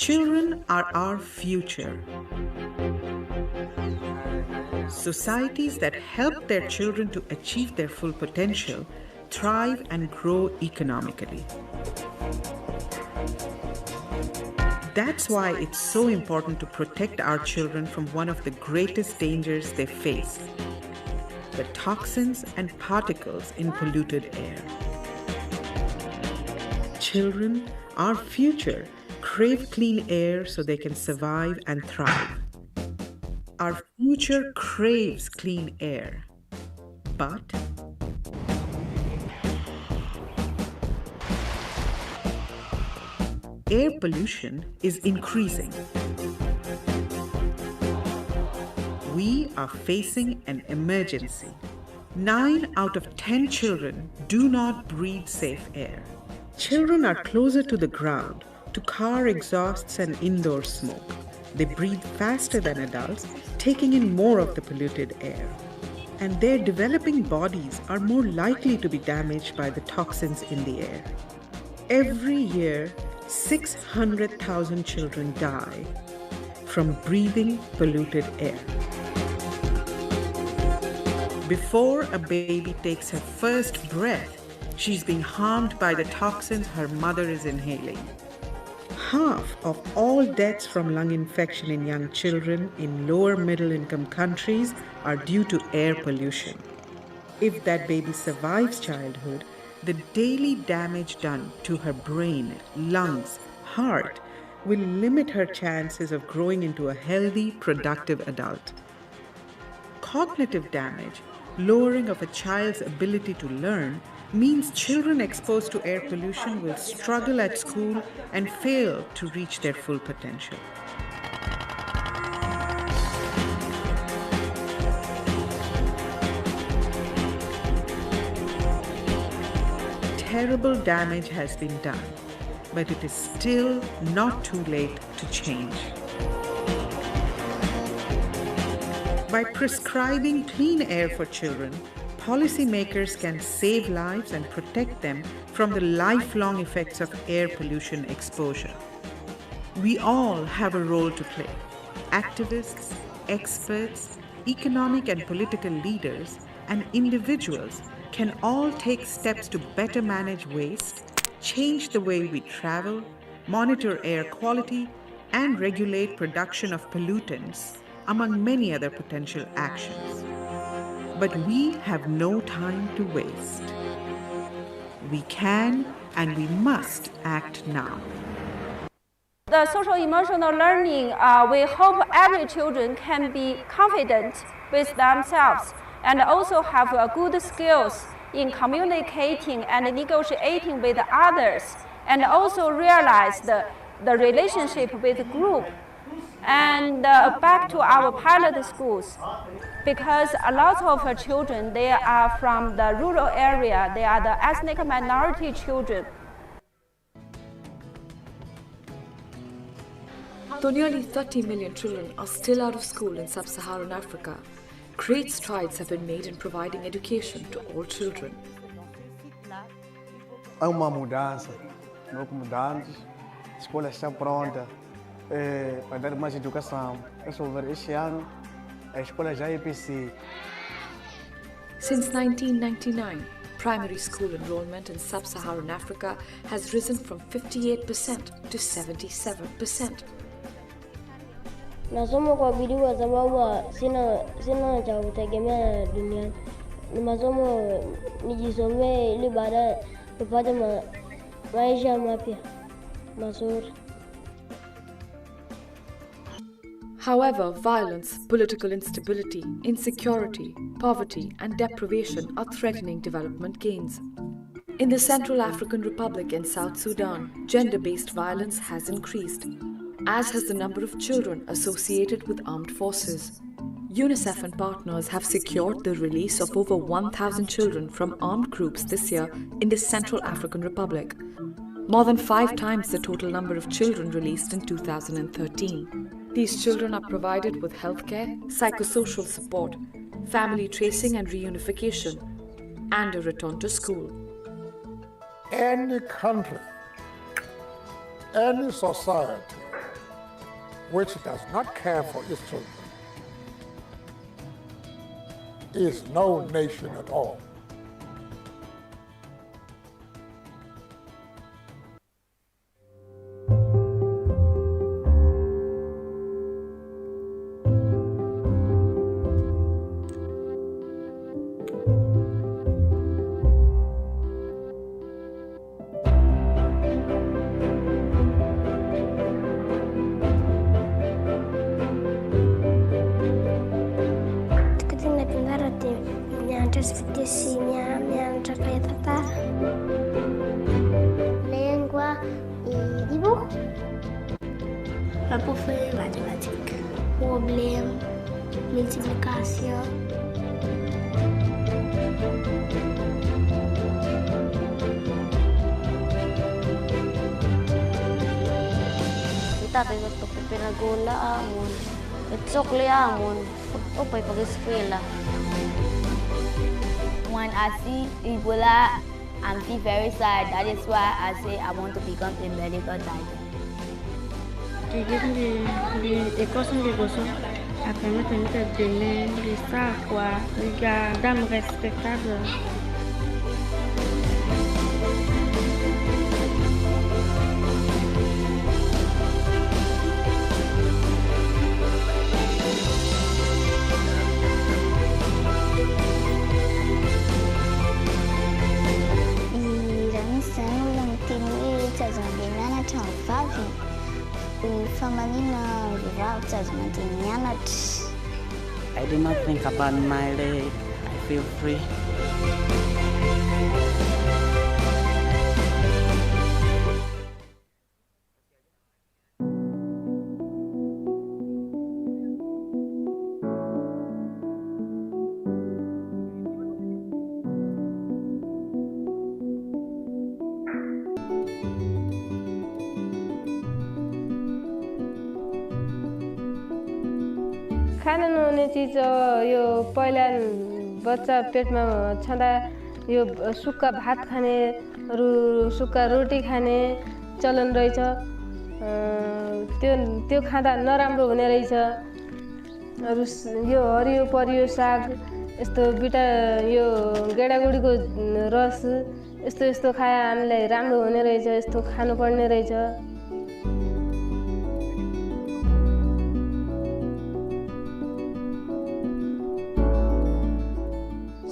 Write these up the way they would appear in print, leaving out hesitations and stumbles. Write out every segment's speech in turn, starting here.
Children are our future. Societies that help their children to achieve their full potential thrive and grow economically. That's why it's so important to protect our children from one of the greatest dangers they face: the toxins and particles in polluted air. Children, our future, crave clean air so they can survive and thrive. Our future craves clean air, but air pollution is increasing. We are facing an emergency. 9 out of 10 children do not breathe safe air. Children are closer to the ground, to car exhausts and indoor smoke. They breathe faster than adults, taking in more of the polluted air. And their developing bodies are more likely to be damaged by the toxins in the air. Every year, 600,000 children die from breathing polluted air. Before a baby takes her first breath, she's being harmed by the toxins her mother is inhaling. Half of all deaths from lung infection in young children in lower middle-income countries are due to air pollution. If that baby survives childhood, the daily damage done to her brain, lungs, heart will limit her chances of growing into a healthy, productive adult. Cognitive damage, lowering of a child's ability to learn, means children exposed to air pollution will struggle at school and fail to reach their full potential. Terrible damage has been done, but it is still not too late to change. By prescribing clean air for children, policymakers can save lives and protect them from the lifelong effects of air pollution exposure. We all have a role to play. Activists, experts, economic and political leaders, and individuals can all take steps to better manage waste, change the way we travel, monitor air quality, and regulate production of pollutants, among many other potential actions. But we have no time to waste. We can and we must act now. The social emotional learning, we hope every children can be confident with themselves and also have good skills in communicating and negotiating with others, and also realize the relationship with the group. And back to our pilot schools, because a lot of children, they are from the rural area, they are the ethnic minority children. Though nearly 30 million children are still out of school in sub-Saharan Africa, great strides have been made in providing education to all children. Há uma mudança, não como antes, a escola está pronta para dar mais educação. Este ano, a escola já é IPC. Since 1999, primary school enrollment in sub-Saharan Africa has risen from 58% to 77%. Nasoma kwa bidii kwa sababu sina cha kutegemea duniani. Ni masomo nijisomee ili baadaye nipate maisha mapya mazuri. However, violence, political instability, insecurity, poverty, and deprivation are threatening development gains. In the Central African Republic and South Sudan, gender-based violence has increased, as has the number of children associated with armed forces. UNICEF and partners have secured the release of over 1,000 children from armed groups this year in the Central African Republic, more than 5 times the total number of children released in 2013. These children are provided with healthcare, psychosocial support, family tracing and reunification, and a return to school. Any country, any society which does not care for its children is no nation at all. Lengua y dibujo. Aku fui matematika. Problem, multiplication. Kita tutup pinagula amon. Itsukli amon. Upay pag-eskwela. When I see Ebola, I feel very sad. That is why I say I want to become a medical doctor. Di école de Gosso, après de donner des savoir, regarder respectable. I do not think about my leg. I feel free. खाना नहुने चिज यो पहिला बच्चा पेटमा छँदा यो सुक्खा भात खाने सुक्खा रोटी खाने चलन रहेछ त्यो खाँदा नराम्रो हुने रहेछ यो हरियो परियो साग यस्तो बिटा यो गेडागुडीको रस यस्तो यस्तो खाए हामीलाई राम्रो हुने रहेछ यस्तो खानुपर्ने रहेछ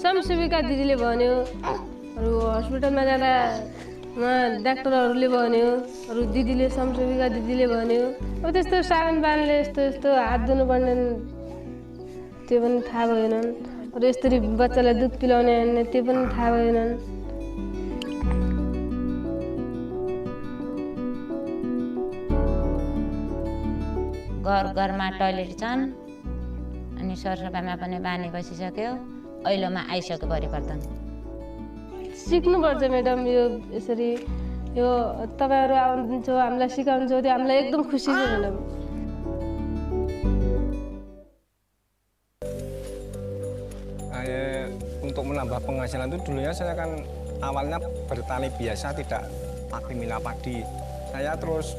समसेविका दिदीले भन्यो हस्पिटलमा जाँदा उहाँ डाक्टरहरूले भन्यो दिदीले समसेविका दिदीले भन्यो अब त्यस्तो साबुन पानीले यस्तो यस्तो हात धुनुपर्ने त्यो पनि थाहा भएनन् र यसरी बच्चालाई दुध पिलाउने त्यो पनि थाहा भएनन् घरमा टोयलेट छन् अनि सरसफाइमा पनि बानी बसिसक्यो ऐलोमा आइसक्यो परिवर्तन सिक्नुपर्छ म्याडम यो यसरी यो तपाईहरु आउनुहुन्छ हामीलाई सिकाउनुहुन्छ त्यो हामीलाई एकदम खुसी छ madam Untuk menambah penghasilan itu dulunya saya kan awalnya bertani biasa tidak pakai mina padi. Saya terus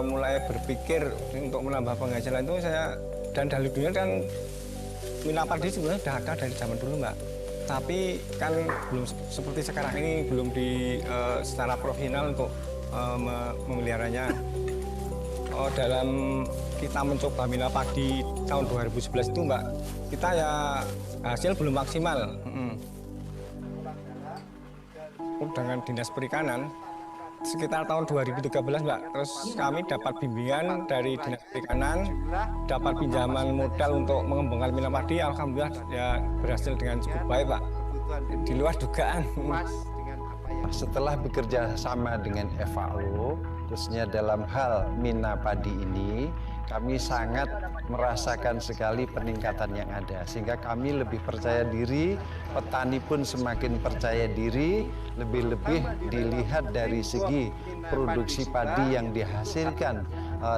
mulai berpikir untuk menambah penghasilan itu saya dan dari dulunya kan mina padi sebenarnya sudah ada dari zaman dulu Mbak. Tapi kan belum seperti sekarang ini belum di secara profesional untuk memeliharanya. Dalam kita mencoba mina padi tahun 2011 itu Mbak, kita ya hasil belum maksimal. Dengan Dinas Perikanan sekitar tahun 2013 Mbak, terus kami dapat bimbingan dari Dinas Perikanan, dapat pinjaman modal untuk mengembangkan mina padi, alhamdulillah ya berhasil dengan cukup baik Pak, di luar dugaan. Setelah bekerja sama dengan FAO, khususnya dalam hal mina padi ini, kami sangat merasakan sekali peningkatan yang ada. Sehingga kami lebih percaya diri, petani pun semakin percaya diri, lebih-lebih dilihat dari segi produksi padi yang dihasilkan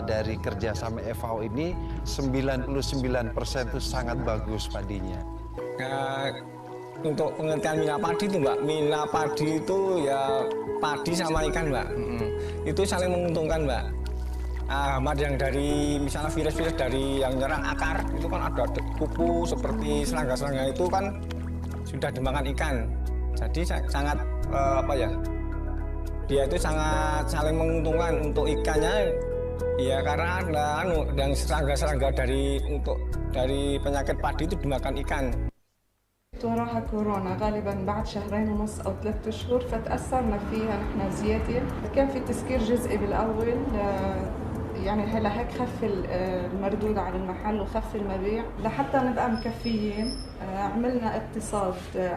dari kerjasama FAO ini, 99% itu sangat bagus padinya. Untuk pengertian mina padi itu Mbak, mina padi itu ya padi sama ikan Mbak, itu saling menguntungkan Mbak. hama yang dari misalnya virus-virus dari yang nyerang akar itu kan ada kupu seperti serangga-serangga itu kan sudah dimakan ikan. Jadi sangat dia itu sangat saling menguntungkan untuk ikannya ya karena ada yang serangga-serangga dari penyakit padi itu dimakan ikan. وراها كورونا غالبا بعد 2.5 أو 3 أشهر فتأثرنا فيها نحن زيادة. كان في تسكير جزئي بالأول يعني هلا هيك خف المردود على المحل وخف المبيع لحتى نبقى مكفيين. عملنا اقتصاد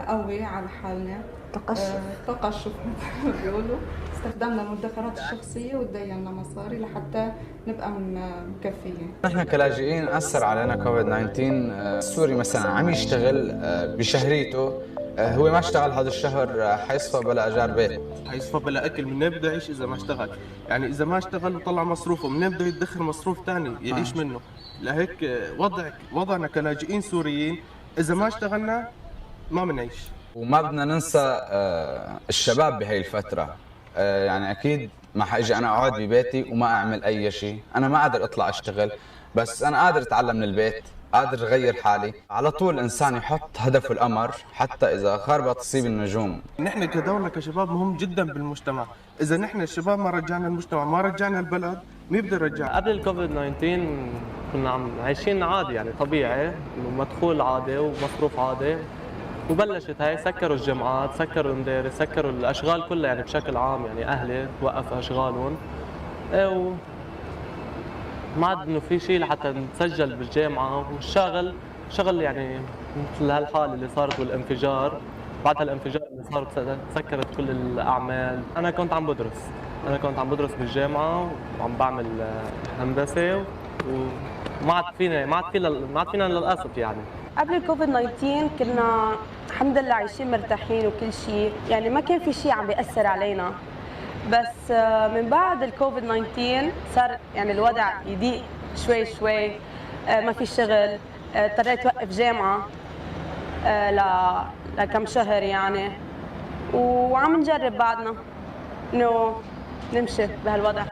قوي على حالنا. تقشف مثل ما بيقولوا. استخدمنا المدخرات الشخصية وتدينا مصاري لحتى نبقى مكفيين. نحن كلاجئين أثر علينا كوفيد 19. السوري مثلا عم يشتغل بشهريته، هو ما اشتغل هذا الشهر حيصفى بلا اجار بيت، حيصفى بلا اكل، منين بده يعيش اذا ما اشتغل؟ يعني اذا ما اشتغل وطلع مصروفه منين بده يدخر مصروف ثاني يعيش منه؟ لهيك وضعنا كلاجئين سوريين اذا ما اشتغلنا ما بنعيش. وما بدنا ننسى الشباب بهي الفترة. يعني اكيد ما حاجي انا اقعد ببيتي وما اعمل اي شيء، انا ما قادر اطلع اشتغل، بس انا قادر اتعلم من البيت، قادر اغير حالي. على طول الانسان يحط هدفه القمر حتى اذا خربت تصيب النجوم. نحن كدولة كشباب مهم جدا بالمجتمع، اذا نحن الشباب ما رجعنا المجتمع ما رجعنا البلد مين بده يرجع؟ قبل الكوفيد 19 كنا عايشين عادي يعني طبيعي، مدخول عادي ومصروف عادي، وبلشت هاي سكروا الجامعات، سكروا المدارس، سكروا الاشغال كلها يعني بشكل عام، يعني اهلي توقفوا اشغالهم ما عاد انه في شيء لحتى نتسجل بالجامعه، شغل يعني مثل هالحاله اللي صارت والانفجار، بعد هالانفجار اللي صار سكرت كل الاعمال. انا كنت عم بدرس بالجامعه وعم بعمل هندسه وما عاد فينا للاسف يعني. قبل الكوفيد 19 كنا الحمد لله عايشين مرتاحين وكل شيء، يعني ما كان في شيء عم بيأثر علينا. بس من بعد الكوفيد 19 صار يعني الوضع يضيق شوي، ما في شغل، اضطريت اوقف جامعه لكم شهر يعني، وعم نجرب بعدنا انه نمشي بهالوضع.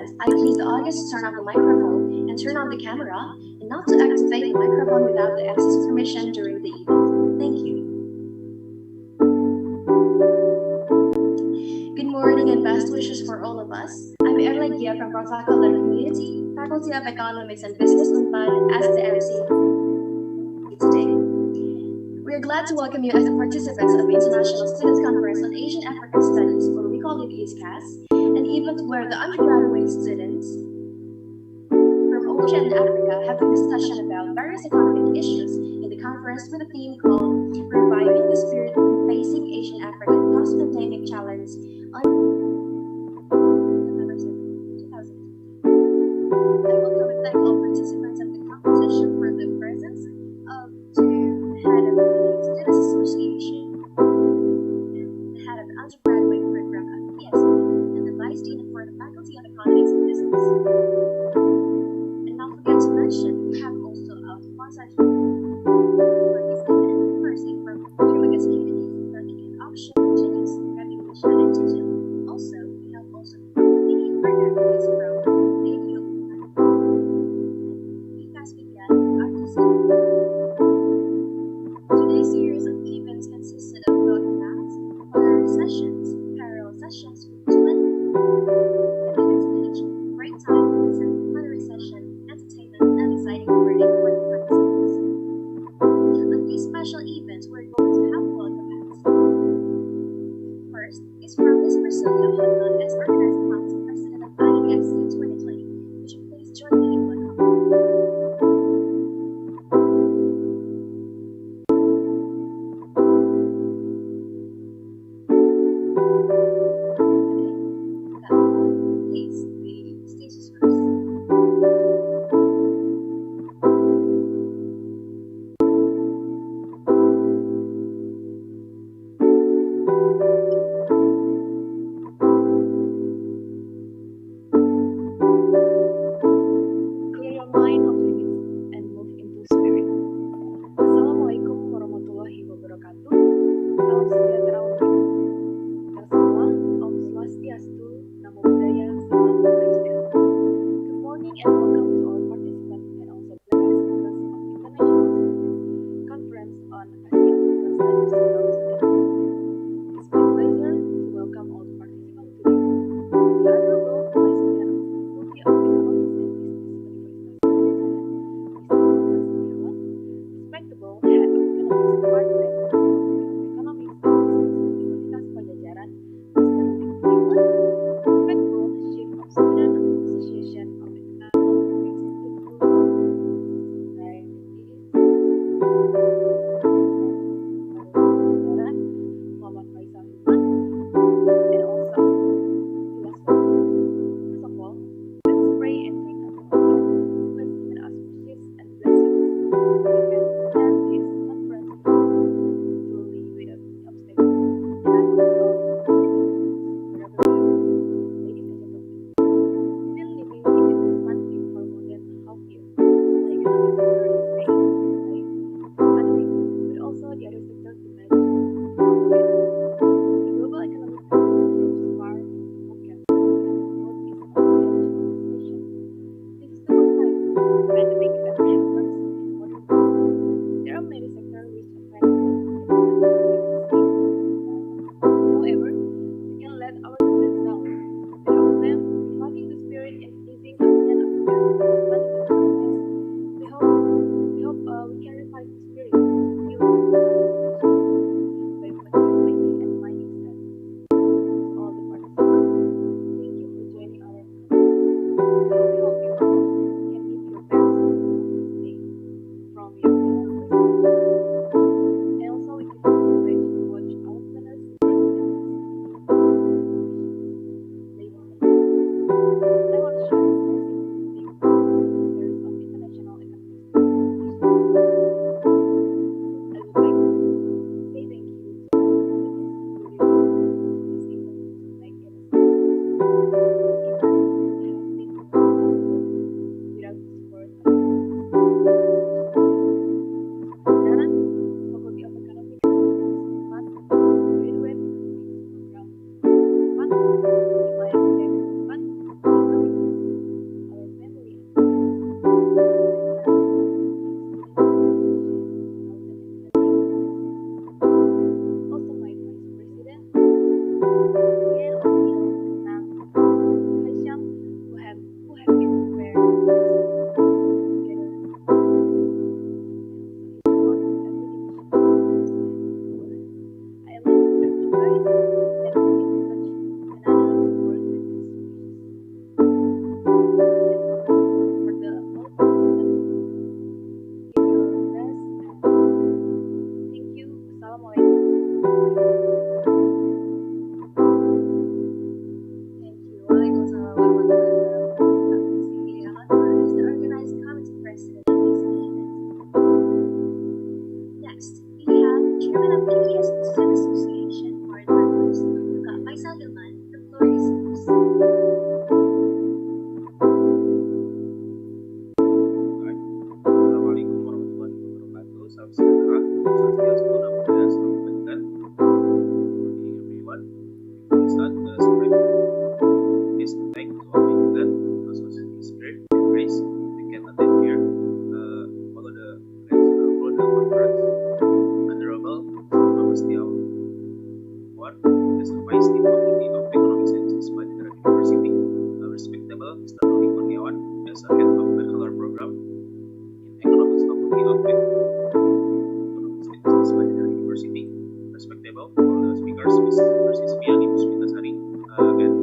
participants, I please the audience to turn off the microphone and turn on the camera, and not to activate the microphone without the access permission during the event. Thank you. Good morning and best wishes for all of us. I'm Erla Gia from Protocol and Community, Faculty of Economics and Business Unpad, as the MC today. We are glad to welcome you as the participants of the International Students Conference on Asian African Studies, or we call it ISCAAS, an event where the undergraduate students from Asia and Africa have a discussion about various economic issues in the conference with a theme called Reviving the Spirit in Facing Asian African Post-Pandemic Challenge on November 7, 2020. I welcome and thank all participants of the competition for the presence of two head of the Students Association, the head of the undergraduate program at PSP, and the vice dean for the Faculty of Economics and Business. And not forget to mention, we have also a sponsor for this event, first from Humongous Communities, Turkey and Option, Genius, Recognition, and Digital. Also, we have also many organizations from Radio IFAS Media Artistic. Today's series of events consisted of both maths, plenary sessions, parallel sessions with 20 minutes each, break time, plenary session, entertainment, and exciting learning for the participants. On these special events, we're going to have welcome hats. First is from Ms. Priscilla Hodman as Organizing Council President of IESC 2020. Would you please join me in welcoming? Please, the stage is yours. Clear your mind of limits and move into spirit. Assalamualaikum warahmatullahi wabarakatuh. Salam sejahtera untuk kita semua. Om Swastiastu, Namo Buddhaya, Salam Kebajikan. Good morning and welcome to all participants and also plenary speakers of International Students Conference on Asia Africa Studies 2020. It's my pleasure to welcome all the participants today. The Honorable Vice Dean of Faculty of Economics and Business, Universitas Pajajaran, Mr. Thomas Setiawan, respectable Head of Economics Department of Economics and Business, Universitas Pajajaran, Mr. Nick Setiawan, respectable Chief of Student Association of Economics Pajajaran, Muhammad Faisal Hikman, and also Vilas First of all, let's pray and thank Allah for giving us wishes and blessings so we can end this conference fully without obstacles. And I hope we all wherever we are. Ladies and gentlemen, we've been living in this pandemic for more than half a year. The economic sector is facing this pandemic, but also the other sectors to manage how to get. The global economic growth drops far from the forecast, and growth is on the edge of recession. This is the first time the pandemic ever happens in modern times. There are many sectors which affected in this pandemic. However, we can let our spirits down. Without them, reviving the spirit in facing ASEAN African post-pandemic challenges, we hope we can revive the spirit to deal with the current situation by making and minding steps. To all the participants, thank you for joining our conference. We hope you all can give your best this day from your mental presentation. And also, we give you the privilege to watch our plenary speakers and present. Ladies and gentlemen, I want to share the most important thing can attend here. Follow the conference. Honorable Thomas Tiao Ward, as a Vice Dean Faculty of Economics and Business Madinah University. Respectable Mr. Roni Kurniawan, as a Head of Bachelor Program in Economics Faculty of Economics and Business Madinah University. Respectable all the speakers, Mrs. Viani Puspitasari and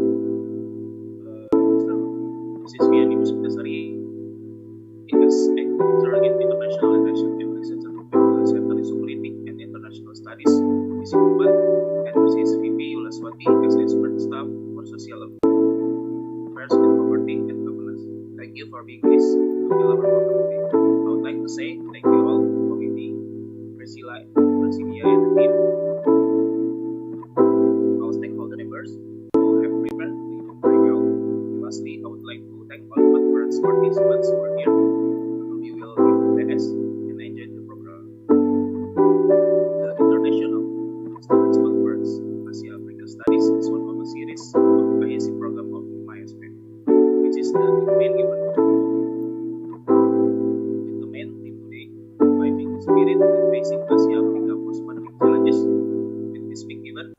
Mrs. Viani Puspitasari is Interrogate International Relations and Research Center in Security and International Studies, Mrs. Kuban, and Mrs. Vivi Yulaswati as Expert Staff for Social Affairs and Poverty and Governance. Thank you for being pleased to fill our program today. I would like to say thank you all, committee, Priscilla, Presidia, and the team, all stakeholder members who have prepared the event very well. And lastly, I would like to thank all conference participants who are here. We will give PS and enjoy the program. The International Students Conference Asia Africa Studies is one of a series of ISC program of ISCAAS, which is the main event of with the main theme today, reviving the spirit and facing Asia Africa post-pandemic challenges. With this big event,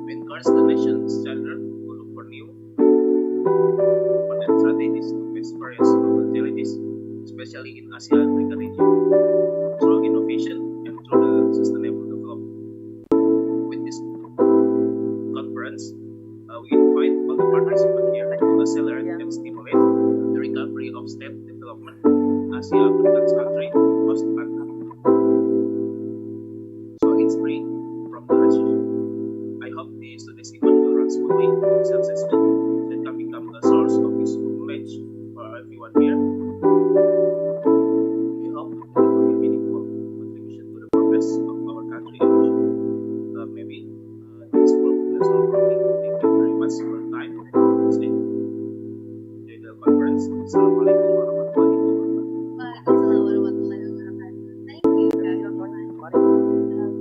we encourage the nations charter to look for new modern strategies to face various global challenges, especially in Asia Africa region, through innovation and through the sustainable development. With this conference, we invite all the participants here to accelerate and stimulate the recovery of state development Asia African country post-pandemic. So it's free from the registration. I hope the today's event will run smoothly and successful, so it can become a source of useful knowledge for everyone here. We hope it will be a meaningful contribution to the progress of our country and nation. Maybe that's all from me. Thank you very much for your time. Enjoy the conference. Assalamualaikum warahmatullahi wabarakatuh. Waalaikumsalam warahmatullahi wabarakatuh. Thank you, everyone.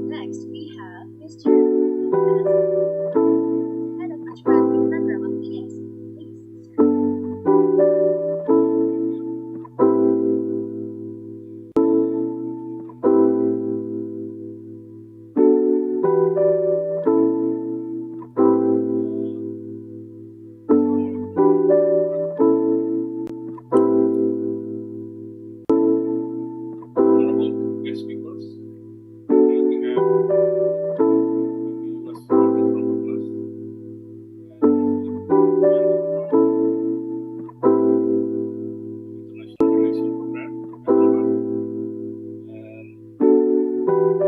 Next, we have Mr. Head of Undergraduate Program of ISCAAS. Please, sir. Guest speakers, here we have US from us, International Relations Program, and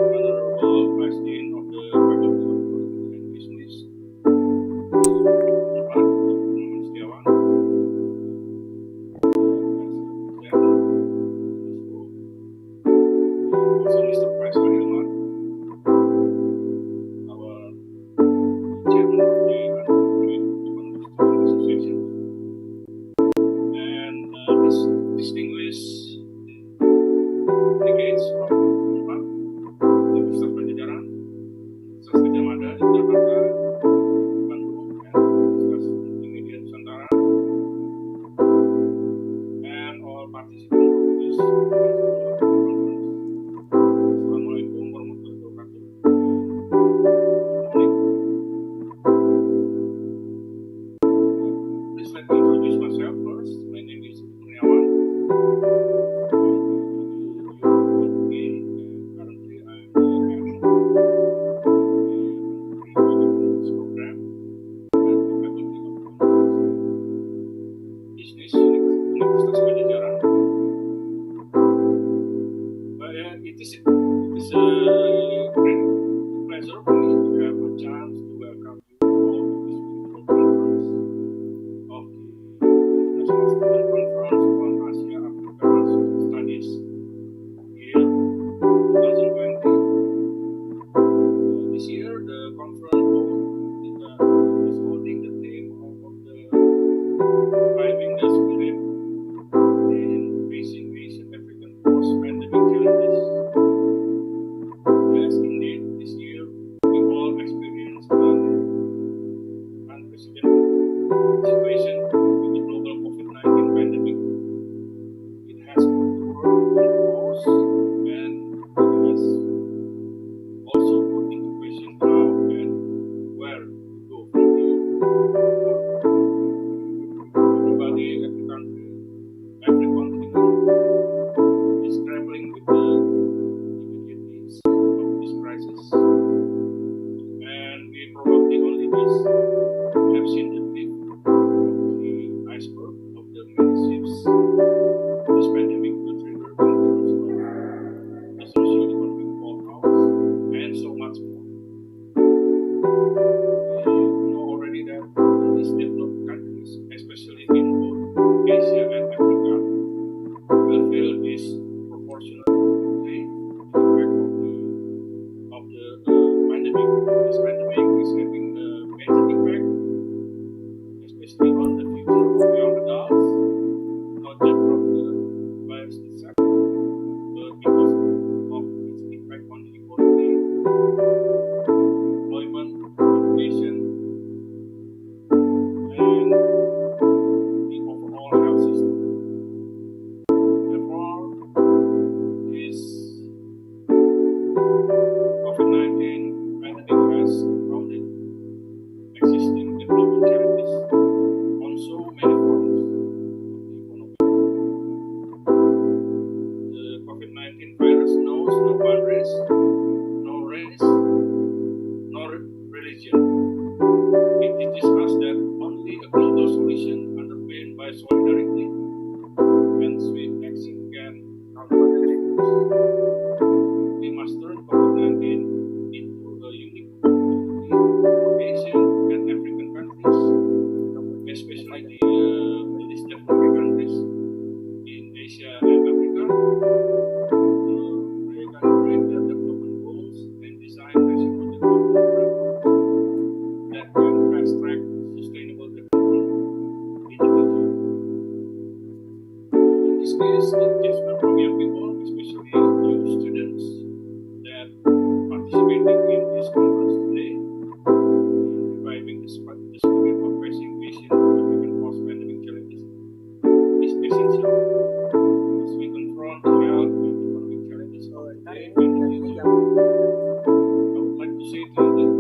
Honorable Vice Dean of the Faculty of Economics and Business, Thomas Setiawan, also Mr. Price Hilman, our chairman of the Undergraduate Economics Student Association, and distinguished delegates from Jepang, Universitas Pajajaran, Universitas Gadjah Mada di Jakarta, Bandung, and Universitas Multimedia Nusantara, and all participants of this conference. Assalamualaikum warahmatullahi wabarakatuh. Good morning. Please let me introduce myself first. My name is Kurniawan. Currently I'm the head of the program at the Faculty of Economics and Business, Universitas Pajajaran. no boundaries, no race, no religion. It teaches us that only a global solution underpinned by solidarity and swift action can counter these forces. We must turn COVID-19 into a unique opportunity for Asian and African countries, especially the least developed countries in Asia and Africa, to recalibrate their development goals and design national development frameworks that can fast-track sustainable development in the future. In this case, the engagement from young people, especially youth students that participating in this conference today, in reviving the spirit of facing Asian and African post-pandemic challenges, is essential as we confront the health and economic challenges of today and the future. I would like to say to you that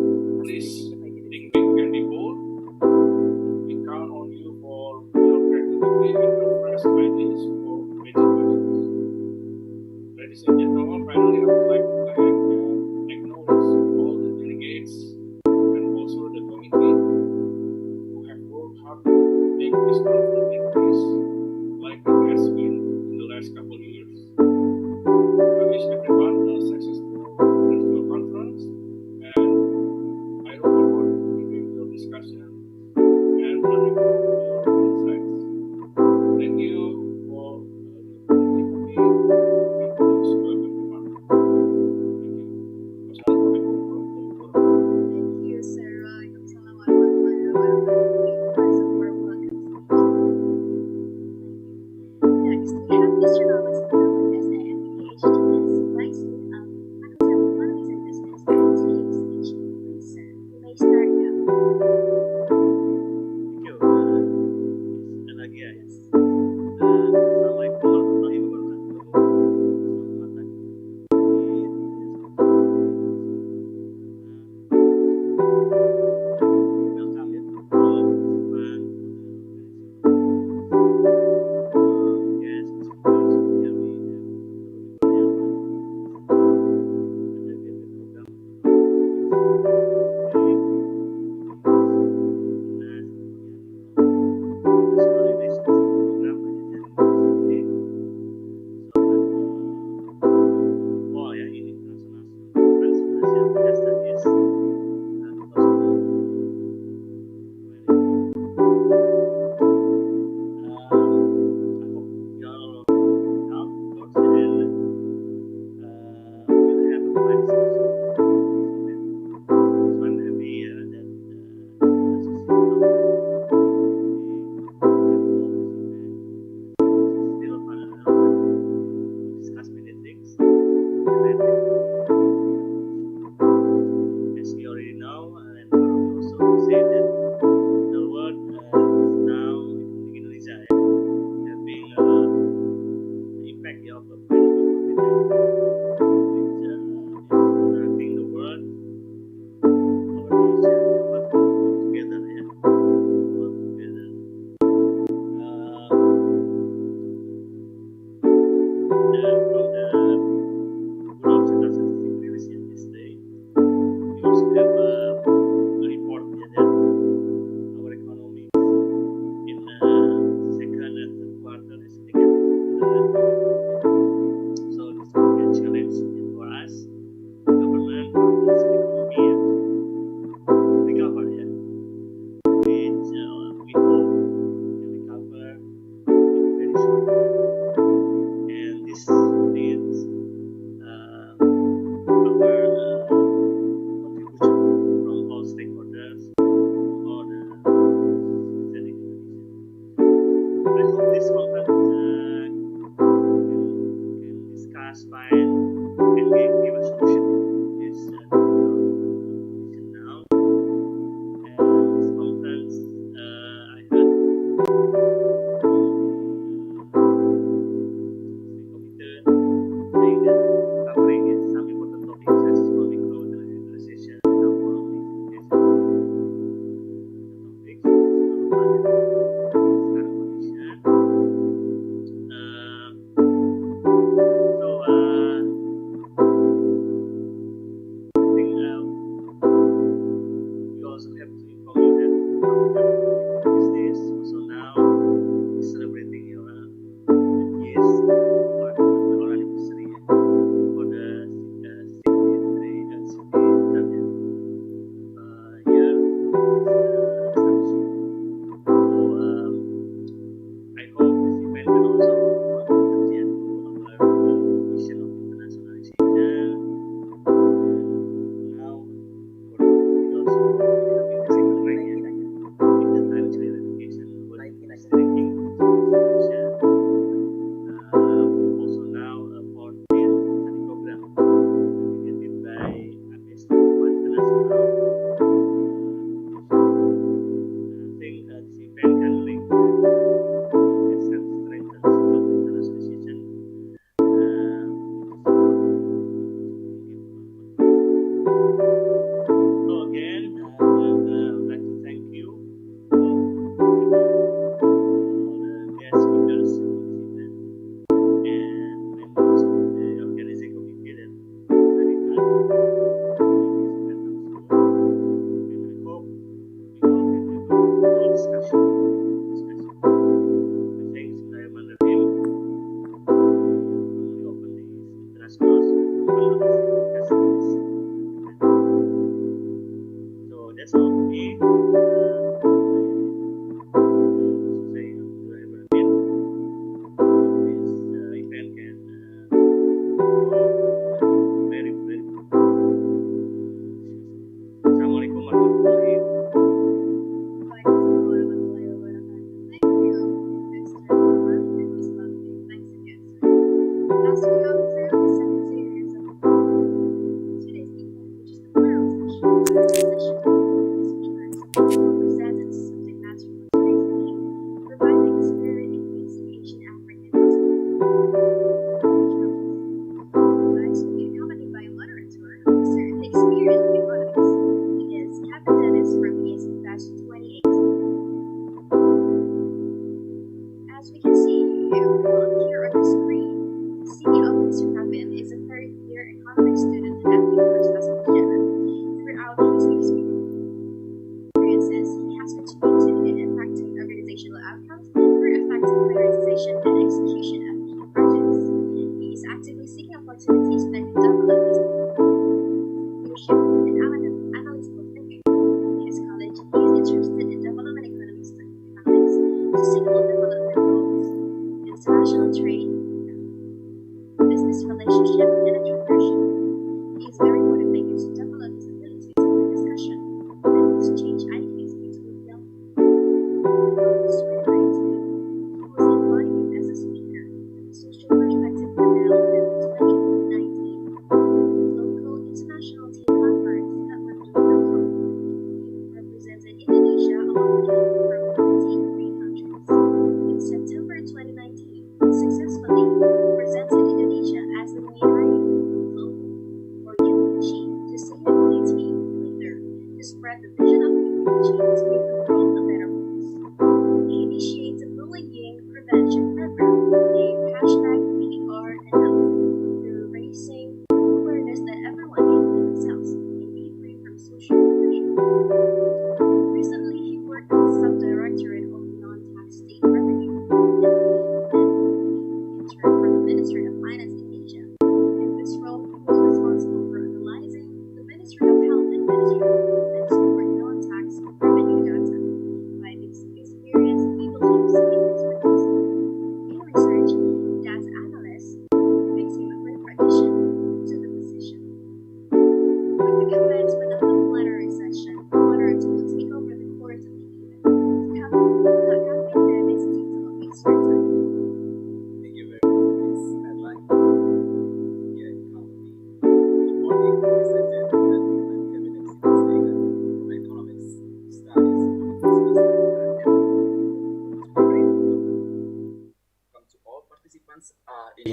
please think big and be bold. We count on you for your creativity and your fresh ideas for major projects. Ladies and gentlemen, finally I would like to thank and acknowledge all the delegates and also the committee who have worked hard to make this conference take place like it has been in the last couple of years. I wish everyone a successful virtual conference, and I look forward to hearing your discussion and learning from your insights. Thank you for the opportunity for me to make those welcome remarks. Thank you. Wassalamualaikum warahmatullahi wabarakatuh. Thank you, Sir. Waalaikumsalam warahmatullahi wabarakatuh. It was a warm welcome speech. Next, we have Mr. Thomas Muhammad, SIM, PhD, Vice Dean of Faculty of Economics and Business, to give a speech. Please, sir, you may start now. Thank you. Sekali lagi ya. Assalamualaikum warahmatullahi wabarakatuh. Selamat pagi. Welcome ya to all participants, guests, speakers, here we have ada di program National Relations Program oh ya ini International Asia Studies 20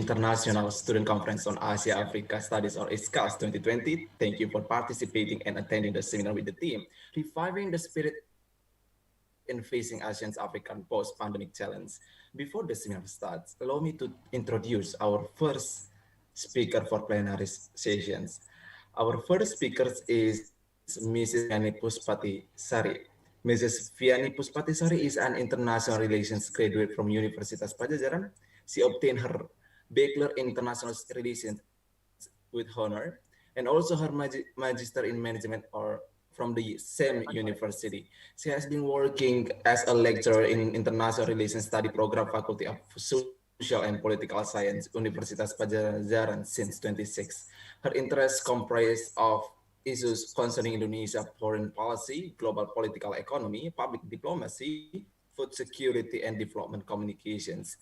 International Student Conference on Asia Africa Studies or ISCAAS 2020. Thank you for participating and attending the seminar with the team, Reviving the Spirit in Facing Asian African Post-Pandemic Challenge. Before the seminar starts, allow me to introduce our first speaker for plenary sessions. Our first speaker is Mrs. Vianney Puspati Sari. Mrs. Vianney Puspati Sari is an international relations graduate from Universitas Pajajaran. She obtained her Bachelor in International Relations with honor, and also her Magister in Management or from the same university. She has been working as a lecturer in International Relations Study Program, Faculty of Social and Political Science, Universitas Pajajaran since 26. Her interests comprise of issues concerning Indonesia foreign policy, global political economy, public diplomacy, food security, and development communications.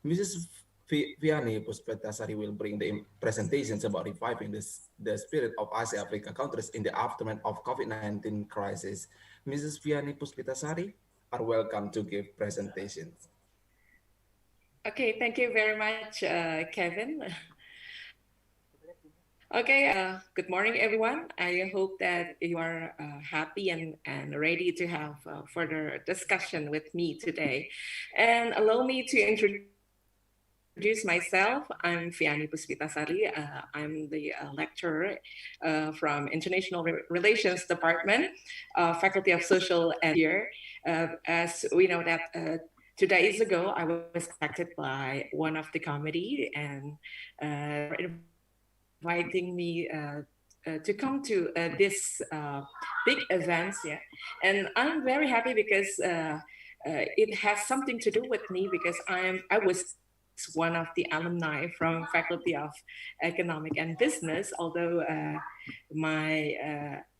Mrs. Vianney Pusplasari will bring the presentations about reviving the spirit of Asia Africa countries in the aftermath of COVID-19 crisis. Mrs. Vianney Pusplasari are welcome to give presentations. Okay, thank you very much, Kevin. Okay, good morning, everyone. I hope that you are happy and ready to have further discussion with me today. And allow me to introduce myself. I'm Vianney Puspitasari. I'm the lecturer from International Relations Department, Faculty of Social and here. As we know that 2 days ago, I was contacted by one of the committee and inviting me to come to this big event. Yeah, and I'm very happy because it has something to do with me because I was one of the alumni from Faculty of Economic and Business, although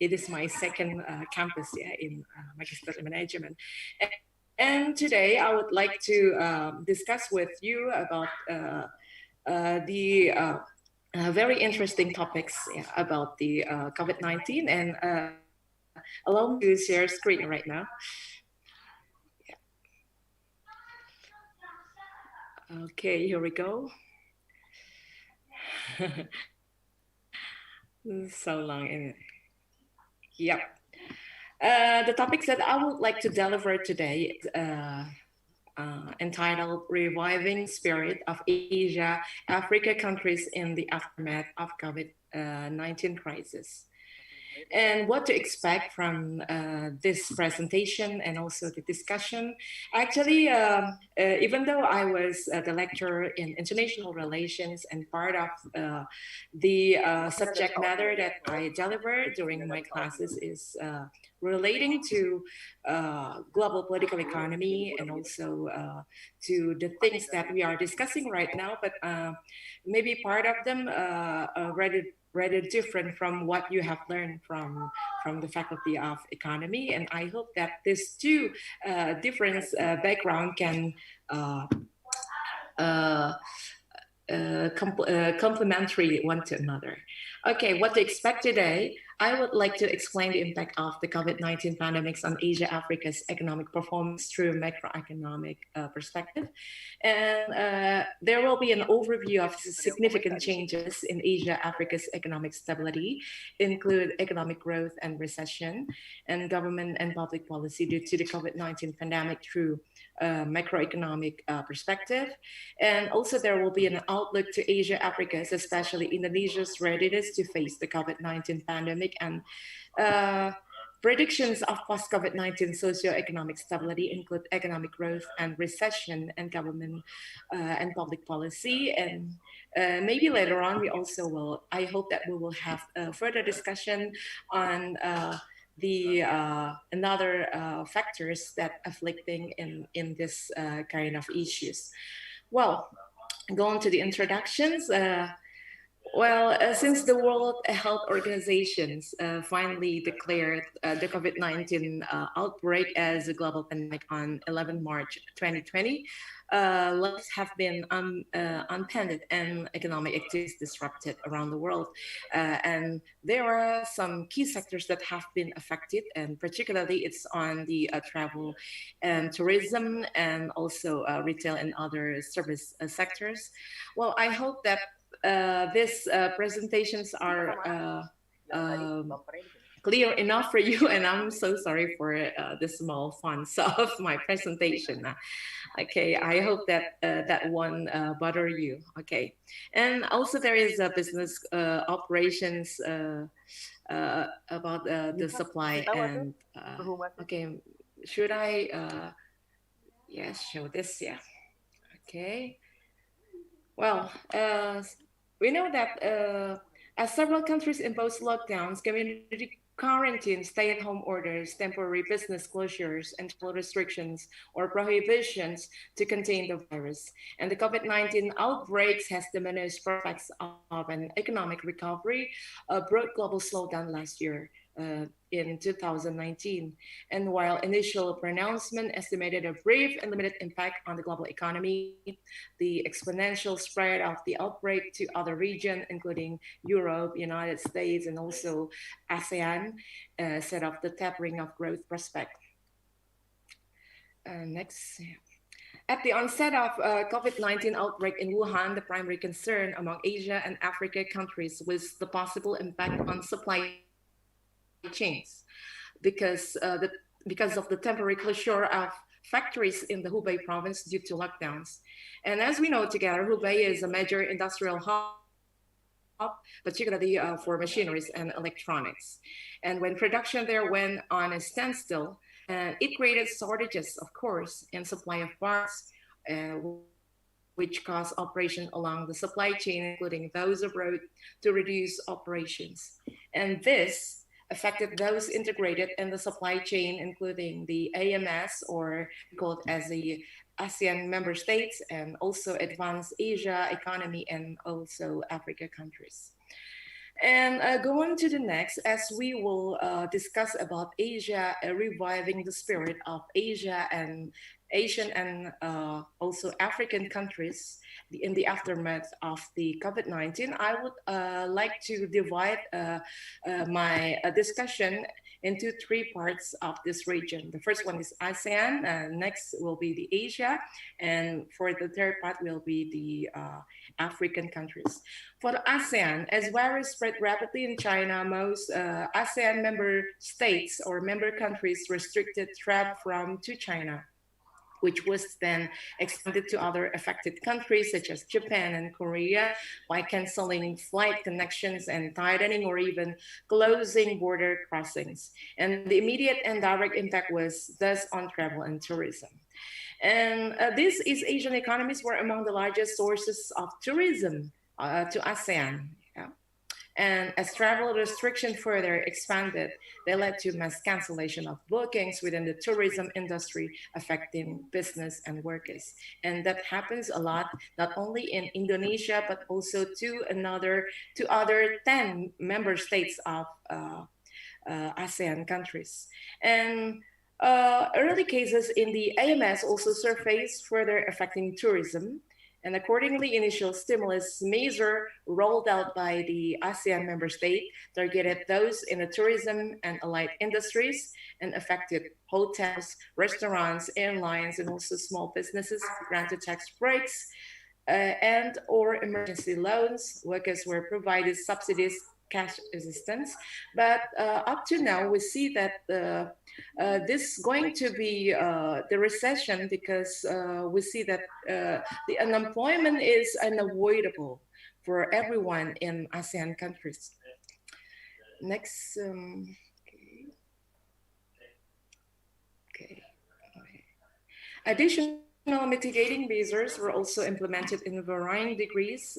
it is my second campus, yeah, in Magister in Management. And today I would like to discuss with you about the very interesting topics, yeah, about the COVID-19, and allow me to share screen right now. Yeah. Okay, here we go. So long, isn't it? Yep. The topics that I would like to deliver today is entitled Reviving Spirit of Asia, Africa Countries in the Aftermath of COVID-19 Crisis. And what to expect from this presentation and also the discussion. Actually, even though I was the lecturer in international relations and part of the subject matter that I deliver during my classes is relating to global political economy and also to the things that we are discussing right now, but maybe part of them rather different from what you have learned from the Faculty of Economy. And I hope that these two different background can complementary one to another. Okay, what to expect today? I would like to explain the impact of the COVID-19 pandemics on Asia Africa's economic performance through macroeconomic perspective. And there will be an overview of significant changes in Asia Africa's economic stability, include economic growth and recession, and government and public policy due to the COVID-19 pandemic through macroeconomic perspective. And also there will be an outlook to Asia Africa's, especially Indonesia's readiness to face the COVID-19 pandemic, and predictions of post-COVID-19 socio-economic stability include economic growth and recession and government and public policy. And maybe later on we also will, I hope that we will have a further discussion on the another factors that afflicting in this kind of issues. Well, going to the introductions. Since the World Health Organizations finally declared the COVID-19 outbreak as a global pandemic on 11 March 2020, lives have been unpended and economic activities disrupted around the world. And there are some key sectors that have been affected, and particularly it's on the travel and tourism and also retail and other service sectors. Well, I hope that these presentations are clear enough for you, and I'm so sorry for the small fonts of my presentation. Okay, I hope that that won't bother you. Okay, and also there is a business operations about the supply and okay, should I yes, show this? Yeah, okay. Well, we know that as several countries impose lockdowns, community quarantine, stay-at-home orders, temporary business closures, and travel restrictions or prohibitions to contain the virus. And the COVID-19 outbreaks has diminished prospects of an economic recovery, a broad global slowdown last year. In 2019. And while initial pronouncement estimated a brief and limited impact on the global economy, the exponential spread of the outbreak to other regions, including Europe, United States, and also ASEAN, set off the tapering of growth prospect. Next. At the onset of COVID-19 outbreak in Wuhan, the primary concern among Asia and Africa countries was the possible impact on supply chains because, because of the temporary closure of factories in the Hubei province due to lockdowns. And as we know together, Hubei is a major industrial hub, particularly for machineries and electronics. And when production there went on a standstill, it created shortages, of course, in supply of parts, which caused operation along the supply chain, including those abroad, to reduce operations. And this affected those integrated in the supply chain, including the AMS, or called as the ASEAN member states, and also advanced Asia economy and also Africa countries. And going to the next, as we will discuss about Asia, reviving the spirit of Asia and Asian and also African countries in the aftermath of the COVID-19, I would like to divide my discussion into three parts of this region. The first one is ASEAN, next will be the Asia, and for the third part will be the African countries. For the ASEAN, as virus spread rapidly in China, most ASEAN member states or member countries restricted travel from to China, which was then expanded to other affected countries such as Japan and Korea by canceling flight connections and tightening or even closing border crossings. And the immediate and direct impact was thus on travel and tourism. And these East Asian economies were among the largest sources of tourism to ASEAN. Yeah. And as travel restrictions further expanded, they led to mass cancellation of bookings within the tourism industry, affecting business and workers. And that happens a lot, not only in Indonesia, but also to other 10 member states of ASEAN countries. And early cases in the AMS also surfaced, further affecting tourism. And accordingly, initial stimulus measure rolled out by the ASEAN member state targeted those in the tourism and allied industries and affected hotels, restaurants, airlines, and also small businesses, granted tax breaks and or emergency loans. Workers were provided subsidies, cash assistance. But up to now, we see that this is going to be the recession because we see that the unemployment is unavoidable for everyone in ASEAN countries. Next. Okay. Additional mitigating measures were also implemented in varying degrees.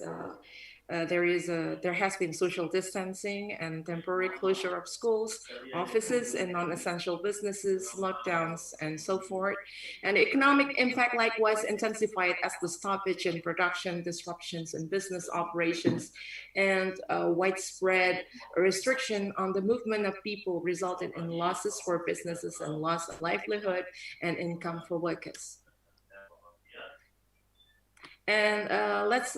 There has been social distancing and temporary closure of schools, offices, and non-essential businesses, lockdowns, and so forth. And the economic impact likewise intensified as the stoppage in production, disruptions in business operations, and widespread restriction on the movement of people resulted in losses for businesses and loss of livelihood and income for workers. And let's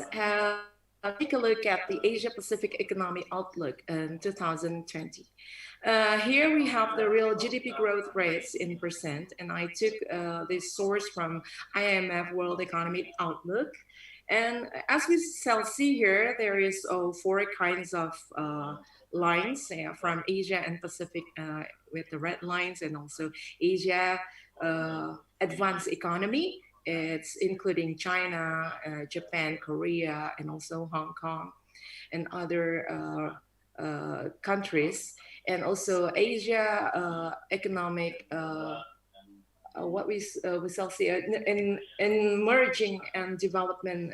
take a look at the Asia Pacific Economic Outlook in 2020. Here we have the real GDP growth rates in percent, and I took this source from IMF World Economic Outlook. And as we shall see here, there is four kinds of lines from Asia and Pacific with the red lines, and also Asia advanced economy. It's including China, Japan, Korea, and also Hong Kong and other countries. And also Asia economic what we shall see in emerging and development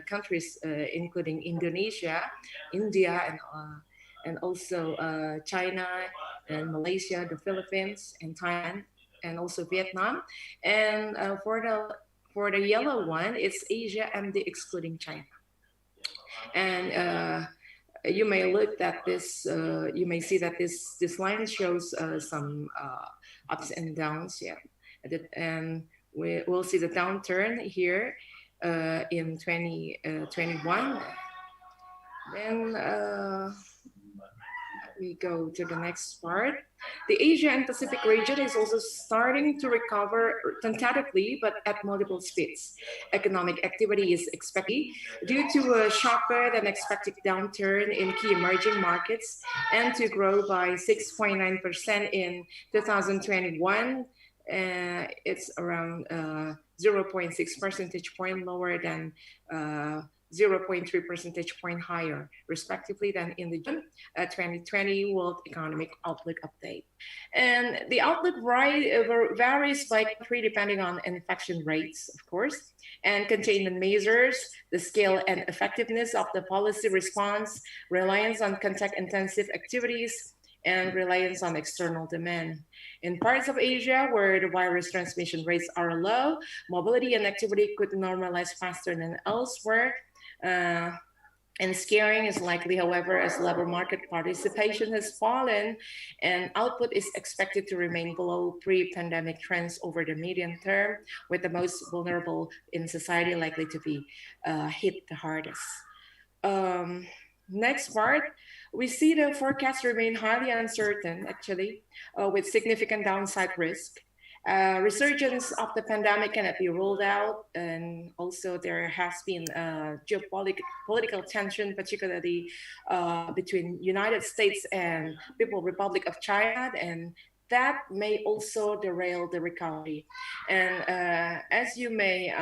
countries, including Indonesia, India, and also China and Malaysia, the Philippines, and Thailand, and also Vietnam. And for the yellow one, it's Asia MD excluding China. And you may look at this, you may see that this line shows some ups and downs, yeah. And we'll see the downturn here in 2021. Then we go to the next part. The Asia and Pacific region is also starting to recover tentatively, but at multiple speeds. Economic activity is expected due to a sharper than expected downturn in key emerging markets and to grow by 6.9% in 2021. It's around 0.6 percentage point lower than 0.3 percentage point higher, respectively, than in the June 2020 World Economic Outlook update. And the outlook varies by country depending on infection rates, of course, and containment measures, the scale and effectiveness of the policy response, reliance on contact-intensive activities, and reliance on external demand. In parts of Asia where the virus transmission rates are low, mobility and activity could normalize faster than elsewhere. And scaring is likely, however, as labor market participation has fallen and output is expected to remain below pre-pandemic trends over the medium term, with the most vulnerable in society likely to be hit the hardest. Next part, we see the forecast remain highly uncertain, actually, with significant downside risk. Resurgence of the pandemic cannot be ruled out, and also there has been geopolitical tension, particularly between United States and People's Republic of China, and that may also derail the recovery. And as you may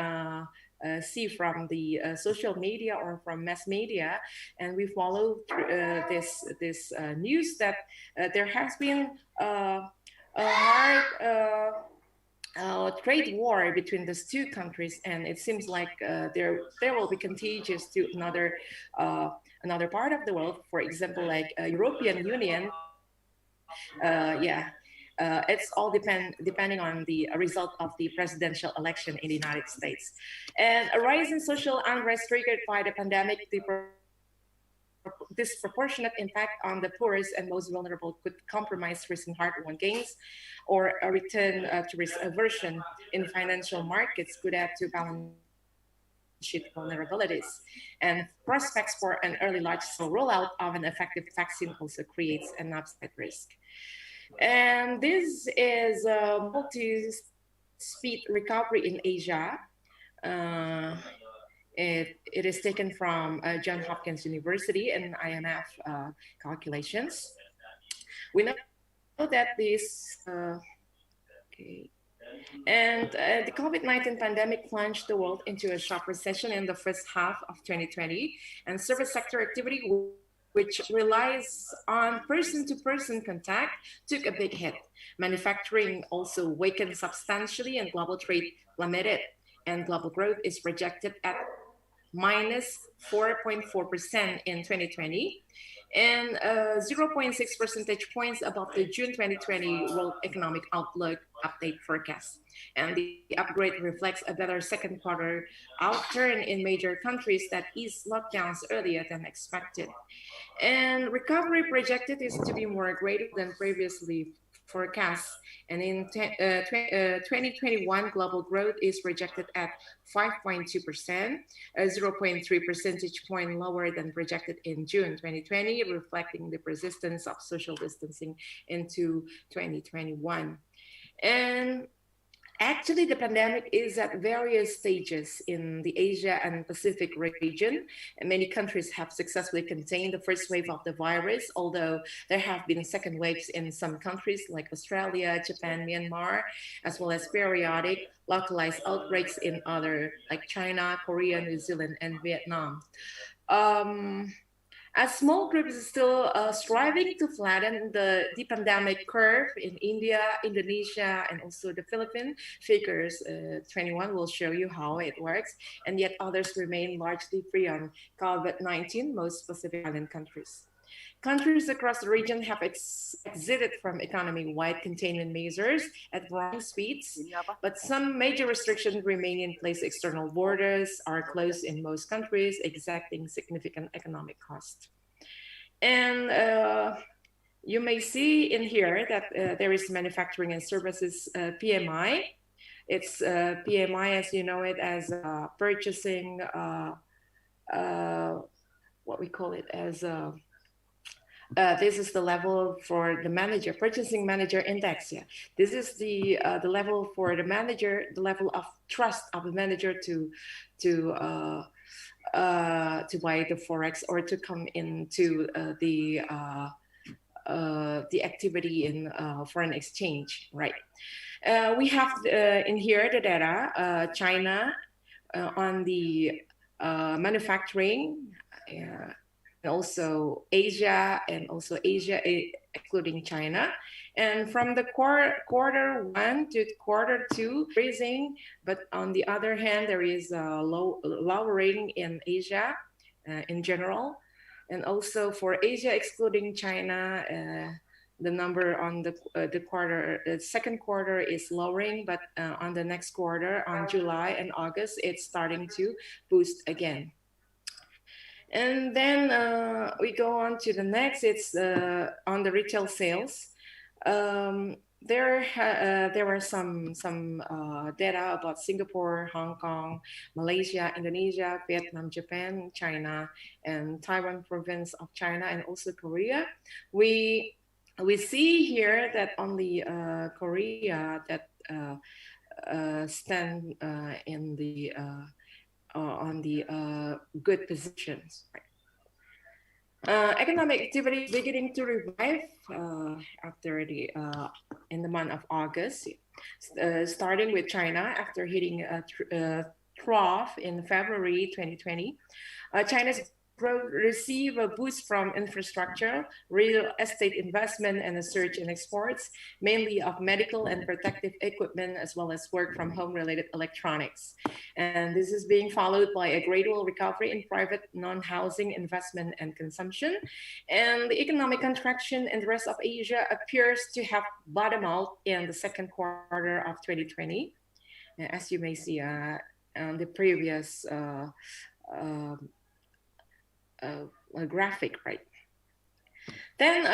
see from the social media or from mass media, and we follow this news that there has been a hard trade war between these two countries, and it seems like there will be contagious to another part of the world. For example, like European Union. It's all depending on the result of the presidential election in the United States. And a rise in social unrest triggered by the pandemic, the disproportionate impact on the poorest and most vulnerable could compromise recent hard-won gains, or a return to risk aversion in financial markets could add to balance sheet vulnerabilities. And prospects for an early large-scale rollout of an effective vaccine also creates an upside risk. And this is a multi-speed recovery in Asia. It is taken from Johns Hopkins University and IMF calculations. We know that this, and the COVID-19 pandemic plunged the world into a sharp recession in the first half of 2020, and service sector activity, which relies on person-to-person contact, took a big hit. Manufacturing also weakened substantially, and global trade plummeted, and global growth is projected at minus 4.4% in 2020, and 0.6 percentage points above the June 2020 World Economic Outlook update forecast. And the upgrade reflects a better second quarter outturn in major countries that eased lockdowns earlier than expected. And recovery projected is to be more greater than previously forecast. And in 2021, global growth is projected at 5.2%, 0.3 percentage point lower than projected in June 2020, reflecting the persistence of social distancing into 2021. And actually, the pandemic is at various stages in the Asia and Pacific region, and many countries have successfully contained the first wave of the virus, although there have been second waves in some countries like Australia, Japan, Myanmar, as well as periodic localized outbreaks in other like China, Korea, New Zealand, and Vietnam. A small group is still striving to flatten the pandemic curve in India, Indonesia, and also the Philippines. Figures 21 will show you how it works, and yet others remain largely free on COVID-19, most Pacific Island countries. Countries across the region have exited from economy-wide containment measures at varying speeds, but some major restrictions remain in place. External borders are closed in most countries, exacting significant economic cost. And you may see in here that there is manufacturing and services PMI. It's PMI, as you know it, as purchasing, what we call it as this is the level for the manager, purchasing manager index. Yeah, this is the level for the manager, the level of trust of the manager to buy the forex or to come into the activity in foreign exchange, right? We have in here the data. China on the manufacturing. And also Asia, excluding China. And from the quarter 1 to quarter 2, raising, but on the other hand, there is a lowering in Asia in general. And also for Asia, excluding China, the number on the second quarter is lowering, but on the next quarter, on July and August, it's starting to boost again. And then we go on to the next. It's on the retail sales. There were some data about Singapore, Hong Kong, Malaysia, Indonesia, Vietnam, Japan, China, and Taiwan province of China, and also Korea. We see here that only Korea that stand in the on the good positions. Right? Economic activity is beginning to revive after the in the month of August, starting with China after hitting a trough in February 2020. China's growth received a boost from infrastructure, real estate investment, and a surge in exports, mainly of medical and protective equipment, as well as work from home related electronics. And this is being followed by a gradual recovery in private non-housing investment and consumption. And the economic contraction in the rest of Asia appears to have bottomed out in the second quarter of 2020. As you may see on the previous graphic, right? Then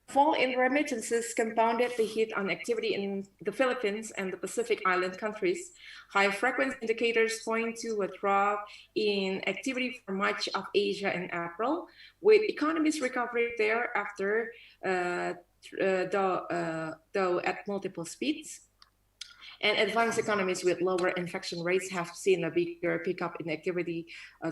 fall in remittances compounded the hit on activity in the Philippines and the Pacific Island countries. High frequency indicators point to a drop in activity for much of Asia in April, with economies recovering thereafter, though at multiple speeds. And advanced economies with lower infection rates have seen a bigger pickup in activity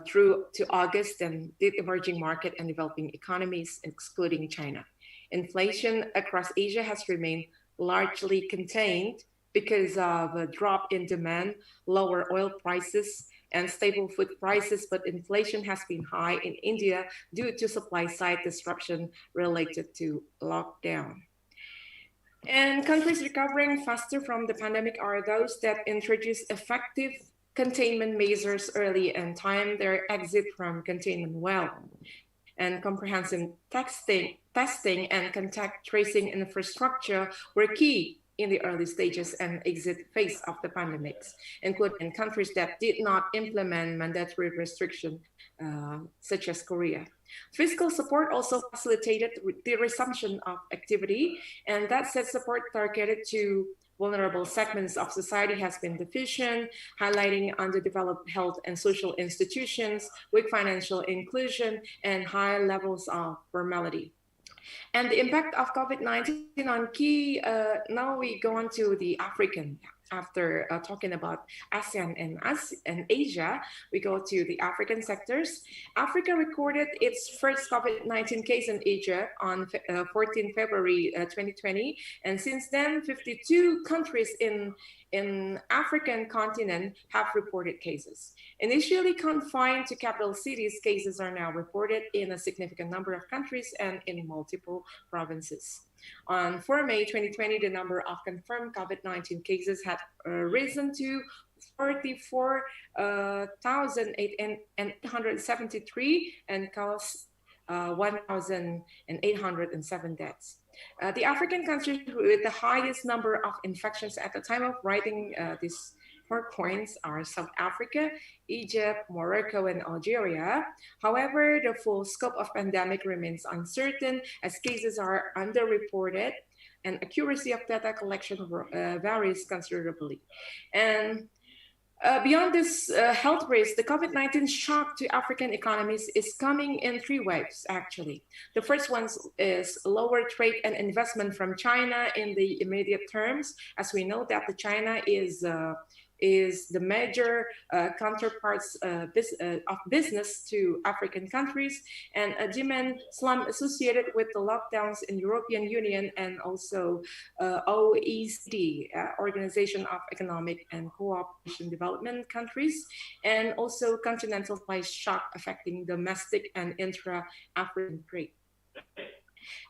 through to August than did emerging market and developing economies, excluding China. Inflation across Asia has remained largely contained because of a drop in demand, lower oil prices, and stable food prices, but inflation has been high in India due to supply side disruption related to lockdown. And countries recovering faster from the pandemic are those that introduce effective containment measures early and time their exit from containment well. And comprehensive testing and contact tracing infrastructure were key in the early stages and exit phase of the pandemics, including countries that did not implement mandatory restriction, such as Korea. Fiscal support also facilitated the resumption of activity, and that said support targeted to vulnerable segments of society has been deficient, highlighting underdeveloped health and social institutions, weak financial inclusion, and high levels of formality. And the impact of COVID-19 on key, now we go on to the African after talking about ASEAN and Asia, we go to the African sectors. Africa recorded its first COVID-19 case in Egypt on 14 February 2020. And since then, 52 countries in African continent have reported cases. Initially confined to capital cities, cases are now reported in a significant number of countries and in multiple provinces. On 4 May 2020, the number of confirmed COVID-19 cases had risen to 44,873 and caused 1,807 deaths. The African countries with the highest number of infections at the time of writing these 4 points are South Africa, Egypt, Morocco, and Algeria. However, the full scope of pandemic remains uncertain as cases are underreported and accuracy of data collection varies considerably. And beyond this health risk, the COVID-19 shock to African economies is coming in 3 waves, actually. The first one is lower trade and investment from China in the immediate terms, as we know that the China is the major counterparts of business to African countries, and a demand slump associated with the lockdowns in European Union and also OECD, Organization of Economic and Cooperation Development countries, and also continental price shock affecting domestic and intra-African trade.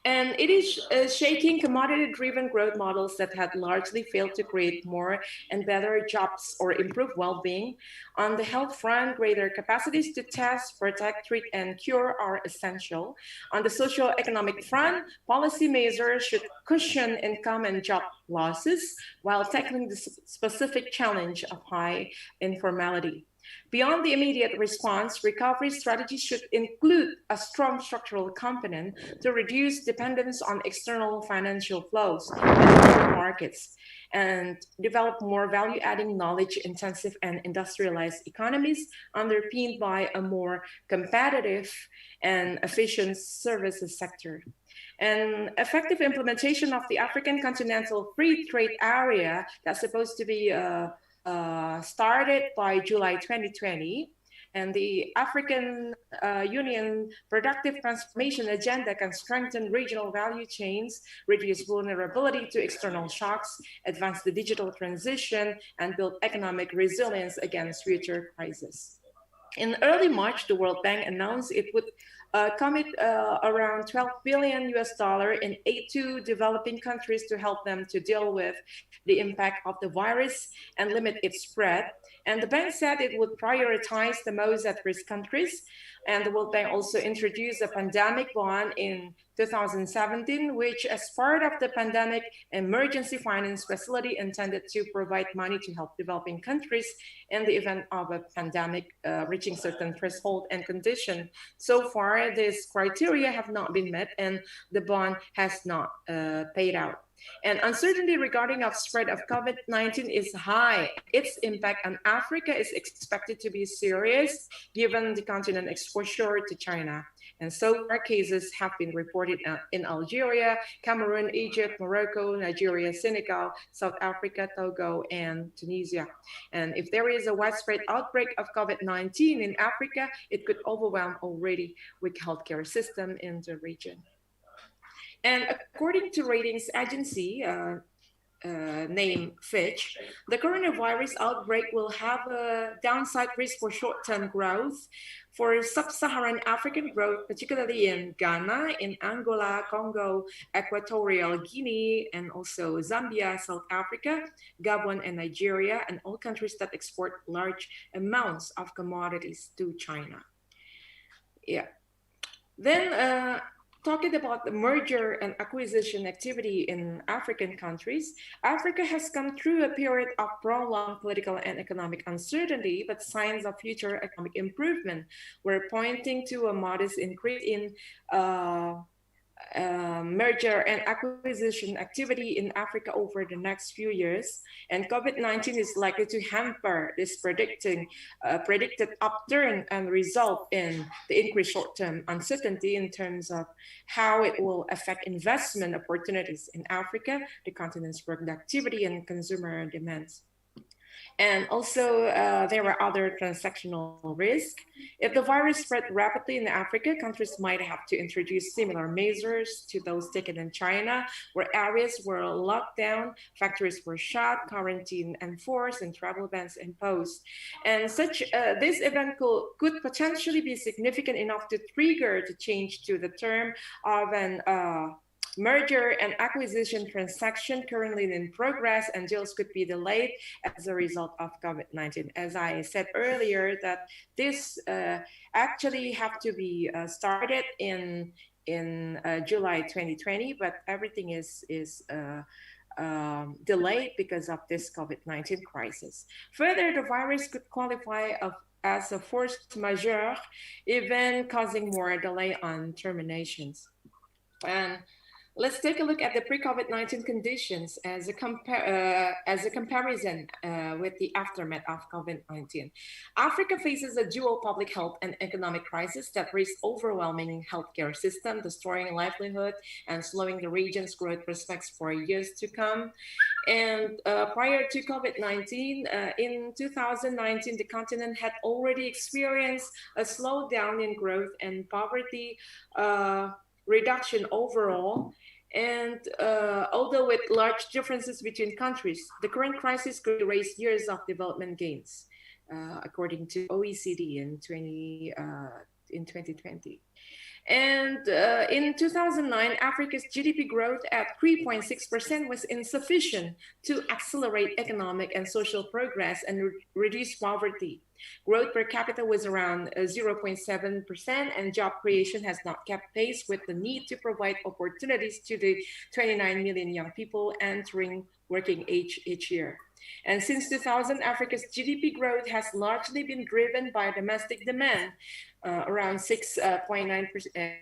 And it is shaking commodity-driven growth models that had largely failed to create more and better jobs or improve well-being. On the health front, greater capacities to test, protect, treat, and cure are essential. On the socio-economic front, policy measures should cushion income and job losses while tackling the specific challenge of high informality. Beyond the immediate response, recovery strategies should include a strong structural component to reduce dependence on external financial flows and markets, and develop more value-adding, knowledge-intensive, and industrialized economies underpinned by a more competitive and efficient services sector. And effective implementation of the African Continental Free Trade Area that's supposed to be started by July 2020, and the African Union Productive Transformation Agenda can strengthen regional value chains, reduce vulnerability to external shocks, advance the digital transition, and build economic resilience against future crises. In early March, the World Bank announced it would commit around $12 billion in aid to developing countries to help them to deal with the impact of the virus and limit its spread. And the bank said it would prioritize the most at-risk countries. And the World Bank also introduced a pandemic bond in 2017, which as part of the pandemic emergency finance facility intended to provide money to help developing countries in the event of a pandemic reaching certain threshold and condition. So far, these criteria have not been met and the bond has not paid out. And uncertainty regarding of spread of COVID-19 is high. Its impact on Africa is expected to be serious given the continent exposure to China. And so far cases have been reported in Algeria, Cameroon, Egypt, Morocco, Nigeria, Senegal, South Africa, Togo, and Tunisia. And if there is a widespread outbreak of COVID-19 in Africa, it could overwhelm already weak healthcare system in the region. And according to ratings agency named Fitch, the coronavirus outbreak will have a downside risk for short-term growth for sub-Saharan African growth, particularly in Ghana, in Angola, Congo, Equatorial Guinea, and also Zambia, South Africa, Gabon, and Nigeria, and all countries that export large amounts of commodities to China. Yeah. Then, talking about the merger and acquisition activity in African countries, Africa has come through a period of prolonged political and economic uncertainty, but signs of future economic improvement were pointing to a modest increase in merger and acquisition activity in Africa over the next few years. And COVID-19 is likely to hamper this predicted upturn and result in the increased short-term uncertainty in terms of how it will affect investment opportunities in Africa, the continent's productivity and consumer demands. And also, there were other transactional risks. If the virus spread rapidly in Africa, countries might have to introduce similar measures to those taken in China, where areas were locked down, factories were shut, quarantine enforced, and travel bans imposed. And this event could potentially be significant enough to trigger the change to the term of an merger and acquisition transaction currently in progress, and deals could be delayed as a result of COVID-19. As I said earlier, that this actually have to be started in July 2020, but everything is delayed because of this COVID-19 crisis. Further, the virus could qualify as a force majeure, even causing more delay on terminations. And let's take a look at the pre-COVID-19 conditions as a comparison with the aftermath of COVID-19. Africa faces a dual public health and economic crisis that risks overwhelming healthcare system, destroying livelihood, and slowing the region's growth prospects for years to come. And prior to COVID-19, in 2019, the continent had already experienced a slowdown in growth and poverty reduction overall. And although with large differences between countries, the current crisis could erase years of development gains, according to OECD in 2020. And in 2009, Africa's GDP growth at 3.6% was insufficient to accelerate economic and social progress and reduce poverty. Growth per capita was around 0.7%, and job creation has not kept pace with the need to provide opportunities to the 29 million young people entering working age each year. And since 2000, Africa's GDP growth has largely been driven by domestic demand, around 6.9%.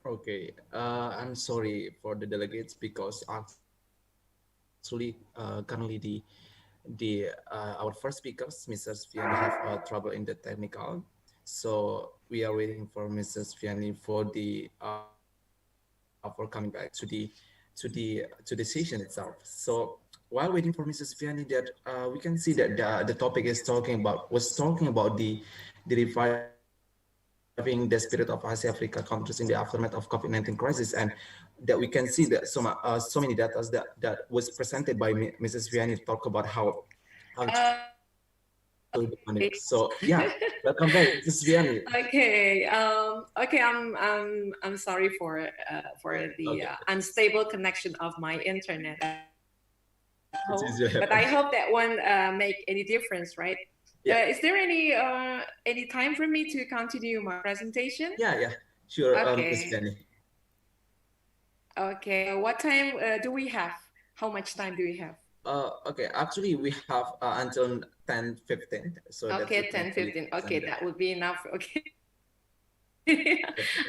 Okay, I'm sorry for the delegates because actually currently our first speakers, Mrs. Vianney, have trouble in the technical, so we are waiting for Mrs. Vianney for coming back to the session itself. So while waiting for Mrs. Vianney, that we can see that the topic was talking about the reviving the spirit of Asia Africa countries in the aftermath of COVID-19 crisis, and that we can see that so many data that was presented by Mrs. Vianney to talk about how so yeah, welcome back, Mrs. Vianney. Okay, I'm sorry for the unstable connection of my internet at home, but I hope that won't make any difference, right? Yeah. Is there any time for me to continue my presentation? Yeah, sure. Okay. Mrs. Vianney. Okay, what time do we have? How much time do we have? Okay, actually we have until 10:15. So okay, 10:15. Okay, that would be enough. Okay.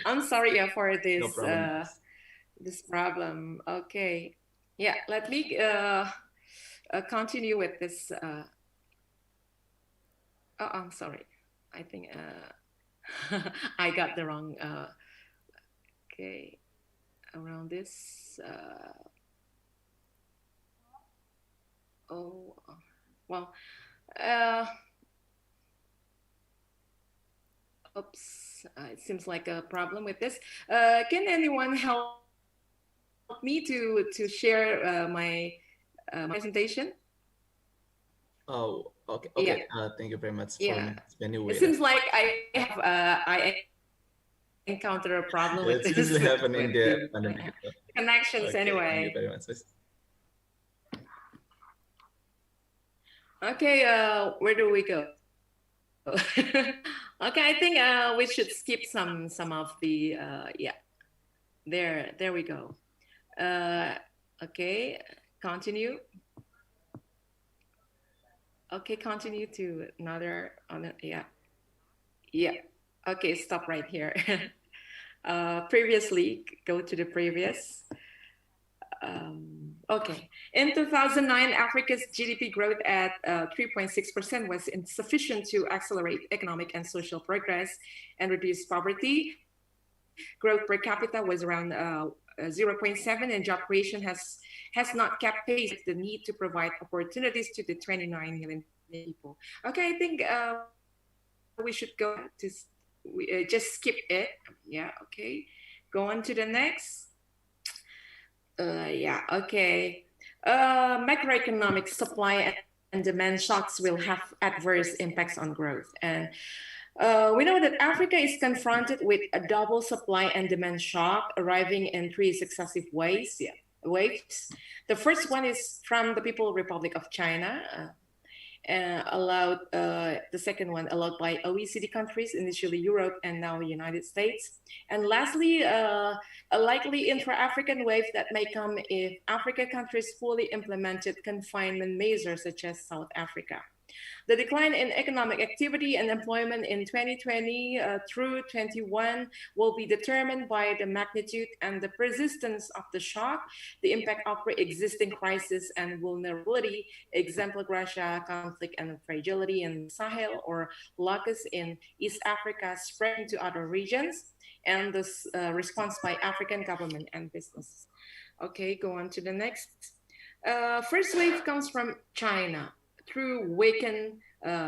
I'm sorry for this no problem. this problem. Okay, yeah. Let me continue with this. Oh, I'm sorry. I think I got the wrong. Okay, around this. Oh, well. Oops, it seems like a problem with this. Can anyone help me to share my presentation? Oh, okay. Yeah. Thank you very much. Yeah. Anyway, it seems like I encounter a problem with this. It's usually happen in the pandemic. Connections anyway. Thank you very much. Okay, where do we go? Okay, I think we should skip some of the yeah. There we go. Okay, continue. Okay, continue to another, yeah. Yeah. Okay, stop right here. Previously, go to the previous. Okay. In 2009, Africa's GDP growth at 3.6% was insufficient to accelerate economic and social progress and reduce poverty. Growth per capita was around 0.7, and job creation has not kept pace with the need to provide opportunities to the 29 million people. Okay, I think we should go to just skip it. Yeah, okay. Go on to the next. Yeah, okay. Macroeconomic supply and demand shocks will have adverse impacts on growth. And we know that Africa is confronted with a double supply and demand shock arriving in three successive waves. Yeah, waves. The first one is from the People's Republic of China, the second one allowed by OECD countries, initially Europe and now United States. And lastly, a likely intra-African wave that may come if Africa countries fully implemented confinement measures such as South Africa. The decline in economic activity and employment in 2020 through 21 will be determined by the magnitude and the persistence of the shock, the impact of pre-existing crisis and vulnerability, example Russia conflict and fragility in the Sahel or locusts in East Africa spreading to other regions, and the response by African government and business. Okay, go on to the next. First wave comes from China through weakened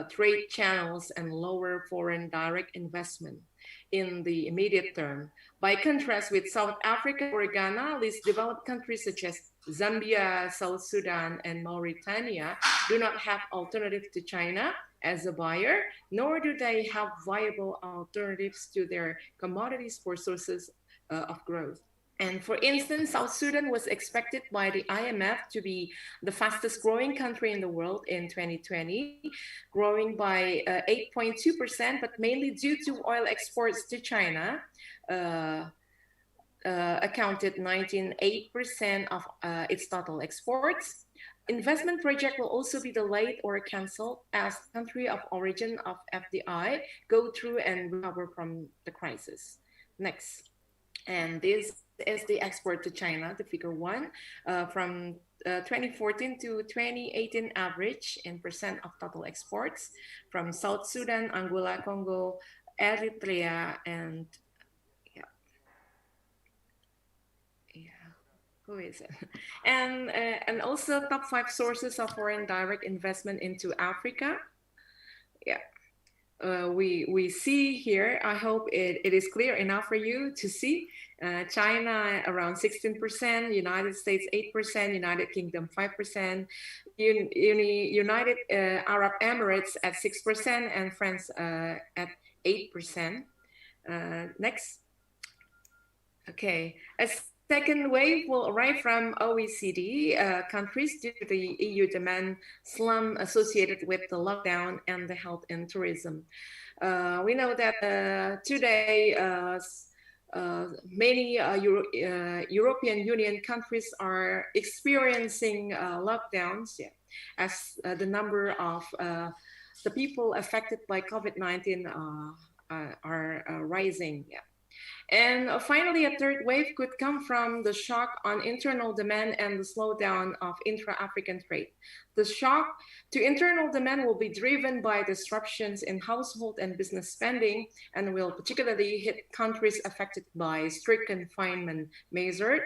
trade channels and lower foreign direct investment in the immediate term. By contrast with South Africa or Ghana, these developed countries such as Zambia, South Sudan, and Mauritania do not have alternative to China as a buyer, nor do they have viable alternatives to their commodities for sources of growth. And for instance, South Sudan was expected by the IMF to be the fastest growing country in the world in 2020, growing by 8.2%, but mainly due to oil exports to China, accounted 19.8% of its total exports. Investment project will also be delayed or canceled as country of origin of FDI go through and recover from the crisis. Next. And this is the export to China, the figure one, from 2014 to 2018 average in percent of total exports from South Sudan, Angola, Congo, Eritrea, and who is it? And also top 5 sources of foreign direct investment into Africa. Yeah. We see here, I hope it is clear enough for you to see, China around 16%, United States 8%, United Kingdom 5%, United Arab Emirates at 6%, and France at 8%. Next. Okay. A second wave will arrive from OECD countries due to the EU demand slump associated with the lockdown and the health and tourism. We know that today many European Union countries are experiencing lockdowns, as the number of the people affected by COVID-19 are rising. Yeah. And finally, a third wave could come from the shock on internal demand and the slowdown of intra-African trade. The shock to internal demand will be driven by disruptions in household and business spending and will particularly hit countries affected by strict confinement measures,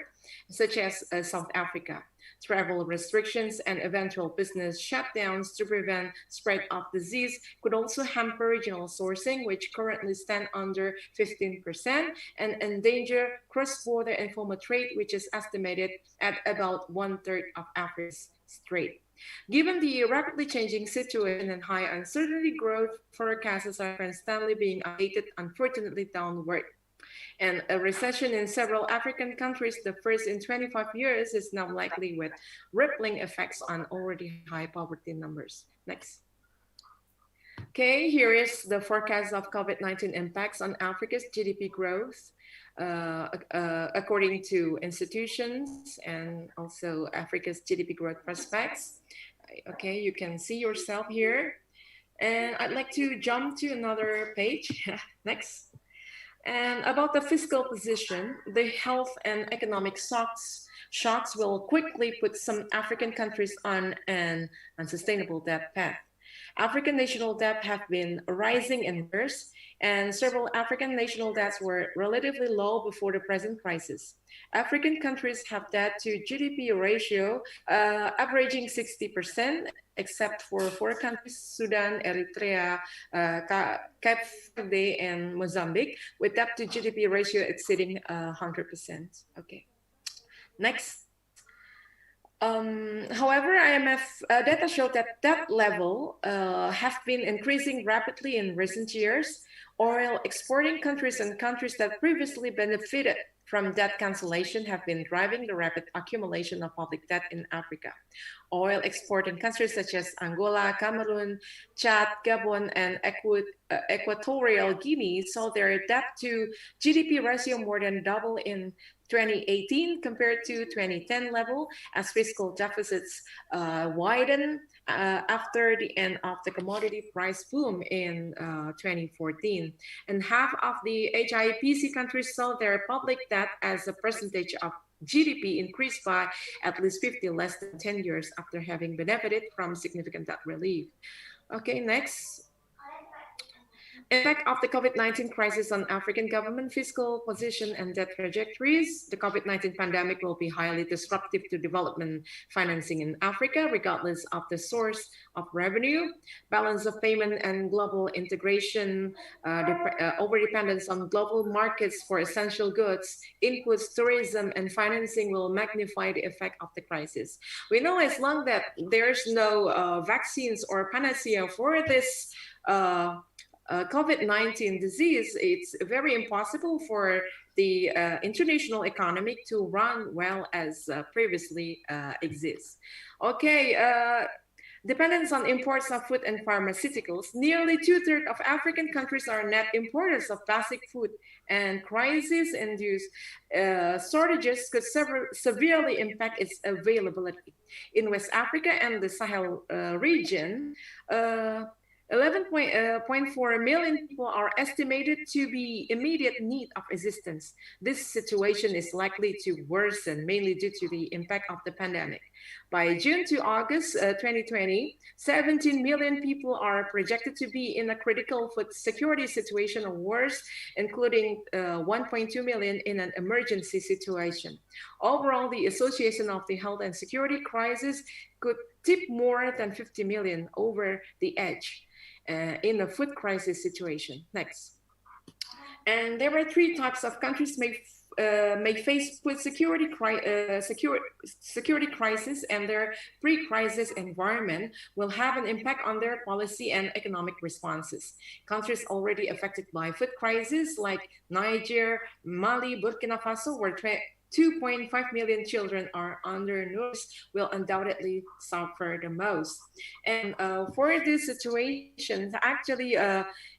such as South Africa. Travel restrictions and eventual business shutdowns to prevent spread of disease could also hamper regional sourcing, which currently stand under 15%, and endanger cross-border informal trade, which is estimated at about 1/3 of Africa's trade. Given the rapidly changing situation and high uncertainty, growth forecasts are constantly being updated, unfortunately downward. And a recession in several African countries, the first in 25 years, is now likely with rippling effects on already high poverty numbers. Next. Okay, here is the forecast of COVID-19 impacts on Africa's GDP growth, according to institutions, and also Africa's GDP growth prospects. Okay, you can see yourself here. And I'd like to jump to another page. Next. And about the fiscal position, the health and economic shocks will quickly put some African countries on an unsustainable debt path. African national debt have been rising in years, and several African national debts were relatively low before the present crisis. African countries have debt to GDP ratio averaging 60%, except for four countries, Sudan, Eritrea, Cape Verde, and Mozambique, with debt to GDP ratio exceeding 100%. Okay. Next. However, IMF data show that debt level have been increasing rapidly in recent years. Oil exporting countries and countries that previously benefited from debt cancellation have been driving the rapid accumulation of public debt in Africa. Oil exporting countries such as Angola, Cameroon, Chad, Gabon, and Equatorial Guinea saw their debt to GDP ratio more than double in 2018 compared to 2010 level as fiscal deficits widen after the end of the commodity price boom in 2014. And half of the HIPC countries saw their public debt as a percentage of GDP increased by at least 50 less than 10 years after having benefited from significant debt relief. Okay, next. Impact of the COVID-19 crisis on African government fiscal position and debt trajectories. The COVID-19 pandemic will be highly disruptive to development financing in Africa, regardless of the source of revenue. Balance of payment and global integration, overdependence on global markets for essential goods, inputs, tourism, and financing will magnify the effect of the crisis. We know as long that there's no vaccines or panacea for this COVID-19 disease, it's very impossible for the international economy to run well as previously exists. Okay, dependence on imports of food and pharmaceuticals. Nearly 2/3 of African countries are net importers of basic food, and crisis-induced shortages could severely impact its availability. In West Africa and the Sahel region, 11.4 million people are estimated to be immediate need of assistance. This situation is likely to worsen, mainly due to the impact of the pandemic. By June to August 2020, 17 million people are projected to be in a critical food security situation or worse, including 1.2 million in an emergency situation. Overall, the association of the health and security crisis could tip more than 50 million over the edge in a food crisis situation. Next. And there are three types of countries may face food security crisis, and their pre-crisis environment will have an impact on their policy and economic responses. Countries already affected by food crisis like Niger, Mali, Burkina Faso, where 2.5 million children are undernourished will undoubtedly suffer the most. And for this situation, actually,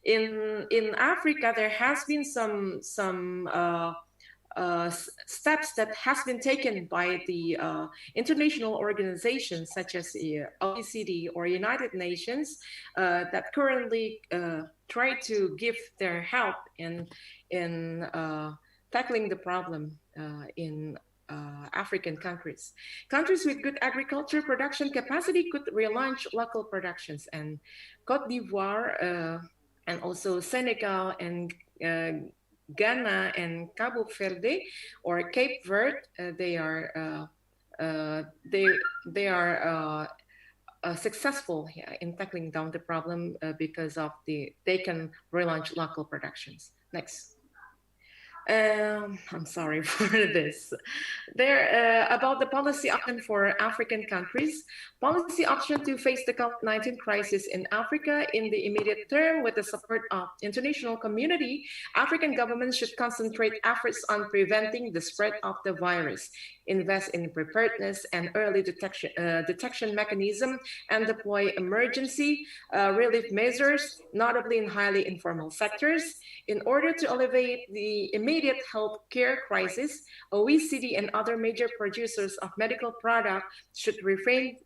in Africa, there has been some steps that has been taken by the international organizations such as OECD or United Nations that currently try to give their help in tackling the problem in African countries. Countries with good agriculture production capacity could relaunch local productions, and Cote d'Ivoire and also Senegal and Ghana and Cabo Verde or Cape Verde, they are successful in tackling down the problem because of they can relaunch local productions. Next. I'm sorry for this. There about the policy option for African countries. Policy option to face the COVID-19 crisis in Africa in the immediate term with the support of international community, African governments should concentrate efforts on preventing the spread of the virus, invest in preparedness and early detection mechanism, and deploy emergency relief measures, notably in highly informal sectors, in order to alleviate the immediate immediate healthcare crisis, OECD and other major producers of medical products should refrain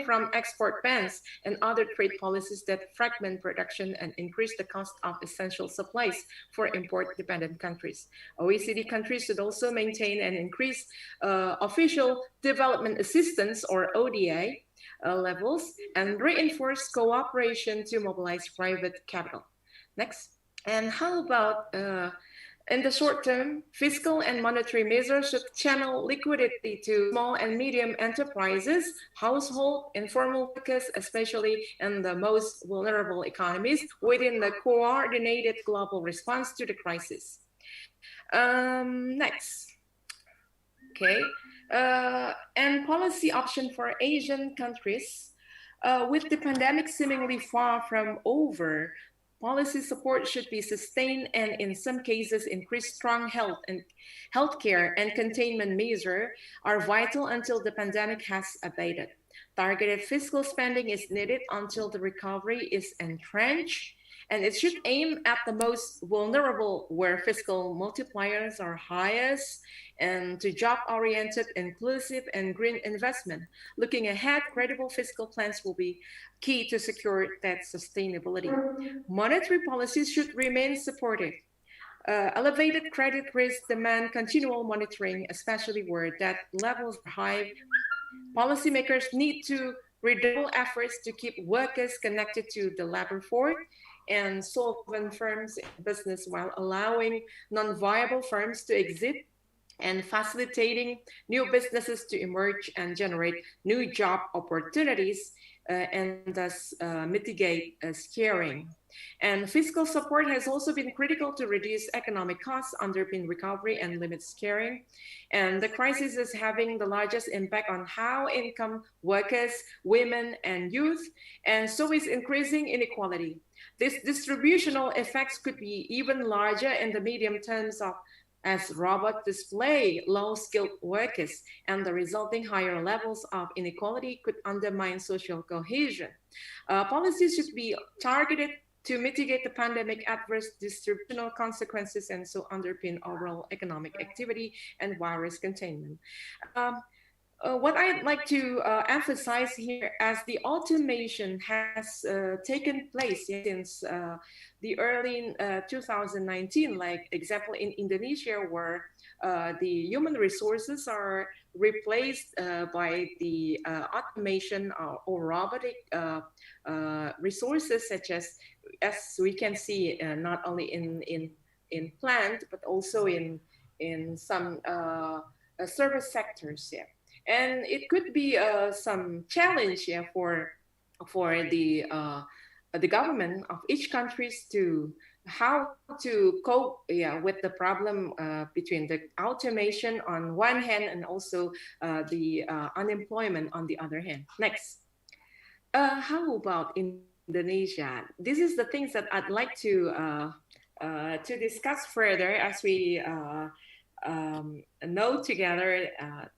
from export bans and other trade policies that fragment production and increase the cost of essential supplies for import-dependent countries. OECD countries should also maintain and increase official development assistance, or ODA, levels, and reinforce cooperation to mobilize private capital. Next. And how about in the short term, fiscal and monetary measures should channel liquidity to small and medium enterprises, household, informal workers, especially in the most vulnerable economies, within the coordinated global response to the crisis. Next. Okay. And policy option for Asian countries. With the pandemic seemingly far from over, policy support should be sustained and in some cases increased. Strong health and healthcare and containment measures are vital until the pandemic has abated. Targeted fiscal spending is needed until the recovery is entrenched, and it should aim at the most vulnerable where fiscal multipliers are highest, and to job-oriented, inclusive, and green investment. Looking ahead, credible fiscal plans will be key to secure that sustainability. Monetary policies should remain supportive. Elevated credit risk demand continual monitoring, especially where debt levels are high. Policymakers need to redouble efforts to keep workers connected to the labor force and solvent firms in business while allowing non-viable firms to exit and facilitating new businesses to emerge and generate new job opportunities, and thus mitigate scaring. And fiscal support has also been critical to reduce economic costs, underpin recovery, and limit scaring. And the crisis is having the largest impact on high income workers, women, and youth, and so is increasing inequality. These distributional effects could be even larger in the medium terms of as robots display low-skilled workers, and the resulting higher levels of inequality could undermine social cohesion. Policies should be targeted to mitigate the pandemic adverse distributional consequences and so underpin overall economic activity and virus containment. What I'd like to emphasize here, as the automation has taken place since the early 2019, like example in Indonesia, where the human resources are replaced by the automation or robotic resources, such as we can see not only in plant but also in some service sectors. Yeah. And it could be some challenge, yeah, for the government of each countries to how to cope, yeah, with the problem between the automation on one hand and also the unemployment on the other hand. Next, how about Indonesia? This is the things that I'd like to discuss further as we know together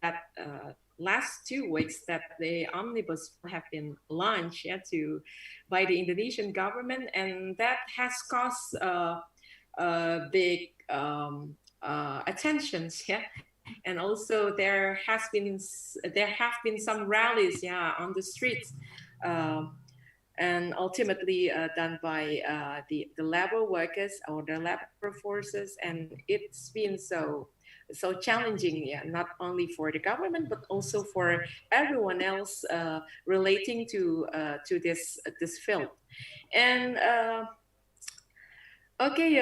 that last 2 weeks that the omnibus have been launched, yeah, by the Indonesian government, and that has caused big attentions, yeah. And also there have been some rallies, yeah, on the streets, and ultimately done by the labor workers or the labor forces, and it's been so challenging, yeah, not only for the government but also for everyone else relating to this field. And okay,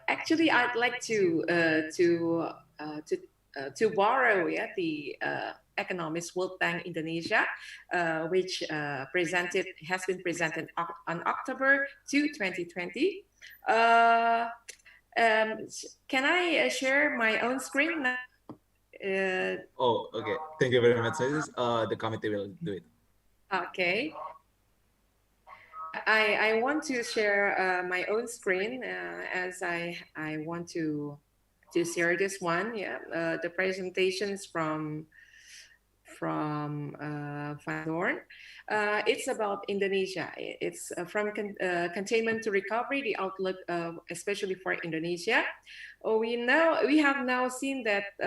actually, I'd like to borrow, yeah, the Economist World Bank Indonesia, which has been presented on October 2, 2020. Can I share my own screen now? Oh, okay. Thank you very much. So this is, the committee will do it. Okay. I want to share my own screen as I want to share this one. Yeah, the presentations from from Van Doorn. It's about Indonesia. It's from containment to recovery, the outlook, especially for Indonesia. We have now seen that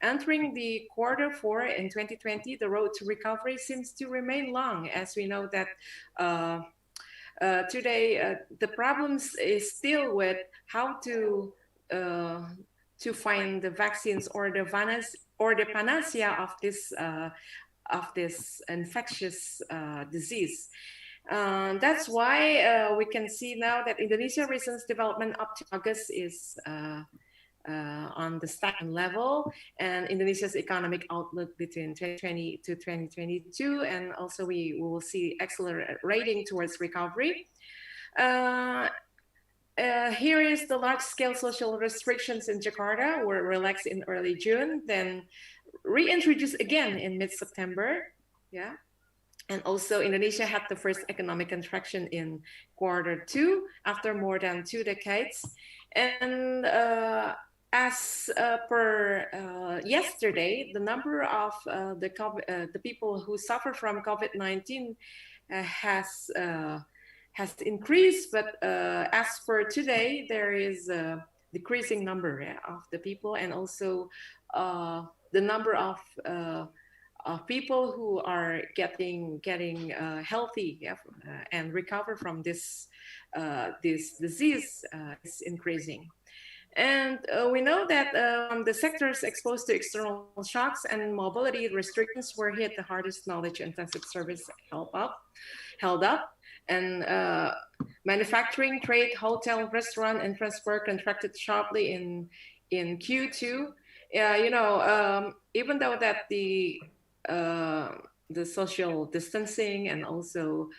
entering the Q4 in 2020, the road to recovery seems to remain long, as we know that today the problems is still with how to find the vaccines or the panacea of this infectious disease. That's why we can see now that Indonesia recent development up to August is on the stagnant level, and Indonesia's economic outlook between 2020 to 2022, and also we will see accelerating towards recovery. Here is the large-scale social restrictions in Jakarta were relaxed in early June, then reintroduced again in mid-September. Yeah. And also Indonesia had the first economic contraction in Q2 after more than 2 decades. And as per yesterday, the number of the people who suffer from COVID-19 has increased, but as per today, there is a decreasing number of the people, and also the number of people who are getting healthy and recover from this disease is increasing. And we know that the sectors exposed to external shocks and mobility restrictions were hit the hardest. Knowledge-intensive service held up, and manufacturing, trade, hotel, restaurant, and transport contracted sharply in Q2. Even though that the social distancing and also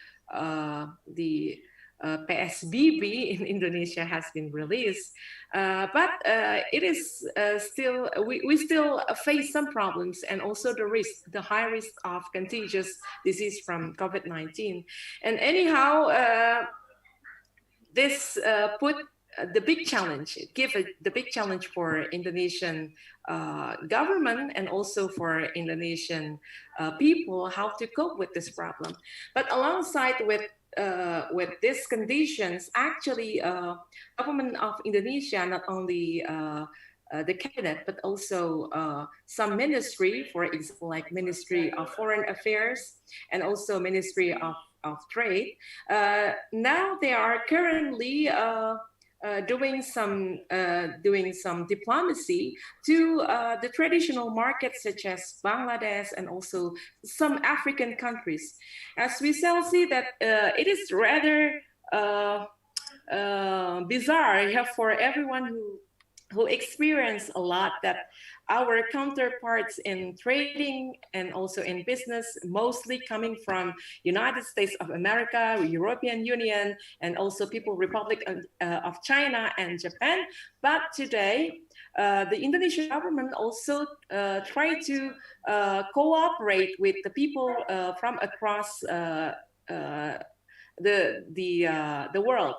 the PSBB in Indonesia has been released, but it is still we still face some problems, and also the high risk of contagious disease from COVID-19. And anyhow, this put the big challenge, the big challenge for Indonesian government and also for Indonesian people how to cope with this problem. But alongside with these conditions, actually, government of Indonesia, not only the cabinet, but also some ministry, for example, like Ministry of Foreign Affairs and also Ministry of Trade. Now they are currently doing some diplomacy to the traditional markets such as Bangladesh and also some African countries. As we shall see that it is rather bizarre for everyone who experience a lot that our counterparts in trading and also in business, mostly coming from United States of America, European Union, and also People's Republic of China and Japan. But today, the Indonesian government also try to cooperate with the people from across the world.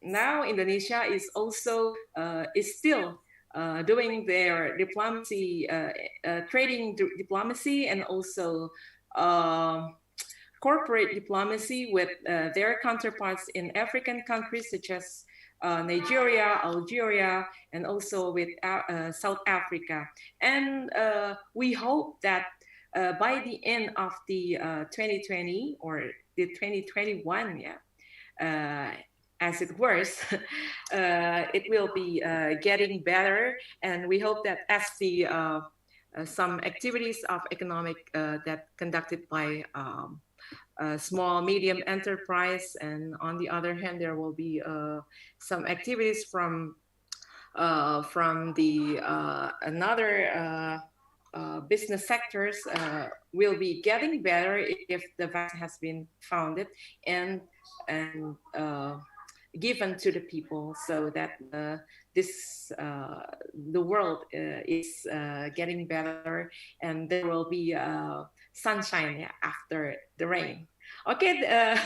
Now Indonesia is also is still doing their diplomacy, trading diplomacy, and also corporate diplomacy with their counterparts in African countries such as Nigeria, Algeria, and also with South Africa. And we hope that by the end of the 2020 or the 2021, as it was, it will be getting better. And we hope that as the some activities of economic that conducted by small, medium enterprise, and on the other hand, there will be some activities from the another business sectors will be getting better if the vaccine has been founded and given to the people, so that the world is getting better, and there will be sunshine after the rain. Okay,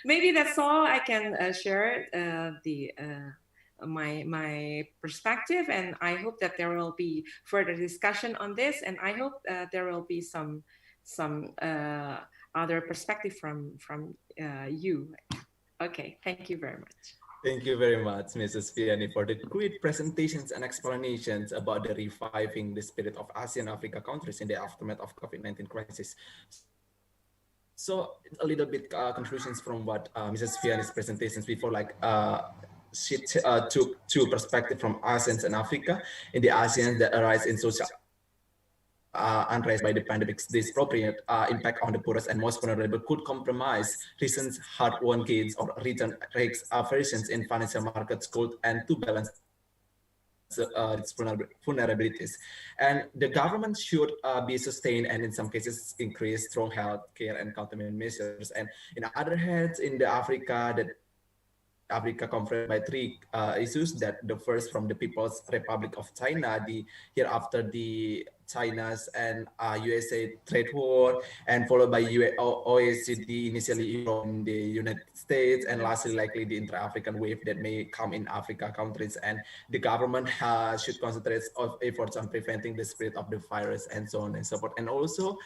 maybe that's all I can share my perspective, and I hope that there will be further discussion on this, and I hope there will be some other perspective from you. Okay, thank you very much. Thank you very much, Mrs. Fiani, for the great presentations and explanations about the reviving the spirit of ASEAN Africa countries in the aftermath of COVID-19 crisis. So a little bit conclusions from what Mrs. Fiani's presentations before, she took two perspectives from ASEAN and Africa in the ASEAN that arise in social unrest by the pandemic's disproportionate impact on the poorest and most vulnerable could compromise recent hard-won gains or return rates variations in financial markets could and to balance its vulnerabilities. And the government should be sustained and in some cases increase strong health care and containment measures. And in other hands, in the Africa, that Africa confronted by three issues, that the first from the People's Republic of China, the hereafter the China's and USA trade war, and followed by OECD, initially Europe and the United States, and lastly likely the intra-African wave that may come in Africa countries. And the government should concentrate of efforts on preventing the spread of the virus and so on and so forth. And also,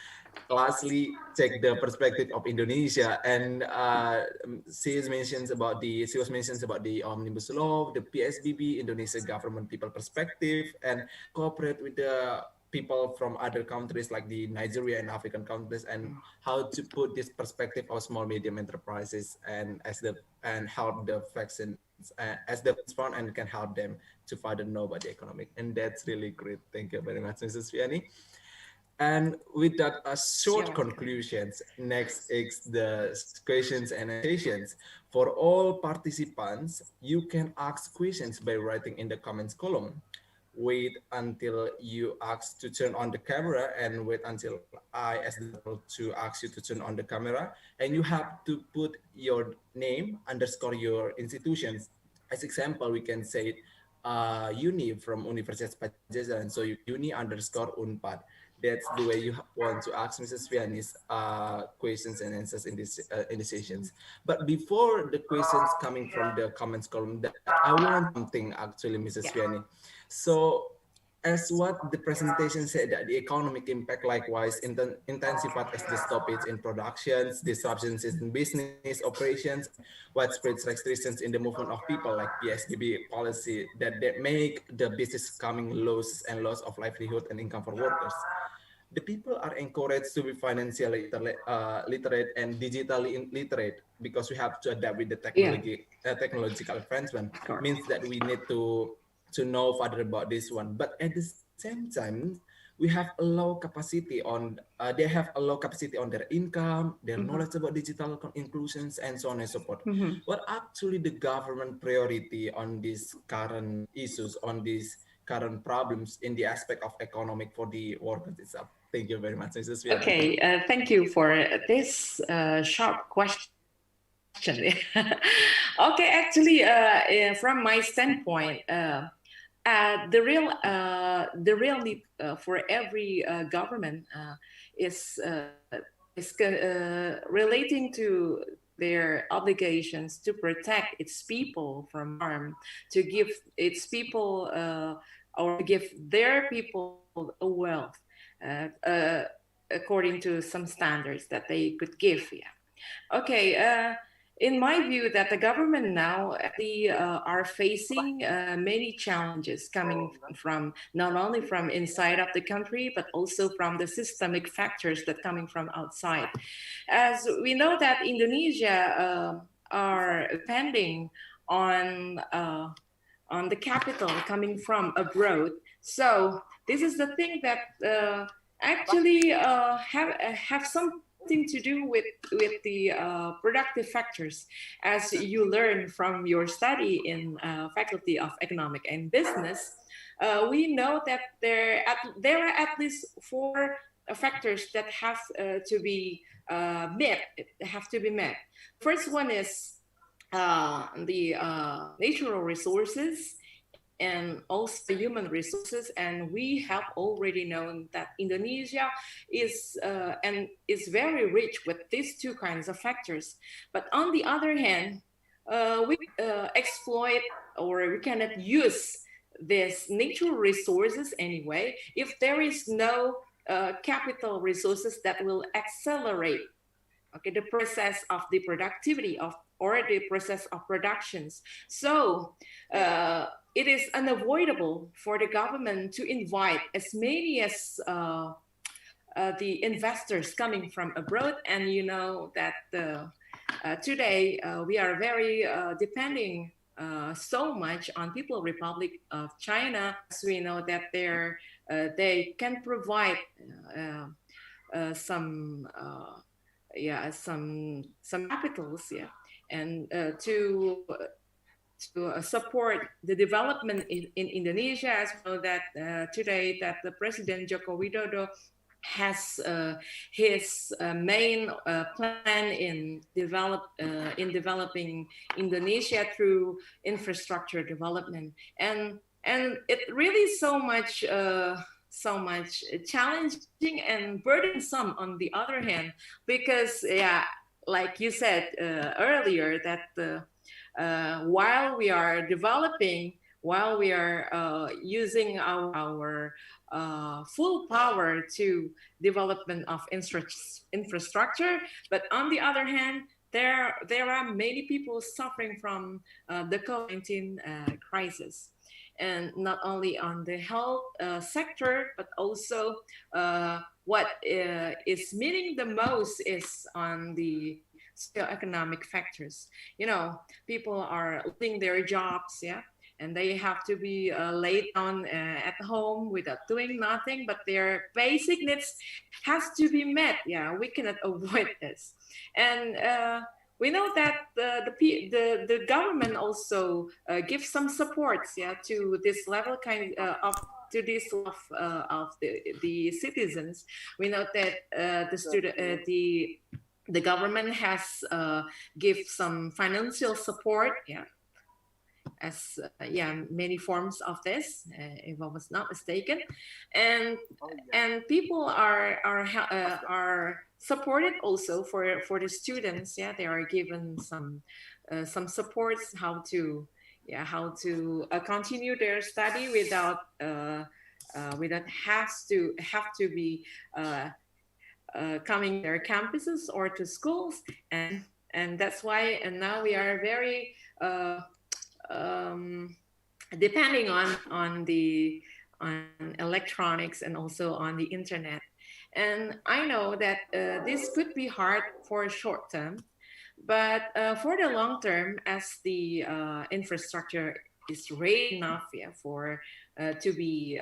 lastly, take the perspective of Indonesia, and she was mentioned about the omnibus law, the PSBB, Indonesia government people perspective, and cooperate with the people from other countries like the Nigeria and African countries, and how to put this perspective of small medium enterprises and help the vaccines as the fund and can help them to further know about the economic. And that's really great. Thank you very much, Mrs. Fiani. And with that, short conclusions, next is the questions and sessions. For all participants, you can ask questions by writing in the comments column. Wait until you ask to turn on the camera, and wait until I ask the to ask you to turn on the camera. And you have to put your name underscore your institutions. As example, we can say uni from Universitas Pajajaran, so uni underscore Unpad. That's the way you want to ask Mrs. Fiani's questions and answers in the sessions. But before the questions coming from the comments column, that I want something actually, Mrs. Fiani. So as what the presentation said, that the economic impact likewise intensified as the stoppage in productions, disruptions in business operations, widespread restrictions in the movement of people like PSBB policy that make the business coming loss and loss of livelihood and income for workers. The people are encouraged to be financially literate and digitally literate, because we have to adapt with the technological advancement. Means that we need to know further about this one. But at the same time, we have a low capacity on, they have a low capacity on their income, their knowledge about digital inclusions, and so on and so forth. What actually the government priority on these current issues, on these current problems in the aspect of economic for the workers itself? Thank you very much, Mrs. Fiani. Okay, thank you for this sharp question. Okay, actually, from my standpoint, the real need for every government is relating to their obligations to protect its people from harm, to give its people or give their people a wealth according to some standards that they could give. Yeah. Okay. In my view, that the government now actually are facing many challenges coming from not only from inside of the country, but also from the systemic factors that coming from outside. As we know that Indonesia are depending on the capital coming from abroad. So this is the thing that actually have something to do with the productive factors. As you learn from your study in Faculty of Economic and Business, we know that there are at least 4 factors that have to be met. First one is the natural resources and also human resources, and we have already known that Indonesia is very rich with these 2 kinds of factors. But on the other hand, we exploit or we cannot use these natural resources anyway if there is no capital resources that will accelerate the process of the productivity of or the process of productions. So it is unavoidable for the government to invite as many as the investors coming from abroad. And you know that today we are very depending so much on People Republic of China, as we know that they can provide some some capitals, and to support the development in Indonesia, as well that today that the President Joko Widodo has his main plan in developing Indonesia through infrastructure development, and it really so much challenging and burdensome on the other hand, because like you said earlier, that while we are developing, while we are using our full power to development of infrastructure, but on the other hand, there are many people suffering from the COVID-19 crisis, and not only on the health sector, but also what is meaning the most is on the socioeconomic factors. You know, people are losing their jobs, and they have to be laid down at home without doing nothing, but their basic needs has to be met. We cannot avoid this. And we know that the government also gives some supports, to this level of to this of the citizens. We know that the government has give some financial support, as many forms of this, if I was not mistaken, and people are supported also for the students. They are given some supports how to continue their study without have to be coming their campuses or to schools, and that's why, and now we are very depending on electronics and also on the internet. And I know that this could be hard for short term, but for the long term, as the infrastructure is ready enough for to be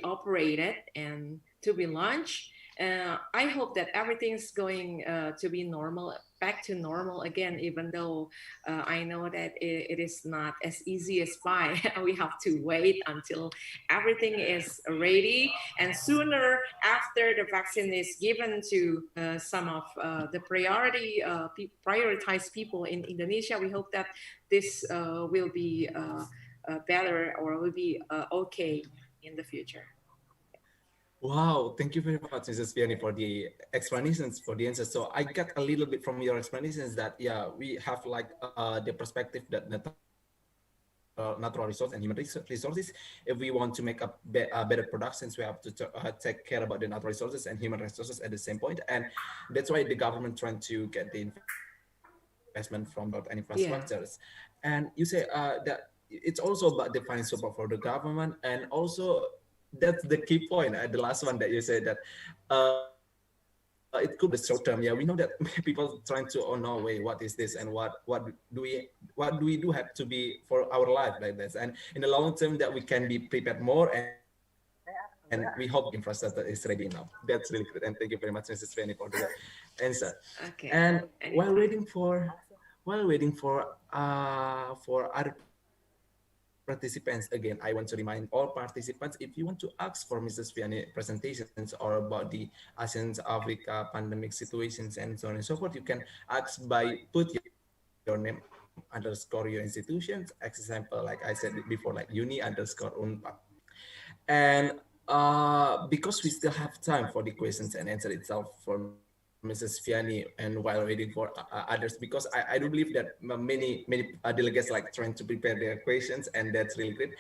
operated and to be launched, I hope that everything's going to be normal, back to normal again, even though I know that it is not as easy as pie. We have to wait until everything is ready. And sooner after the vaccine is given to some of the prioritized people in Indonesia, we hope that this will be better or will be okay in the future. Wow, thank you very much, Mrs. Fiani, for the explanations, for the answers. So I got a little bit from your explanations that we have like the perspective that natural resource and human resources. If we want to make a better productions, we have to take care about the natural resources and human resources at the same point, and that's why the government trying to get the investment from the infrastructures. And you say that it's also about the financial support for the government, and also that's the key point. The last one that you said that it could be short term. We know that people trying to know, wait, what is this, and what do we do have to be for our life like this, and in the long term that we can be prepared more, and we hope infrastructure is ready enough. That's really good, and thank you very much, Mrs. Fanny, for the answer. Okay. And while waiting for other participants, again, I want to remind all participants, if you want to ask for Mrs. Fiani presentations or about the ASEAN Africa pandemic situations and so on and so forth, you can ask by put your name underscore your institutions, example, like I said before, like uni underscore UNPAD. And because we still have time for the questions and answer itself for Mrs. Fiani and while waiting for others, because I do believe that many delegates like trying to prepare their questions, and that's really great.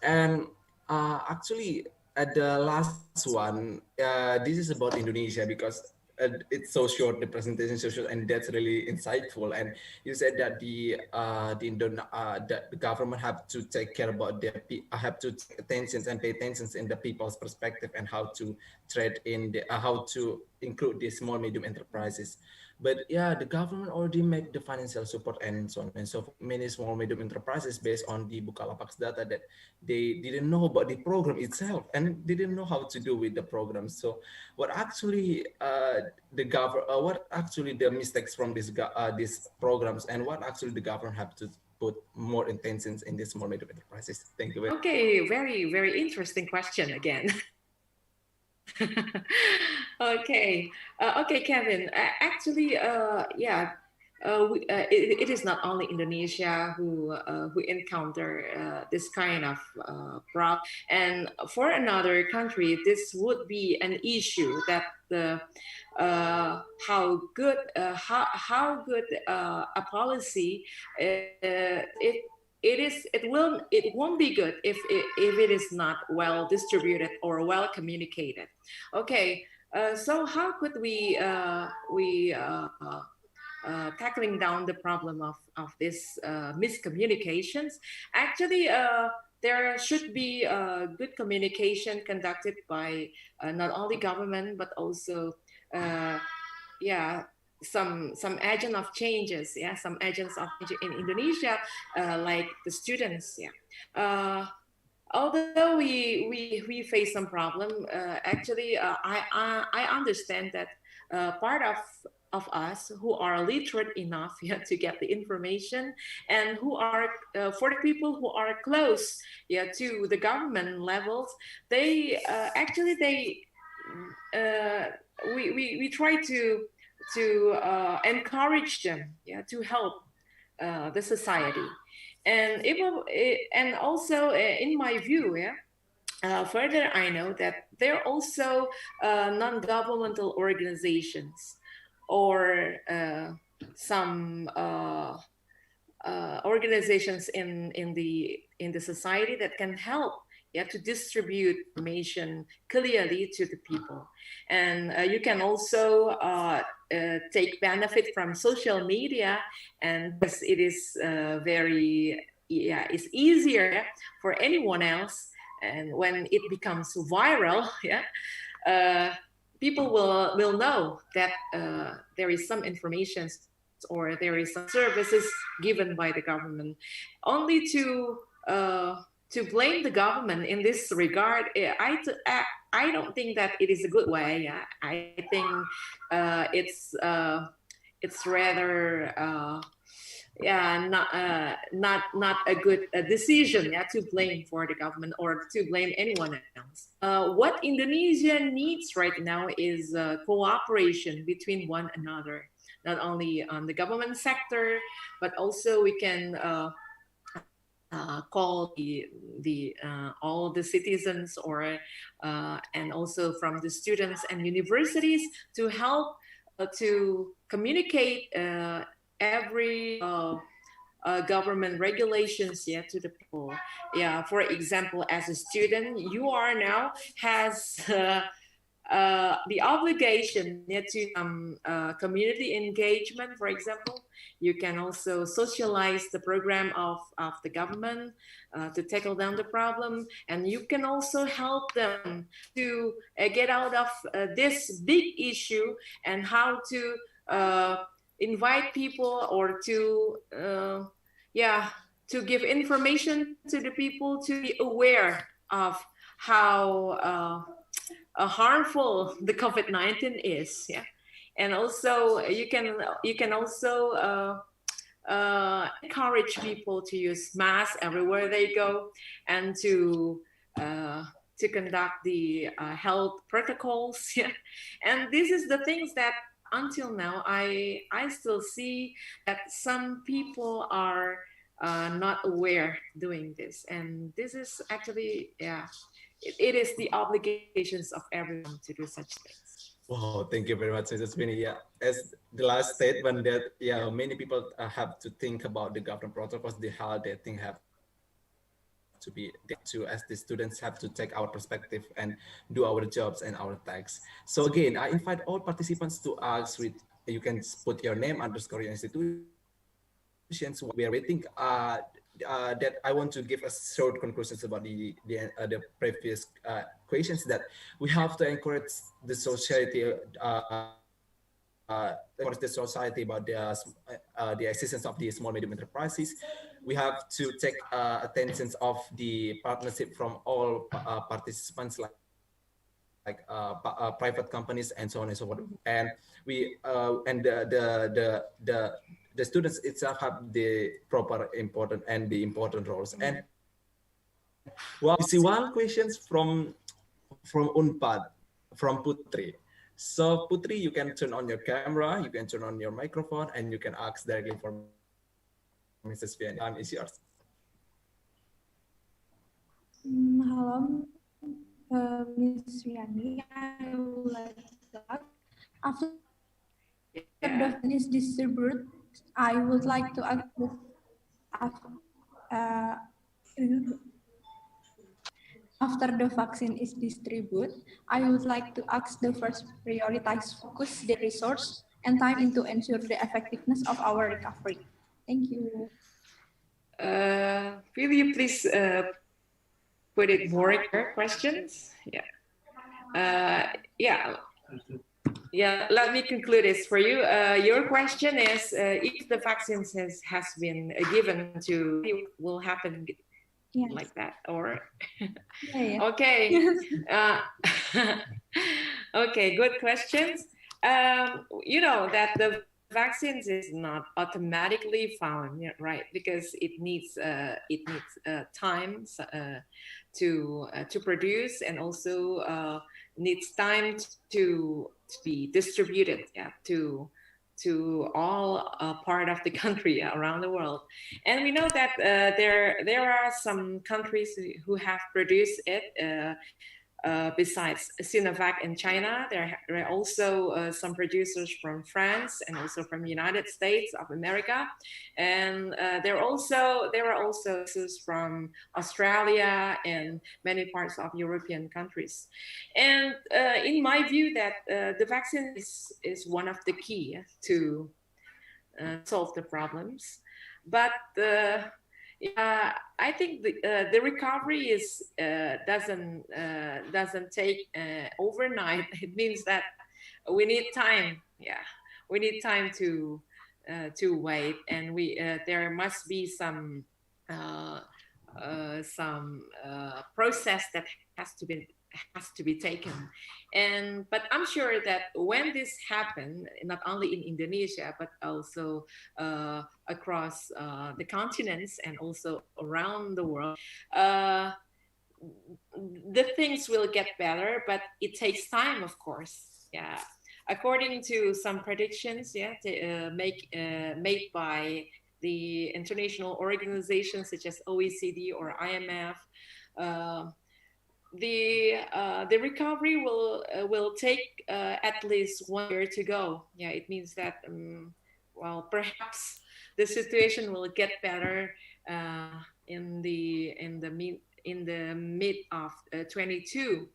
And actually at the last one, this is about Indonesia, because it's so short, the presentation so short, and that's really insightful. And you said that that the government have to take care about have to take attention and pay attention in the people's perspective, and how to trade in how to include the small medium enterprises. But yeah, the government already make the financial support and so on and so forth. Many small medium enterprises based on the Bukalapak's data that they didn't know about the program itself, and didn't know how to do with the program. So what actually what actually the mistakes from these programs, and what actually the government have to put more intentions in these small medium enterprises? Thank you. Okay, very interesting question again. Okay, okay, Kevin. Actually, yeah, it is not only Indonesia who encounter this kind of problem, and for another country, this would be an issue that the how good a policy it won't be good if it is not well distributed or well communicated. Okay, so how could we tackling down the problem of this miscommunications? Actually, there should be good communication conducted by not only government but also yeah, some agent of changes, yeah, some agents of change in Indonesia, like the students, yeah. Although we face some problem, actually, I understand that part of us who are literate enough, yeah, to get the information, and who are for the people who are close, yeah, to the government levels, they actually uh, we try to encourage them, yeah, to help the society. And and also in my view, yeah, further I know that there are also non-governmental organizations or some organizations in the society that can help, yeah, to distribute information clearly to the people. And you can also take benefit from social media, and because it is very, yeah, it's easier for anyone else, and when it becomes viral, yeah, people will know that there is some information or there is some services given by the government. Only to blame the government in this regard, I don't think that it is a good way. Yeah? I think it's rather yeah, not a good decision, yeah, to blame for the government or to blame anyone else. What Indonesia needs right now is cooperation between one another, not only on the government sector, but also we can call the all the citizens, or and also from the students and universities to help to communicate every government regulations, yeah, to the people. Yeah, for example, as a student, you are now has the obligation, yeah, to community engagement, for example. You can also socialize the program of the government to tackle down the problem, and you can also help them to get out of this big issue, and how to invite people, or to yeah, to give information to the people to be aware of how harmful the COVID-19 is, yeah. And also you can also encourage people to use masks everywhere they go, and to conduct the health protocols, yeah. And this is the things that until now I still see that some people are not aware doing this, and this is actually, yeah, it is the obligations of everyone to do such things. Wow, thank you very much, Mrs. Winnie. Yeah, as the last statement that yeah, many people have to think about the government protocols, the how they think have to be they have to as the students have to take our perspective and do our jobs and our tasks. So again, I invite all participants to ask with you can put your name underscore your institutions while we are waiting. That I want to give a short conclusions about the previous questions that we have to encourage the society encourage the society about the existence of the small medium enterprises. We have to take attention of the partnership from all participants like private companies and so on and so forth. And the students itself have the proper important and the important roles. And well, we see one questions from Unpad, from Putri. So Putri, you can turn on your camera, you can turn on your microphone, and you can ask directly for Mrs. Vianney. Time is yours. Hello, Miss Riani. I would like to ask, after the vaccine is distributed, I would like to ask uh, after the vaccine is distributed, I would like to ask the first prioritize focus the resource and time into ensure the effectiveness of our recovery. Thank you. Will you please put it more clear questions? Yeah. Yeah. Yeah, let me conclude this for you. Your question is if the vaccine has been given to you, will happen like that, or okay. Okay, good questions. You know that the vaccines is not automatically found, yeah, right? Because it needs time to produce, and also needs time to be distributed, yeah, to all part of the country around the world. And we know that there are some countries who have produced it. Besides Sinovac in China, there are also some producers from France and also from the United States of America, and there are also producers from Australia and many parts of European countries. And in my view, that the vaccine is one of the key to solve the problems, but I think the recovery is doesn't take overnight. It means that we need time. Yeah, we need time to wait, and we there must be some process that has to be taken. And but I'm sure that when this happened, not only in Indonesia but also across the continents and also around the world, uh, the things will get better, but it takes time, of course. Yeah, according to some predictions, yeah, made by the international organizations such as OECD or IMF. Uh, the recovery will take at least 1 year to go. Yeah, it means that well, perhaps the situation will get better in the mid of 22.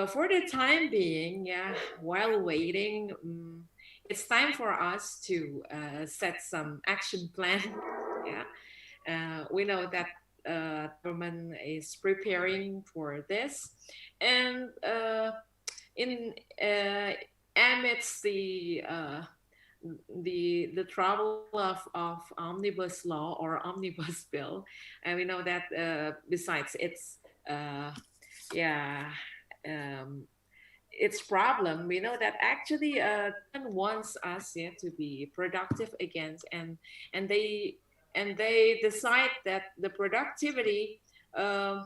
For the time being, yeah, while waiting, it's time for us to set some action plan. Yeah, we know that government is preparing for this, and in amidst the trouble of omnibus law or omnibus bill, and we know that besides uh, yeah um, its problem, we know that actually wants us, yeah, to be productive again, and they they decide that the productivity uh,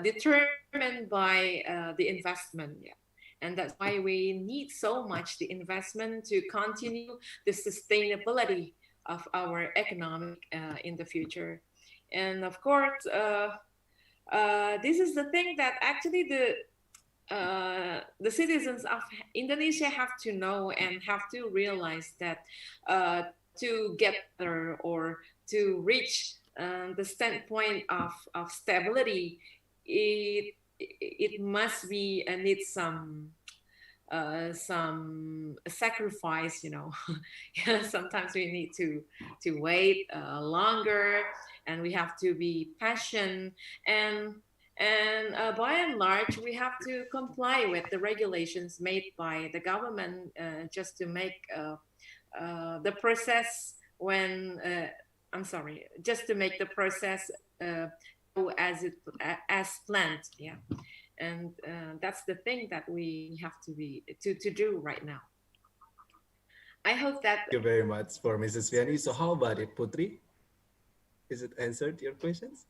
determined by the investment. Yeah. And that's why we need so much the investment to continue the sustainability of our economic in the future. And of course, this is the thing that actually the citizens of Indonesia have to know and have to realize that to get there or to reach the standpoint of stability, it must be need some sacrifice, Yeah, sometimes we need to wait longer, and we have to be patient, and by and large we have to comply with the regulations made by the government, just to make the process when I'm sorry, just to make the process go as planned. Yeah, and that's the thing that we have to do right now. I hope that. Thank you very much for Mrs. Vianney. So how about it, Putri? Is it answered your questions?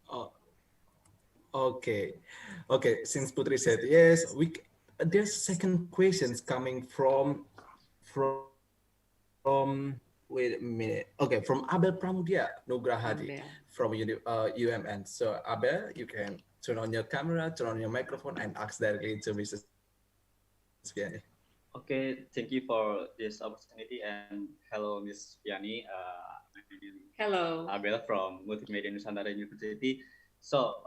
Oh, okay. Okay, since Putri said yes, there's second questions coming wait a minute. Okay, from Abel Pramudia Nugrahadi from UMN. So Abel, you can turn on your camera, turn on your microphone, and ask directly to Mrs. Vianney. Okay, thank you for this opportunity, and hello, Miss Vianney. My name is Hello. Abel from Multimedia Nusantara University. So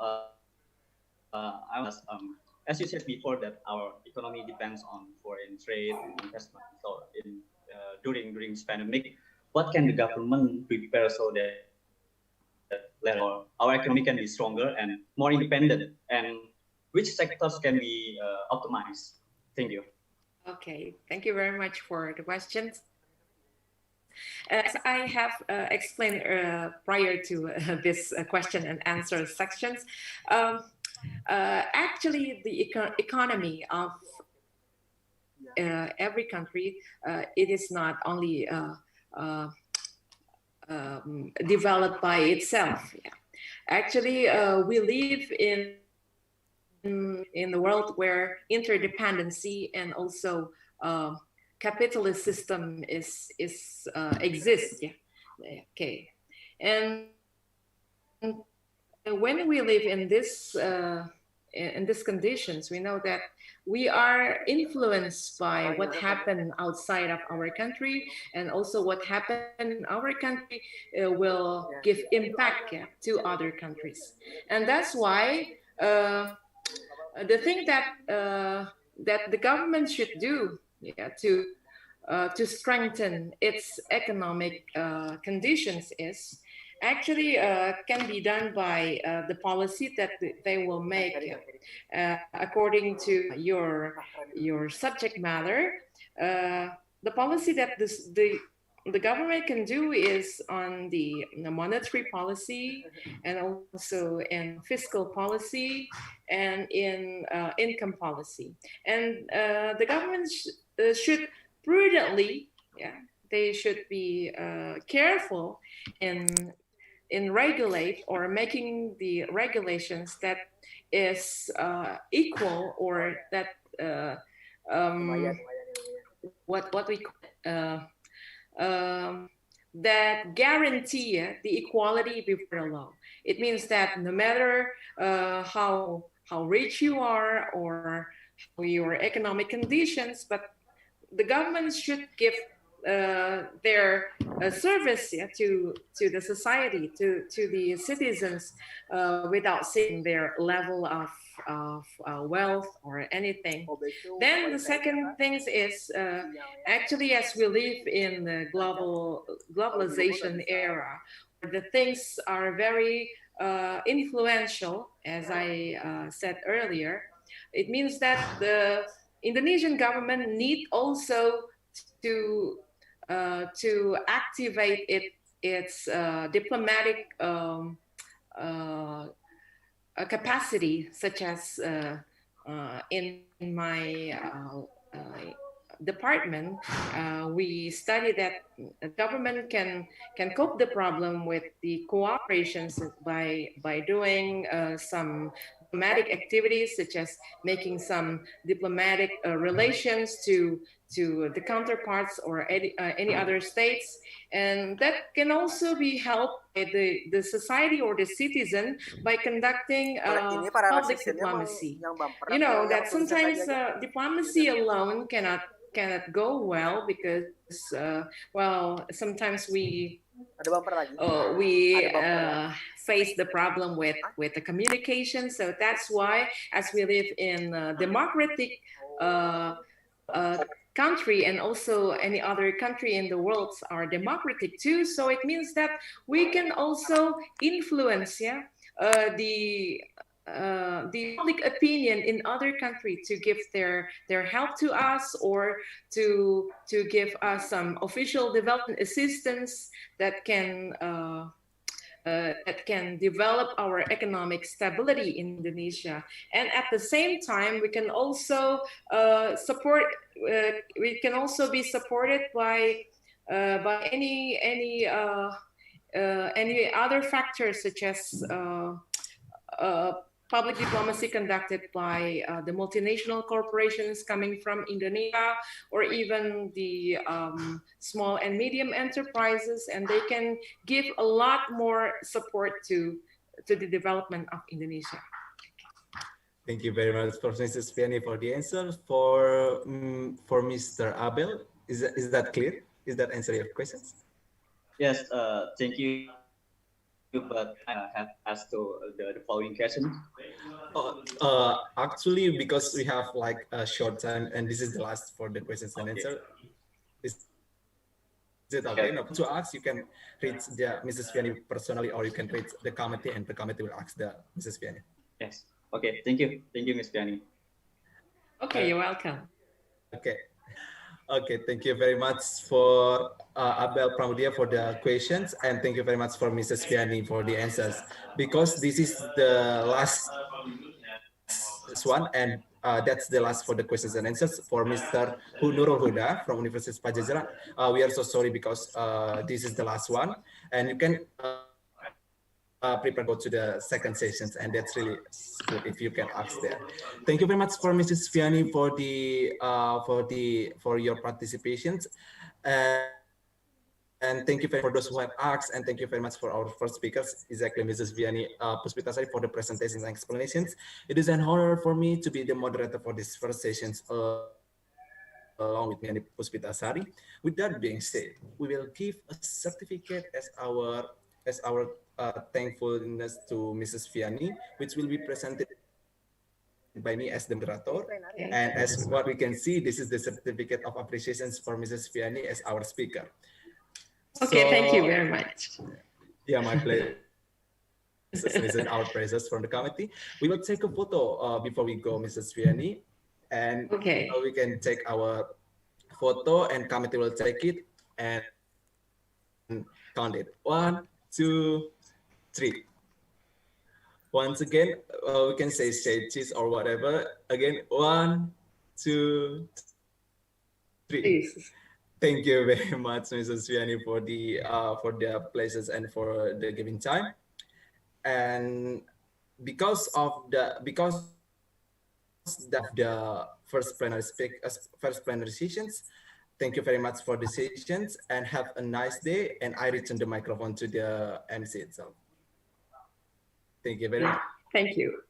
I was as you said before, that our economy depends on foreign trade and investment. So during this pandemic, what can the government prepare so that our economy can be stronger and more independent, and which sectors can be optimized? Thank you. Okay, thank you very much for the questions. As I have explained prior to this question and answer sections, actually the economy of every country, it is not only developed by itself. Yeah. Actually, we live in the world where interdependency and also capitalist system exists. Yeah. Okay. And when we live in these conditions, we know that we are influenced by what happened outside of our country, and also what happened in our country will give impact, yeah, to other countries. And that's why the thing that the government should do, yeah, to strengthen its economic conditions is actually can be done by the policy that they will make according to your subject matter. The policy that the government can do is on the monetary policy, and also in fiscal policy, and in income policy. And the government should prudently, yeah, they should be careful in regulate or making the regulations that is equal, or that what we call that guarantee the equality before the law. It means that no matter how rich you are or how your economic conditions, but the government should give their service, yeah, to the society, to the citizens, without seeing their level of wealth or anything. Then the second thing is actually, as we live in the globalization era, the things are very influential, as I said earlier. It means that the Indonesian government need also to activate its diplomatic capacity, such as in my department, we study that government can cope the problem with the cooperations by doing some diplomatic activities, such as making some diplomatic relations to the counterparts or any other states. And that can also be helped by the society or the citizen by conducting public diplomacy. You know that sometimes diplomacy alone cannot go well because well, sometimes we face the problem with the communication. So that's why, as we live in a democratic country, and also any other country in the world are democratic too, so it means that we can also influence, yeah, the public opinion in other countries to give their help to us, or to give us some official development assistance that can develop our economic stability in Indonesia. And at the same time, we can also we can also be supported by any other factors, such as uh, public diplomacy conducted by the multinational corporations coming from Indonesia, or even the small and medium enterprises, and they can give a lot more support to the development of Indonesia. Thank you very much for Mrs. Fiani for the answer. For Mr. Abel, is that clear? Is that answer your questions? Yes, thank you. But I have asked the following question. Actually, because we have like a short time, and this is the last for the questions and answer. Is it okay? No, to ask, you can reach the Mrs. Fiani personally, or you can reach the committee, and the committee will ask the Mrs. Fiani. Yes. Okay. Thank you, Ms. Fiani. Okay, you're welcome. Okay. Okay, thank you very much for Abel Pramudia for the questions, and thank you very much for Mrs. Fiani for the answers. Because this is the last one, and that's the last for the questions and answers for Mr. Nurul Huda from Universitas Pajajaran. We are so sorry because this is the last one, and you can prepare go to the second sessions, and that's really good if you can ask there. Thank you very much for Mrs. Fiani for your participations, and thank you for those who have asked, and thank you very much for our first speakers, exactly Mrs. Vianney Puspitasari, for the presentations and explanations. It is an honor for me to be the moderator for this first sessions along with Vianney Puspitasari. With that being said, we will give a certificate as our thankfulness to Mrs. Vianney, which will be presented by me as the moderator. And as what we can see, this is the certificate of appreciations for Mrs. Vianney as our speaker. Okay, so, thank you very much. Yeah, my pleasure. Listen our praises from the committee. We will take a photo before we go, Mrs. Vianney, and we can take our photo, and committee will take it and count it. 1, 2, 3. Once again, we can say cheese or whatever. Again, 1, 2, 3. Please. Thank you very much, Mrs. Vianney, for the places and for the giving time. And because of the first plenary sessions, thank you very much for the sessions, and have a nice day. And I return the microphone to the MC itself. Thank you very much. Thank you.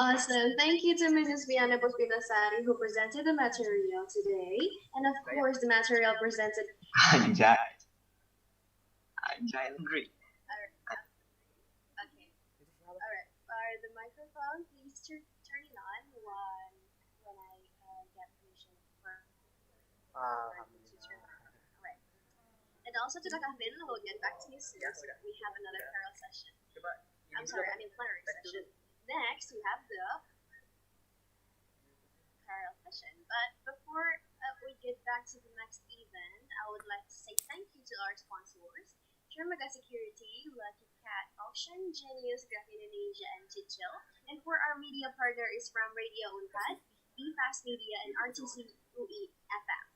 Awesome. Thank you to Mrs. Vianney Puspitasari, who presented the material today. And of course, the material presented. Anjay agree. Okay. All right. For the microphone, please turn it on when I get permission for to turn on. All right. And also to the Kahvin, we'll get back to you soon. We have another carol session. I'm sorry, I mean plenary session. Next, we have the carol session. But before we get back to the next event, I would like to say thank you to our sponsors, Shermaga Security, Lucky Cat Auction, Genius, Graph Indonesia, and Chichil. And for our media partner is from Radio Unpad, BFast Media, and RTC UI FM.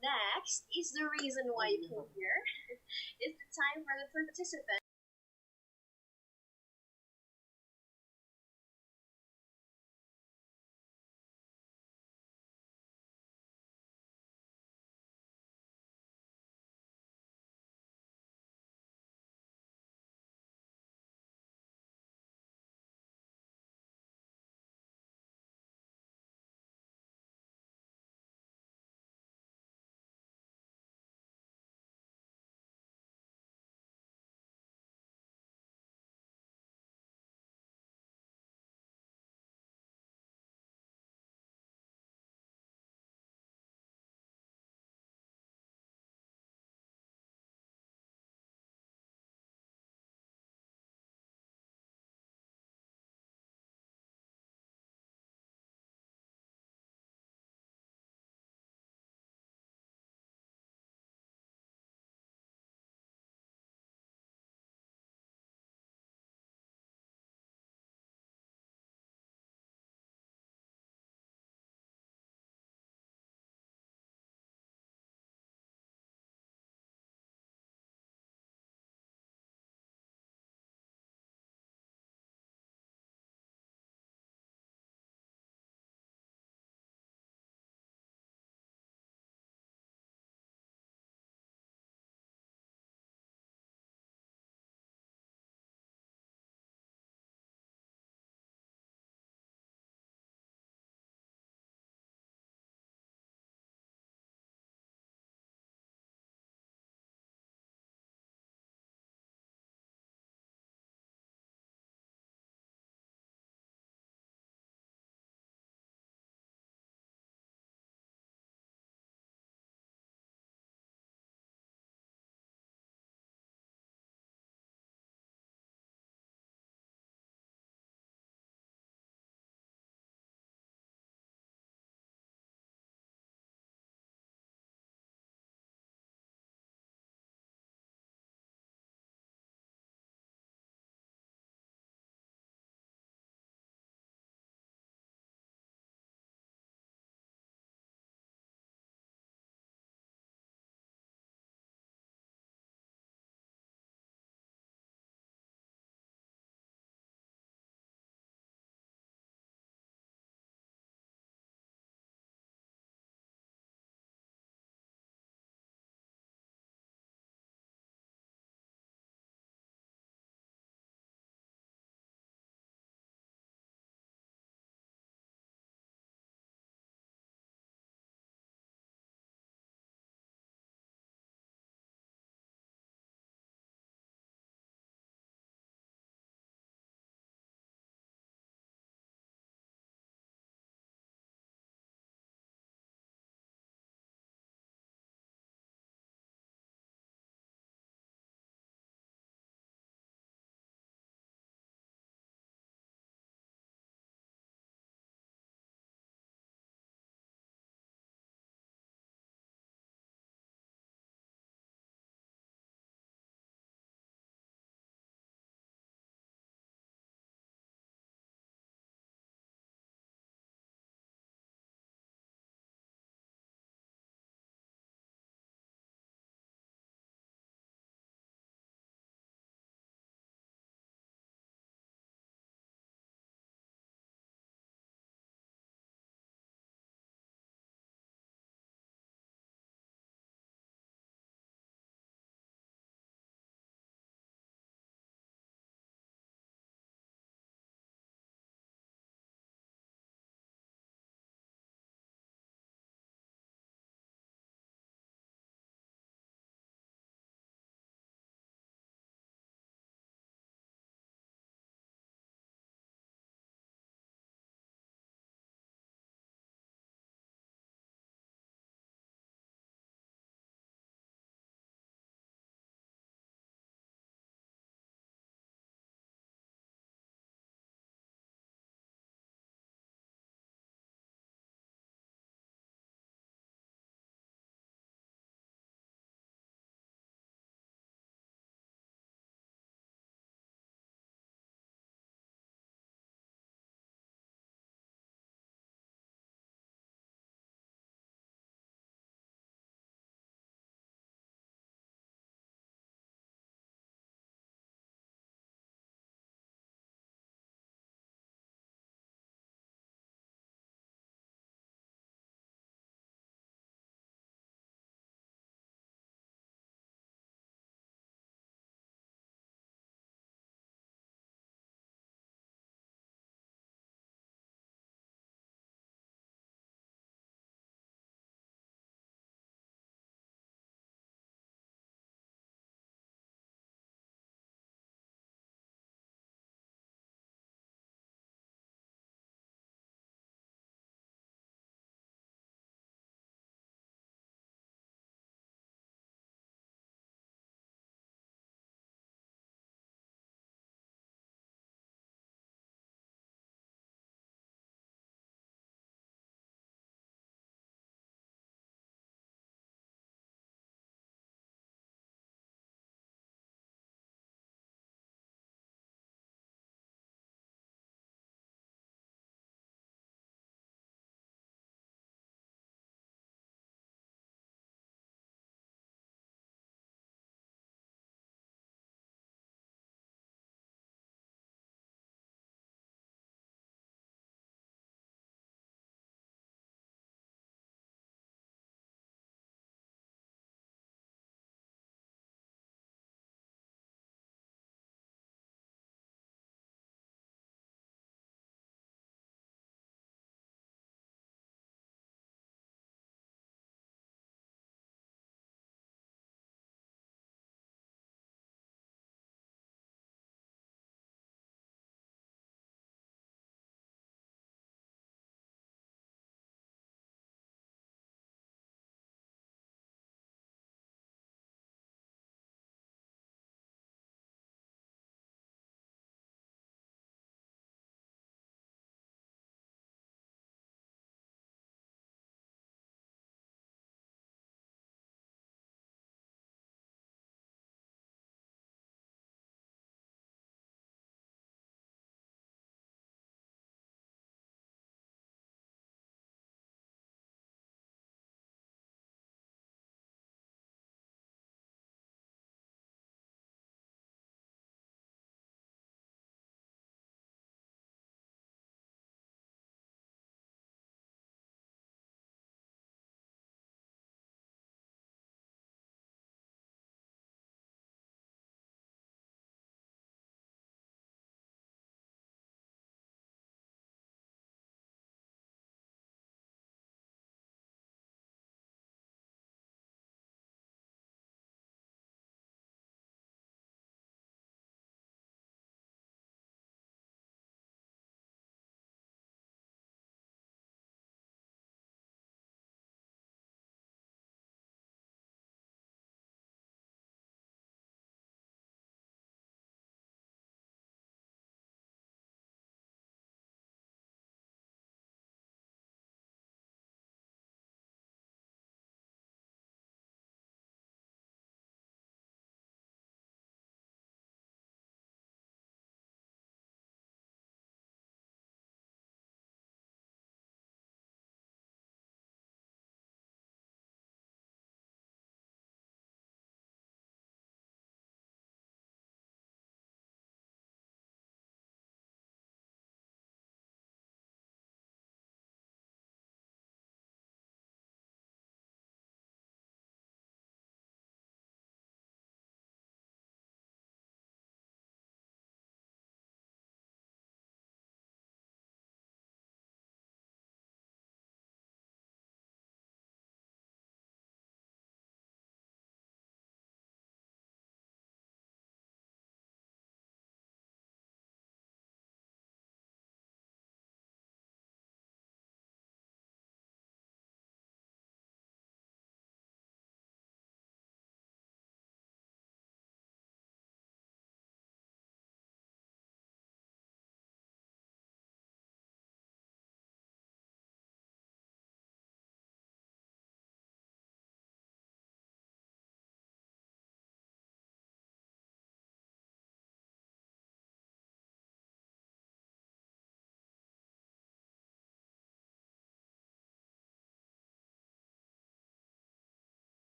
Next is the reason why you came here. It's the time for the participants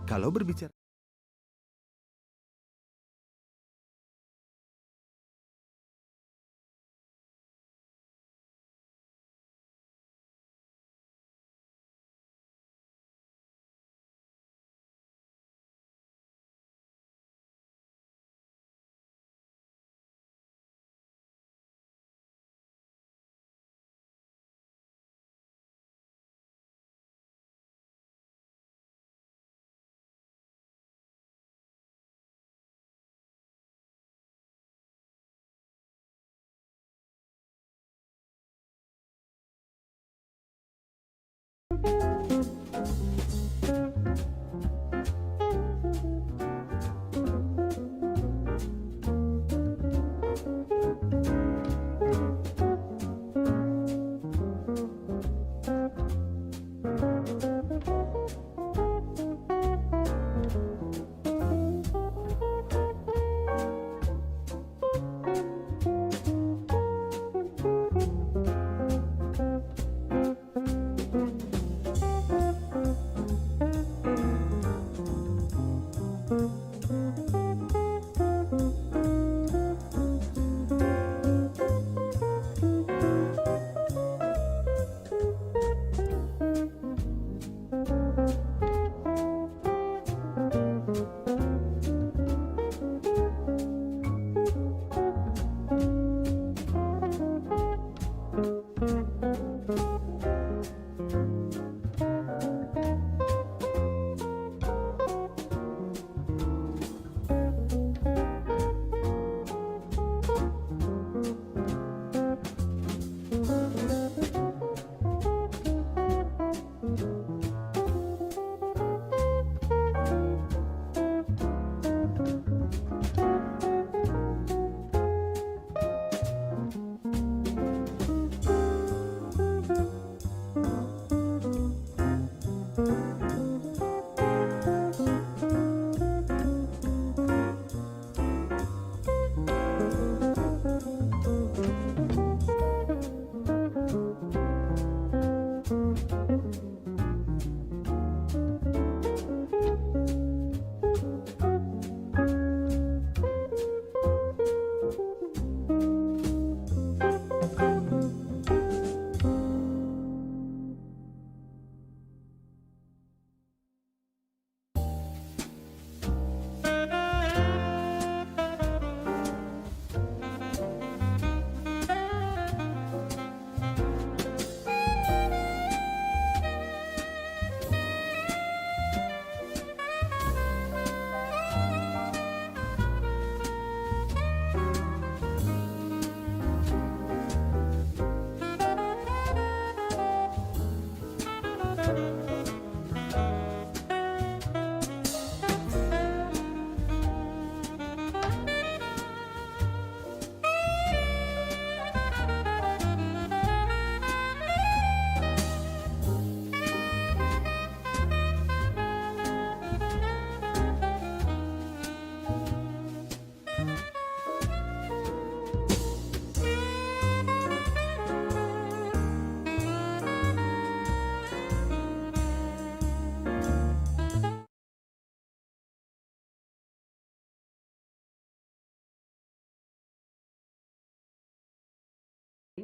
Kalau berbicara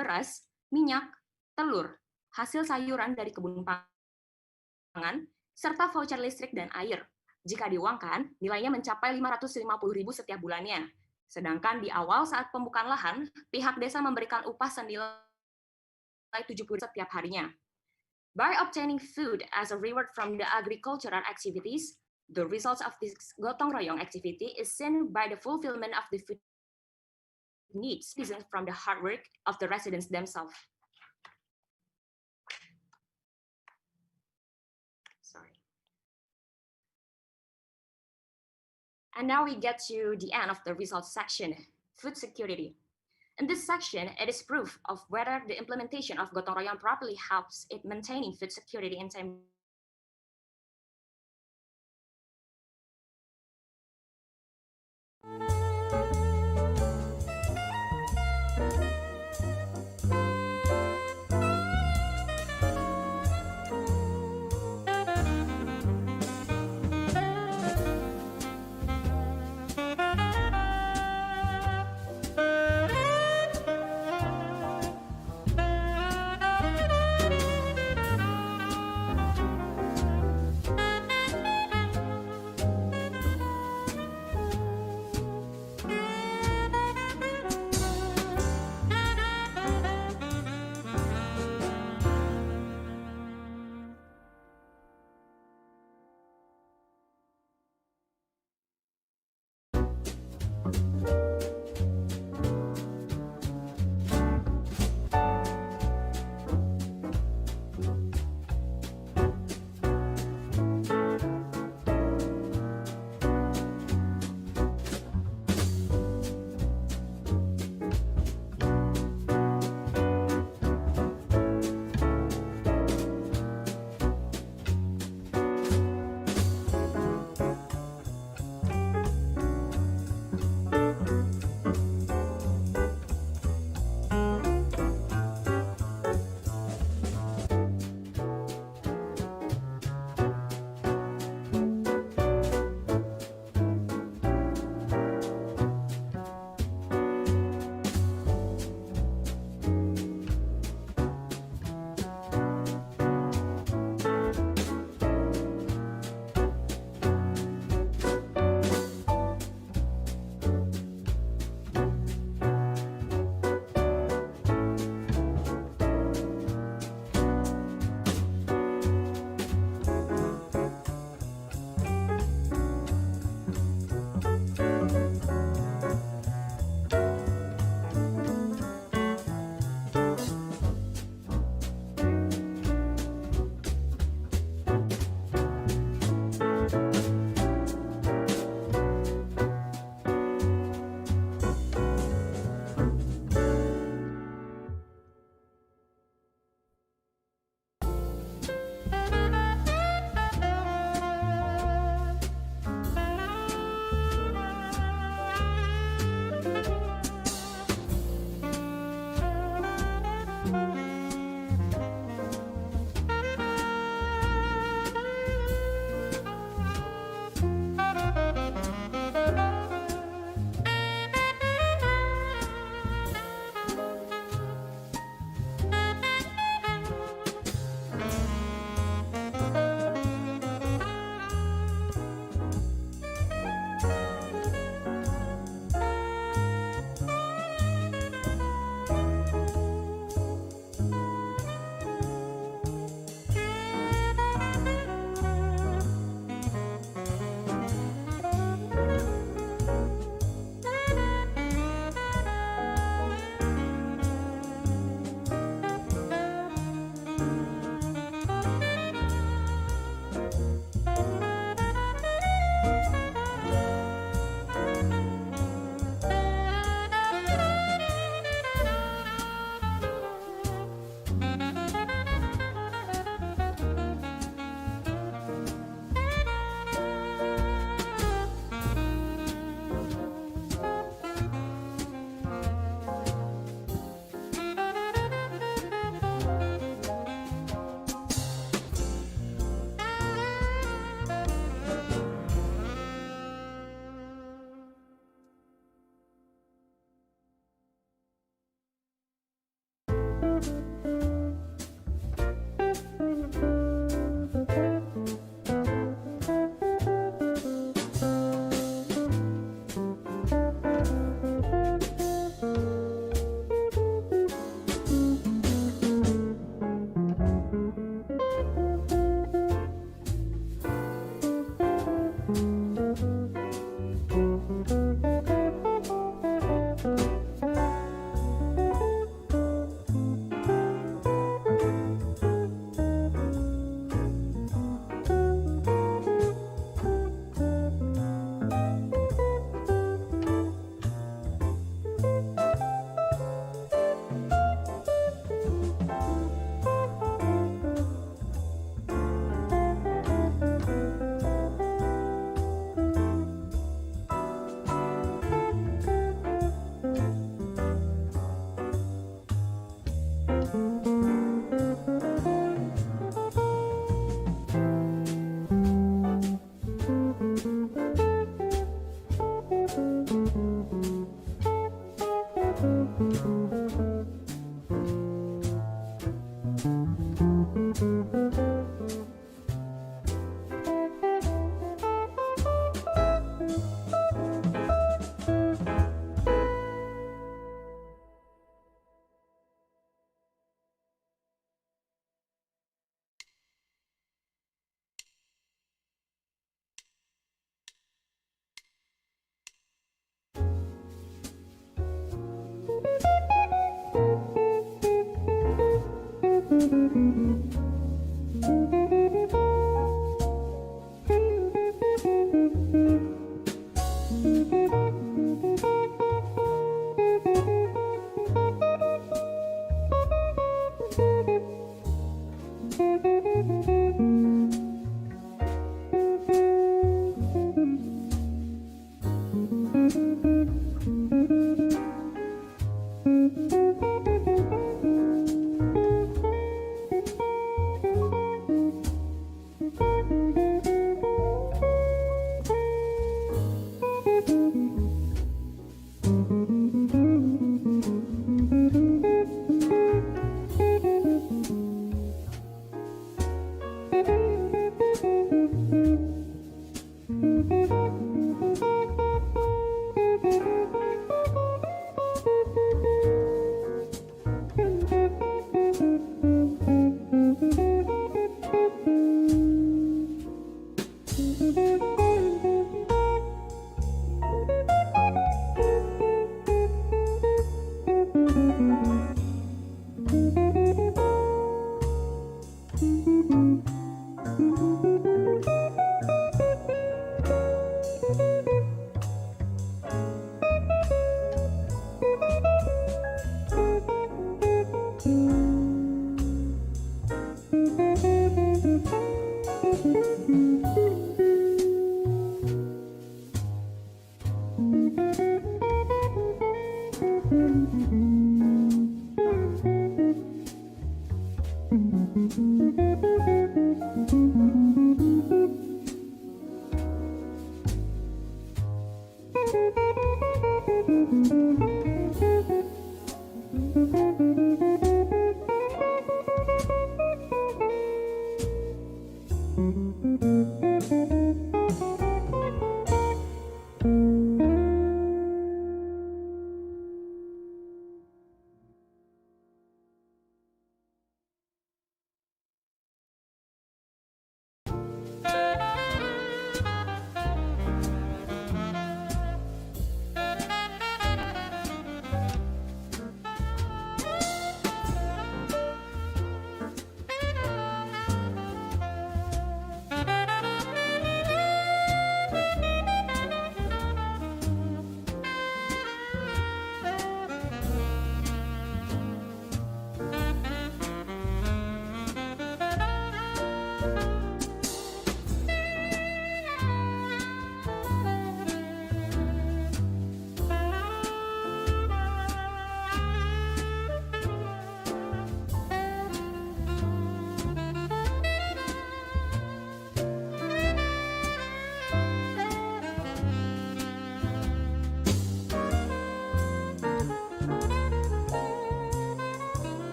beras, minyak, telur, hasil sayuran dari kebun pangan, serta voucher listrik dan air. Jika diuangkan, nilainya mencapai 550.000 setiap bulannya. Sedangkan di awal saat pembukaan lahan, pihak desa memberikan upah senilai 70 setiap harinya. By obtaining food as a reward from the agricultural activities, the results of this gotong royong activity is seen by the fulfillment of the food needs from the hard work of the residents themselves. Sorry. And now we get to the end of the results section, food security. In this section, it is proof of whether the implementation of gotong royong properly helps in maintaining food security in time.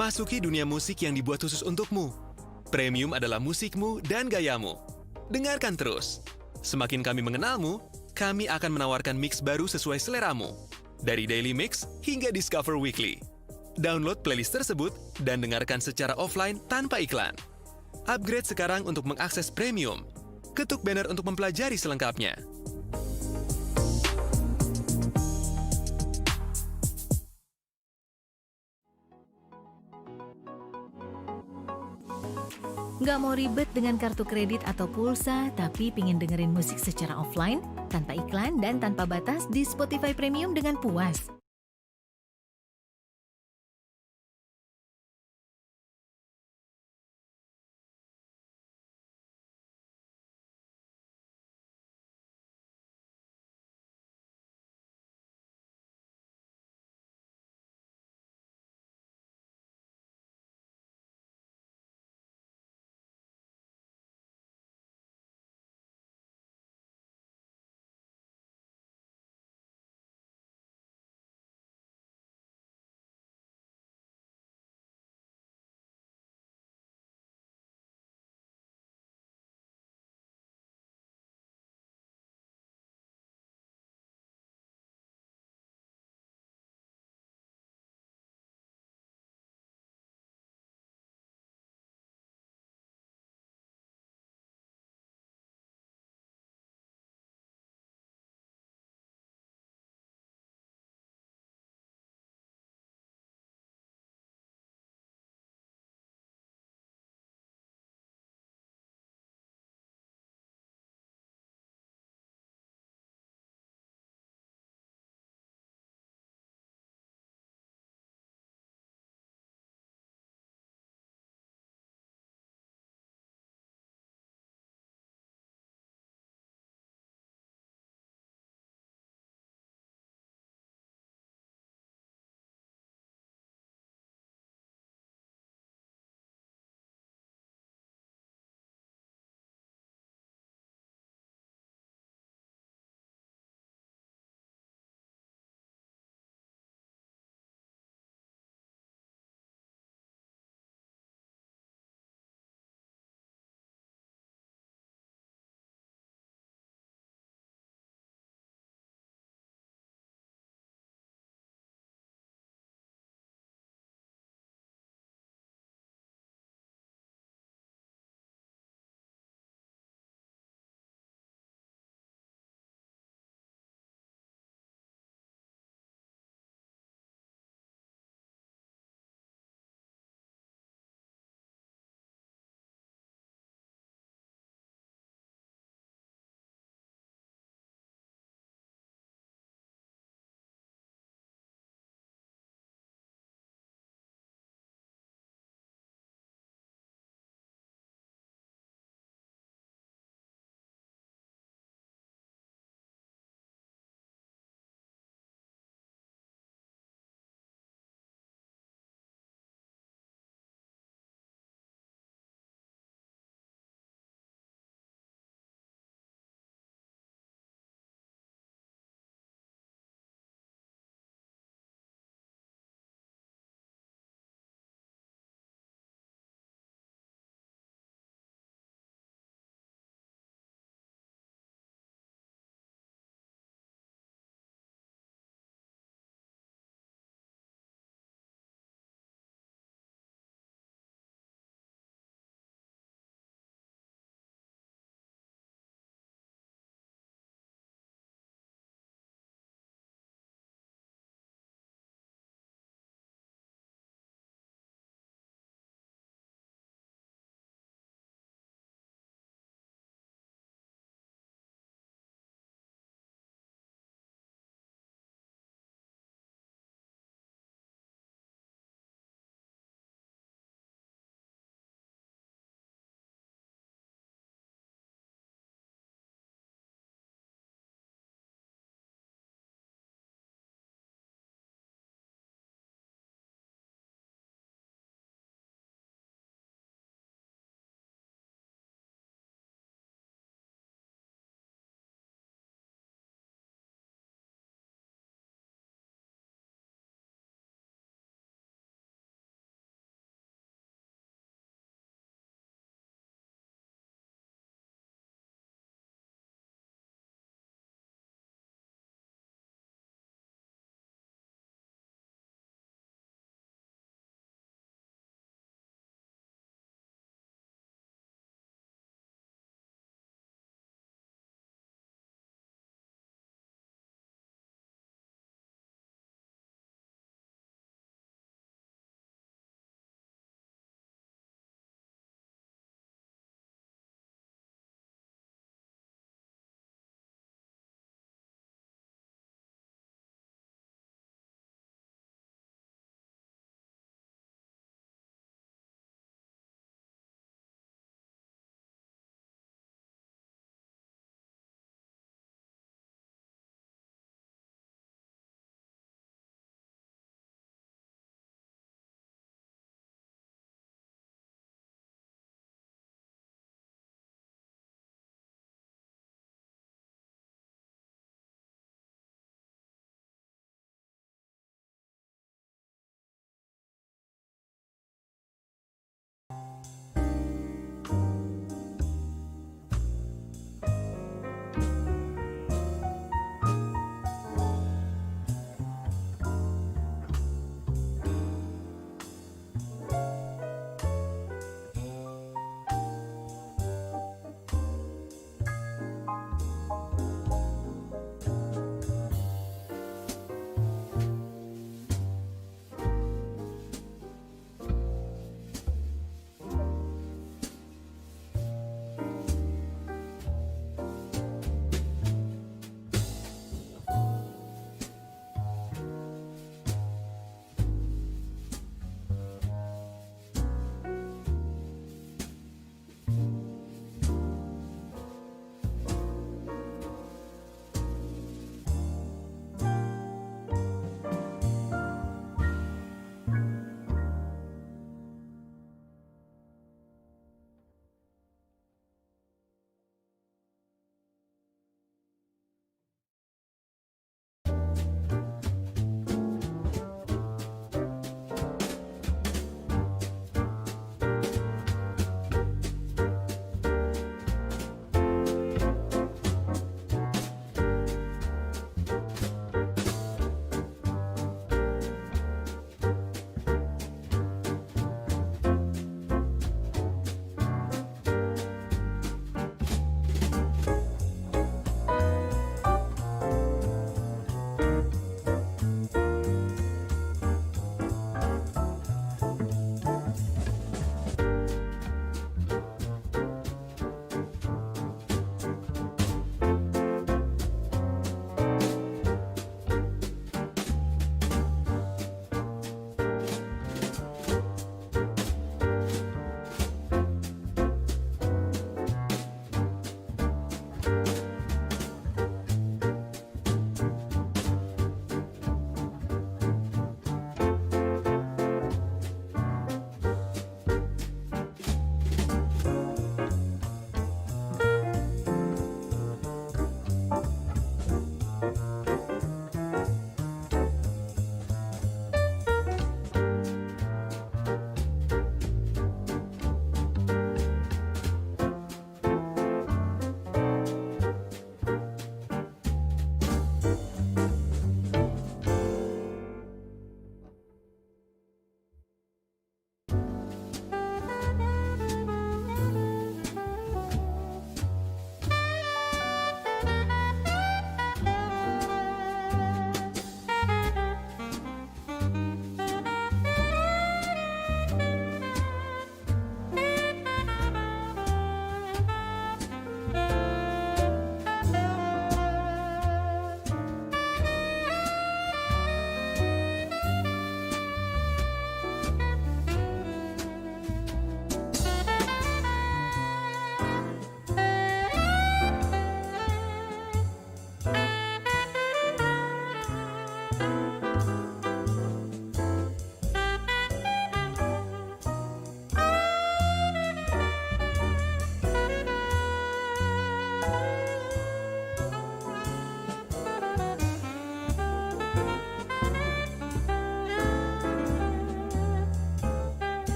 Masuki dunia musik yang dibuat khusus untukmu. Premium adalah musikmu dan gayamu. Dengarkan terus. Semakin kami mengenalmu, kami akan menawarkan mix baru sesuai seleramu. Dari Daily Mix hingga Discover Weekly. Download playlist tersebut dan dengarkan secara offline tanpa iklan. Upgrade sekarang untuk mengakses premium. Ketuk banner untuk mempelajari selengkapnya. Nggak mau ribet dengan kartu kredit atau pulsa, tapi pingin dengerin musik secara offline, tanpa iklan dan tanpa batas di Spotify Premium dengan puas?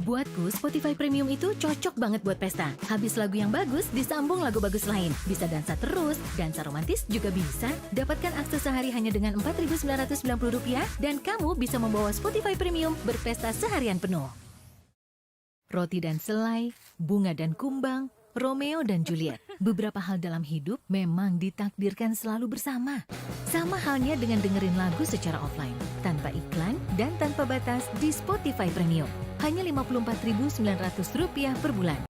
Buatku, Spotify Premium itu cocok banget buat pesta. Habis lagu yang bagus, disambung lagu bagus lain. Bisa dansa terus, dansa romantis juga bisa. Dapatkan akses sehari hanya dengan Rp4.990 dan kamu bisa membawa Spotify Premium berpesta seharian penuh. Roti dan selai, bunga dan kumbang, Romeo dan Juliet. Beberapa hal dalam hidup memang ditakdirkan selalu bersama. Sama halnya dengan dengerin lagu secara offline, tanpa iklan dan tanpa batas di Spotify Premium. Hanya Rp54.900 per bulan.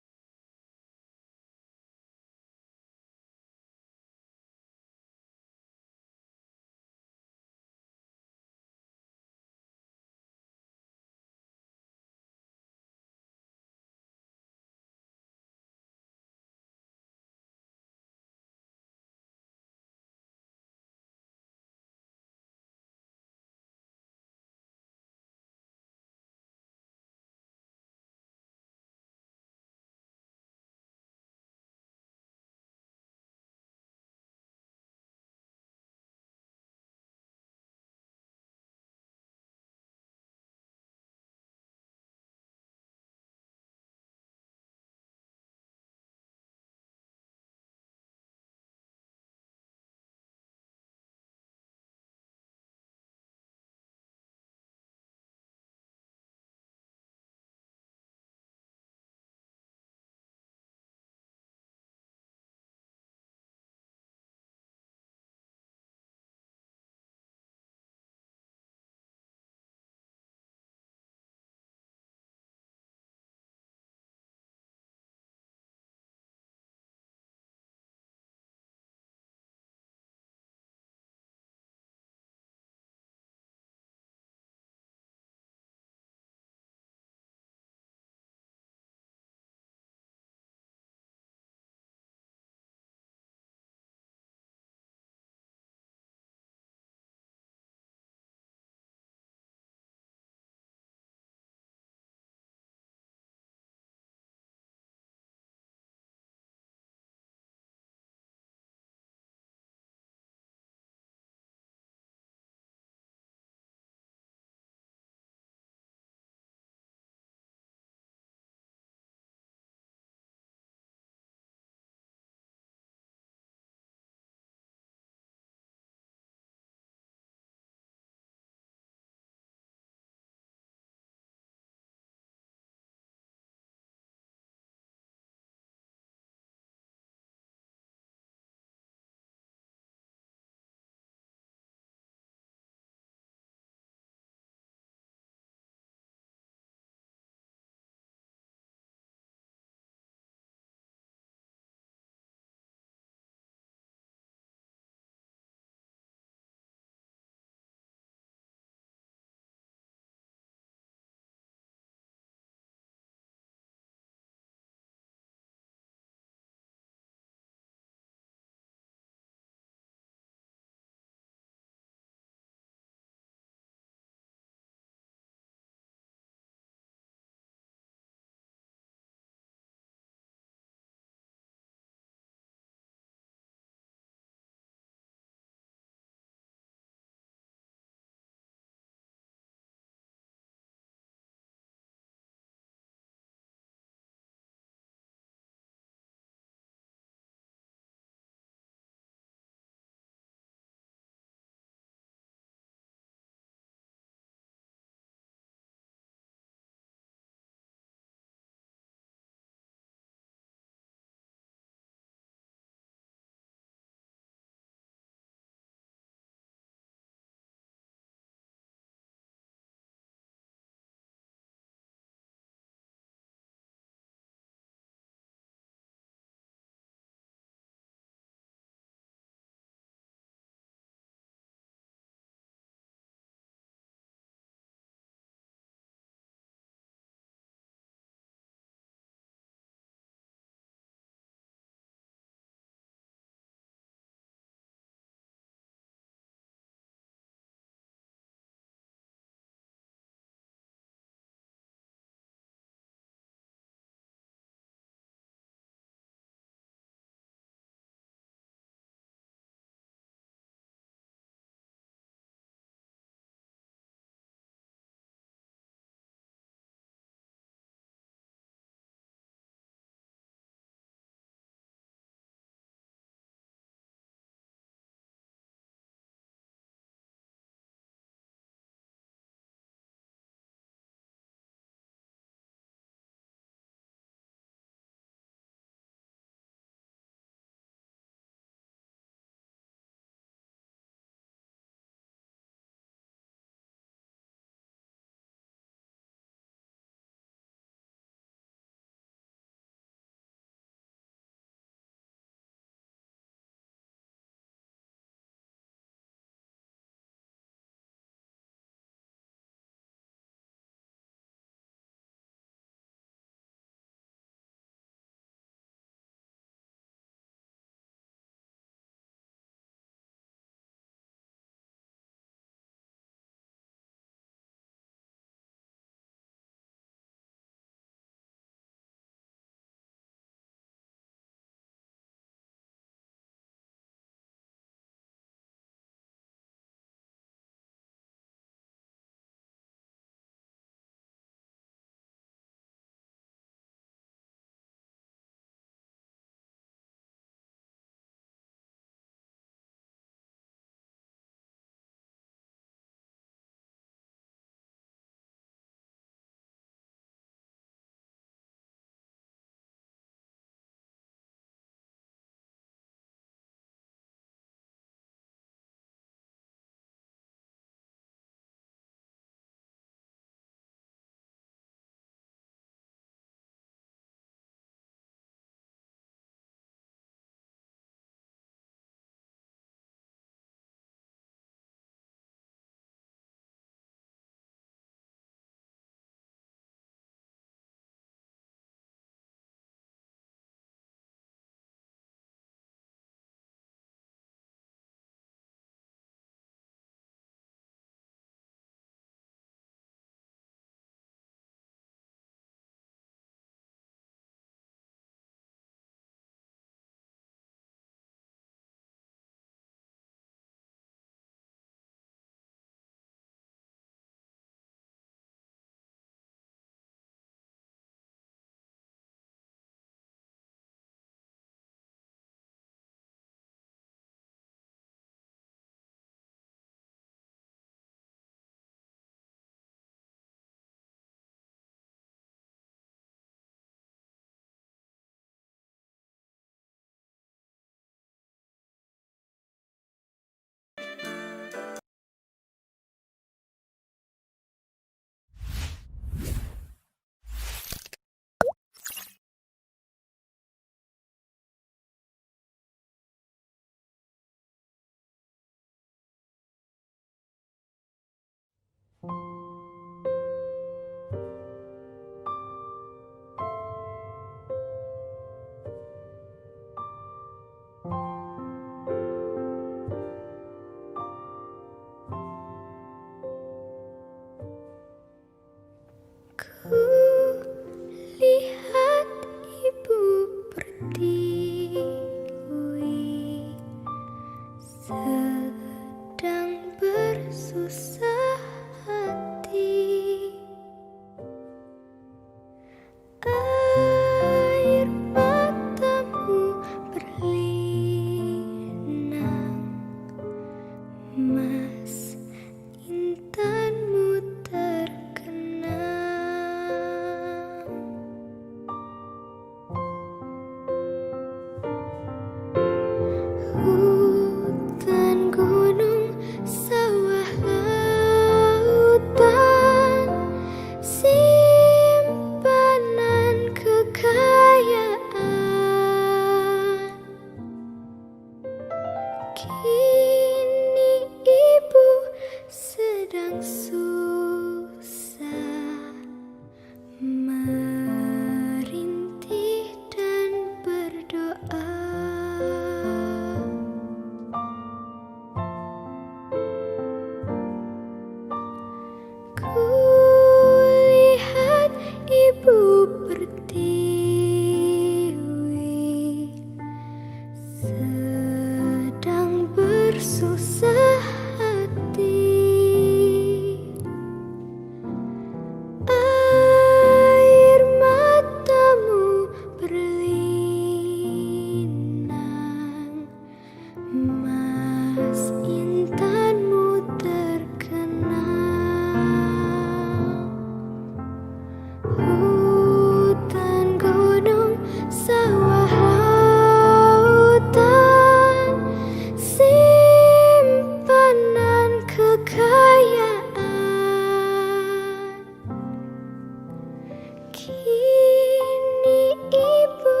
Kini ibu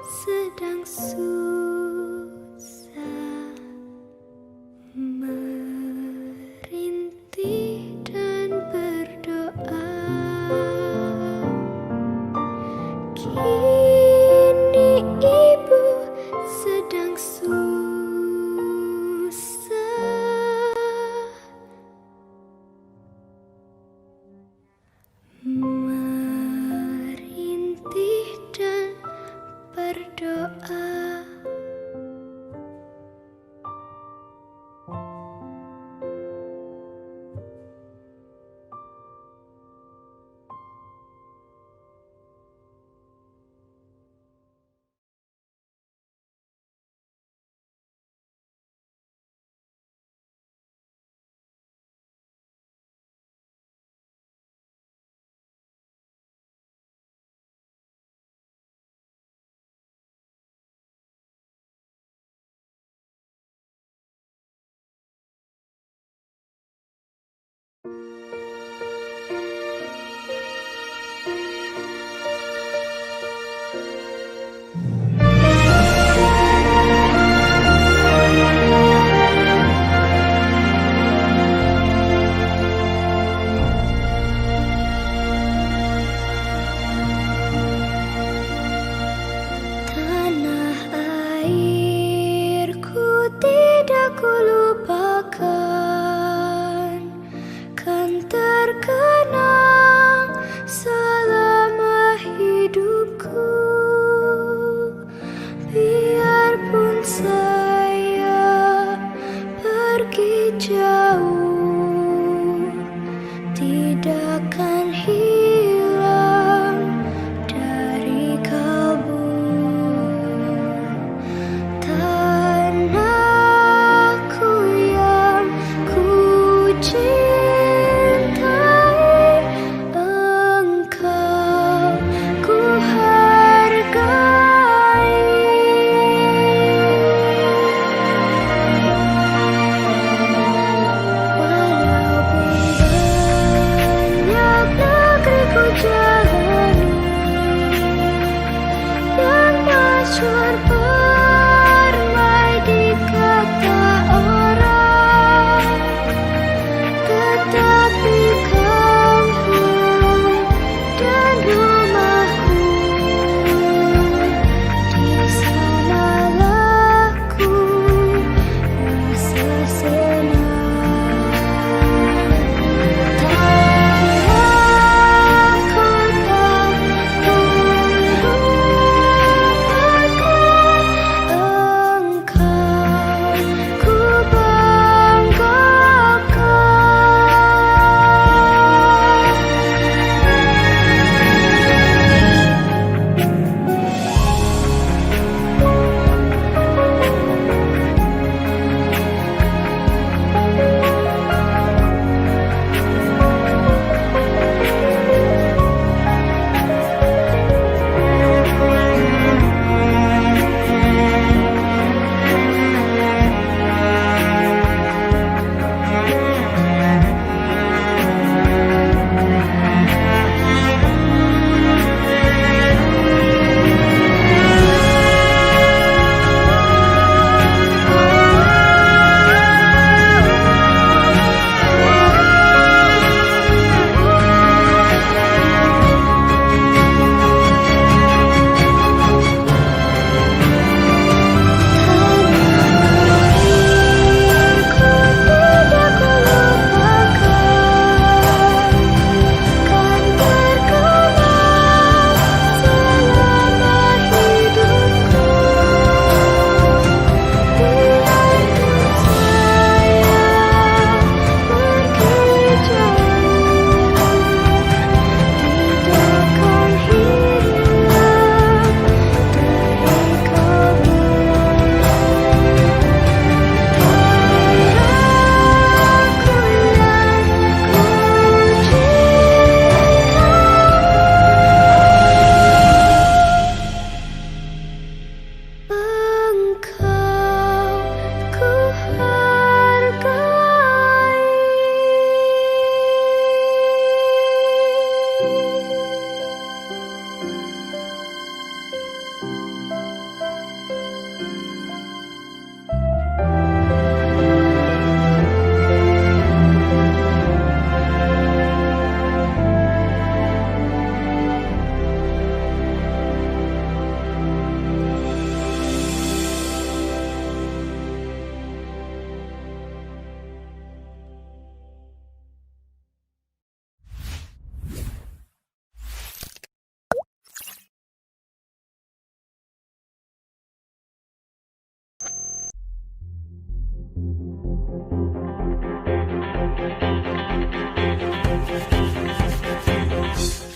sedang susah merintih dan berdoa. Kini ibu sedang susah merintih dan berdoa.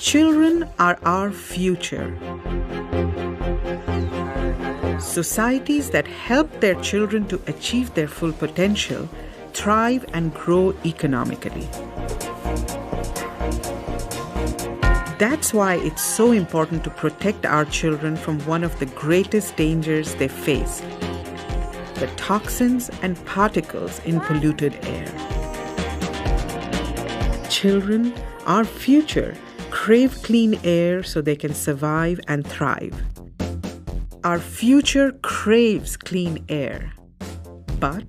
Children are our future. Societies that help their children to achieve their full potential thrive and grow economically. That's why it's so important to protect our children from one of the greatest dangers they face: the toxins and particles in polluted air. Children, our future, crave clean air so they can survive and thrive. Our future craves clean air, but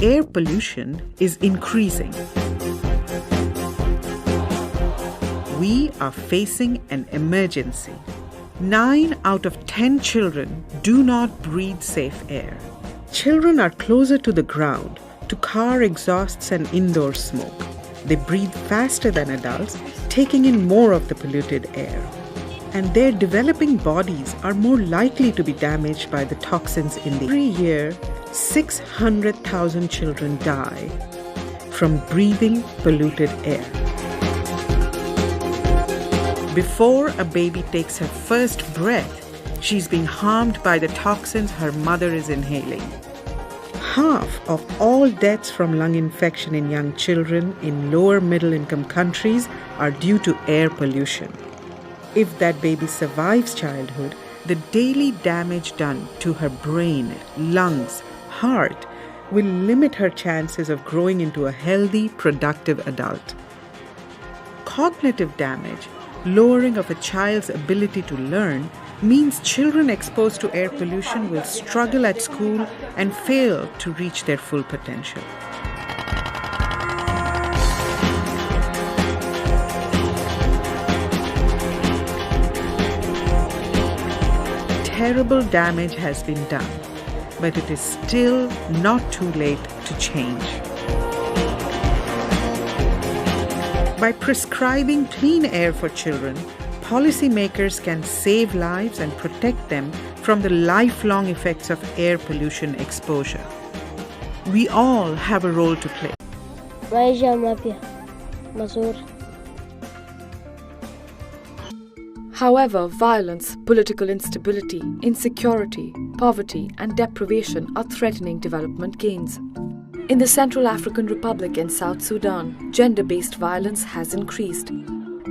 air pollution is increasing. We are facing an emergency. 9 out of 10 children do not breathe safe air. Children are closer to the ground, to car exhausts and indoor smoke. They breathe faster than adults, taking in more of the polluted air. And their developing bodies are more likely to be damaged by the toxins in the air. Every year, 600,000 children die from breathing polluted air. Before a baby takes her first breath, she's being harmed by the toxins her mother is inhaling. Half of all deaths from lung infection in young children in lower middle-income countries are due to air pollution. If that baby survives childhood, the daily damage done to her brain, lungs, heart will limit her chances of growing into a healthy, productive adult. Cognitive damage, lowering of a child's ability to learn, means children exposed to air pollution will struggle at school and fail to reach their full potential. Terrible damage has been done, but it is still not too late to change. By prescribing clean air for children, policymakers can save lives and protect them from the lifelong effects of air pollution exposure. We all have a role to play. However, violence, political instability, insecurity, poverty, and deprivation are threatening development gains. In the Central African Republic and South Sudan, gender-based violence has increased,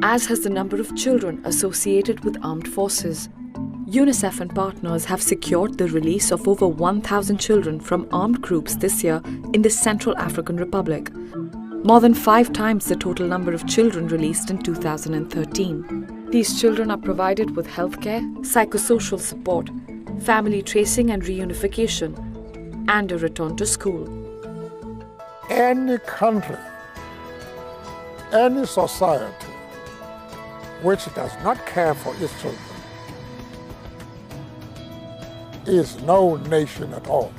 as has the number of children associated with armed forces. UNICEF and partners have secured the release of over 1,000 children from armed groups this year in the Central African Republic, more than 5 times the total number of children released in 2013. These children are provided with healthcare, psychosocial support, family tracing and reunification, and a return to school. Any country, any society which does not care for its children is no nation at all.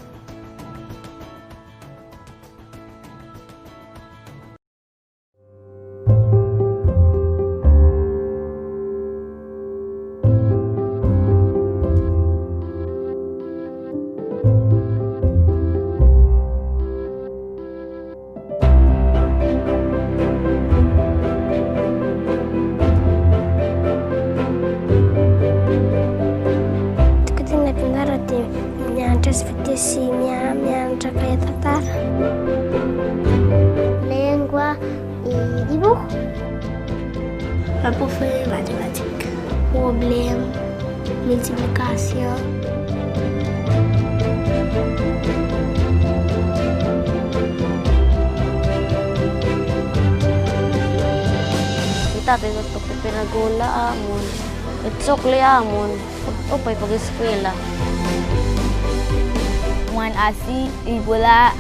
Lengua y dibujo. Apa foi matemática? Problema, multiplicação. Kita tayo sa pinagula amon. Itsokli amon. Upay pag-eskwela. When I see Ebola,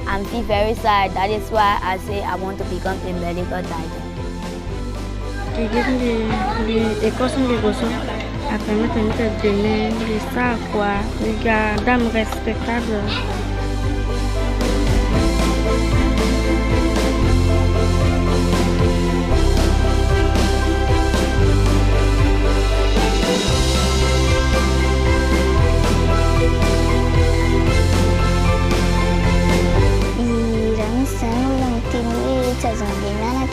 I feel very sad. That is why I say I want to become a medical doctor. Les cosas que gozo, a permitir de tener esa agua, ya dame respetable.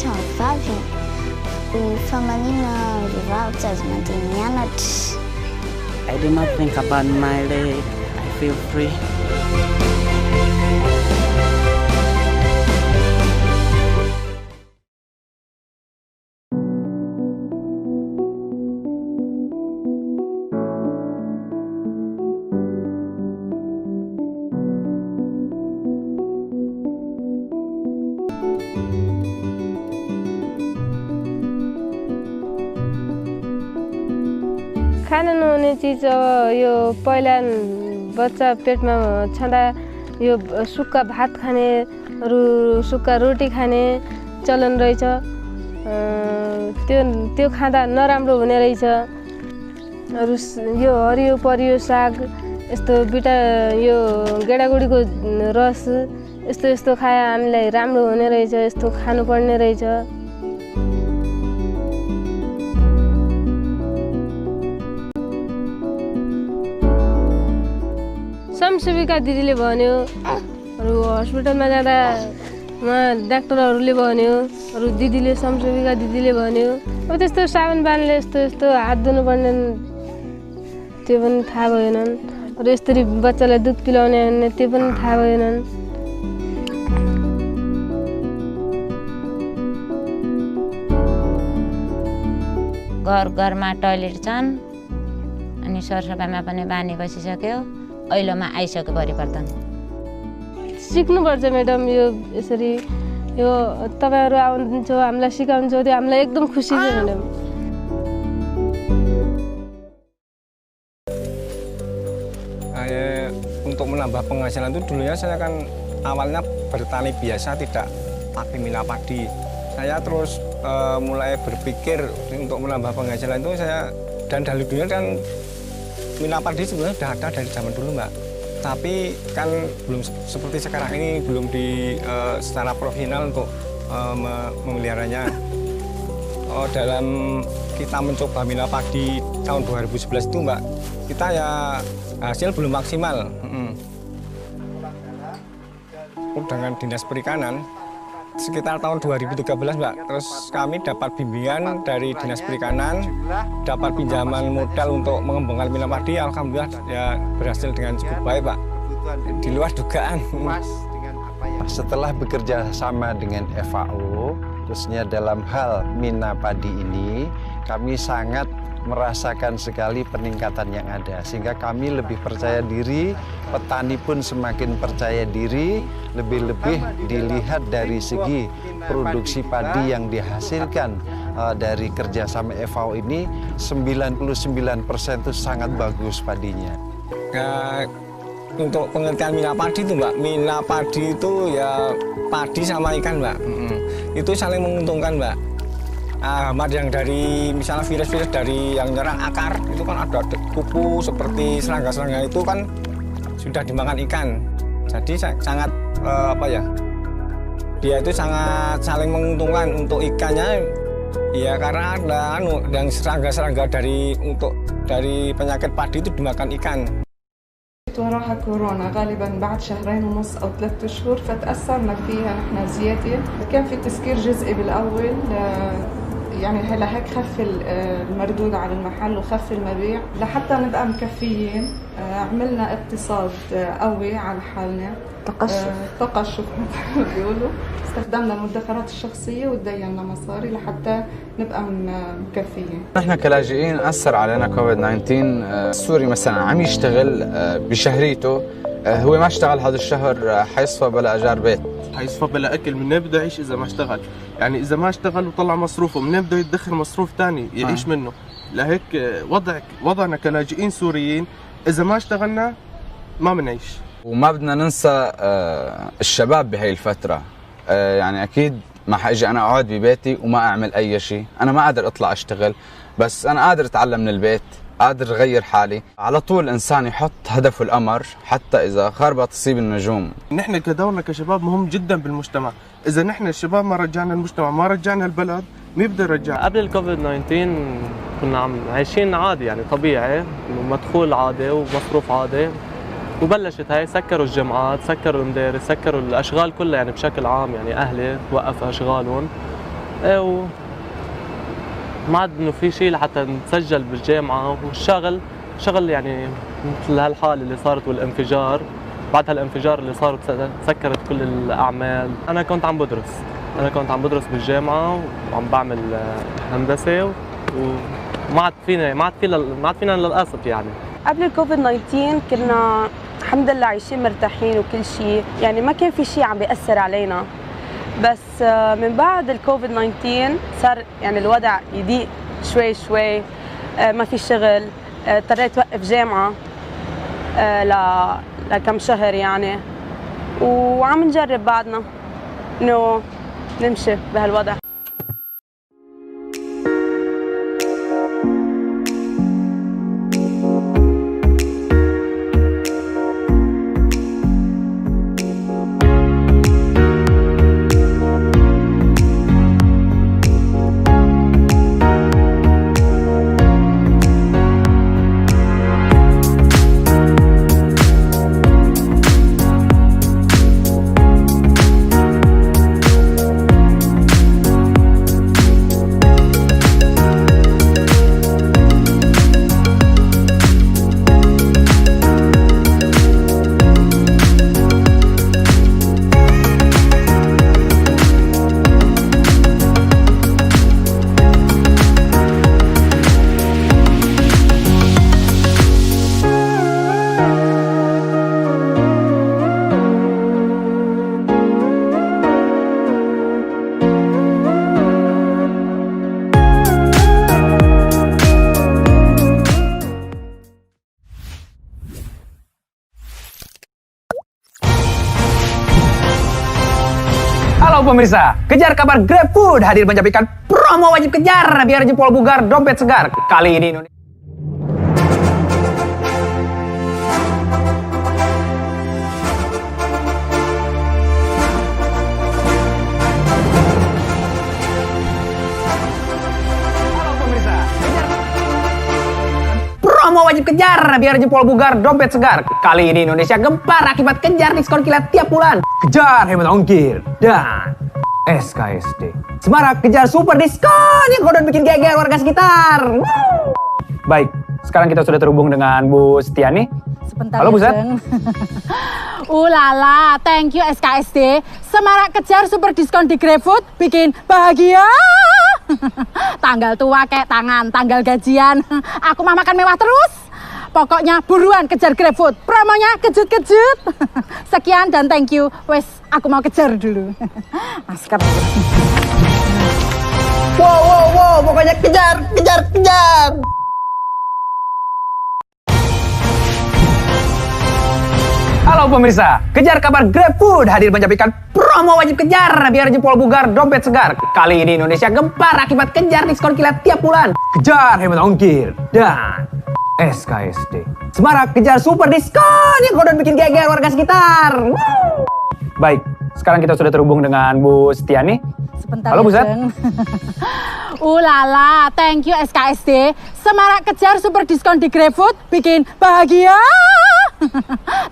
surviving feminine revolts as masculinity. I do not think about my leg. I feel free. खाना नहुने चिज यो पहिला बच्चा पेटमा छँदा यो सुक्खा भात खानेहरू सुक्खा रोटी खाने चलन रहेछ त्यो खाँदा नराम्रो हुने रहेछ अरु यो हरियो परियो साग यस्तो बिटा यो गेडागुडीको रस यस्तो यस्तो खाए हामीलाई राम्रो हुने रहेछ यस्तो खानु पर्ने रहेछ समसेविका दिदीले भन्यो अरु हस्पिटलमा जाँदा डाक्टरहरूले भन्यो अरु दिदीले समसेविका दिदीले भन्यो अब त्यस्तो साबुन पानीले यस्तो यस्तो हात धुनु पर्ने त्यो पनि थाहा भएनन् अरु यसरी बच्चालाई दुध पिलाउने भन्ने त्यो पनि थाहा भएनन् घर घरमा टोयलेट छन् अनि सरसफाइमा पनि बानी बसिसक्यो ऐलोमा आइसक्यो परिवर्तन सिक्नुपर्छ म्याडम यो यसरी यो तपाईहरु आउनुहुन्छ हामीलाई सिकाउनुहुन्छ त्यो हामीलाई एकदम खुसी छ madam Untuk menambah penghasilan itu dulunya saya kan awalnya bertani biasa tidak pakai mina padi. Saya terus mulai berpikir untuk menambah penghasilan itu saya dan dari dunia kan mina padi sebenarnya sudah ada dari zaman dulu Mbak. Tapi kan belum seperti sekarang ini belum di secara profesional untuk memeliharanya. Dalam kita mencoba mina padi tahun 2011 itu Mbak, kita ya hasil belum maksimal. Dengan Dinas Perikanan sekitar tahun 2013 Mbak, terus kami dapat bimbingan dari Dinas Perikanan, dapat pinjaman modal untuk mengembangkan mina padi, alhamdulillah ya berhasil dengan cukup baik Pak, di luar dugaan. Setelah bekerja sama dengan FAO, khususnya dalam hal mina padi ini, kami sangat merasakan sekali peningkatan yang ada, sehingga kami lebih percaya diri, petani pun semakin percaya diri, lebih-lebih dilihat dari segi produksi padi yang dihasilkan dari kerjasama FAO ini, 99% itu sangat bagus padinya. Untuk pengertian mina padi itu Mbak, mina padi itu ya padi sama ikan Mbak, itu saling menguntungkan Mbak. Hama yang dari misalnya virus-virus dari yang nyerang akar itu kan ada kupu seperti serangga-serangga itu kan sudah dimakan ikan. Jadi sangat apa ya? Dia itu sangat saling menguntungkan untuk ikannya. Ya karena ada yang serangga-serangga dari penyakit padi itu dimakan ikan. وراها كورونا غالبا بعد 2.5 أو 3 شهور فتأثرنا فيها نحن زيادة كان في تسكير جزئي بالأول يعني هلا هيك خف المردود على المحل وخف المبيع لحتى نبقى مكفيين عملنا اقتصاد قوي على حالنا تقشف بيقولوا استخدمنا المدخرات الشخصية وتدينا مصاري لحتى نبقى مكفيين. نحن كلاجئين أثر علينا كوفيد-19. السوري مثلا عم يشتغل بشهريته، هو ما اشتغل هذا الشهر حيصفى بلا أجار بيت، حيصفى بلا أكل، منين بده يعيش إذا ما اشتغل؟ يعني إذا ما اشتغل وطلع مصروفه منين بده يدخر مصروف ثاني يعيش منه؟ لهيك وضعنا كلاجئين سوريين إذا ما اشتغلنا ما بنعيش. وما بدنا ننسى الشباب بهي الفترة. يعني أكيد ما حاجي أنا أقعد ببيتي وما أعمل أي شيء، أنا ما قادر أطلع أشتغل، بس أنا قادر أتعلم من البيت، قادر أغير حالي. على طول الإنسان يحط هدفه القمر حتى إذا خربت تصيب النجوم. نحن كدورنا كشباب مهم جدا بالمجتمع، إذا نحن الشباب ما رجعنا المجتمع ما رجعنا البلد مين بده يرجع؟ قبل الكوفيد 19 كنا عايشين عادي يعني طبيعي، مدخول عادي ومصروف عادي، وبلشت هاي سكروا الجامعات، سكروا المدارس، سكروا الاشغال كلها يعني بشكل عام، يعني اهلي وقف اشغالهم ايه ما عاد انه في شيء لحتى نتسجل بالجامعه، والشغل شغل يعني مثل هالحاله اللي صارت والانفجار، بعد هالانفجار اللي صار سكرت كل الاعمال. انا كنت عم بدرس بالجامعه وعم بعمل هندسه وما عاد فينا للاسف يعني. قبل الكوفيد 19 كنا الحمد لله عايشين مرتاحين وكل شيء، يعني ما كان في شيء عم بيأثر علينا. بس من بعد الكوفيد 19 صار يعني الوضع يضيق شوي، ما في شغل، اضطريت اوقف جامعه لكم شهر يعني، وعم نجرب بعدنا انه نمشي بهالوضع. Halo pemirsa, kejar kabar GrabFood hadir menyampaikan promo wajib kejar biar jempol bugar dompet segar. Kali ini Indonesia. Halo pemirsa, promo wajib kejar biar jempol bugar dompet segar. Kali ini Indonesia gempar akibat kejar diskon kilat tiap bulan. Kejar hemat ongkir dan SKSD. Semarak kejar super diskon yang kodon bikin geger warga sekitar. Baik, sekarang kita sudah terhubung dengan Bu Setiani. Sebentar. Halo Bu Set. Ulala, thank you SKSD. Semarak kejar super diskon di GrabFood bikin bahagia. Tanggal tua kayak tangan, tanggal gajian. Aku mah makan mewah terus. Pokoknya buruan kejar GrabFood. Promonya kejut-kejut. Sekian dan thank you. Wes, aku mau kejar dulu. Masker. Wow, pokoknya kejar. Halo pemirsa, kejar kabar GrabFood hadir menyampaikan promo wajib kejar biar jempol bugar dompet segar. Kali ini Indonesia gempar akibat kejar diskon kilat tiap bulan. Kejar hemat ongkir dan SKSD. Semarak kejar super diskon yang kodon bikin geger warga sekitar. Baik, sekarang kita sudah terhubung dengan Bu Setiani. Sebentar. Halo Bu Set. Ulala, thank you SKSD. Semarak kejar super diskon di GrabFood bikin bahagia.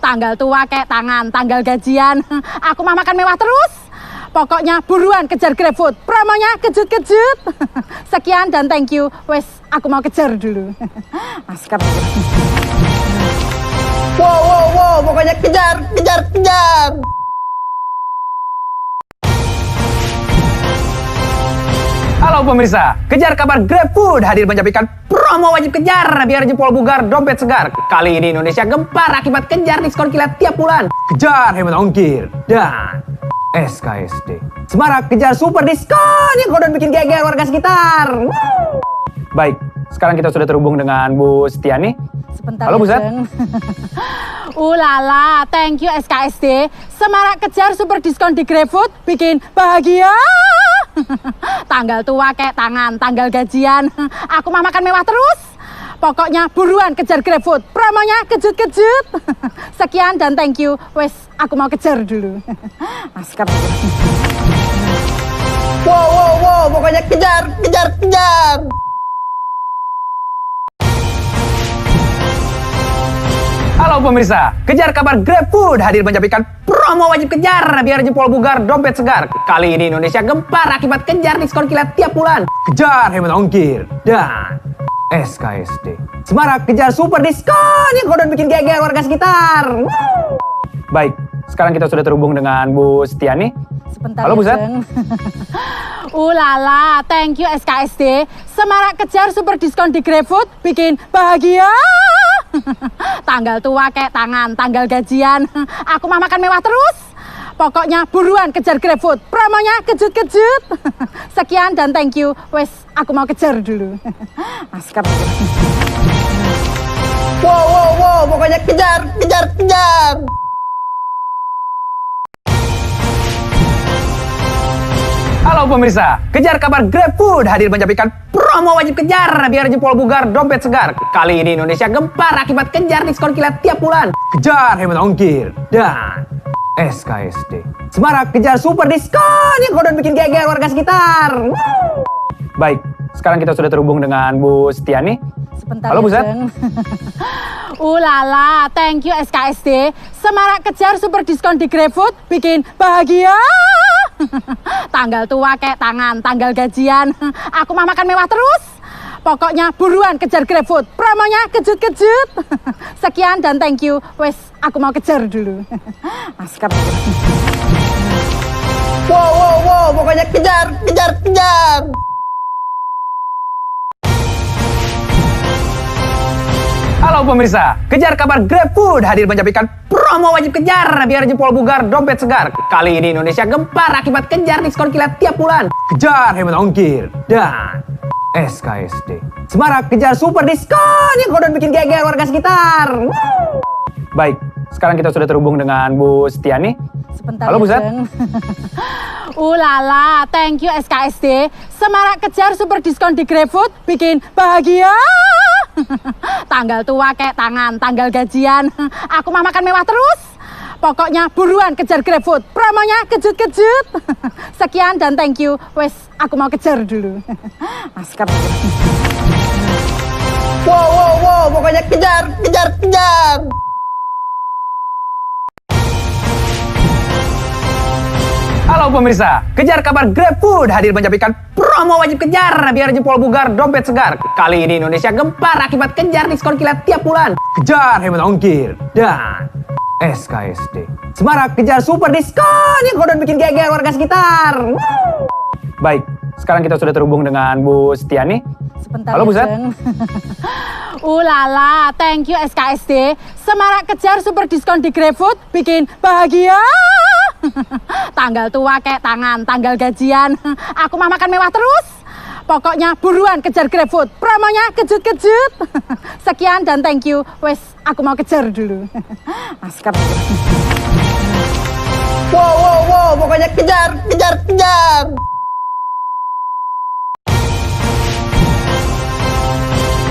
Tanggal tua kayak tangan, tanggal gajian. Aku mah makan mewah terus. Pokoknya buruan kejar GrabFood. Promonya kejut-kejut. Sekian dan thank you. Wes, aku mau kejar dulu. Masker. Wow, pokoknya kejar. Halo pemirsa, kejar kabar GrabFood hadir menyampaikan promo wajib kejar biar jempol bugar dompet segar. Kali ini Indonesia gempar akibat kejar diskon kilat tiap bulan. Kejar hemat ongkir dan SKSD. Semarak kejar super diskon yang kodon bikin geger warga sekitar. Baik, sekarang kita sudah terhubung dengan Bu Setiani. Sebentar. Halo Bu Set. Ulala, thank you SKSD. Semarak kejar super diskon di GrabFood bikin bahagia. Tanggal tua kayak tangan, tanggal gajian. Aku mah makan mewah terus. Pokoknya buruan kejar GrabFood. Promonya kejut-kejut. Sekian dan thank you. Wes, aku mau kejar dulu. Masker. Wow, pokoknya kejar. Halo Halo pemirsa, kejar kabar GrabFood hadir menyampaikan promo wajib kejar biar jempol bugar, dompet segar. Kali ini Indonesia gempar akibat kejar diskon kilat tiap bulan. Kejar hemat ongkir dan SKSD. Semarak kejar super diskon yang kodon bikin geger warga sekitar. Baik, sekarang kita sudah terhubung dengan Bu Setiani. Sebentar. Halo Bu Set. Ulala, thank you SKSD. Semarak kejar super diskon di GrabFood bikin bahagia. Tanggal tua kayak tangan, tanggal gajian. Aku mah makan mewah terus. Pokoknya buruan kejar GrabFood. Promonya kejut-kejut. Sekian dan thank you. Wes, aku mau kejar dulu. Askap. Wow, pokoknya kejar. Halo pemirsa, kejar kabar GrabFood hadir menyampaikan promo wajib kejar biar jempol bugar, dompet segar. Kali ini Indonesia gempar akibat kejar diskon kilat tiap bulan. Kejar hemat ongkir dan SKSD. Semarak kejar super diskon yang kodon bikin geger warga sekitar. Baik, sekarang kita sudah terhubung dengan Bu Setiani. Sebentar. Halo Bu Set. Ulala, thank you SKSD. Semarak kejar super diskon di GrabFood bikin bahagia. Tanggal tua kayak tangan, tanggal gajian. Aku mah makan mewah terus. Pokoknya buruan kejar GrabFood. Promonya kejut-kejut. Sekian dan thank you. Wes, aku mau kejar dulu. Askap. Wow, pokoknya kejar. Halo pemirsa, kejar kabar GrabFood hadir menyampaikan promo wajib kejar biar jempol bugar, dompet segar. Kali ini Indonesia gempar akibat kejar diskon kilat tiap bulan. Kejar hemat ongkir dan SKSD. Semarak kejar super diskon yang kodon bikin geger warga sekitar. Baik, sekarang kita sudah terhubung dengan Bu Setiani. Sebentar. Halo Bu Set. Ulala, thank you SKSD. Semarak kejar super diskon di GrabFood bikin bahagia. Tanggal tua kayak tangan, tanggal gajian. Aku mah makan mewah terus. Pokoknya buruan kejar GrabFood. Promonya kejut-kejut. Sekian dan thank you. Wes, aku mau kejar dulu. Askap. Wow, pokoknya kejar. Halo pemirsa, kejar kabar GrabFood hadir menyampaikan promo wajib kejar biar jempol bugar, dompet segar. Kali ini Indonesia gempar akibat kejar diskon kilat tiap bulan. Kejar hemat ongkir dan SKSD. Semarak kejar super diskon yang kodon bikin geger warga sekitar. Baik, sekarang kita sudah terhubung dengan Bu Setiani. Sebentar. Halo Bu Set. Ulala, thank you SKSD. Semarak kejar super diskon di GrabFood bikin bahagia. Tanggal tua kayak tangan, tanggal gajian. Aku mah makan mewah terus. Pokoknya buruan kejar GrabFood. Promonya kejut-kejut. Sekian dan thank you. Wes, aku mau kejar dulu. Askap. Wow, pokoknya kejar.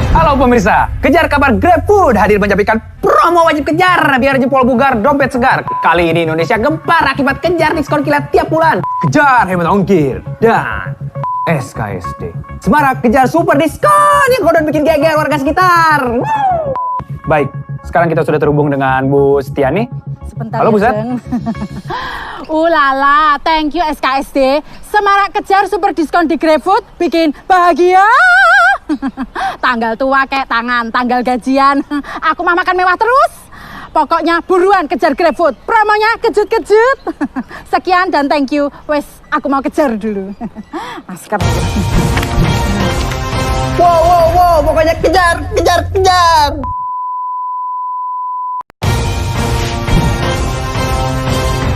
Halo pemirsa, kejar kabar GrabFood hadir menyampaikan promo wajib kejar biar jempol bugar, dompet segar. Kali ini Indonesia gempar akibat kejar diskon kilat tiap bulan. Kejar hemat ongkir dan SKSD. Semarak kejar super diskon yang kodon bikin geger warga sekitar. Baik, sekarang kita sudah terhubung dengan Bu Setiani. Sebentar. Halo Bu Set. Ulala, thank you SKSD. Semarak kejar super diskon di GrabFood bikin bahagia. Tanggal tua kayak tangan, tanggal gajian. Aku mah makan mewah terus. Pokoknya buruan kejar GrabFood. Promonya kejut-kejut. Sekian dan thank you. Wes, aku mau kejar dulu. Askap. Wow, pokoknya kejar.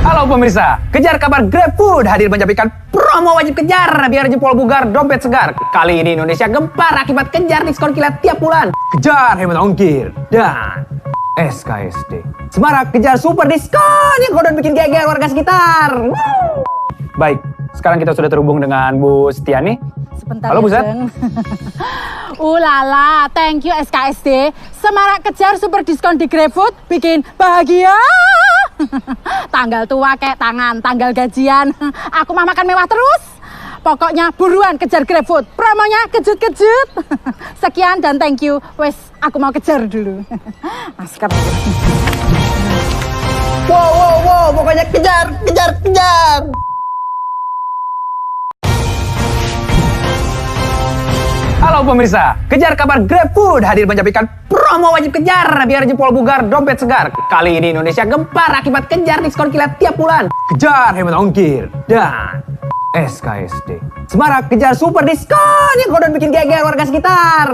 Halo pemirsa, kejar kabar GrabFood hadir menyampaikan promo wajib kejar biar jempol bugar, dompet segar. Kali ini Indonesia gempar akibat kejar diskon kilat tiap bulan. Kejar hemat ongkir dan SKSD. Semarak kejar super diskon yang kodon bikin geger warga sekitar. Baik, sekarang kita sudah terhubung dengan Bu Setiani. Sebentar. Halo Bu Set. Ulala, thank you SKSD. Semarak kejar super diskon di GrabFood bikin bahagia. Tanggal tua kayak tangan, tanggal gajian. Aku mah makan mewah terus. Pokoknya buruan kejar GrabFood. Promonya kejut-kejut. Sekian dan thank you. Wes, aku mau kejar dulu. Askar. Wow, pokoknya kejar. Halo pemirsa, kejar kabar GrabFood hadir menyampaikan promo wajib kejar biar jempol bugar, dompet segar. Kali ini Indonesia gempar akibat kejar diskon kilat tiap bulan. Kejar hemat ongkir dan SKSD. Semarak kejar super diskon yang kodon bikin geger warga sekitar.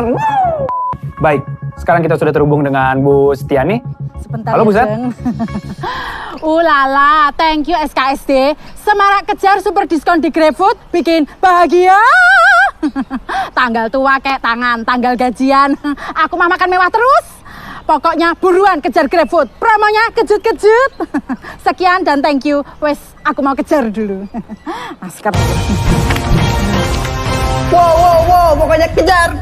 Baik, sekarang kita sudah terhubung dengan Bu Setiani. Sebentar. Halo Bu Set. Ulala, thank you SKSD. Semarak kejar super diskon di GrabFood bikin bahagia. Tanggal tua kayak tangan, tanggal gajian. Aku mah makan mewah terus. Pokoknya buruan kejar GrabFood. Promonya kejut-kejut. Sekian dan thank you. Wes, aku mau kejar dulu. Askar. Wow, pokoknya kejar.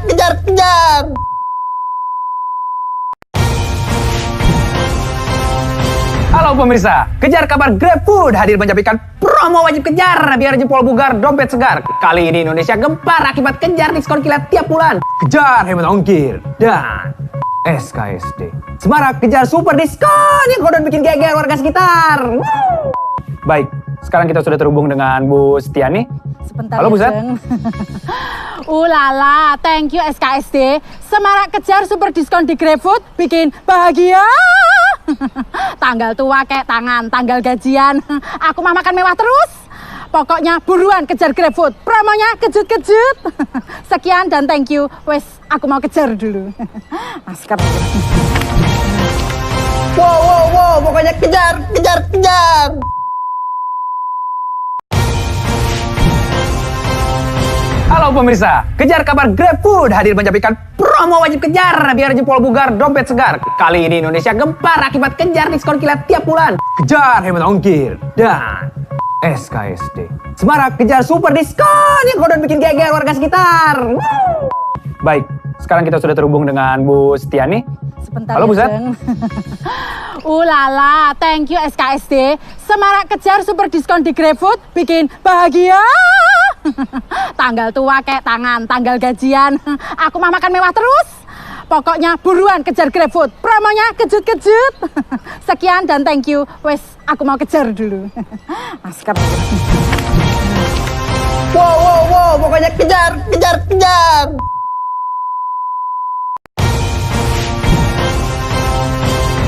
Halo pemirsa, kejar kabar GrabFood hadir menyampaikan promo wajib kejar biar jempol bugar, dompet segar. Kali ini Indonesia gempar akibat kejar diskon kilat tiap bulan. Kejar hemat ongkir dan SKSD. Semarak kejar super diskon yang kodon bikin geger warga sekitar. Baik, sekarang kita sudah terhubung dengan Bu Setiani. Sebentar. Halo Bu Set. Ulala, thank you SKSD. Semarak kejar super diskon di GrabFood bikin bahagia. Tanggal tua kayak tangan, tanggal gajian. Aku mah makan mewah terus. Pokoknya buruan kejar GrabFood. Promonya kejut-kejut. Sekian dan thank you. Wes, aku mau kejar dulu. Askar. Wow, pokoknya kejar. Halo pemirsa, kejar kabar GrabFood hadir menyampaikan promo wajib kejar biar jempol bugar, dompet segar. Kali ini Indonesia gempar akibat kejar diskon kilat tiap bulan. Kejar hemat ongkir dan SKSD. Semarak kejar super diskon yang kodon bikin geger warga sekitar. Baik, sekarang kita sudah terhubung dengan Bu Setiani. Sebentar. Halo Bu Set. Ulala, thank you SKSD. Semarak kejar super diskon di GrabFood bikin bahagia. Tanggal tua kayak tangan, tanggal gajian. Aku mah makan mewah terus. Pokoknya buruan kejar GrabFood. Promonya kejut-kejut. Sekian dan thank you. Wes, aku mau kejar dulu. Askar. Wow, pokoknya kejar.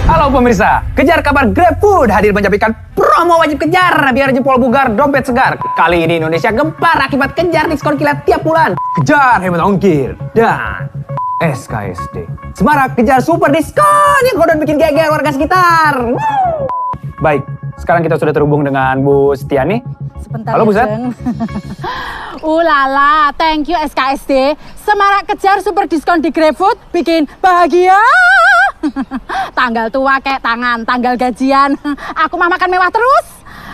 Halo pemirsa, kejar kabar GrabFood hadir menyampaikan promo wajib kejar biar jempol bugar, dompet segar. Kali ini Indonesia gempar akibat kejar diskon kilat tiap bulan. Kejar hemat ongkir dan SKSD. Semarak kejar super diskon yang kodon bikin geger warga sekitar. Baik, sekarang kita sudah terhubung dengan Bu Setiani. Sebentar. Halo Bu Set. Ulala, thank you SKSD. Semarak kejar super diskon di GrabFood bikin bahagia. Tanggal tua kayak tangan, tanggal gajian. Aku mah makan mewah terus.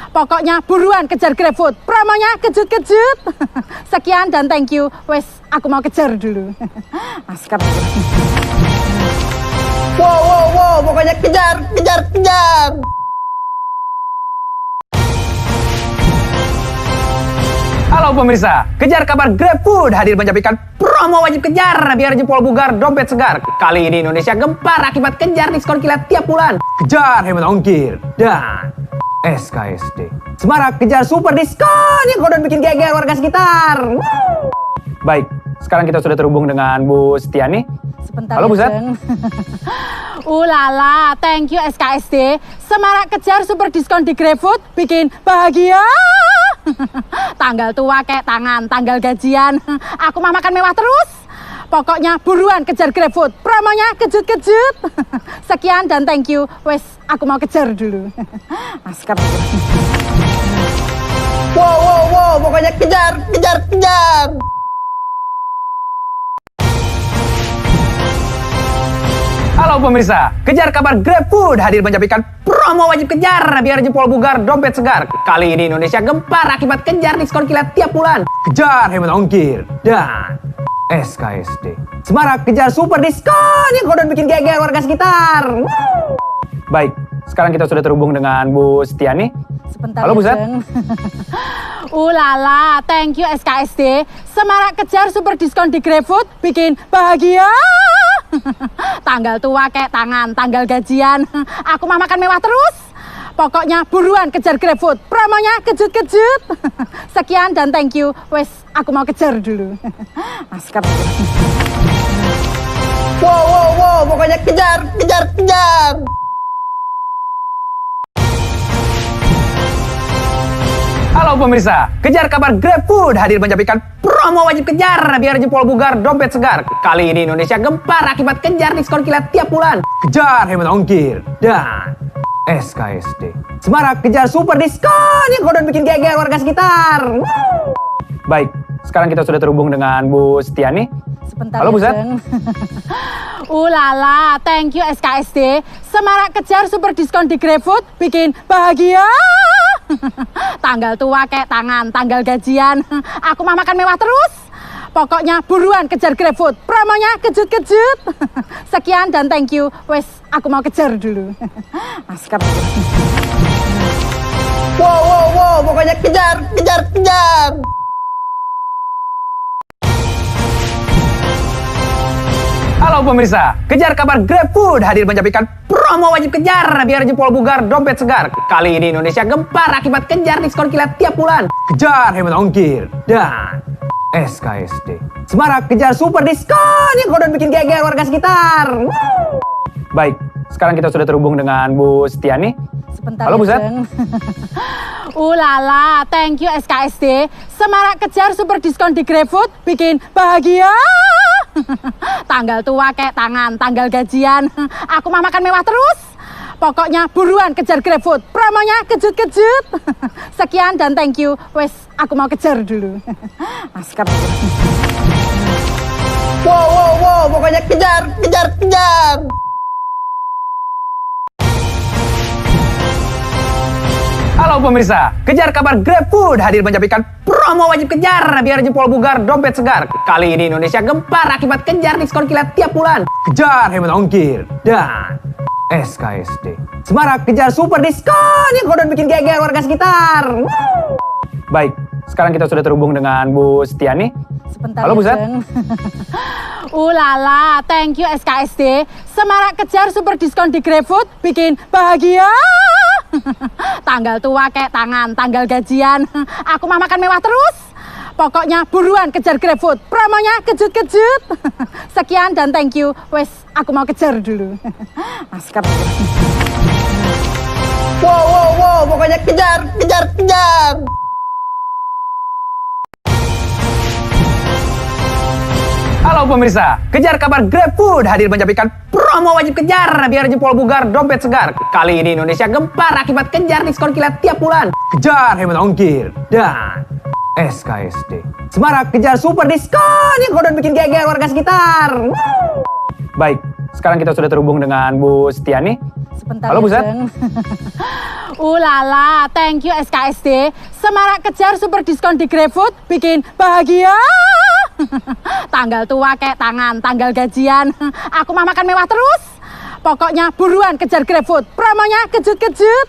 Pokoknya buruan kejar GrabFood. Promonya kejut-kejut. Sekian dan thank you. Wes, aku mau kejar dulu. Askar. Wow, pokoknya kejar. Halo pemirsa, kejar kabar GrabFood hadir menyampaikan promo wajib kejar biar jempol bugar, dompet segar. Kali ini Indonesia gempar akibat kejar diskon kilat tiap bulan. Kejar hemat ongkir dan SKSD. Semarak kejar super diskon yang kodon bikin geger warga sekitar. Baik, sekarang kita sudah terhubung dengan Bu Setiani. Sebentar. Halo Bu Set. Ulala, thank you SKSD. Semarak kejar super diskon di GrabFood bikin bahagia. Tanggal tua kayak tangan, tanggal gajian. Aku mah makan mewah terus. Pokoknya buruan kejar GrabFood. Promonya kejut-kejut. Sekian dan thank you. Wes, aku mau kejar dulu. Askar. Wow, pokoknya kejar. Halo pemirsa, kejar kabar GrabFood hadir menyampaikan promo wajib kejar biar jempol bugar, dompet segar. Kali ini Indonesia gempar akibat kejar diskon kilat tiap bulan. Kejar hemat ongkir dan SKSD. Semarak kejar super diskon yang kodon bikin geger warga sekitar. Baik, sekarang kita sudah terhubung dengan Bu Setiani. Sebentar. Halo, Buset. Ulala, thank you SKSD. Semarak kejar super diskon di GrabFood, bikin bahagia. Tanggal tua kayak tangan, tanggal gajian. Aku mah makan mewah terus. Pokoknya buruan kejar GrabFood. Promonya kejut-kejut. Sekian dan thank you. Wes, aku mau kejar dulu. Masker. Wow, pokoknya kejar. Halo pemirsa, kejar kabar GrabFood hadir menyampaikan promo wajib kejar biar jempol bugar, dompet segar. Kali ini Indonesia gempar akibat kejar diskon kilat tiap bulan. Kejar hemat ongkir dan SKSD. Semarak kejar super diskon yang kodon bikin geger warga sekitar. Baik, sekarang kita sudah terhubung dengan Bu Setiani. Sebentar. Halo Buset. Ulala, thank you SKSD. Semarak kejar super diskon di GrabFood, bikin bahagia. Tanggal tua kayak tangan, tanggal gajian. Aku mah makan mewah terus. Pokoknya buruan kejar GrabFood. Promonya kejut-kejut. Sekian dan thank you. Wes, aku mau kejar dulu. Masker. Wow, pokoknya kejar. Halo pemirsa, kejar kabar GrabFood hadir menyampaikan promo wajib kejar biar jempol bugar, dompet segar. Kali ini Indonesia gempar akibat kejar diskon kilat tiap bulan. Kejar hemat ongkir dan SKSD. Semarak kejar super diskon yang kodon bikin geger warga sekitar. Baik, sekarang kita sudah terhubung dengan Bu Setiani. Sebentar. Halo Buset. Ulala, thank you SKSD. Semarak kejar super diskon di GrabFood, bikin bahagia. Tanggal tua kayak tangan, tanggal gajian. Aku mah makan mewah terus. Pokoknya buruan kejar GrabFood. Promonya kejut-kejut. Sekian dan thank you. Wes, aku mau kejar dulu. Masker. Wow, pokoknya kejar. Halo pemirsa, kejar kabar GrabFood hadir menyampaikan promo wajib kejar biar jempol bugar, dompet segar. Kali ini Indonesia gempar akibat kejar diskon kilat tiap bulan. Kejar hemat ongkir dan SKSD. Semarak kejar super diskon yang kodon bikin geger warga sekitar. Baik, sekarang kita sudah terhubung dengan Bu Setiani. Sebentar. Halo Buset. Ulala, thank you SKSD. Semarak kejar super diskon di GrabFood, bikin bahagia. Tanggal tua kayak tangan, tanggal gajian. Aku mah makan mewah terus. Pokoknya buruan kejar GrabFood. Promonya kejut-kejut. Sekian dan thank you. Wes, aku mau kejar dulu. Masker. Wow, pokoknya kejar. Halo pemirsa, kejar kabar GrabFood hadir menyampaikan promo wajib kejar biar jempol bugar, dompet segar. Kali ini Indonesia gempar akibat kejar diskon kilat tiap bulan. Kejar hemat ongkir dan SKSD. Semarak kejar super diskon yang kodon bikin geger warga sekitar. Baik, sekarang kita sudah terhubung dengan Bu Setiani. Sebentar. Halo Buset. Ulala, thank you SKSD. Semarak kejar super diskon di GrabFood, bikin bahagia. Tanggal tua kayak tangan, tanggal gajian. Aku mah makan mewah terus. Pokoknya buruan kejar GrabFood. Promonya kejut-kejut.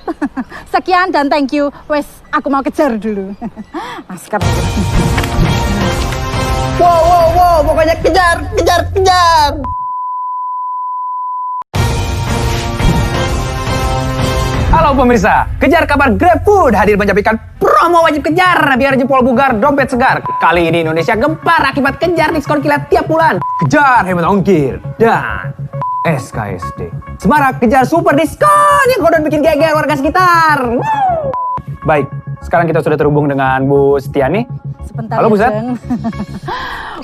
Sekian dan thank you. Wes, aku mau kejar dulu. Masker. Wow, pokoknya kejar. Halo pemirsa, kejar kabar GrabFood hadir menyampaikan promo wajib kejar biar jempol bugar, dompet segar. Kali ini Indonesia gempar akibat kejar diskon kilat tiap bulan. Kejar hemat ongkir dan SKSD. Semarak kejar super diskon yang kodon bikin geger warga sekitar. Baik, sekarang kita sudah terhubung dengan Bu Setiani. Sebentar. Halo Buset.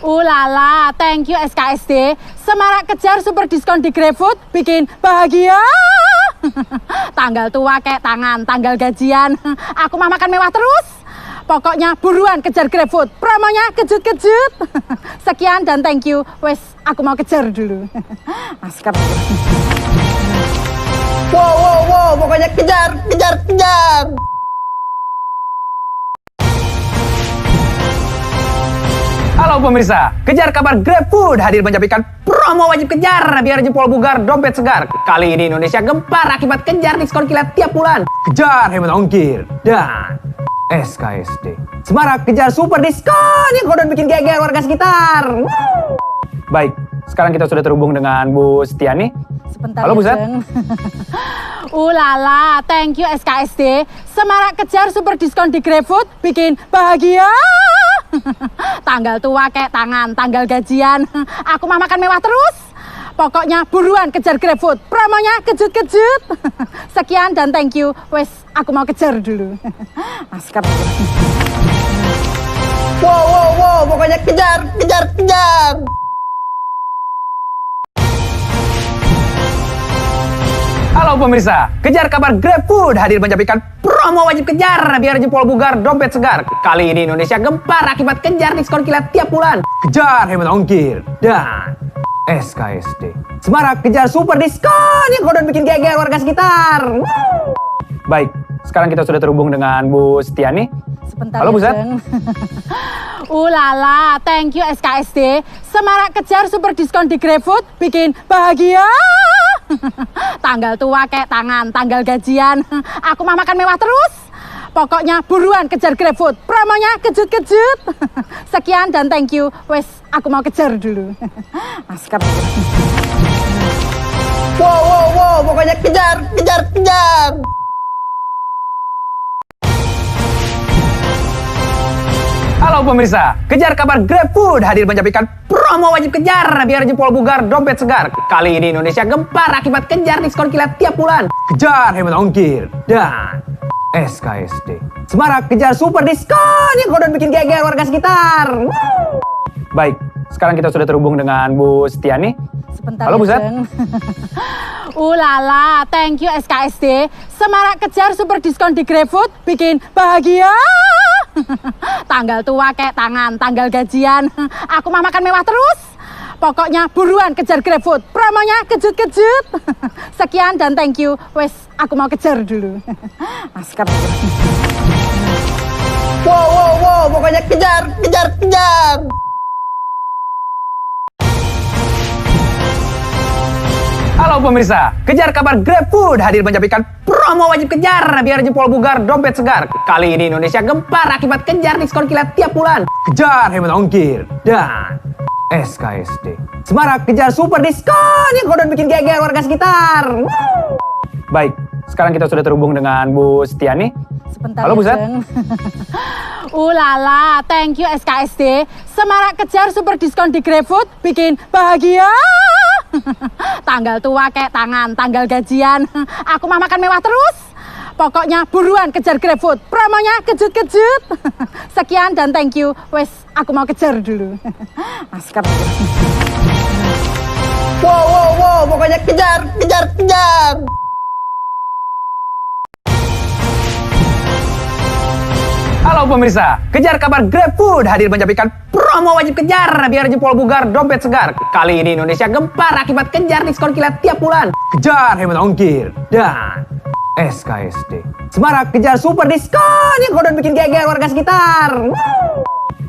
Ulala, thank you SKSD. Semarak kejar super diskon di GrabFood, bikin bahagia. Tanggal tua kayak tangan, tanggal gajian. Aku mah makan mewah terus. Pokoknya buruan kejar GrabFood. Promonya kejut-kejut. Sekian dan thank you. Wes, aku mau kejar dulu. Masker. Wow, pokoknya kejar. Halo Halo pemirsa, kejar kabar GrabFood hadir menyampaikan promo wajib kejar biar jempol bugar, dompet segar. Kali ini Indonesia gempar akibat kejar diskon kilat tiap bulan. Kejar hemat ongkir dan SKSD. Semarak kejar super diskon yang kodon bikin geger warga sekitar. Baik, sekarang kita sudah terhubung dengan Bu Setiani. Sebentar. Halo Bu Set. Ulala, thank you SKSD. Semarak kejar super diskon di GrabFood bikin bahagia. Tanggal tua kayak tangan, tanggal gajian. Aku mah makan mewah terus. Pokoknya buruan kejar GrabFood. Promonya kejut-kejut. Sekian dan thank you. Wes, aku mau kejar dulu. Masker. Wow, pokoknya kejar. Halo pemirsa, kejar kabar GrabFood hadir menyampaikan promo wajib kejar biar jempol bugar, dompet segar. Kali ini Indonesia gempar akibat kejar diskon kilat tiap bulan. Kejar hemat ongkir dan SKSD. Semarak kejar super diskon yang kodon bikin geger warga sekitar. Baik, sekarang kita sudah terhubung dengan Bu Setiani. Sebentar. Halo Bu Set. Ulala, thank you SKSD. Semarak kejar super diskon di GrabFood bikin bahagia. Tanggal tua kayak tangan, tanggal gajian. Aku mah makan mewah terus. Pokoknya buruan kejar GrabFood. Promonya kejut-kejut. Sekian dan thank you. Wes, aku mau kejar dulu. Masker. Wow, pokoknya kejar. Halo pemirsa, kejar kabar GrabFood hadir menyampaikan promo wajib kejar biar jempol bugar, dompet segar. Kali ini Indonesia gempar akibat kejar diskon kilat tiap bulan. Kejar hemat ongkir dan SKSD. Semarak kejar super diskon yang kodon bikin geger warga sekitar. Baik, sekarang kita sudah terhubung dengan Bu Setiani. Sebentar. Halo Bu Set. Ulala, thank you SKSD. Semarak kejar super diskon di GrabFood bikin bahagia. Tanggal tua kayak tangan, tanggal gajian. Aku mah makan mewah terus. Pokoknya buruan kejar GrabFood. Promonya kejut-kejut. Sekian dan thank you. Wes, aku mau kejar dulu. Masker. Wow, pokoknya kejar. Halo pemirsa, kejar kabar GrabFood hadir menyampaikan promo wajib kejar biar jempol bugar, dompet segar. Kali ini Indonesia gempar akibat kejar diskon kilat tiap bulan. Kejar hemat ongkir dan SKSD. Semarak kejar super diskon yang kodon bikin geger warga sekitar. Baik, sekarang kita sudah terhubung dengan Bu Setiani. Sebentar. Halo Bu Set. Ulala, thank you SKSD. Semarak kejar super diskon di GrabFood bikin bahagia. Tanggal tua kayak tangan, tanggal gajian. Aku mah makan mewah terus. Pokoknya buruan kejar GrabFood. Promonya kejut-kejut. Sekian dan thank you. Wes, aku mau kejar dulu. Masker. Wow, pokoknya kejar. Halo pemirsa, kejar kabar GrabFood hadir menyampaikan promo wajib kejar biar jempol bugar, dompet segar. Kali ini Indonesia gempar akibat kejar diskon kilat tiap bulan. Kejar hemat ongkir dan SKSD. Semarak kejar super diskon yang kodon bikin geger warga sekitar.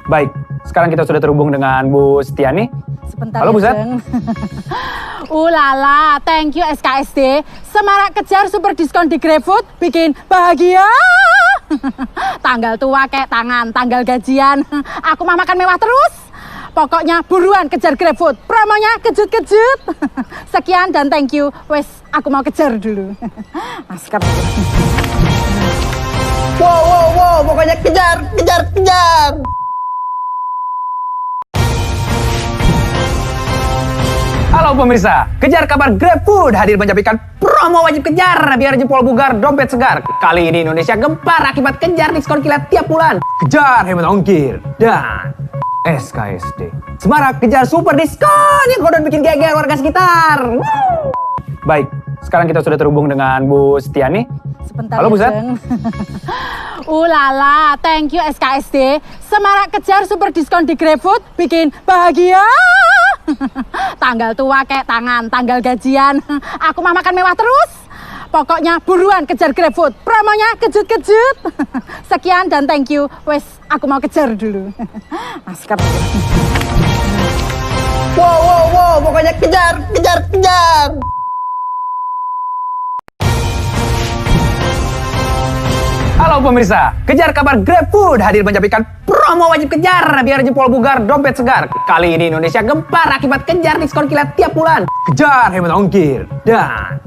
Baik, sekarang kita sudah terhubung dengan Bu Setiani. Sebentar. Halo Bu Set. Ulala, thank you SKSD. Semarak kejar super diskon di GrabFood bikin bahagia. Tanggal tua kayak tangan, tanggal gajian. Aku mah makan mewah terus. Pokoknya buruan kejar GrabFood. Promonya kejut-kejut. Sekian dan thank you. Wes, aku mau kejar dulu. Masker. Wow, pokoknya kejar. Halo pemirsa, kejar kabar GrabFood hadir menyampaikan promo wajib kejar biar jempol bugar, dompet segar. Kali ini Indonesia gempar akibat kejar diskon kilat tiap bulan. Kejar hemat ongkir dan SKSD. Semarak kejar super diskon yang kodon bikin geger warga sekitar. Baik, sekarang kita sudah terhubung dengan Bu Setiani. Sebentar. Halo Bu Set. Ulala, thank you SKSD. Semarak kejar super diskon di GrabFood bikin bahagia. Tanggal tua kayak tangan, tanggal gajian. Aku mah makan mewah terus. Pokoknya buruan kejar GrabFood. Promonya kejut-kejut. Sekian dan thank you. Wes, aku mau kejar dulu. Askap. Wow, pokoknya kejar. Halo pemirsa, kejar kabar GrabFood hadir menyampaikan promo wajib kejar biar jempol bugar, dompet segar. Kali ini Indonesia gempar akibat kejar diskon kilat tiap bulan. Kejar hemat ongkir dan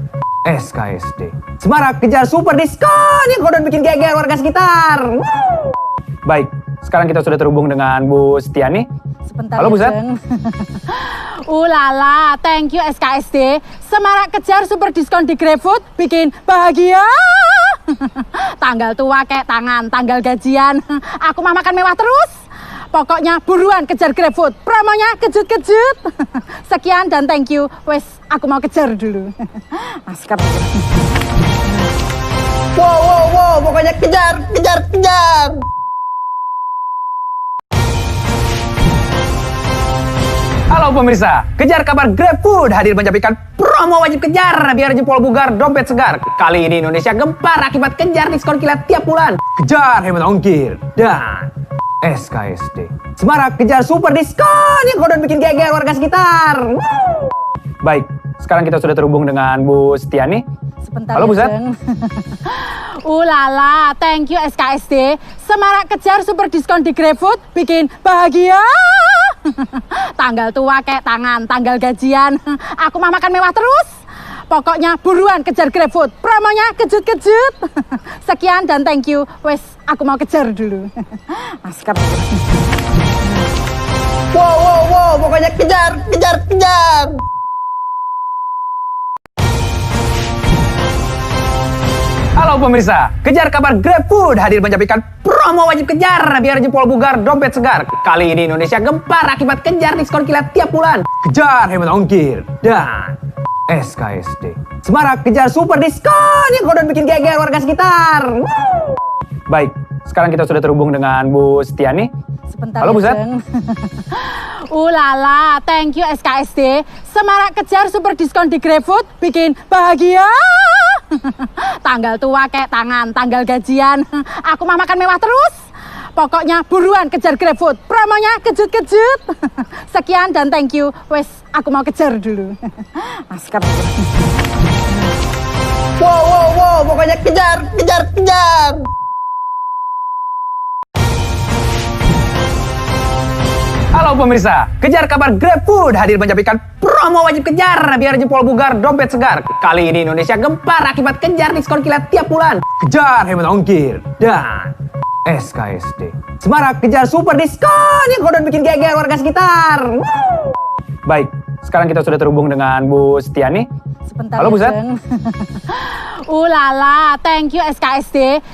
SKSD. Semarak kejar super diskon yang kodon bikin geger warga sekitar. Baik, sekarang kita sudah terhubung dengan Bu Setiani. Sebentar. Halo Bu Set. Ulala, thank you SKSD. Semarak kejar super diskon di GrabFood bikin bahagia. Tanggal tua kayak tangan, tanggal gajian. Aku mah makan mewah terus. Pokoknya buruan kejar GrabFood. Promonya kejut-kejut. Sekian dan thank you. Wes, aku mau kejar dulu. Askap. Wow, pokoknya kejar. Halo pemirsa, kejar kabar GrabFood hadir menyampaikan promo wajib kejar biar jempol bugar, dompet segar. Kali ini Indonesia gempar akibat kejar diskon kilat tiap bulan. Kejar hemat ongkir dan SKSD. Semarak kejar super diskon yang kodon bikin geger warga sekitar. Baik, sekarang kita sudah terhubung dengan Bu Setiani. Sebentar. Halo Bu Set. Ulala, thank you SKSD. Semarak kejar super diskon di GrabFood bikin bahagia. Tanggal tua kayak tangan, tanggal gajian. Aku mah makan mewah terus. Pokoknya buruan kejar GrabFood. Promonya kejut-kejut. Sekian dan thank you. Wes, aku mau kejar dulu. Askap. Wow, pokoknya kejar. Halo pemirsa, kejar kabar GrabFood hadir menyampaikan promo wajib kejar biar jempol bugar, dompet segar. Kali ini Indonesia gempar akibat kejar diskon kilat tiap bulan. Kejar hemat ongkir dan SKSD. Semarak kejar super diskon yang kodon bikin geger warga sekitar. Baik, sekarang kita sudah terhubung dengan Bu Setiani. Sebentar. Halo Bu Set. Ulala, thank you SKSD. Semarak kejar super diskon di GrabFood bikin bahagia. Tanggal tua kayak tangan, tanggal gajian. Aku mah makan mewah terus. Pokoknya buruan kejar GrabFood. Promonya kejut-kejut. Sekian dan thank you. Wes, aku mau kejar dulu. Askap. Wow, pokoknya kejar. Halo pemirsa, kejar kabar GrabFood hadir menyampaikan promo wajib kejar biar jempol bugar, dompet segar. Kali ini Indonesia gempar akibat kejar diskon kilat tiap bulan. Kejar hemat ongkir dan SKSD. Semarak kejar super diskon yang kodon bikin geger warga sekitar. Baik, sekarang kita sudah terhubung dengan Bu Setiani. Sebentar. Halo Bu Set. Ulala, thank you SKSD.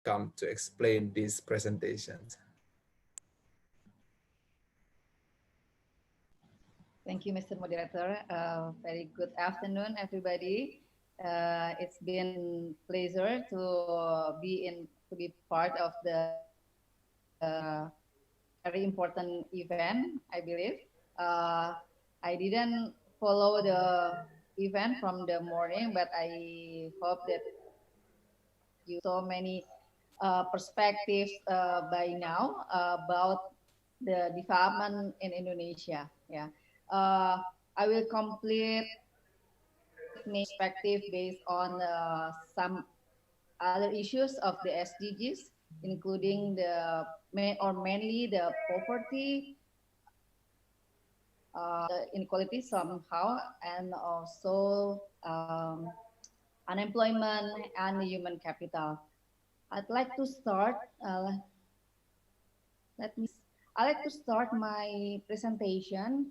come to explain these presentations. Thank you, Mr. Moderator. Very good afternoon, everybody. It's been pleasure to be part of the very important event, I believe. I didn't follow the event from the morning, but I hope that you saw many perspectives by now about the development in Indonesia. Yeah, I will complete perspective based on some other issues of the SDGs, including the mainly the poverty, inequality somehow, and also unemployment and human capital. I'd like to start. I like to start my presentation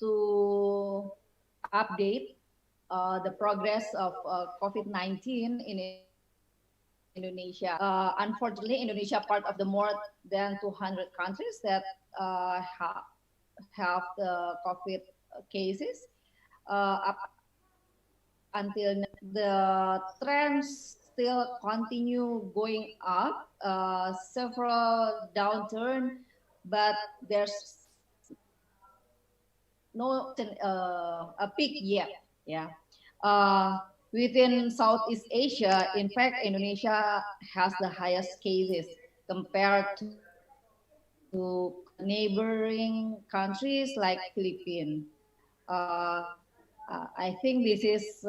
to update the progress of COVID-19 in Indonesia. Unfortunately, Indonesia part of the more than 200 countries that have the COVID cases. Up until the trends still continue going up, several downturn, but there's no a peak yet. Yeah. Within Southeast Asia, in fact, Indonesia has the highest cases compared to neighboring countries like Philippines. I think this is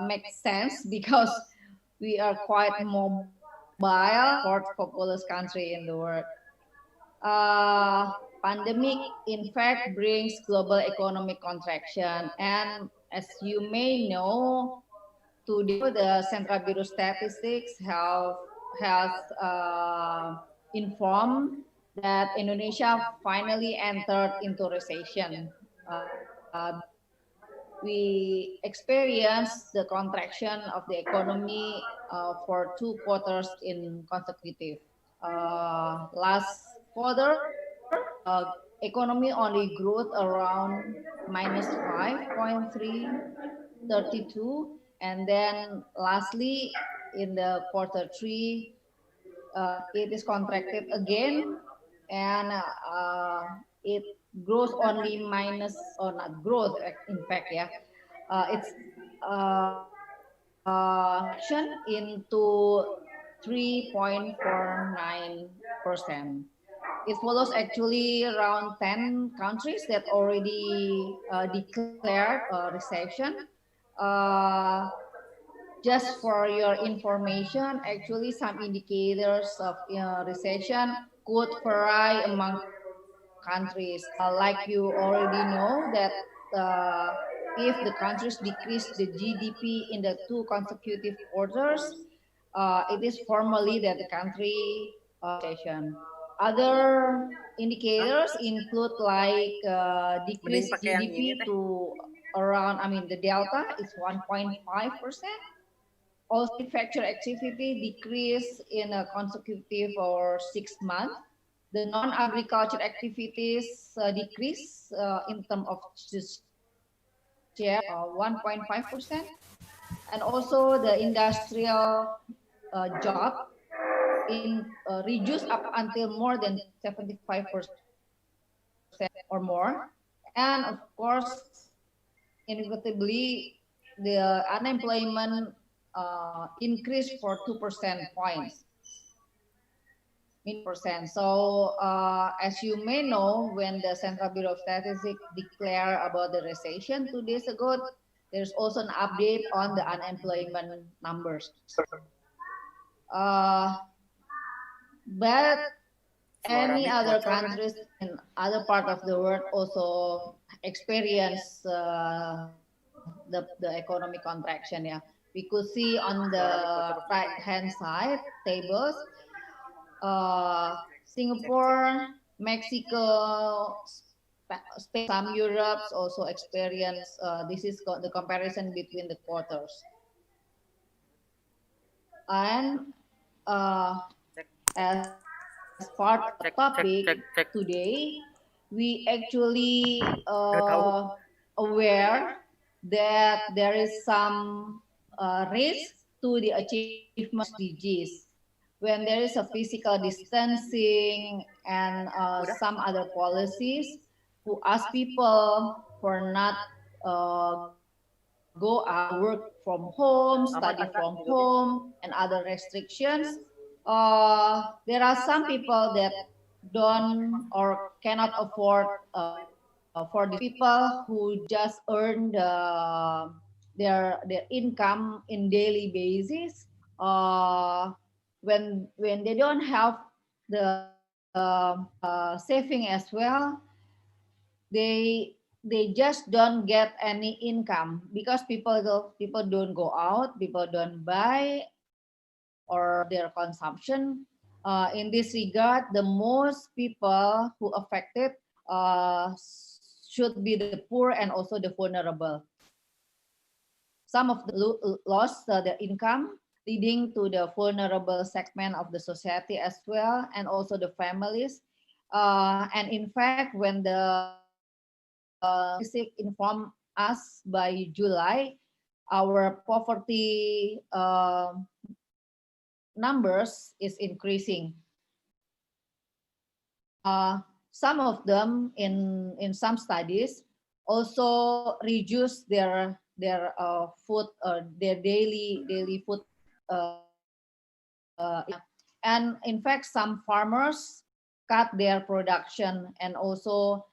makes sense because we are quite mobile, fourth populous country in the world. Pandemic, in fact, brings global economic contraction, and as you may know, today the Central Bureau Statistics has informed that Indonesia finally entered into recession. We experienced the contraction of the economy for 2 quarters in consecutive. Last quarter, economy only grew around -5.332, and then lastly in the quarter 3, it is contracted again, and it grows only minus, or not growth, in fact, yeah, it's action into 3.49%. It follows actually around 10 countries that already declared a recession. Just for your information, actually some indicators of recession could vary among countries. Like you already know that if the countries decrease the GDP in the 2 consecutive quarters, it is formally that the country recession. Other indicators include like decreased GDP to around, the delta is 1.5%. Also, manufacturing activity decrease in a consecutive or 6 months. The non-agriculture activities decrease in terms of share 1.5%, and also the industrial job in reduced up until more than 75% or more, and of course, inevitably, the unemployment increased for 2% points. So, as you may know, when the Central Bureau of Statistics declared about the recession 2 days ago, there's also an update on the unemployment numbers. But any other countries in other part of the world also experience the economic contraction. Yeah, we could see on the right-hand side tables, Singapore, Mexico, Spain, some Europes also experience. This is the comparison between the quarters. And as part of topic today, we actually aware that there is some risk to the achievement of SDGs when there is a physical distancing and some other policies who ask people for not go out, work from home, study from home, and other restrictions. There are some people that don't or cannot afford for these people who just earn their income in daily basis. When they don't have the saving as well, they just don't get any income because people don't go out, people don't buy or their consumption. In this regard, the most people who affected should be the poor and also the vulnerable. Some of them lost their income, leading to the vulnerable segment of the society as well, and also the families. And in fact, when the statistic informed us by July, our poverty numbers is increasing. Some of them in some studies also reduce their food their daily food and in fact some farmers cut their production and also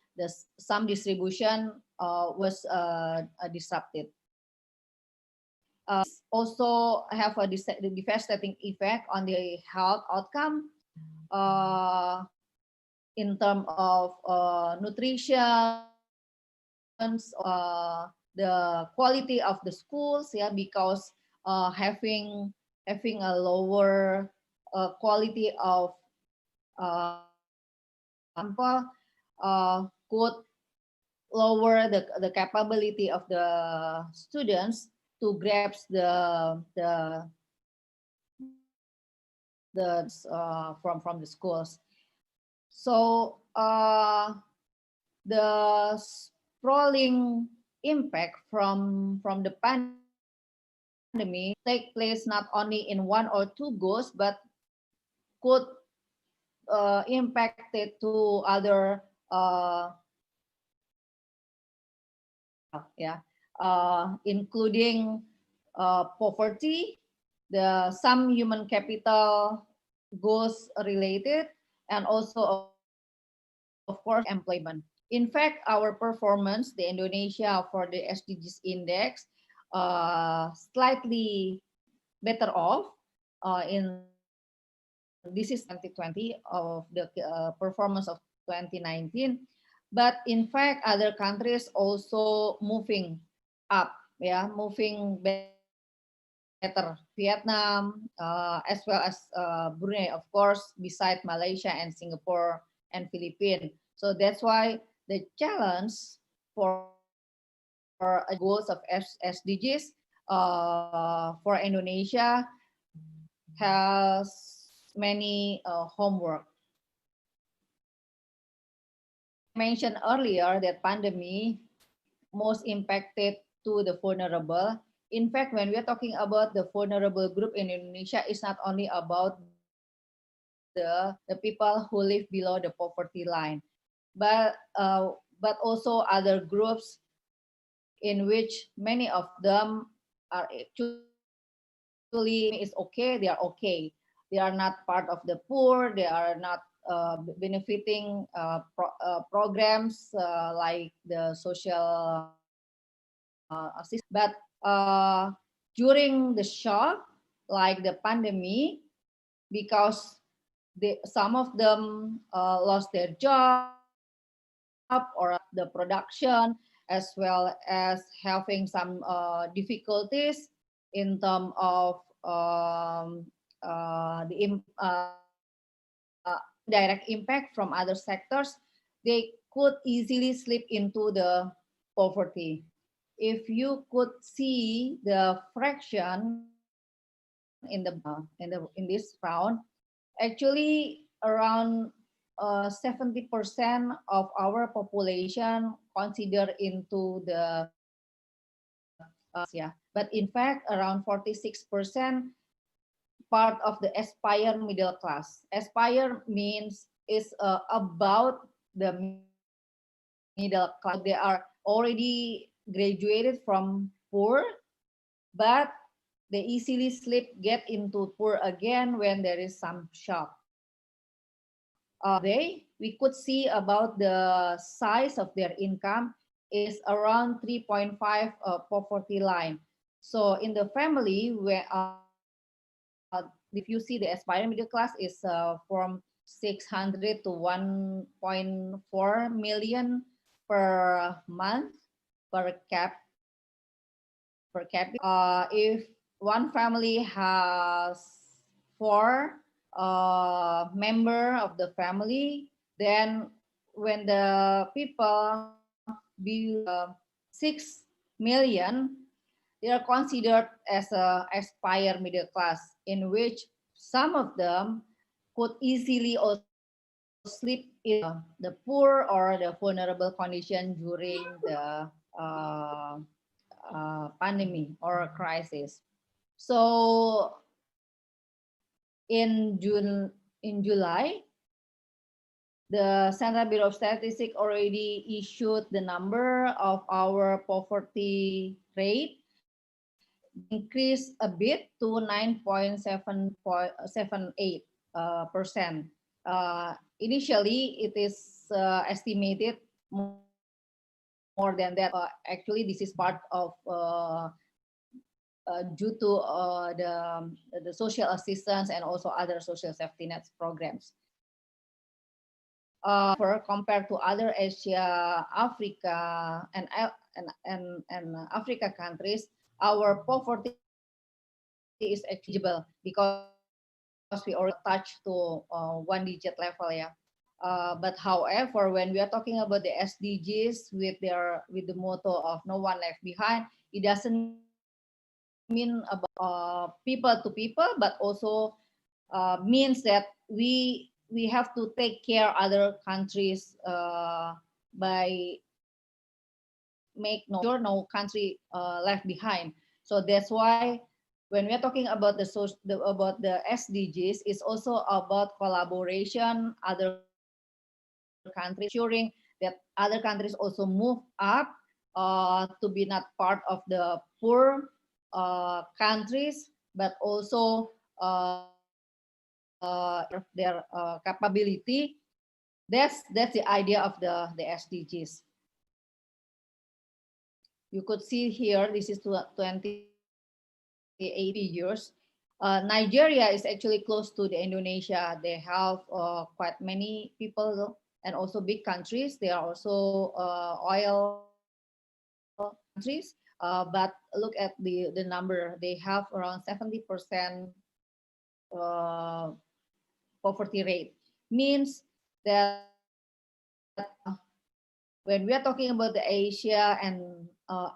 some distribution was disrupted. Also have a devastating effect on the health outcome in terms of nutrition, the quality of the schools, yeah, because having a lower quality of example could lower the capability of the students to grasp from the schools. So the sprawling impact from the pandemic take place not only in one or two goals, but could impact it to other including poverty, some human capital goals related, and also of course employment. In fact, our performance, the Indonesia for the SDGs index, slightly better off in this is 2020 of the performance of 2019, but in fact other countries also moving up, yeah, moving better. Vietnam as well as Brunei, of course, beside Malaysia and Singapore and Philippines. So that's why the challenge for goals of SDGs for Indonesia has many homework. I mentioned earlier that pandemic most impacted to the vulnerable. In fact, when we're talking about the vulnerable group in Indonesia, it's not only about the people who live below the poverty line, but also other groups in which many of them are actually is okay, they are okay. They are not part of the poor, they are not benefiting programs like the social assistance. But during the shock, like the pandemic, because some of them lost their job or the production, as well as having some difficulties in terms of the direct impact from other sectors, they could easily slip into the poverty. If you could see the fraction in this round, actually around 70% of our population consider into the yeah, but in fact around 46% part of the aspire middle class. Aspire means is about the middle class. They are already graduated from poor, but they easily get into poor again when there is some shock. We could see about the size of their income is around 3.5 poverty line. So in the family, where if you see the aspiring middle class is from 600 to 1.4 million per month per capita. If one family has 4 member of the family, then when the people be 6 million, they are considered as a aspire middle class, in which some of them could easily also sleep in the poor or the vulnerable condition during the pandemic or crisis. So in July, the Central Bureau of Statistics already issued the number of our poverty rate, increased a bit to 9.78%. Initially, it is estimated more than that. Actually, this is part of due to the social assistance and also other social safety nets programs. Compared to other Asia, Africa, and Africa countries, our poverty is achievable because we already touched to 1-digit level, yeah. But however, when we are talking about the SDGs with the motto of no one left behind, it doesn't mean about people to people, but also means that we have to take care other countries by make no country left behind. So that's why when we are talking about the SDGs, it's also about collaboration other countries, ensuring that other countries also move up to be not part of the poor countries, but also their capability. That's the idea of the SDGs. You could see here, this is 2080 years. Nigeria is actually close to the Indonesia. They have quite many people and also big countries. They are also oil countries. But look at the number. They have around 70% poverty rate. Means that when we are talking about the Asia and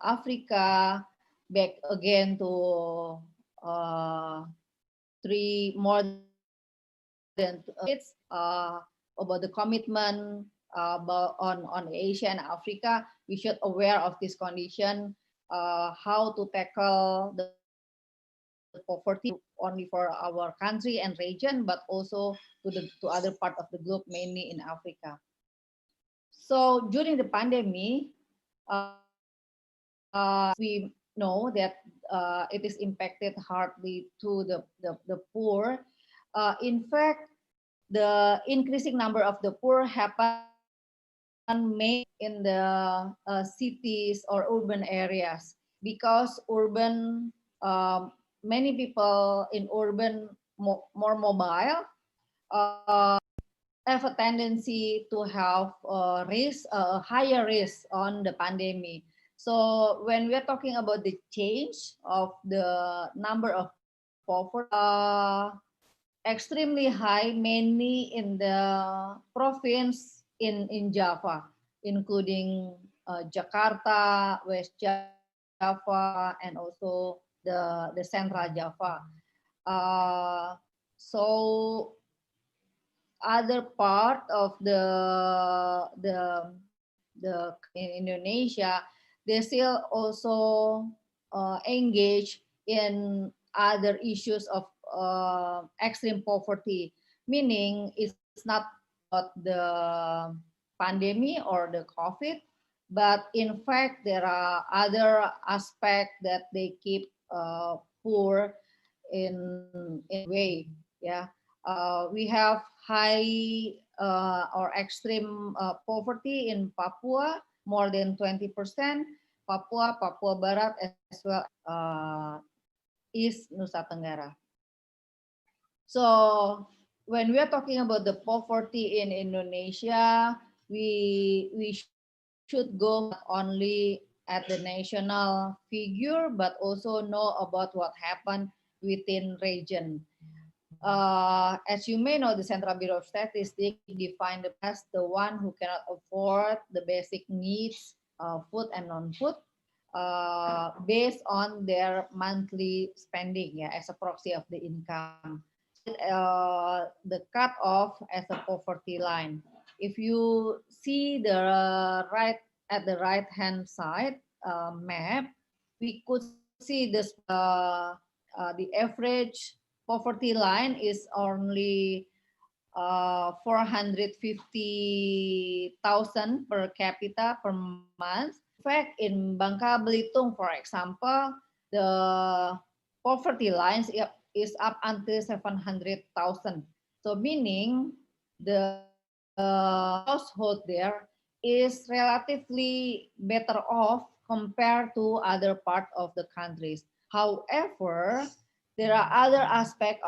Africa, back again to more than it's about the commitment on Asia and Africa. We should aware of this condition, how to tackle the poverty only for our country and region, but also to other part of the globe, mainly in Africa. So during the pandemic, we know that it is impacted hardly to the poor. In fact, the increasing number of the poor happened mainly in the cities or urban areas, because urban many people in urban more mobile have a tendency to have higher risk on the pandemic. So when we are talking about the change of the number of poverty, extremely high, mainly in the province in Java, including Jakarta, West Java, and also the Central Java. So other part of the in Indonesia, they still also engage in other issues of extreme poverty, meaning it's not about the pandemic or the COVID, but in fact there are other aspects that they keep poor in way. Yeah, we have high or extreme poverty in Papua, more than 20%, Papua Barat, as well East Nusa Tenggara. So when we are talking about the poverty in Indonesia, we should go not only at the national figure, but also know about what happened within region. As you may know, the Central Bureau of Statistics defined as the one who cannot afford the basic needs, food and non-food, based on their monthly spending, yeah, as a proxy of the income. The cutoff as a poverty line. If you see the right hand side map, we could see this the average poverty line is only 450,000 per capita per month. In fact, in Bangka Belitung, for example, the poverty lines is up until 700,000. So meaning the household there is relatively better off compared to other part of the countries. However, there are other aspects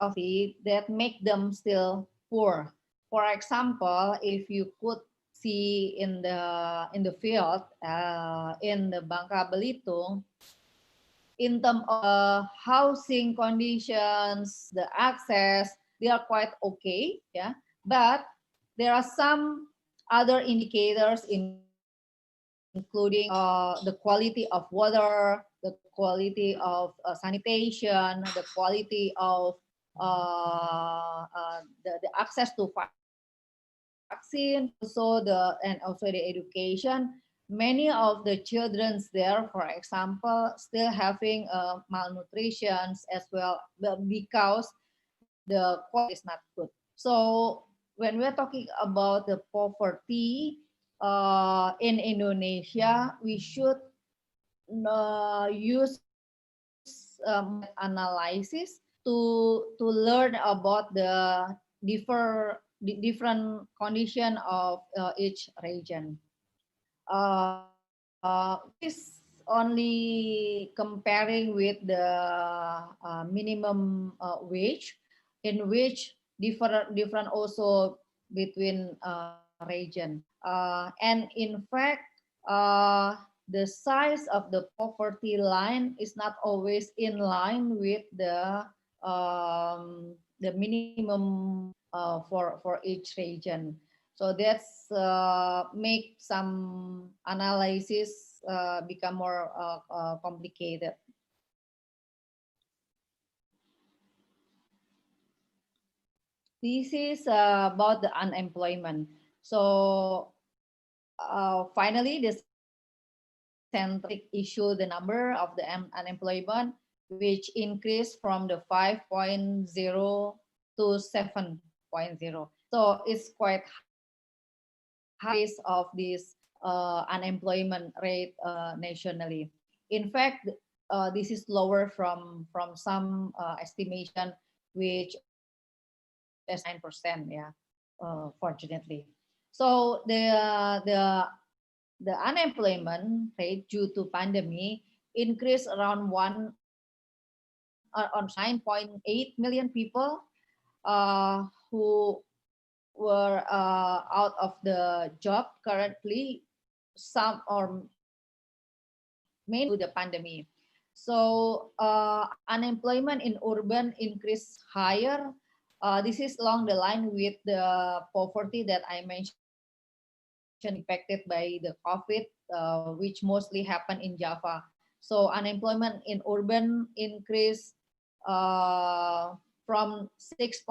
of it that make them still poor. For example, if you could see in the field in the Bangka Belitung, in terms of housing conditions, the access, they are quite okay, yeah. But there are some other indicators, including the quality of water, the quality of sanitation, the quality of the access to vaccine, also the education. Many of the childrens there, for example, still having malnutrition as well, because the quality is not good. So when we're talking about the poverty in Indonesia, we should use analysis to learn about the different condition of each region. This only comparing with the minimum wage, in which different also between region. And in fact, the size of the poverty line is not always in line with the minimum for each region. So that's make some analysis become more complicated. This is about the unemployment. So finally, the centric issue the number of the unemployment, which increased from the 5.0 to 7.0. So it's quite high of this unemployment rate nationally. In fact, this is lower from some estimation, which is 9%. Yeah, fortunately. So the unemployment rate due to pandemic increased around on 9.8 million people who were out of the job currently, some or mainly due to the pandemic. So unemployment in urban increased higher. This is along the line with the poverty that I mentioned, impacted by the COVID, which mostly happened in Java. So unemployment in urban increased from 6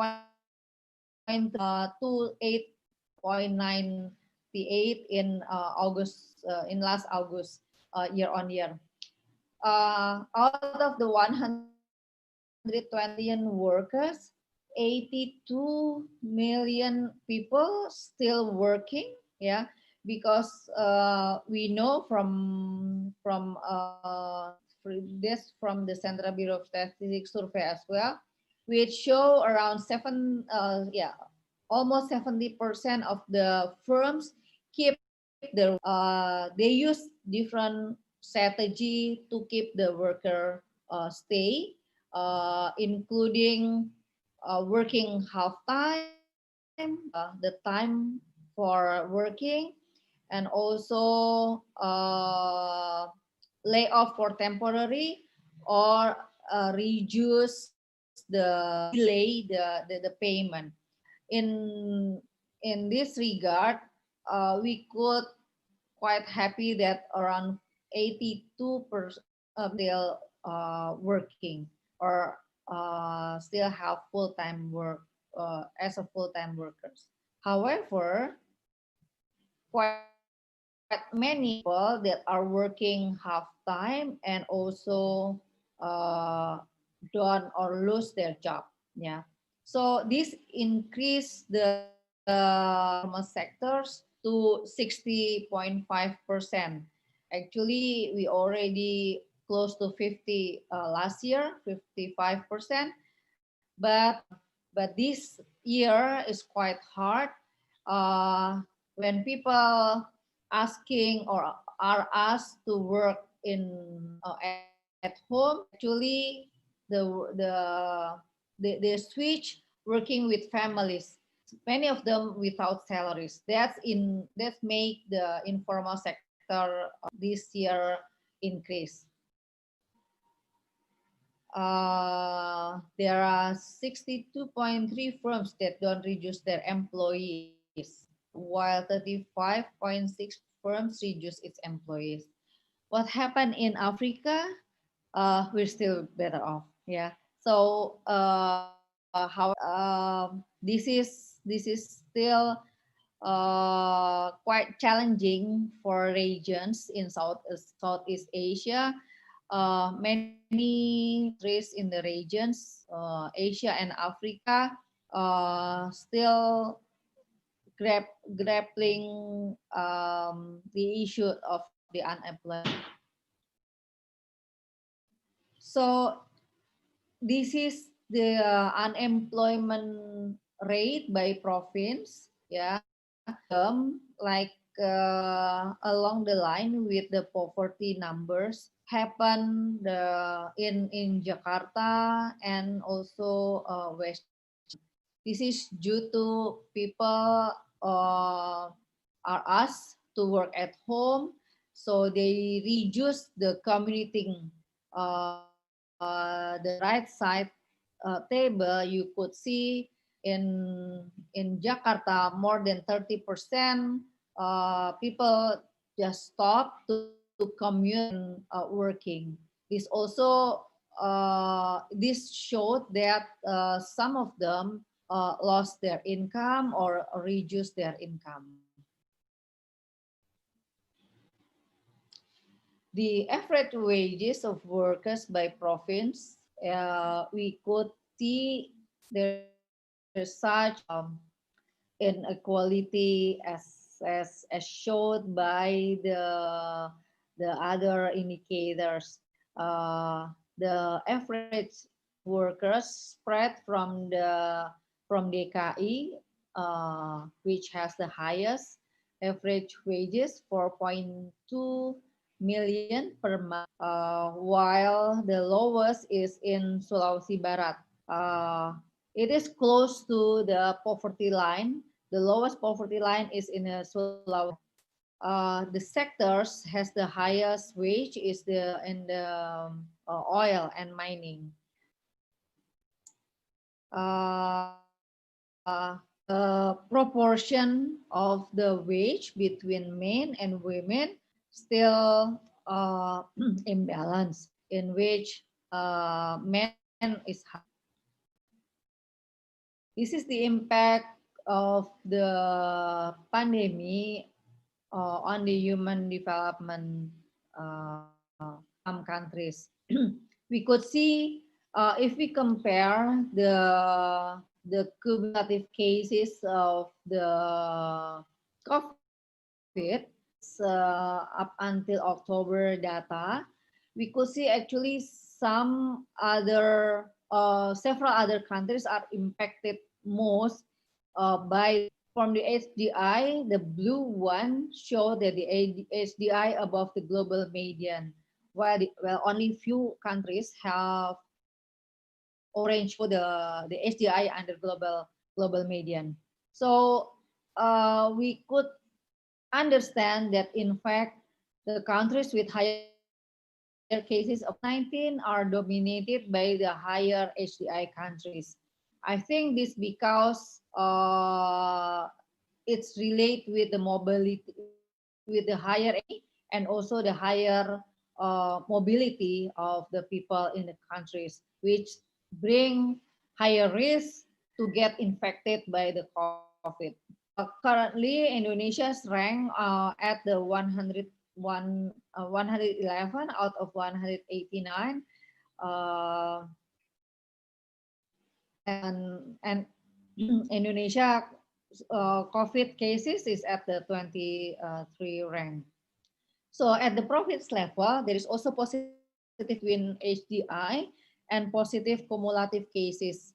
to 8.98 in last August year on year. Out of the 120 million workers, 82 million people still working, yeah, because we know from the Central Bureau of Statistics survey as well, which show around almost 70% of the firms keep they use different strategy to keep the worker stay, including working half time, the time for working, and also lay off for temporary or reduce the delay the payment. In this regard, we could quite happy that around 82% still working or still have full-time work as a full-time workers. However, quite many people that are working half-time and also don't or lose their job. Yeah. So this increase the formal sectors to 60.5%. Actually, we already close to 50 last year, 55%. But this year is quite hard. When people asking or are asked to work at home, actually they switch working with families. Many of them without salaries. That make the informal sector this year increase. There are 62.3 firms that don't reduce their employees, while 35.6 firms reduce its employees. What happened in Africa? We're still better off. Yeah. So this is still quite challenging for regions in Southeast Asia. Many countries in the regions, Asia and Africa, still grappling the issue of the unemployment. So this is the unemployment rate by province, yeah, like along the line with the poverty numbers happen in Jakarta and also West. This is due to people are asked to work at home, so they reduce the commuting. The right side table, you could see in Jakarta more than 30% people just stop to commute working. This also this showed that some of them lost their income or reduced their income. The average wages of workers by province, we could see there's such inequality as showed by the other indicators. The average workers spread from DKI, which has the highest average wages, 4.2 million per month, while the lowest is in Sulawesi Barat. It is close to the poverty line. The lowest poverty line is in Sulawesi. The sectors has the highest wage is in the oil and mining. The proportion of the wage between men and women still imbalance, in which men is high. This is the impact of the pandemic on the human development some countries. We could see if we compare the cumulative cases of the COVID up until October data, we could see actually some other several other countries are impacted most by from the HDI. The blue one show that the HDI above the global median, while only few countries have orange for the HDI under global median. So we could understand that in fact the countries with higher cases of 19 are dominated by the higher HDI countries. I think this because it's related with the mobility, with the higher and also the higher mobility of the people in the countries, which bring higher risk to get infected by the COVID. Currently, Indonesia's rank at the 111 out of 189, and Indonesia COVID cases is at the 23 rank. So at the profits level, there is also positive between HDI and positive cumulative cases.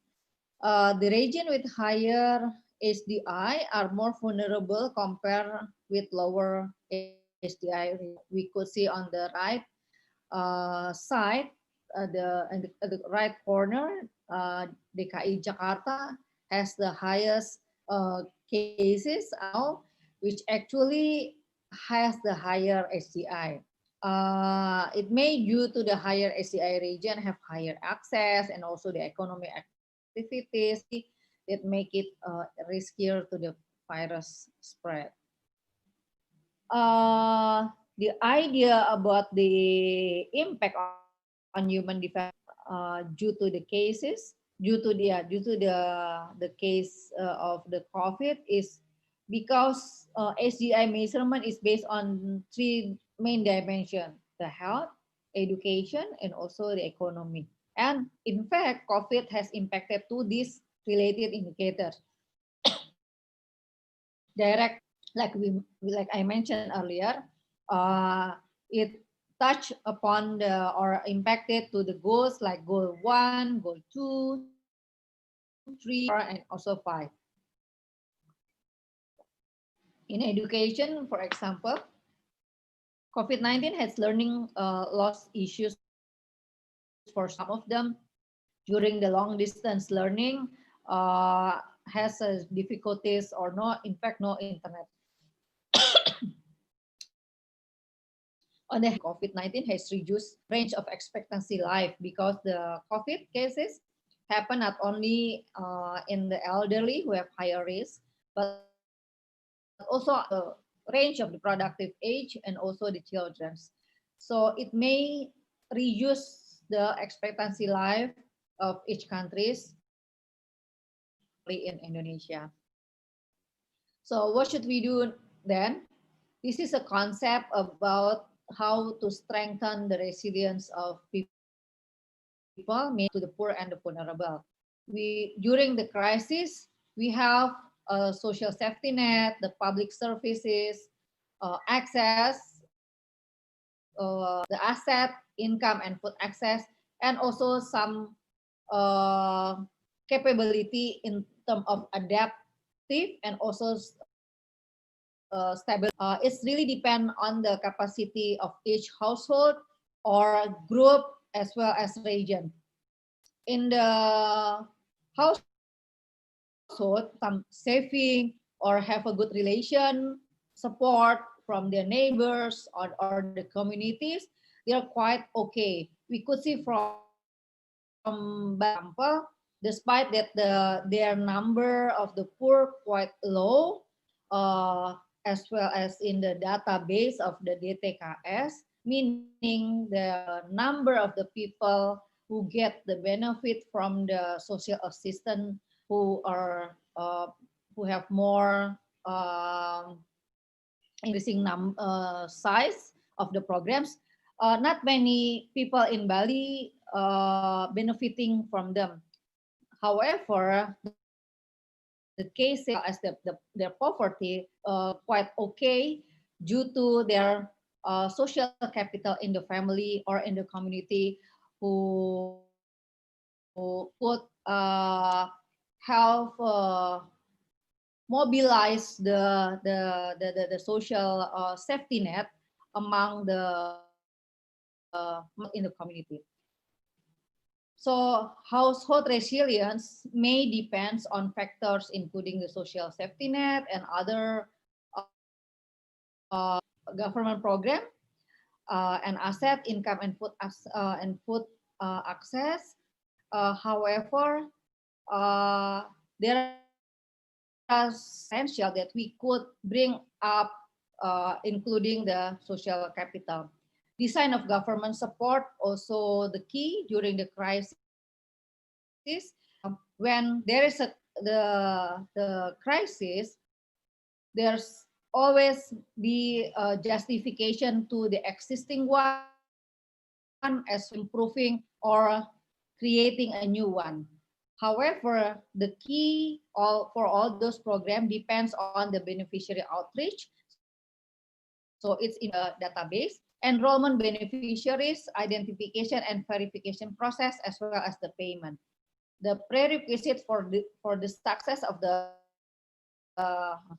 The region with higher HDI are more vulnerable compared with lower HDI. We could see on the right side, the right corner, DKI Jakarta has the highest cases now, which actually has the higher HDI. It may, due to the higher HDI region, have higher access and also the economic activities that make it riskier to the virus spread. The idea about the impact on human development due to the cases, due to the case of the COVID is because HDI measurement is based on three main dimensions: the health, education, and also the economy. And in fact, COVID has impacted to these related indicators. Direct, like I mentioned earlier, it touched upon the or impacted to the goals like goal 1, goal 2, 3, and also 5. In education, for example, COVID-19 has learning loss issues for some of them. During the long distance learning, has difficulties or no, in fact, no internet. On the COVID-19 has reduced range of expectancy life because the COVID cases happen not only in the elderly who have higher risk, but also the range of the productive age and also the children. So it may reduce the expectancy life of each countries in Indonesia. So what should we do then? This is a concept about how to strengthen the resilience of people, to the poor and the vulnerable. During the crisis, we have a social safety net, the public services, access, the asset, income, and food access, and also some capability in terms of adaptive and also stable. It's really depend on the capacity of each household or group as well as region. In the household, some saving or have a good relation, support from their neighbors or the communities, they are quite okay. We could see from example, despite that their number of the poor quite low, as well as in the database of the DTKS, meaning the number of the people who get the benefit from the social assistance, who have more increasing size of the programs. Not many people in Bali benefiting from them. However, the case as their poverty quite okay due to their social capital in the family or in the community who could help mobilize the social safety net among the in the community. So household resilience may depend on factors including the social safety net and other government program and asset, income, and food access. However, there are essential that we could bring up, including the social capital. Design of government support also the key during the crisis. When there is the crisis, there's always be a justification to the existing one as improving or creating a new one. However, the key for all those programs depends on the beneficiary outreach. So it's in a database, enrollment beneficiaries, identification and verification process, as well as the payment. The prerequisite for the success of the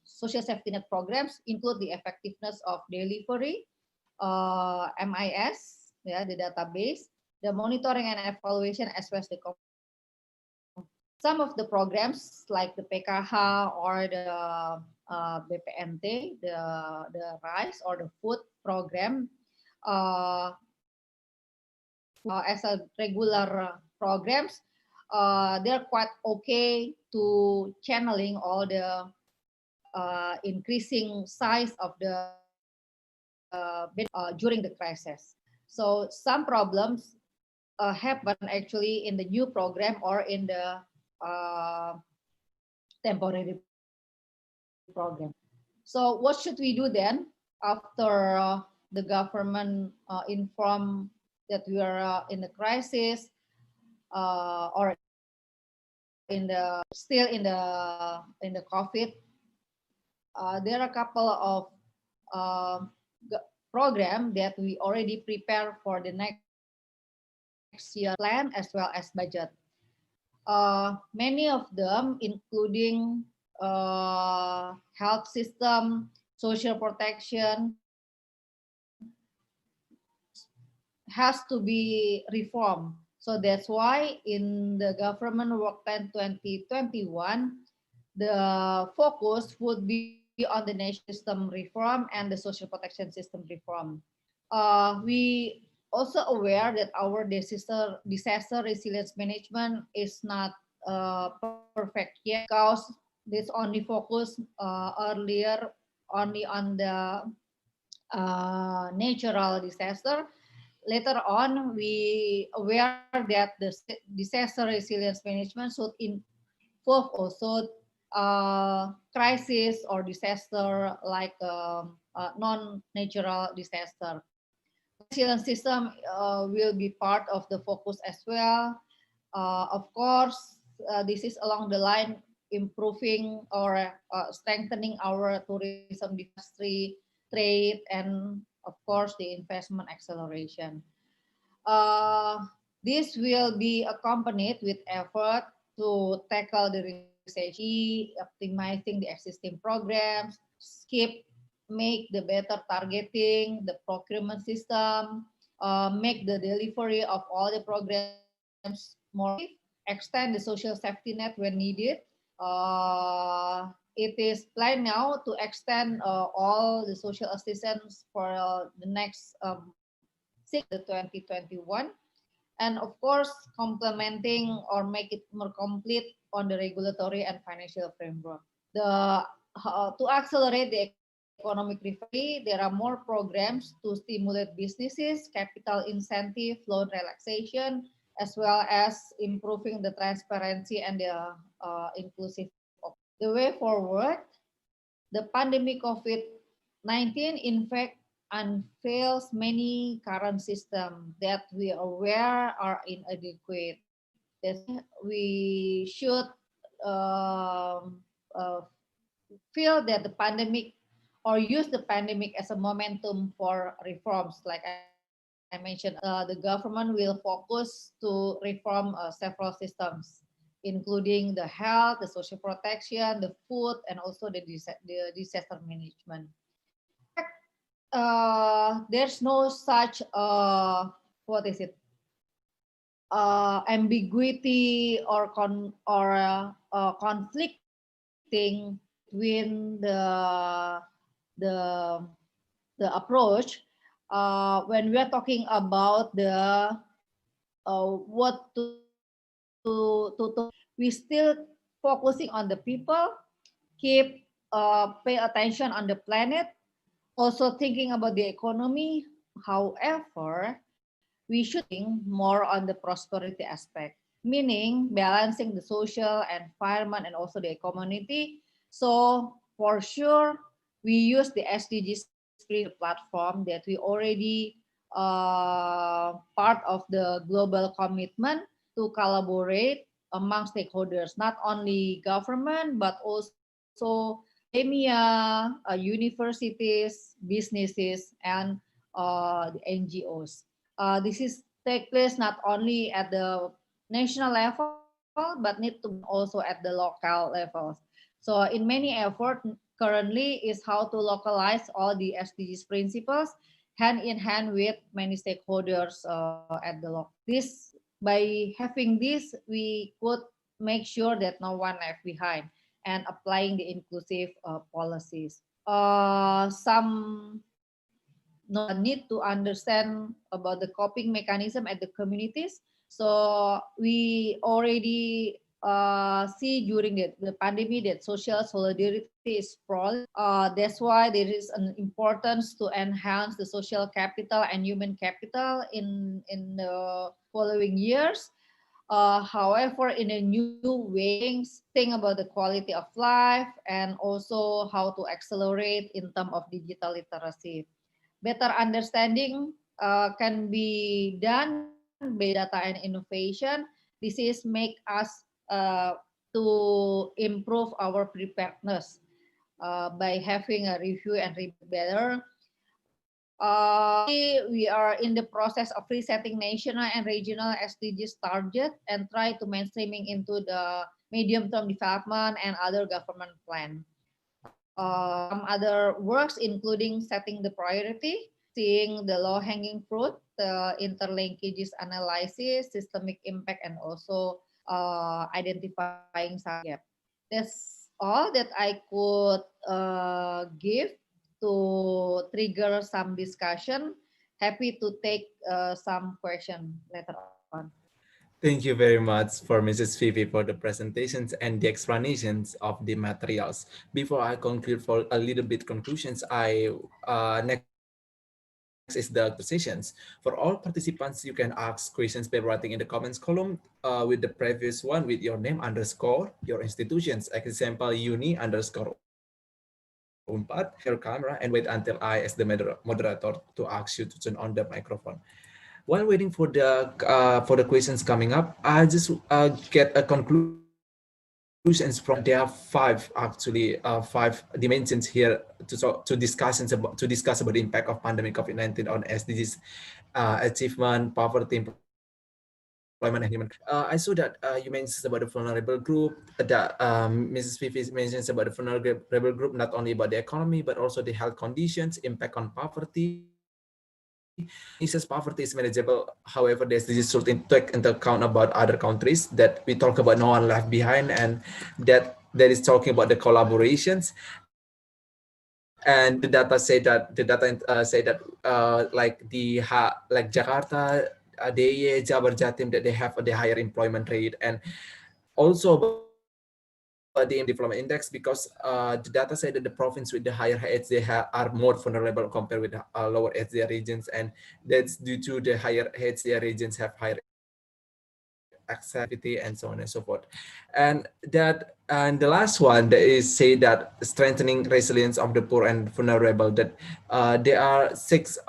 social safety net programs include the effectiveness of delivery, MIS, the database, the monitoring and evaluation, as well as the some of the programs like the PKH or the BPNT, the rice or the food program, as a regular programs, they're quite okay to channeling all the increasing size of the during the crisis. So some problems happen actually in the new program or in the temporary program. So what should we do then after the government inform that we are in the crisis or still in the COVID? There are a couple of program that we already prepare for the next year plan as well as budget. Many of them, including health system, social protection, has to be reformed. So that's why in the government work plan 2021, the focus would be on the national system reform and the social protection system reform. We also aware that our disaster resilience management is not perfect yet, because this only focus earlier only on the natural disaster. Later on, we aware that the disaster resilience management should involve also crisis or disaster like non-natural disaster. Resilience system will be part of the focus as well. Of course, this is along the line improving or strengthening our tourism industry, trade, and of course the investment acceleration. This will be accompanied with effort to tackle the recession, optimizing the existing programs, make the better targeting, the procurement system, make the delivery of all the programs more, extend the social safety net when needed. It is planned now to extend all the social assistance for the next 2021, and of course complementing or make it more complete on the regulatory and financial framework. To accelerate the economic recovery, there are more programs to stimulate businesses, capital incentive, loan relaxation, as well as improving the transparency and the inclusive. The way forward, the pandemic COVID-19 in fact unveils many current systems that we are aware are inadequate. That we should uh, feel that the pandemic or use the pandemic as a momentum for reforms. Like I mentioned, the government will focus to reform several systems, including the health, the social protection, the food, and also the disaster management. There's no such what is it ambiguity or conflicting between the the approach when we are talking about the what we still focusing on the people, keep pay attention on the planet, also thinking about the economy. However, we should think more on the prosperity aspect, meaning balancing the social, environment, and also the community. So for sure, we use the SDG Spirit platform that we already part of the global commitment to collaborate among stakeholders, not only government, but also academia, universities, businesses, and the NGOs. This is take place not only at the national level, but need to be also at the local levels. So in many effort currently is how to localize all the SDGs principles hand in hand with many stakeholders at the local. This by having this, we could make sure that no one left behind and applying the inclusive policies. Some need to understand about the coping mechanism at the communities. So we already see during the pandemic that social solidarity is sprawling. That's why there is an importance to enhance the social capital and human capital in the following years. However, in a new way, think about the quality of life and also how to accelerate in terms of digital literacy. Better understanding can be done by data and innovation. This is make us to improve our preparedness by having a review and review better. We are in the process of resetting national and regional SDGs target and try to mainstreaming into the medium-term development and other government plan. Some other works including setting the priority, seeing the low-hanging fruit, the interlinkages analysis, systemic impact, and also identifying some gap. That's all that I could give to trigger some discussion. Happy to take some question later on. Thank you very much for Mrs. Phoebe for the presentations and the explanations of the materials. Before I conclude for a little bit conclusions, next is the sessions. For all participants, you can ask questions by writing in the comments column with the previous one with your name underscore your institutions, example uni underscore unpad, your camera and wait until I as the moderator to ask you to turn on the microphone. While waiting for the questions coming up, I just get a conclusions from there are five dimensions here to discuss about the impact of pandemic COVID-19 on SDGs achievement, poverty, employment, and human. I saw that you mentioned about the vulnerable group. That Mrs. Fifi mentions about the vulnerable group, not only about the economy but also the health conditions, impact on poverty. Issa's poverty is manageable. However, the SDGs should take into account about other countries that we talk about no one left behind, and that is talking about the collaborations. And the data say that like like Jakarta, DIY, Jabar, Jatim, that they have the higher employment rate, and also about the development index, because the data say that the province with the higher HDA are more vulnerable compared with lower HDA regions, and that's due to the higher HDA regions have higher employment rate. activity, and so on and so forth. And the last one that is say that strengthening resilience of the poor and vulnerable. That there are six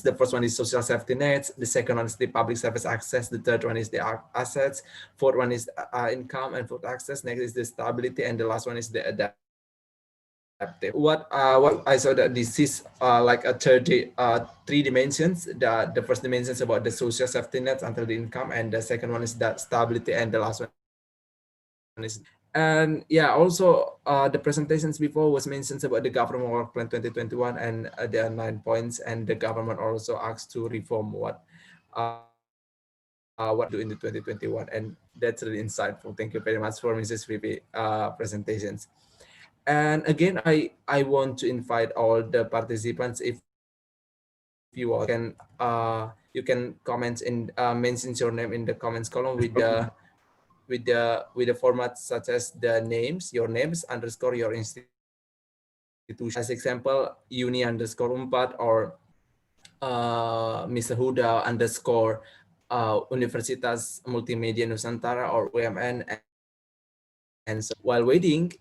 the first one is social safety nets, the second one is the public service access, the third one is the assets, fourth one is income and food access, next is the stability, and the last one is the adaptive. What I saw that this is like a 3 dimensions. The first dimension is about the social safety nets until the income, and the second one is that stability, and the last one is. And yeah, also the presentations before was mentioned about the government work plan 2021, and there are 9 points, and the government also asked to reform what do in the 2021, and that's really insightful. Thank you very much for Mrs. VP presentations. And again, I want to invite all the participants, if you all can you can comment in mention your name in the comments column with the format such as the names, your names underscore your institution. As example, uni underscore umpat, or Mr. Huda underscore Universitas Multimedia Nusantara, or UMN. And so while waiting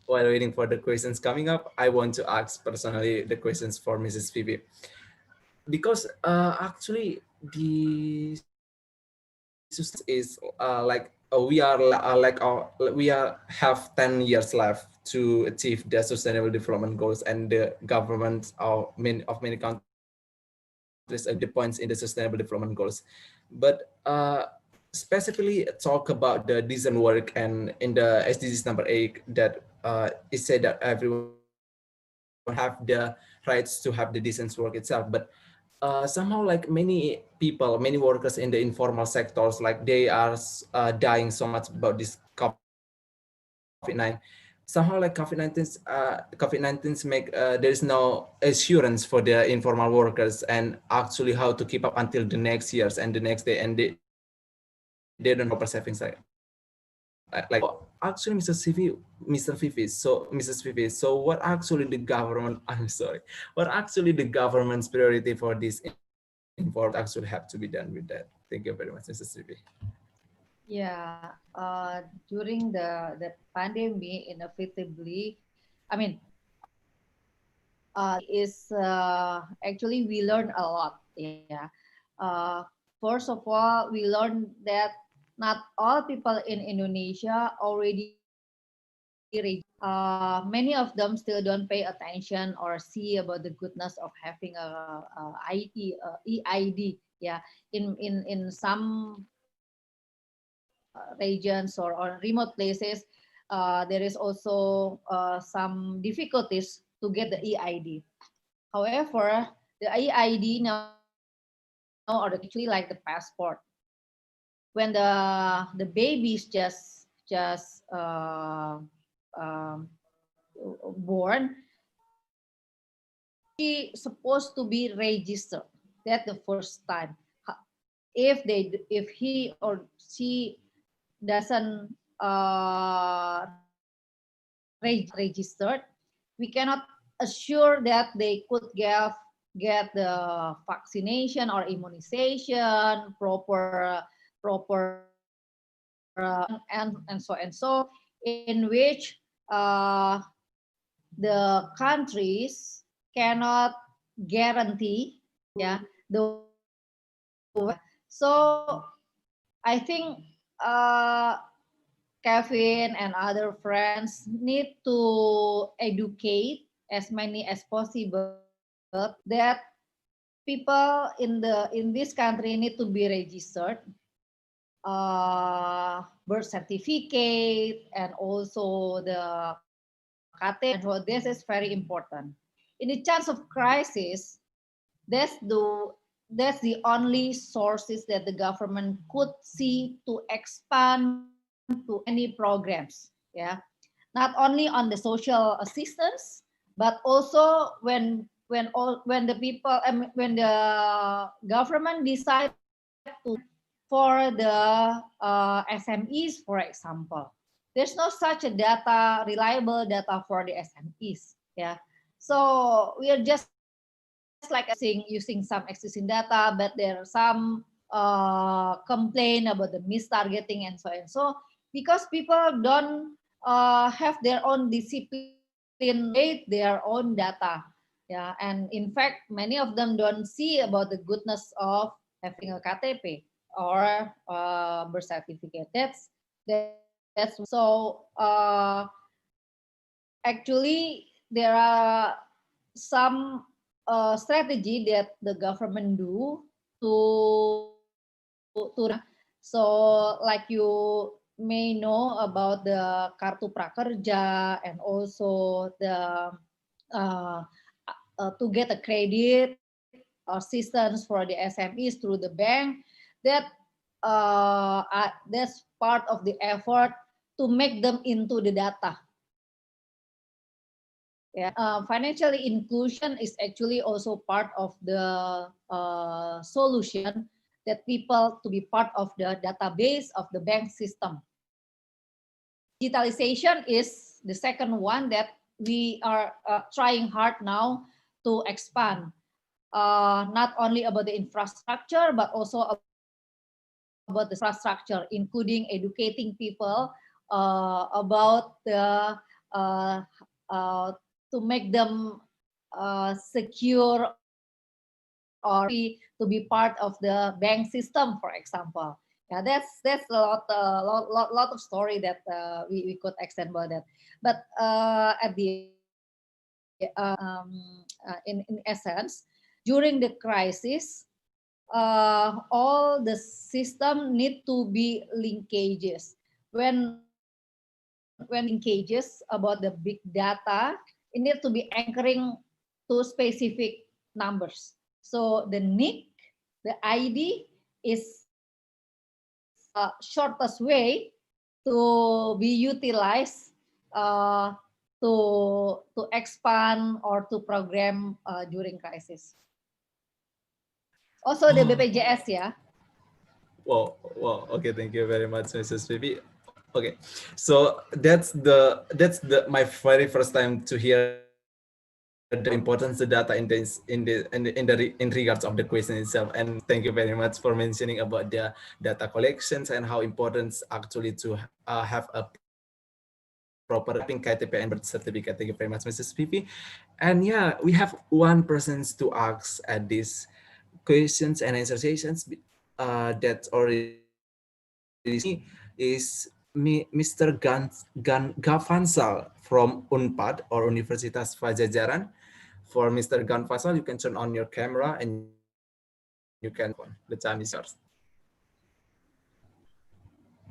for the questions coming up, I want to ask personally the questions for Mrs. Phoebe, because actually the is like we are have 10 years left to achieve the sustainable development goals, and the government of many countries the points in the sustainable development goals. But specifically talk about the decent work, and in the SDGs number 8 that it said that everyone have the rights to have the decent work itself. But somehow, like many people, many workers in the informal sectors, like they are dying so much about this COVID-19. Somehow, like COVID-19 make there is no assurance for the informal workers, and actually how to keep up until the next years and the next day, and they don't know proper savings like actually Mr. Fifi, so Mrs. Fifi, so what actually the government I'm sorry, what actually the government's priority for this informed actually have to be done with that? Thank you very much, Mrs. Fifi. Yeah, during the pandemic, inevitably, I mean, is actually we learn a lot. Yeah, first of all, we learned that not all people in Indonesia already many of them still don't pay attention or see about the goodness of having EID. Yeah, in some regions or remote places, there is also some difficulties to get the EID. However, the EID now are actually like the passport. When the babies just born, she supposed to be registered. That's the first time. If he or she doesn't registered, we cannot assure that they could get the vaccination or immunization proper and so, in which the countries cannot guarantee, yeah, the so I think Kevin and other friends need to educate as many as possible that people in this country need to be registered, birth certificate, and also the KTP. And so this is very important. In the chance of crisis, that's the only sources that the government could see to expand to any programs. Yeah, not only on the social assistance, but also when the people when the government decide to for the SMEs, for example, there's no such a reliable data for the SMEs. Yeah, so we are just like using some existing data, but there are some complain about the mistargeting and so on. So because people don't have their own discipline, rate their own data, yeah, and in fact many of them don't see about the goodness of having a KTP or birth certificate. That's so actually there are some strategy that the government do to so like you may know about the kartu prakerja and also the to get a credit assistance for the SMEs through the bank. That's part of the effort to make them into the data. Yeah, financial inclusion is actually also part of the solution that people to be part of the database of the bank system. Digitalization is the second one that we are trying hard now to expand, not only about the infrastructure, but also about the infrastructure, including educating people about the to make them secure or to be part of the bank system, for example. Yeah, that's a lot of story that we could extend about that. But at the in essence, during the crisis, all the system need to be linkages. When linkages about the big data, it need to be anchoring to specific numbers. So the NIC, the ID is shortest way to be utilized to expand or to program during crisis. Also the BPJS, yeah. Wow, wow. Okay, thank you very much, Mrs. Phoebe. Okay, so that's my very first time to hear the importance of data in regards of the question itself. And thank you very much for mentioning about the data collections and how important actually to have a proper KTP and birth certificate. Thank you very much, Mrs. Phoebe. And yeah, we have one person to ask at this questions and answer sessions that already is Mr. Gafansal from UNPAD or Universitas Pajajaran. For Mr. Gafansal, you can turn on your camera and you can. The time is yours.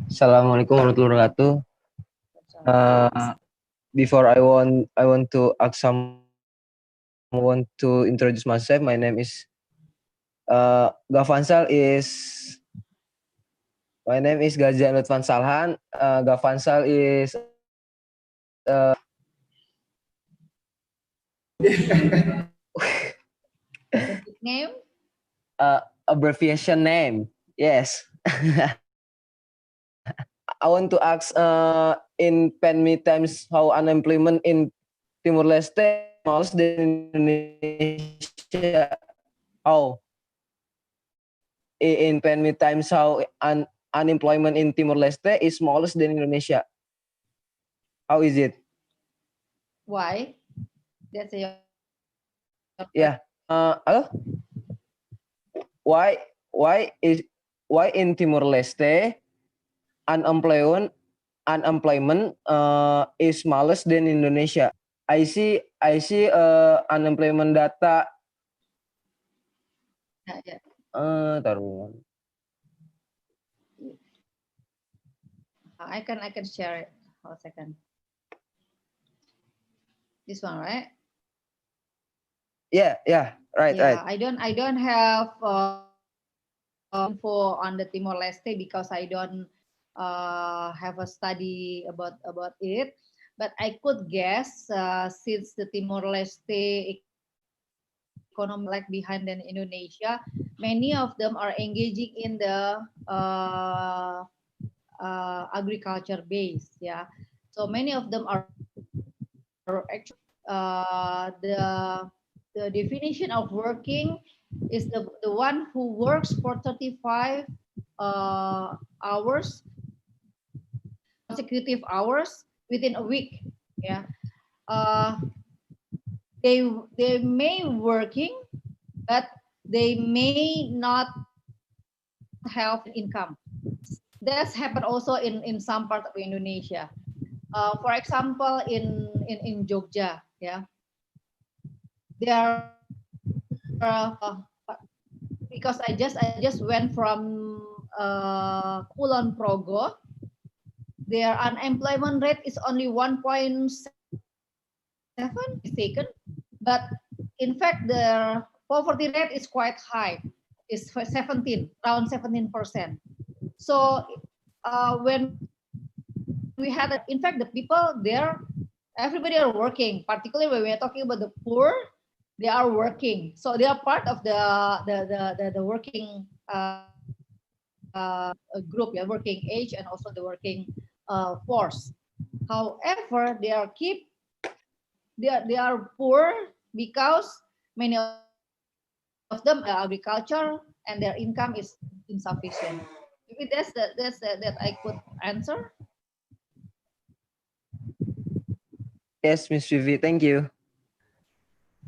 Assalamualaikum warahmatullahi wabarakatuh. Before I want to ask someone to introduce myself. My name is Gafansal My name is Gazian Lutfan Salhan. Gafansal is name? Abbreviation name. Yes. I want to ask in pandemic times how unemployment in Timor Leste smaller than Indonesia. How in pandemic times how unemployment in Timor Leste is smaller than Indonesia. How is it? Why? That's a Yeah. Why in Timor Leste unemployment is smaller than Indonesia? I see unemployment data. Yeah. Taruhan. I can share it. Hold a second. This one, right? Yeah, right. I don't have info on the Timor Leste because I don't have a study about it. But I could guess since the Timor Leste economy like behind than Indonesia, many of them are engaging in the agriculture base. Yeah, so many of them are actually the definition of working is the one who works for 35 hours, consecutive hours within a week. Yeah, uh, they may working, but they may not have income. That's happened also in some part of Indonesia. For example, in Jogja, yeah, there because I just went from Kulon Progo. Their unemployment rate is only 1.7, mistaken, but in fact the poverty rate is quite high. It's 17, around 17%. So when we had, in fact, the people there, everybody are working. Particularly when we are talking about the poor, they are working. So they are part of the working group, yeah, working age, and also the working force. However, they are poor because many of them are agriculture and their income is insufficient. Maybe that I could answer. Yes, Miss Vivi, thank you.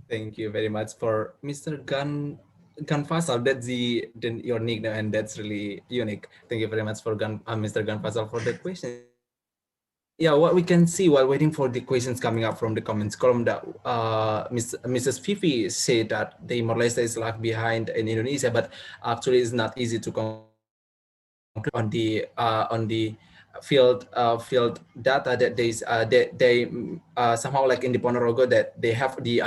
Thank you very much for Mr. Gun Fasal. That's your nickname, and that's really unique. Thank you very much for Mr. Gun Fasal for the question. Yeah, what we can see while waiting for the questions coming up from the comments column, that Mrs. Fifi said that the Timor-Leste is left behind in Indonesia, but actually it's not easy to conclude on the field data that they somehow, like in the Ponorogo, that they have the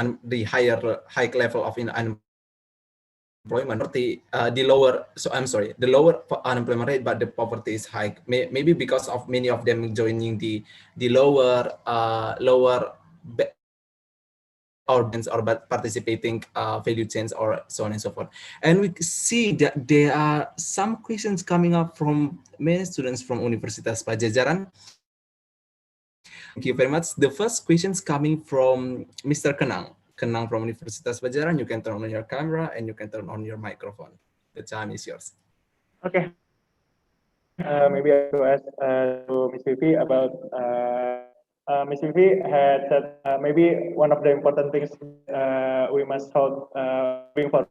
high level of unemployment, the lower, so I'm sorry, the lower unemployment rate, but the poverty is high. Maybe because of many of them joining the lower or participating value chains, or so on and so forth. And we see that there are some questions coming up from many students from Universitas Pajajaran. Thank you very much. The first questions coming from Mr. Kenang from Universitas Pajajaran. You can turn on your camera and you can turn on your microphone. The time is yours. Okay. Maybe I will ask to Ms. Vivi about Ms. Vivi had said maybe one of the important things we must hold moving forward.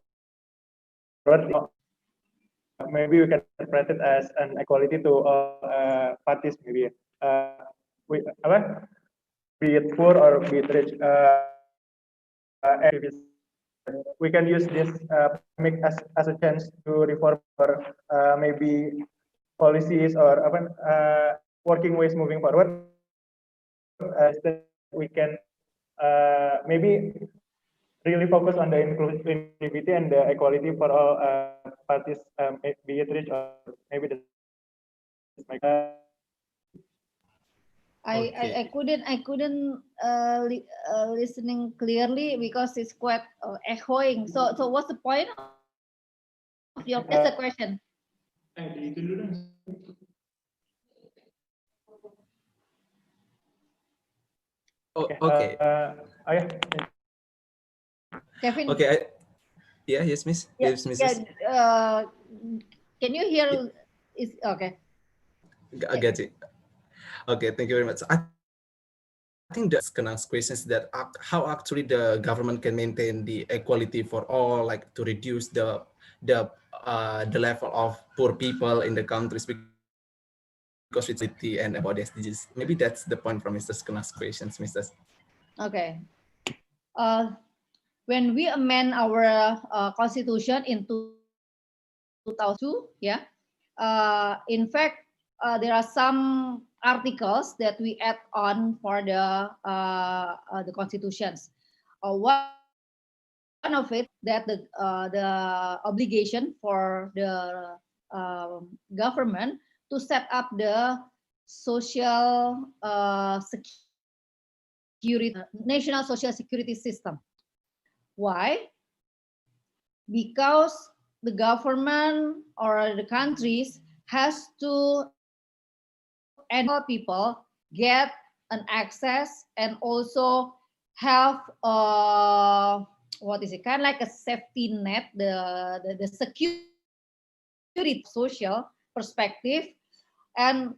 Maybe we can interpret it as an equality to all parties. Maybe be it poor or be it rich. We can use this pandemic as a chance to reform or maybe policies or working ways moving forward. We can maybe really focus on the inclusivity and the equality for all parties, be it rich or maybe the. I couldn't listening clearly because it's quite echoing. So what's the point of your that's the question? Okay. Kevin. Okay. Yes, Miss. Yeah, Yes, Mrs. yeah, can you hear? Is okay. I get it. Okay, thank you very much. I think that's Kenang's questions, that how actually the government can maintain the equality for all, like to reduce the level of poor people in the countries, because it's and about SDGs. Maybe that's the point from Mr. Kenang's questions, Mr. Okay. When we amend our constitution in 2002, yeah, in fact, there are some articles that we add on for the constitutions. One of it, that the obligation for the government to set up the social security, national social security system. Why? Because the government or the countries has to enable people get an access and also have what is it, kind of like a safety net, the security social perspective, and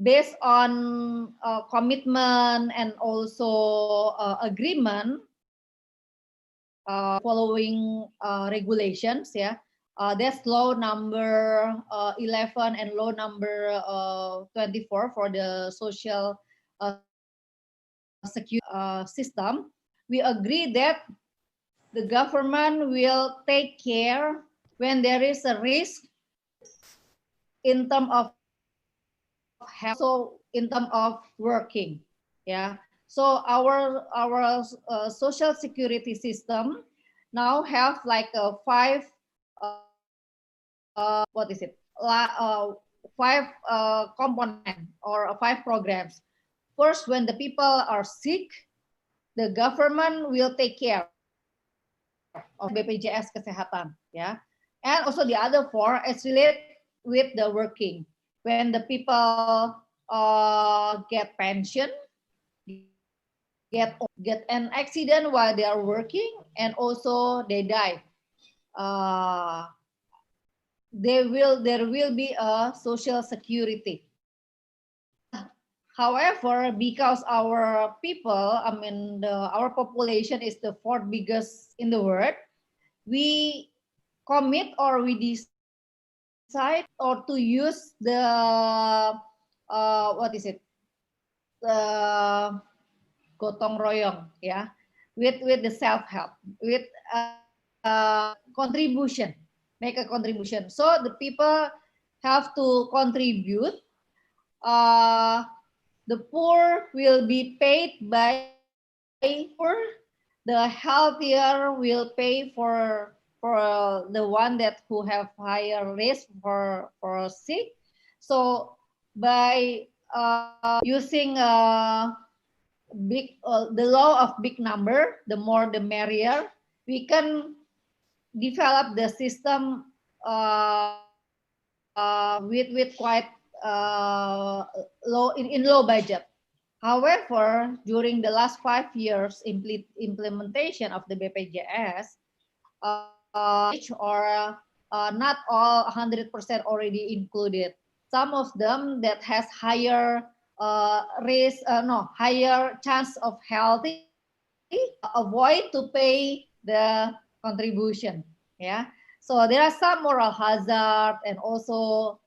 based on commitment and also agreement, following regulations, yeah. That's law number 11 and law number 24 for the social security system. We agree that the government will take care when there is a risk in terms of health, so in terms of working, yeah. So our social security system now have like a five what is it, five component or five programs. First, when the people are sick, the government will take care of BPJS kesehatan, ya. And also the other four is related with the working. When the people get pension, get an accident while they are working, and also they die, there will be a social security. However, because our people, I mean, our population is the fourth biggest in the world, we commit or we decide or to use the what is it, the gotong royong, yeah, with the self help, with contribution, make a contribution. So the people have to contribute. The poor will be paid by poor. The healthier will pay for the one that who have higher risk for sick. So by using the law of big number, the more the merrier, we can develop the system with quite low in low budget. However, during the last 5 years implementation of the BPJS, or not all 100% already included. Some of them that has higher risk, no, higher chance of healthy, avoid to pay the contribution. Yeah. So there are some moral hazard and also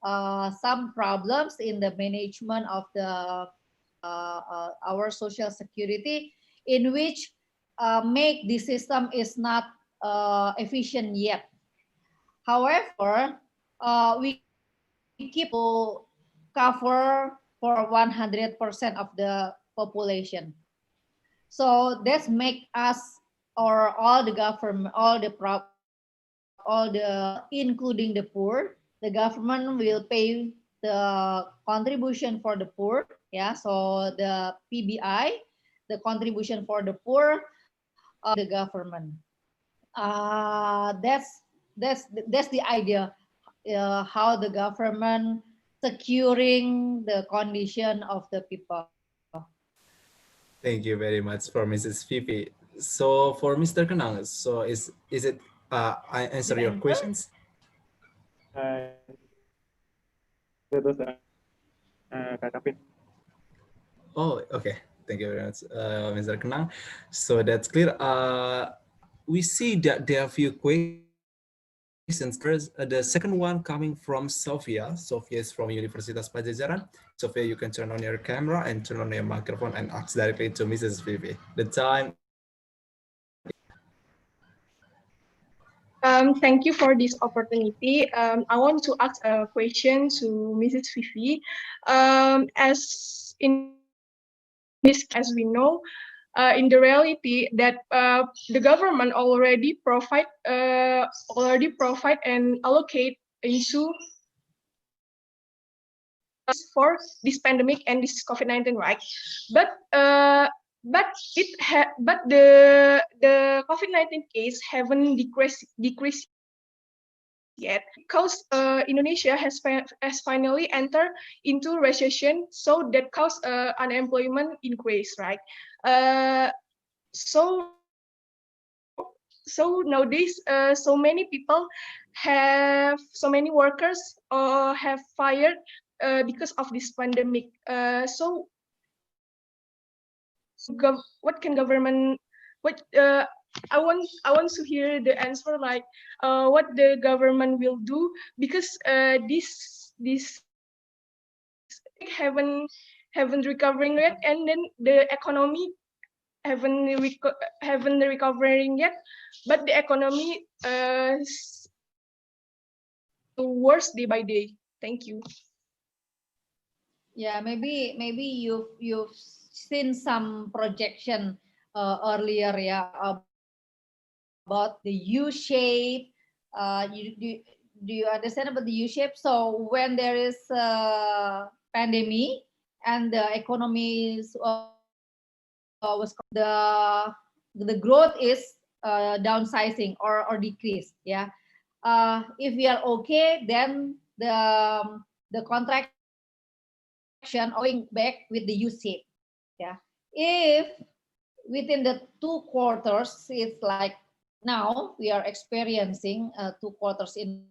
some problems in the management of the our social security, in which make the system is not efficient yet. However, we keep to cover for 100% of the population. So that's make us, or all the government, including the poor, the government will pay the contribution for the poor. Yeah, so the PBI, the contribution for the poor, the government. That's the idea. How the government securing the condition of the people. Thank you very much for Mrs. Fifi. So for Mr. Kenang, so is it I answer your questions? Terus Kak Kevin. Oh, okay. Thank you very much, Mr. Kenang. So that's clear. We see that there are a few questions. First, the second one coming from Sofia. Sofia is from Universitas Pajajaran. Sofia, you can turn on your camera and turn on your microphone and ask directly to Mrs. Vivi. The time. Thank you for this opportunity. I want to ask a question to Mrs. Vivi. As in this, as we know, in the reality that the government already provide and allocate into for this pandemic and this COVID-19, right? But the COVID-19 case haven't decreased yet, because Indonesia has finally entered into recession, so that caused unemployment increase, right? So so nowadays, so many people so many workers have fired because of this pandemic. So what can government, what I want to hear the answer, like what the government will do, because this haven't recovering yet, and then the economy haven't recovering yet, but the economy worse day by day. Thank you. Yeah, maybe you've seen some projection earlier, yeah, about the U shape. Do you understand about the U shape? So when there is a pandemic and the economy was the growth is downsizing or decrease. Yeah, if we are okay, then the contraction going back with the U shape. Yeah, if within the 2 quarters, it's like now we are experiencing 2 quarters in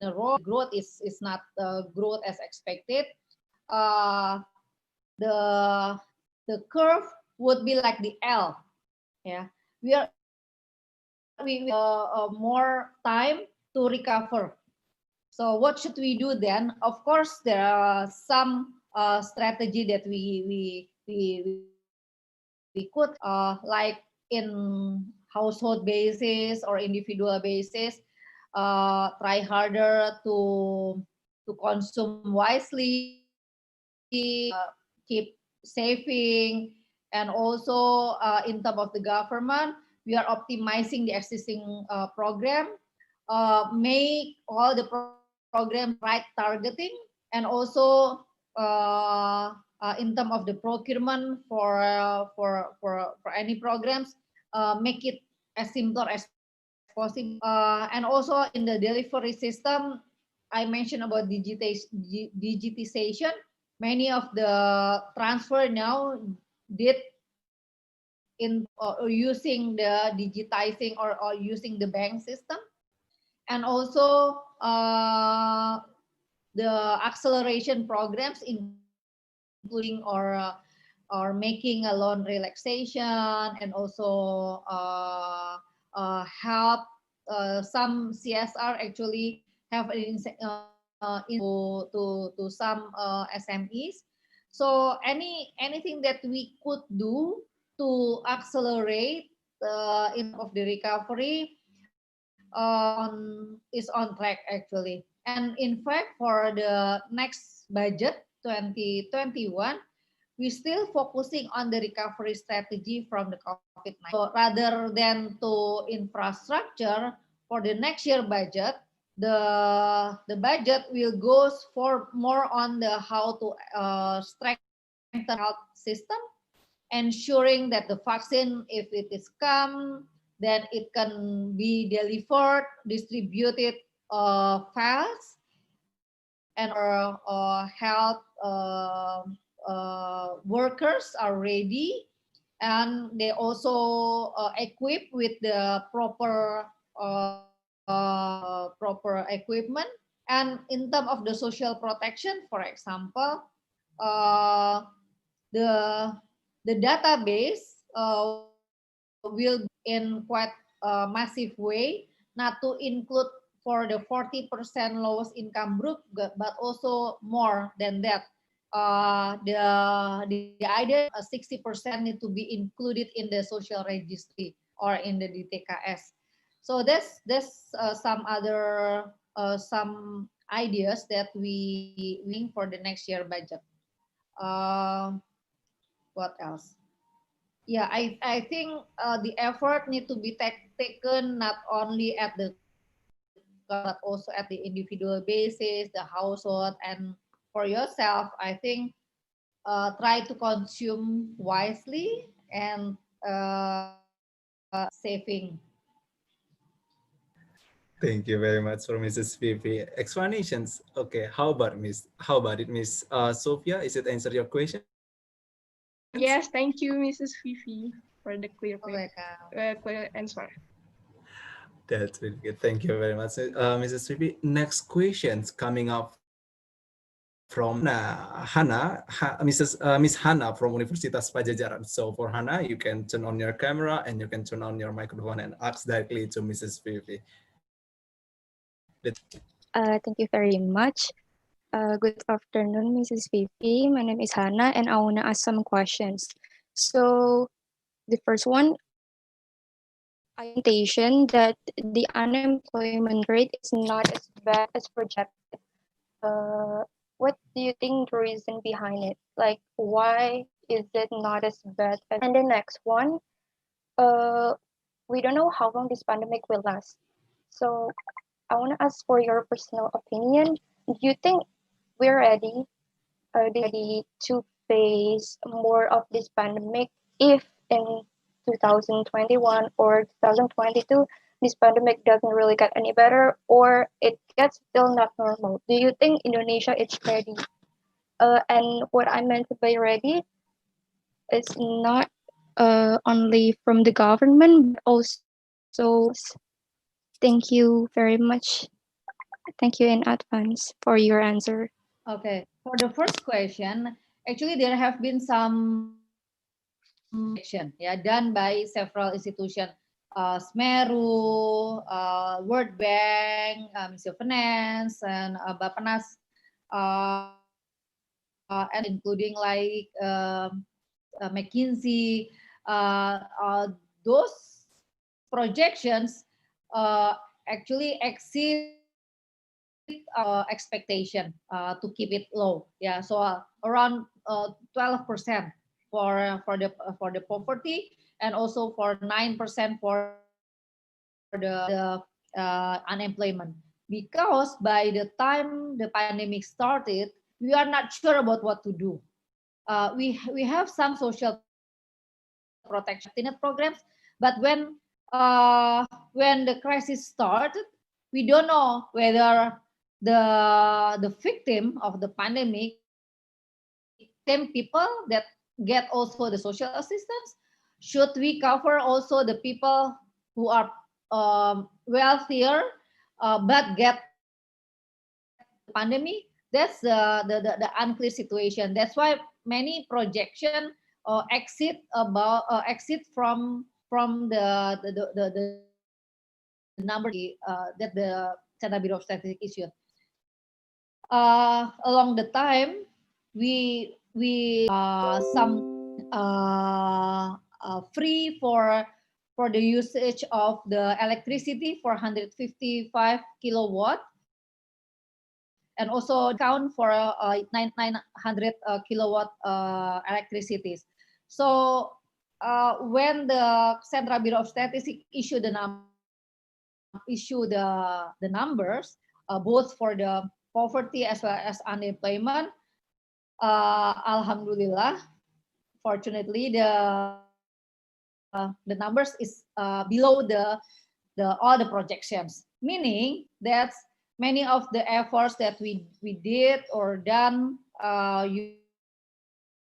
a row. Growth is not growth as expected. Uh, the curve would be like the L. Yeah, we more time to recover. So what should we do then? Of course, there are some strategy that we could like in household basis or individual basis, try harder to consume wisely, keep saving, and also in terms of the government, we are optimizing the existing program, make all the program right targeting, and also in terms of the procurement for any programs, make it as simple as possible. And also in the delivery system, I mentioned about digitization. Many of the transfer now did in using the digitizing or using the bank system, and also the acceleration programs, including or making a loan relaxation, and also help some CSR actually have to some SMEs. So anything that we could do to accelerate in of the recovery is on track actually. And in fact, for the next budget 2021, we still focusing on the recovery strategy from the COVID-19. So rather than to infrastructure, for the next year budget, the budget will go for more on the how to strengthen health system, ensuring that the vaccine, if it is come, then it can be delivered, distributed fast, and our health workers are ready, and they also equipped with the proper equipment. And in terms of the social protection, for example, the database will in quite a massive way, not to include for the 40% lowest income group, but also more than that. The idea 60% need to be included in the social registry or in the DTKS. So that's some other some ideas that we wing for the next year budget. What else? Yeah, I think the effort need to be taken not only at the but also at the individual basis, the household, and for yourself. I think try to consume wisely and saving. Thank you very much for Mrs. Vivi explanations. Okay, how about Miss Sophia? Is it answer your question? Yes, thank you, Mrs. Fifi, for the clear answer. That's really good. Thank you very much, Mrs. Phoebe. Next questions coming up from Miss Hannah from Universitas Pajajaran. So for Hannah, you can turn on your camera and you can turn on your microphone and ask directly to Mrs. Phoebe. Thank you very much. Good afternoon, Mrs. Vivi. My name is Hannah, and I want to ask some questions. So, the first one, I mentioned that the unemployment rate is not as bad as projected. What do you think the reason behind it? Like, why is it not as bad? And the next one, uh, we don't know how long this pandemic will last. So, I want to ask for your personal opinion. Do you think we're ready to face more of this pandemic if in 2021 or 2022 this pandemic doesn't really get any better or it gets still not normal? Do you think Indonesia is ready? And what I meant by ready is not only from the government but also thank you very much. Thank you in advance for your answer. Okay, for the first question, actually there have been some action done by several institutions, Smeru, World Bank, Ministry of Finance, and Bapenas, and including like McKinsey. Those projections actually exceed expectation to keep it low. Yeah, so around 12% for the poverty and also for 9% for the unemployment. Because by the time the pandemic started, we are not sure about what to do. We have some social protection net programs, but when the crisis started, we don't know whether the victim of the pandemic, same people that get also the social assistance, should we cover also the people who are wealthier but get the pandemic? That's the unclear situation. That's why many projection exit from the number that the Center Bureau of Statistics issued. Along the time, we some free for the usage of the electricity for 155 kilowatt, and also count for 900 kilowatt electricities. So when the Central Bureau of Statistics issue the numbers, both for the poverty as well as unemployment, alhamdulillah, fortunately the numbers is below the all the projections, meaning that many of the efforts that we did or done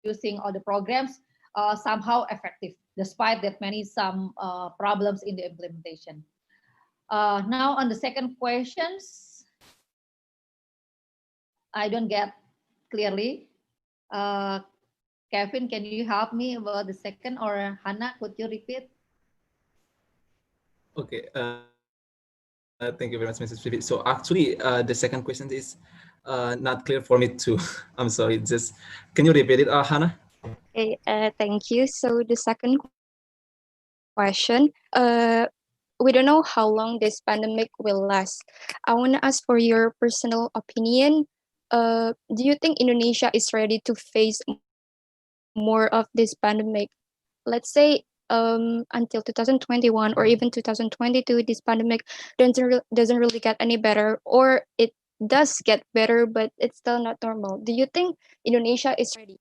using all the programs somehow effective, despite that many some problems in the implementation. Now on the second questions, I don't get clearly. Kevin, can you help me about the second, or Hannah, could you repeat? Okay. Thank you very much, Mrs. Phoebe. So actually, the second question is not clear for me too. I'm sorry. Just can you repeat it, Hannah? Okay, thank you. So the second question, we don't know how long this pandemic will last. I want to ask for your personal opinion. Do you think Indonesia is ready to face more of this pandemic? Let's say until 2021 or even 2022, this pandemic doesn't really get any better, or it does get better, but it's still not normal. Do you think Indonesia is ready?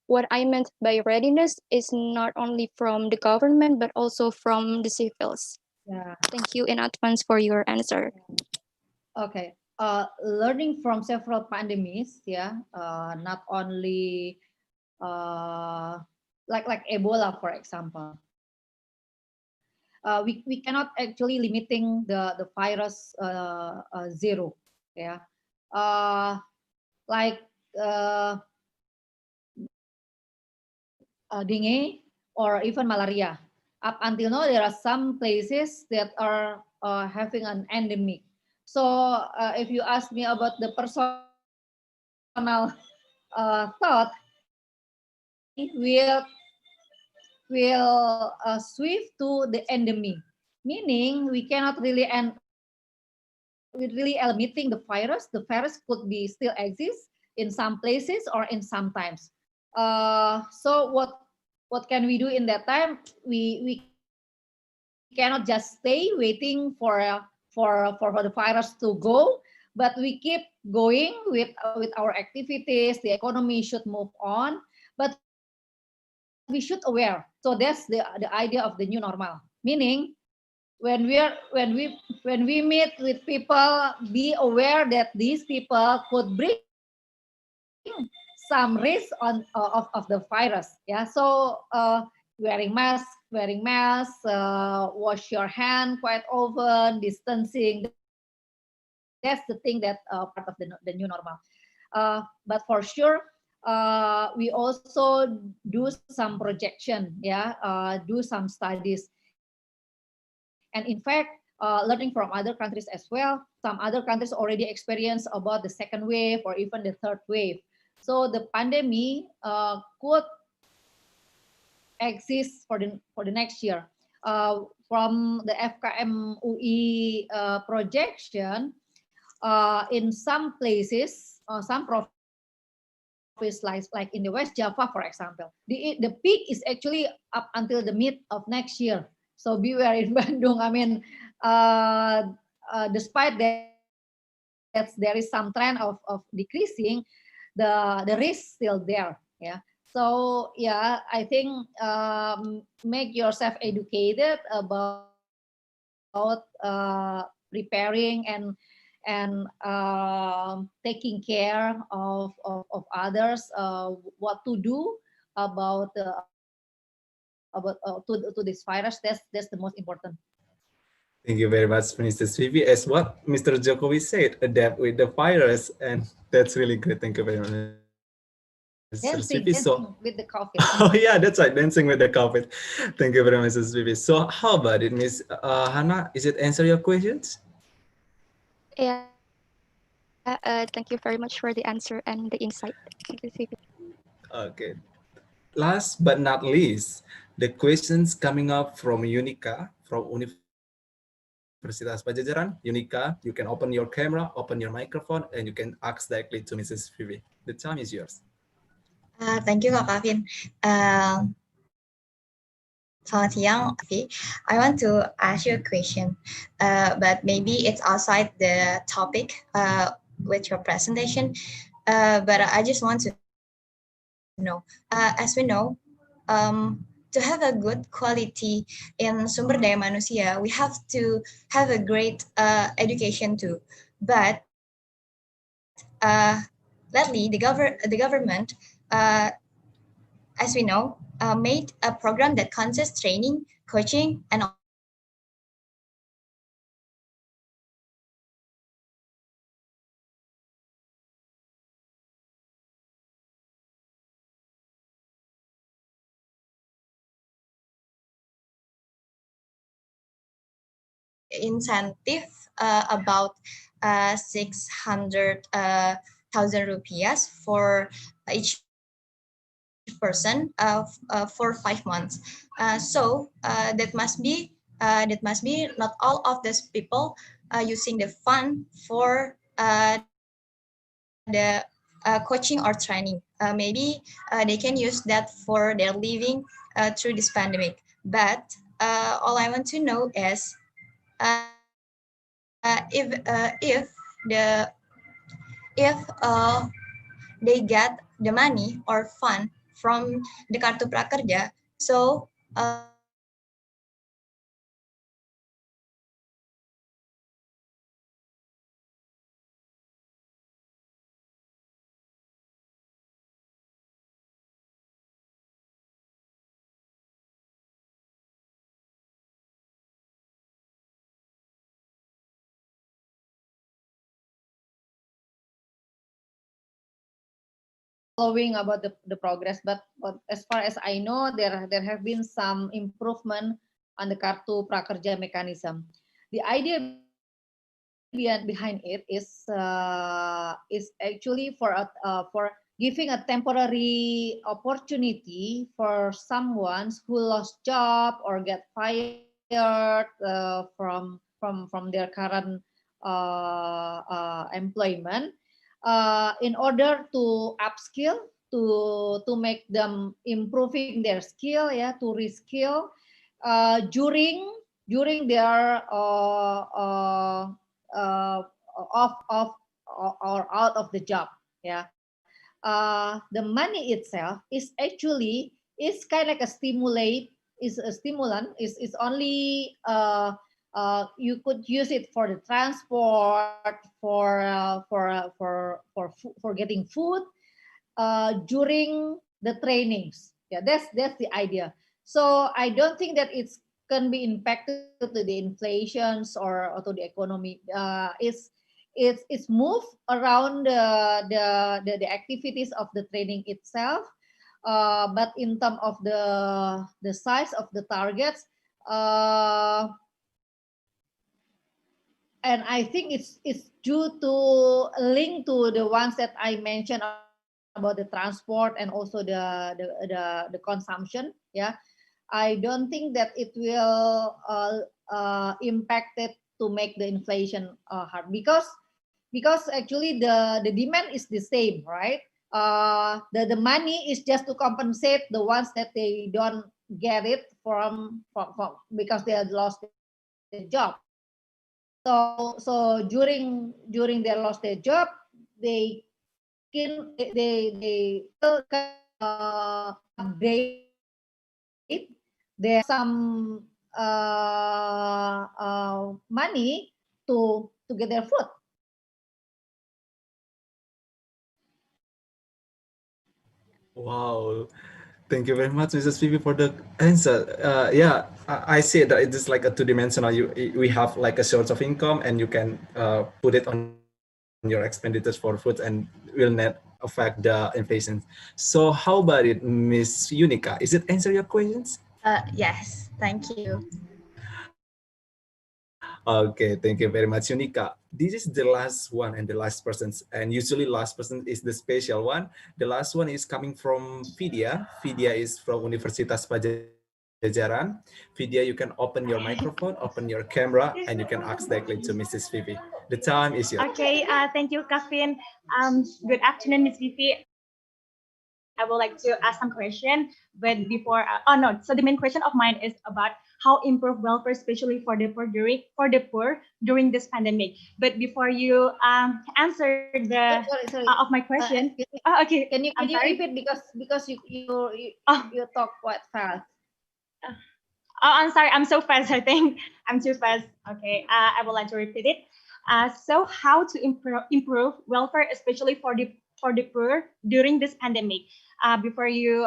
What I meant by readiness is not only from the government, but also from the civils. Yeah. Thank you in advance for your answer. Okay. Learning from several pandemics, not only like Ebola, for example. we cannot actually limiting the virus zero. Yeah, like dengue or even malaria. Up until now, there are some places that are having an endemic. So if you ask me about the personal thought, will swift to the endemic, meaning we cannot really end with really eliminating the virus. The virus could be still exist in some places or in some times. So what can we do in that time? We cannot just stay waiting for the virus to go, but we keep going with our activities. The economy should move on, but we should aware. So that's the idea of the new normal. Meaning when we meet with people, be aware that these people could bring some risk of the virus. Yeah. So wearing mask, wash your hand quite often, distancing. That's the thing that part of the new normal. But for sure, we also do some projection, yeah, do some studies, and in fact, learning from other countries as well. Some other countries already experience about the second wave or even the third wave. So the pandemic could exist for the next year. From the FKM UI projection, in some places, some provinces like in the West Java, for example, the peak is actually up until the mid of next year. So beware in Bandung. I mean, despite that there is some trend of decreasing, the risk still there. Yeah. So yeah, I think make yourself educated about preparing and taking care of others, what to do about to this virus. That's the most important. Thank you very much, Mrs. Vivi. As what Mr. Jokowi said, adapt with the virus, and that's really great. Thank you very much, Mr. Vivi. So, Dancing with the COVID. oh yeah, that's right, dancing with the COVID. Thank you very much, Mrs. Vivi. So, how about it, Miss Hannah? Is it answer your questions? Yeah, thank you very much for the answer and the insight. Thank you, Sweetie. Okay. Last but not least, the questions coming up from Unica from Universitas Pajajaran. Unica, you can open your camera, open your microphone, and you can ask directly to Mrs. Vivi. The time is yours. Thank you, Kak Kavin. Selamat siang, Vivi. I want to ask you a question, but maybe it's outside the topic with your presentation. But I just want to know, as we know, to have a good quality in sumber daya manusia, we have to have a great education too. But lately, the government, as we know, made a program that consists training, coaching, and incentive about 600,000 rupiahs for each person for 5 months. So that must be not all of these people using the fund for the coaching or training. Maybe they can use that for their living through this pandemic. But all I want to know is if they get the money or fund from the Kartu Prakerja, so following about the progress, but as far as I know, there have been some improvement on the Kartu Prakerja mechanism. The idea behind it is actually for giving a temporary opportunity for someone who lost job or get fired from their current employment, in order to upskill, to make them improving their skill, to reskill during their off or out of the job. The money itself is actually is kind of like a stimulate, is a stimulant, is only you could use it for the transport, for getting food during the trainings. That's the idea. So I don't think that it's can be impacted to the inflations or to the economy. It's moved around the activities of the training itself, but in terms of the size of the targets, and I think it's due to link to the ones that I mentioned about the transport and also the consumption. I don't think that it will impact it to make the inflation hard, because actually the demand is the same, right? The money is just to compensate the ones that they don't get it from because they had lost their job. So during they lost their job, they still update their some money to get their food. Wow. Thank you very much, Mrs. Phoebe, for the answer. Yeah, I see that it is like a two-dimensional. We have like a source of income, and you can put it on your expenditures for food, and will not affect the inflation. So, how about it, Miss Unica? Is it answer your questions? Yes, thank you. Okay, thank you very much, Unica. This is the last one and the last person, and usually last person is the special one. The last one is coming from Vidya. Vidya is from Universitas Pajajaran. Vidya, you can open your microphone, open your camera, and you can ask directly to Mrs. Vivi. The time is yours. Okay, thank you, Kevin. Good afternoon, Miss Vivi. I would like to ask some question, but before, no. So the main question of mine is about how improve welfare, especially for the poor during this pandemic. But before you answer the Sorry. of my question, okay, Can you sorry. repeat, because you talk quite fast. Oh, I'm sorry. I'm so fast. I think I'm too fast. Okay. I would like to repeat it. So how to improve welfare, especially for the poor during this pandemic? Before you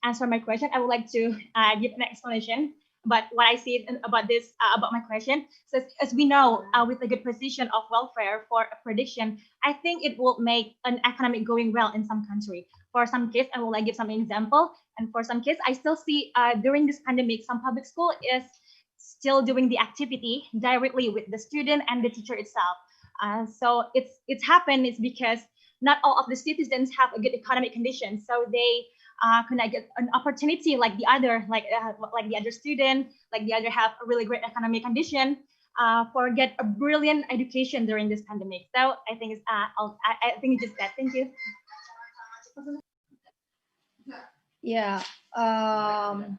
answer my question, I would like to give an explanation about what I see about this about my question. So as we know, with a good position of welfare for a prediction, I think it will make an economic going well in some country. For some kids, I will like give some example. And for some kids, I still see during this pandemic, some public school is still doing the activity directly with the student and the teacher itself. So it's happened is because not all of the citizens have a good economic condition, so they cannot get an opportunity like the other, like the other student, like the other have a really great economic condition for get a brilliant education during this pandemic. So I think it's I think it's just that. Thank you. Yeah. I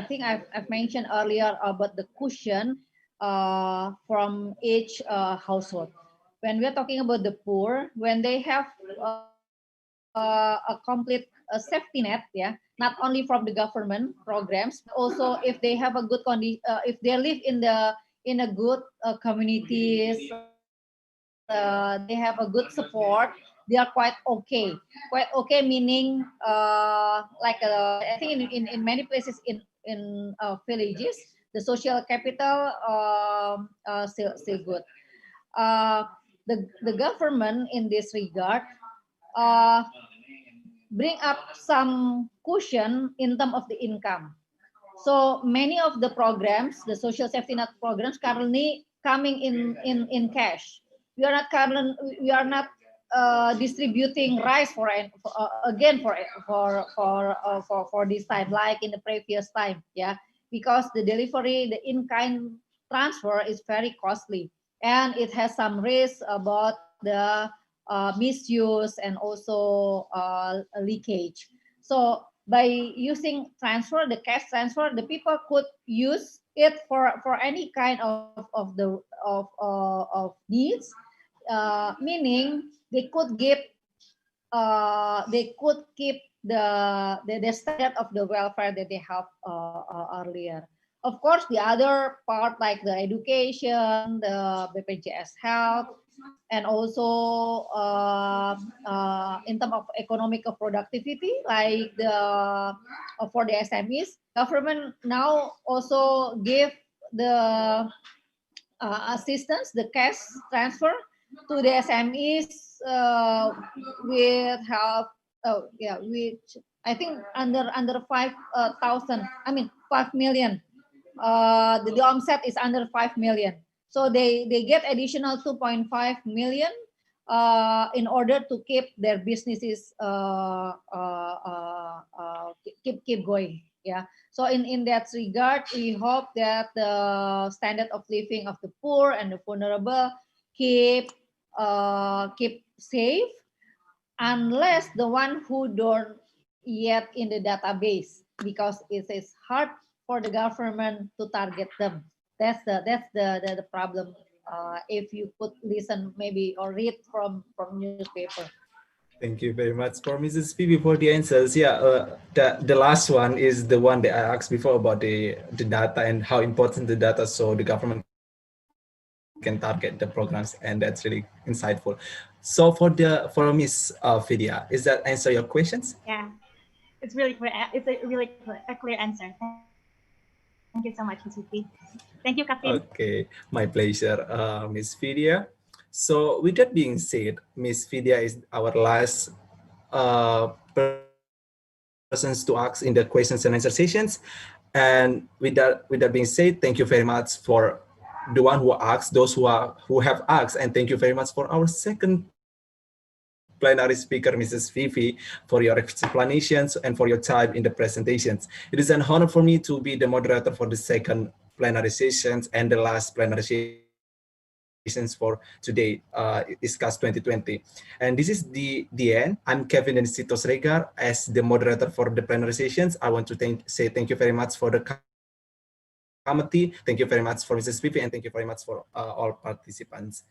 think I've mentioned earlier about the cushion from each household. When we're talking about the poor, when they have a complete safety net, not only from the government programs, but also if they have a good condition, if they live in a good communities, they have a good support, they are quite okay. Quite okay meaning I think in many places in villages, the social capital still good. the government in this regard uh, bring up some cushion in terms of the income. So many of the programs, the social safety net programs, currently coming in cash. We are not distributing rice again for this time like in the previous time, yeah, because the delivery, the in-kind transfer is very costly and it has some risk about the misuse and also leakage. So by using transfer, the cash transfer, the people could use it for any kind of needs, meaning they could keep the standard of the welfare that they have earlier. Of course, the other part like the education, the BPJS health, and also in terms of economic productivity, like for the SMEs, government now also give the assistance, the cash transfer to the SMEs with help. Oh yeah, which I think under 5,000. I mean 5 million. The onset is under 5 million. So they get additional 2.5 million in order to keep their businesses keep going. Yeah. So in that regard, we hope that the standard of living of the poor and the vulnerable keep safe, unless the one who don't yet in the database, because it is hard for the government to target them. That's the problem. If you could listen maybe or read from newspaper. Thank you very much for Mrs. Phoebe for the answers. Yeah, the last one is the one that I asked before about the data and how important the data, so the government can target the programs, and that's really insightful. So for Miss Vidya, is that answer your questions? Yeah, it's really clear. It's a really clear answer. Thank you so much, Ms. Vivi. Thank you, Kevin. Okay, my pleasure, Miss Vidya. So with that being said, Miss Vidya is our last persons to ask in the questions and answer sessions. And with that being said, thank you very much for the one who asked, those who have asked, and thank you very much for our second plenary speaker, Mrs. Fifi, for your explanations and for your time in the presentations. It is an honor for me to be the moderator for the second plenary sessions and the last plenary sessions for today, ISCAAS 2020. And this is the end. I'm Kevin Denisitos Regar as the moderator for the plenary sessions. I want to say thank you very much for the committee. Thank you very much for Mrs. Fifi, and thank you very much for all participants.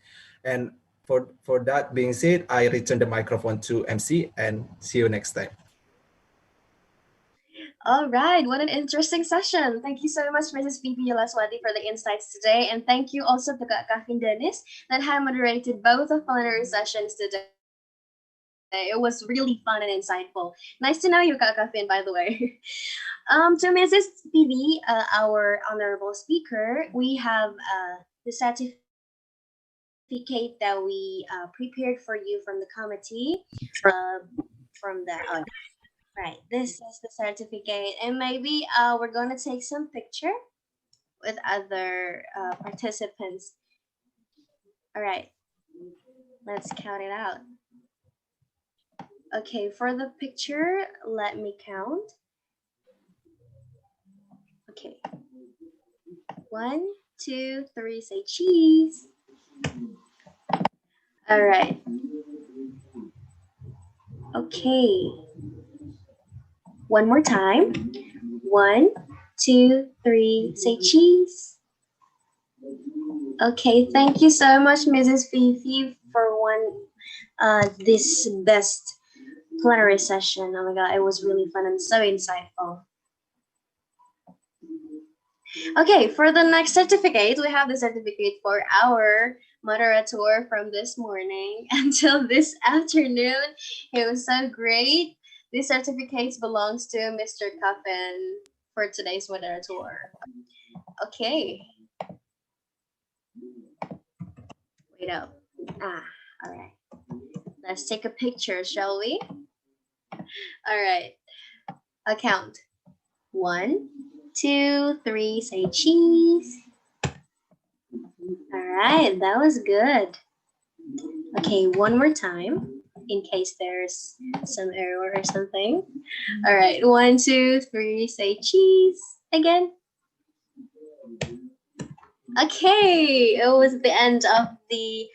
And for that being said, I return the microphone to MC and see you next time. All right, what an interesting session. Thank you so much, Mrs. Vivi Yolaswati, for the insights today. And thank you also to Kevin Dennis that have moderated both of plenary sessions today. It was really fun and insightful. Nice to know you, Kevin, by the way. To Mrs. Vivi, our honorable speaker, we have the certificate that we prepared for you from the committee. From the right, this is the certificate, and maybe we're gonna take some picture with other participants. All right, let's count it out. Okay, for the picture, let me count. Okay, 1, 2, 3, say cheese. All right. Okay. One more time. 1, 2, 3, say cheese. Okay, thank you so much, Mrs. Fifi, for this best plenary session. Oh my God, it was really fun and so insightful. Okay, for the next certificate, we have the certificate for our moderator from this morning until this afternoon. It was so great. This certificate belongs to Mr. Kevin for today's moderator. Okay. Wait up. All right. Let's take a picture, shall we? All right. I'll count. 1, 2, 3. Say cheese. All right, that was good. Okay, one more time in case there's some error or something. All right, 1, 2, 3. Say cheese again. Okay, it was the end of the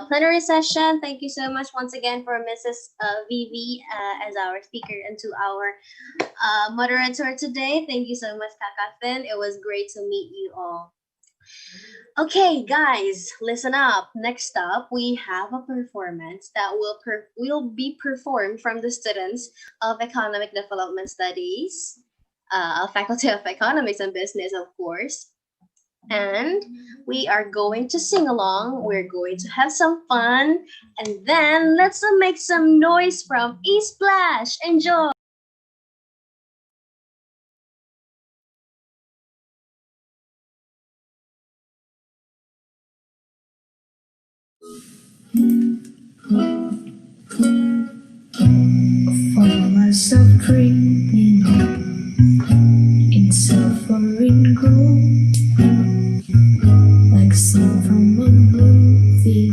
plenary session. Thank you so much once again for Mrs. Vivi as our speaker and to our moderator today. Thank you so much, Kakathin. It was great to meet you all. Okay, guys, listen up. Next up, we have a performance that will be performed from the students of Economic Development Studies, Faculty of Economics and Business, of course. And we are going to sing along. We're going to have some fun. And then let's make some noise from ISCAAS. Enjoy. Find myself dreaming in suffering gold, like scene from a movie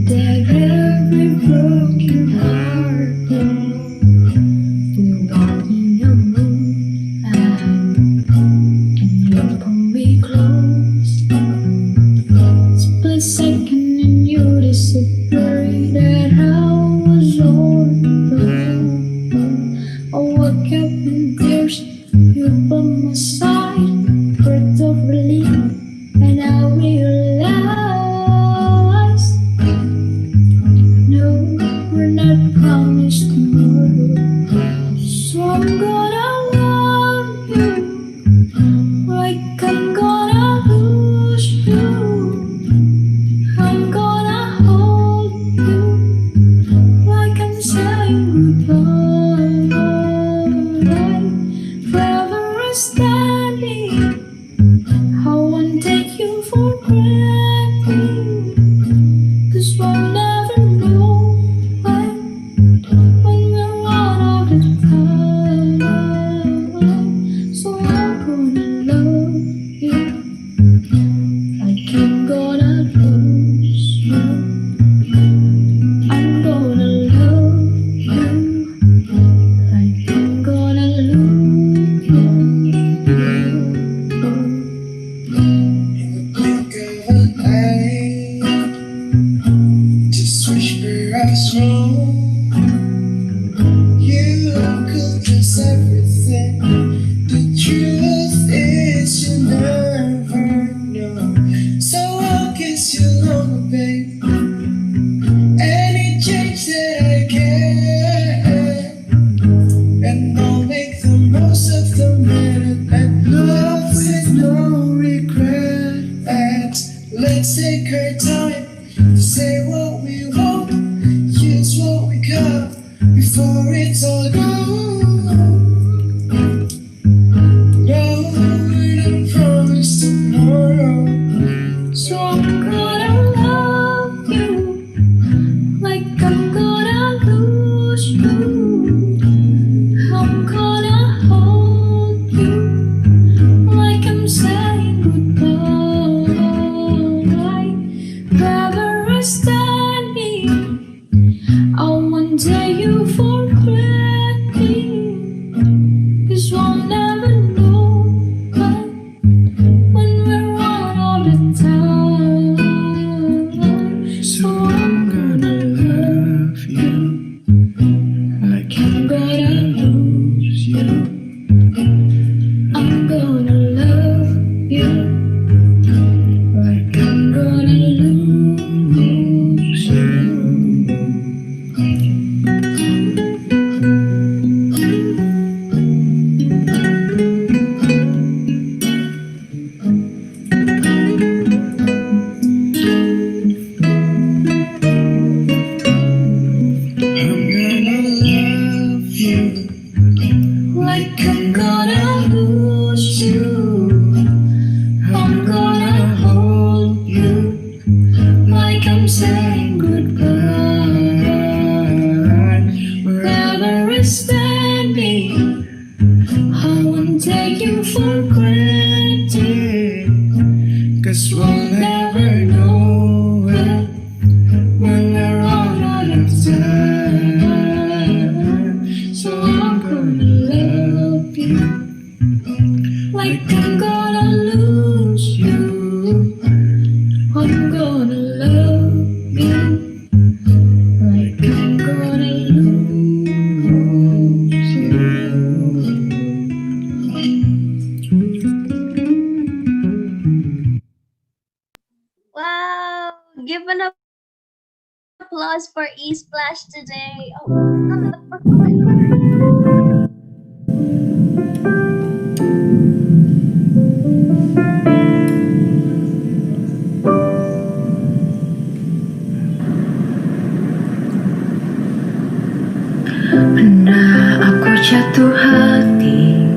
that every broken heart will walk in a moonlight and you pull me close. Split second and you disappear that I was all alone. I woke up and there's you by my side, breath of relief, and I realized, no, we're not promised tomorrow. So I'm gonna love you like I'm gonna lose you. I'm gonna hold you like I'm saying goodbye. Forever standing, I won't take you for granted, 'cause we'll never know when we're out of time. So I'm gonna love you like I'm gonna lose you. I'm gonna love you like I'm gonna lose you. Just whisper us wrong. You could miss everything. The truth is you never know. So I'll kiss you long, babe. Any change that I can, and I'll make the most of the minute. And love with no regrets. Let's take our time to say what we want, use what we got before it's all gone. No, we don't promise tomorrow. So I'm gonna love you like I'm gonna lose you. I'm gonna hold you like I'm saying goodbye. Forever standing, I won't take you for granted, gonna love me like I'm gonna lose you. Wow! Give an applause for ISCAAS today. Oh, Pernah aku jatuh hati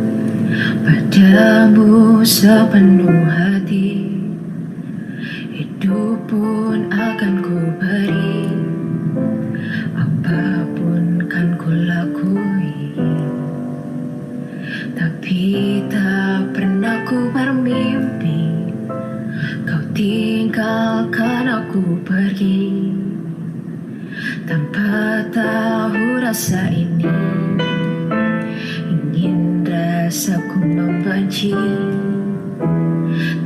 padamu sepenuh hati. Hidup pun akan ku beri, apapun kan ku lakui. Tapi tak pernah ku bermimpi kau tinggalkan aku pergi, tanpa tahu rasa ini. Ingin rasaku membenci.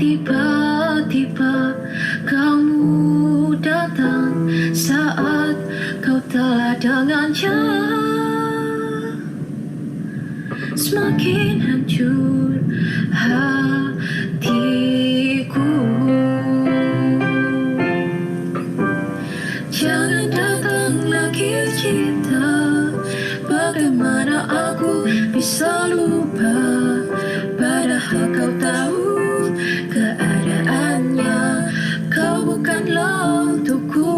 Tiba-tiba kamu datang saat kau telah dengannya. Semakin hancur hatiku. Jangan datang lagi cinta. Bagaimana aku bisa lupa, padahal kau tahu keadaannya. Kau bukanlah untukku.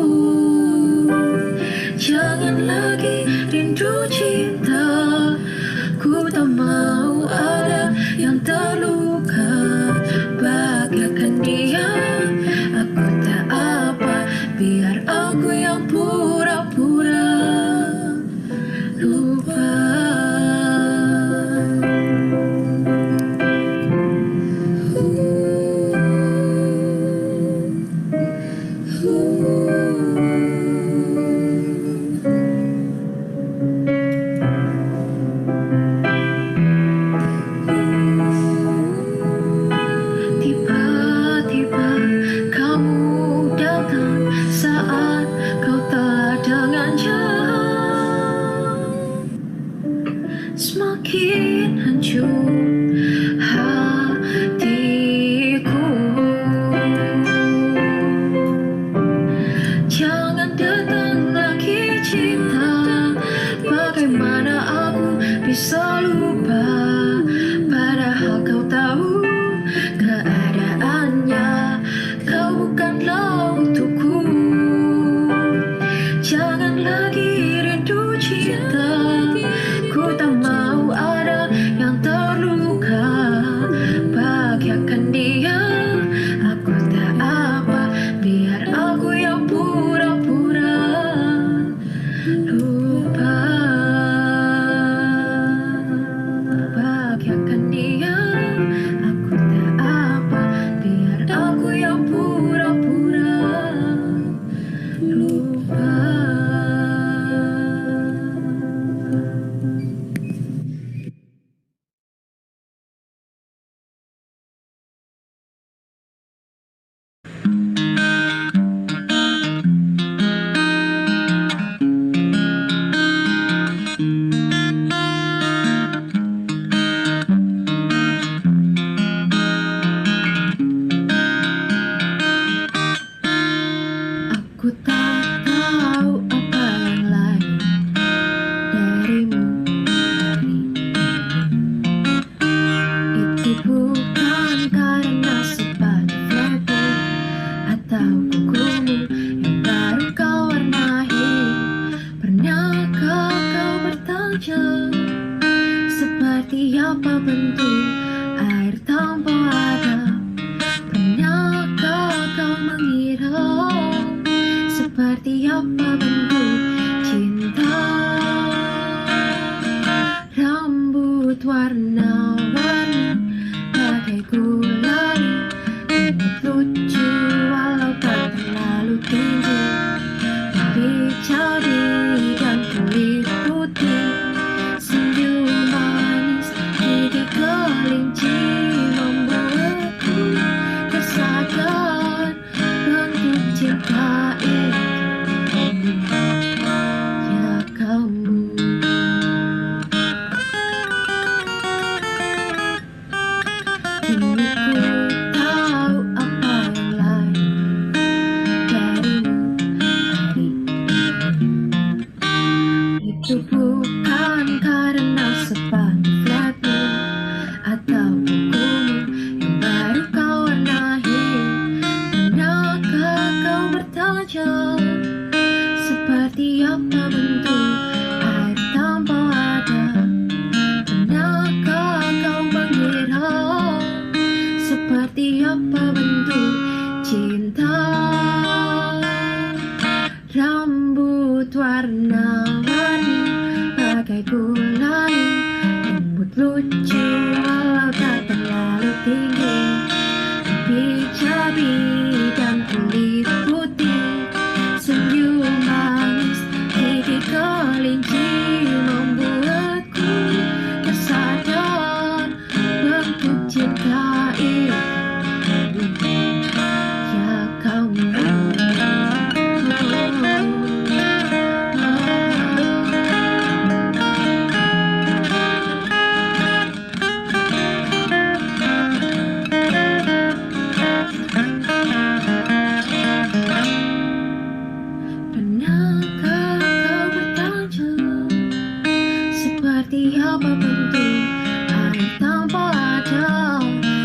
Jangan lagi rindu cinta. Ku tak mau ada yang terluka. Bahagiakan dia. Aku tak apa, biar aku yang pura-pura lupa. Tiba-tiba kamu datang saat kau telah dengannya. Semakin hancur hatiku. Jangan datang lagi cinta. Bagaimana aku bisa lupa, padahal kau tahu keadaannya. Kau bukanlah untukku. Jangan lagi rindu cinta. Ku tak mau ada yang terluka. Bahagiakan dia. Aku tak apa, biar aku yang pura-pura lupa. Bahagiakan dia. Aku tak apa, biar aku yang pura-pura lupa. Aku tak tahu apa yang lain darimu hari ini. Itu bukan karena sepatu flagpole atau kukumu yang baru kau warnai. Pernahkah kau bertanya seperti apa bentuk air tanpa adab? Pernahkah kau mengira seperti apa bentuk cinta? Rambut warna-warni bagai gulali, imut lucu walau tak terlalu tinggi. Pipi cabi dan kulit putih, senyum manis gigi kelinci membuatku tersadar bentuk cinta itu ya kamu. Kini ku tahu apa yang lain darimu hari ini. Itu bukan karena sepatu flatmu atau bukumu yang baru kau warnai. Pernahkah kau bertanya seperti apa bentuk air tanpa ada? Pernahkah kau mengira seperti apa bentuk cinta? Rambut warna-warni bagai gulali, lembut lucu walau tak terlalu tinggi, pijabi dan kulit putih, senyum manis gigi kelinci membuatku tersadar bentuk cinta itu ya kamu. Pernahkah kau bertanya seperti apa bentuk air tanpa ada?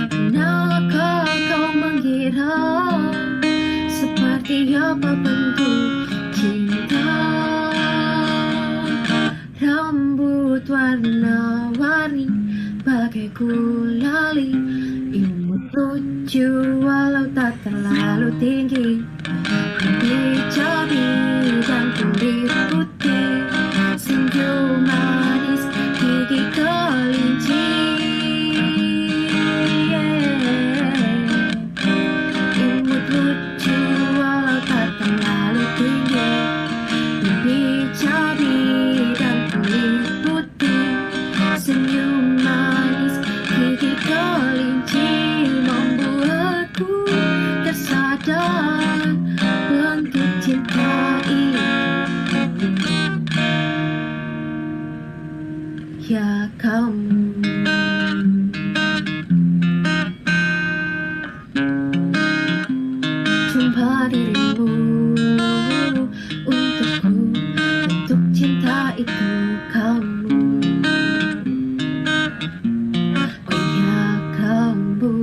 Pernahkah kau mengira seperti apa bentuk cinta? Rambut warna-warni bagai gulali, imut lucu walau tak terlalu tinggi, pijabi dan kulit putih, senyum manis gigi kelinci. Imut lucu walau tak terlalu tinggi, pijabi dan kulit putih, senyum manis gigi kelinci membuatku tersadar bentuk cinta itu ya kamu. Jumpa dirimu untukku, bentuk cinta itu kamu. Oh ya kamu.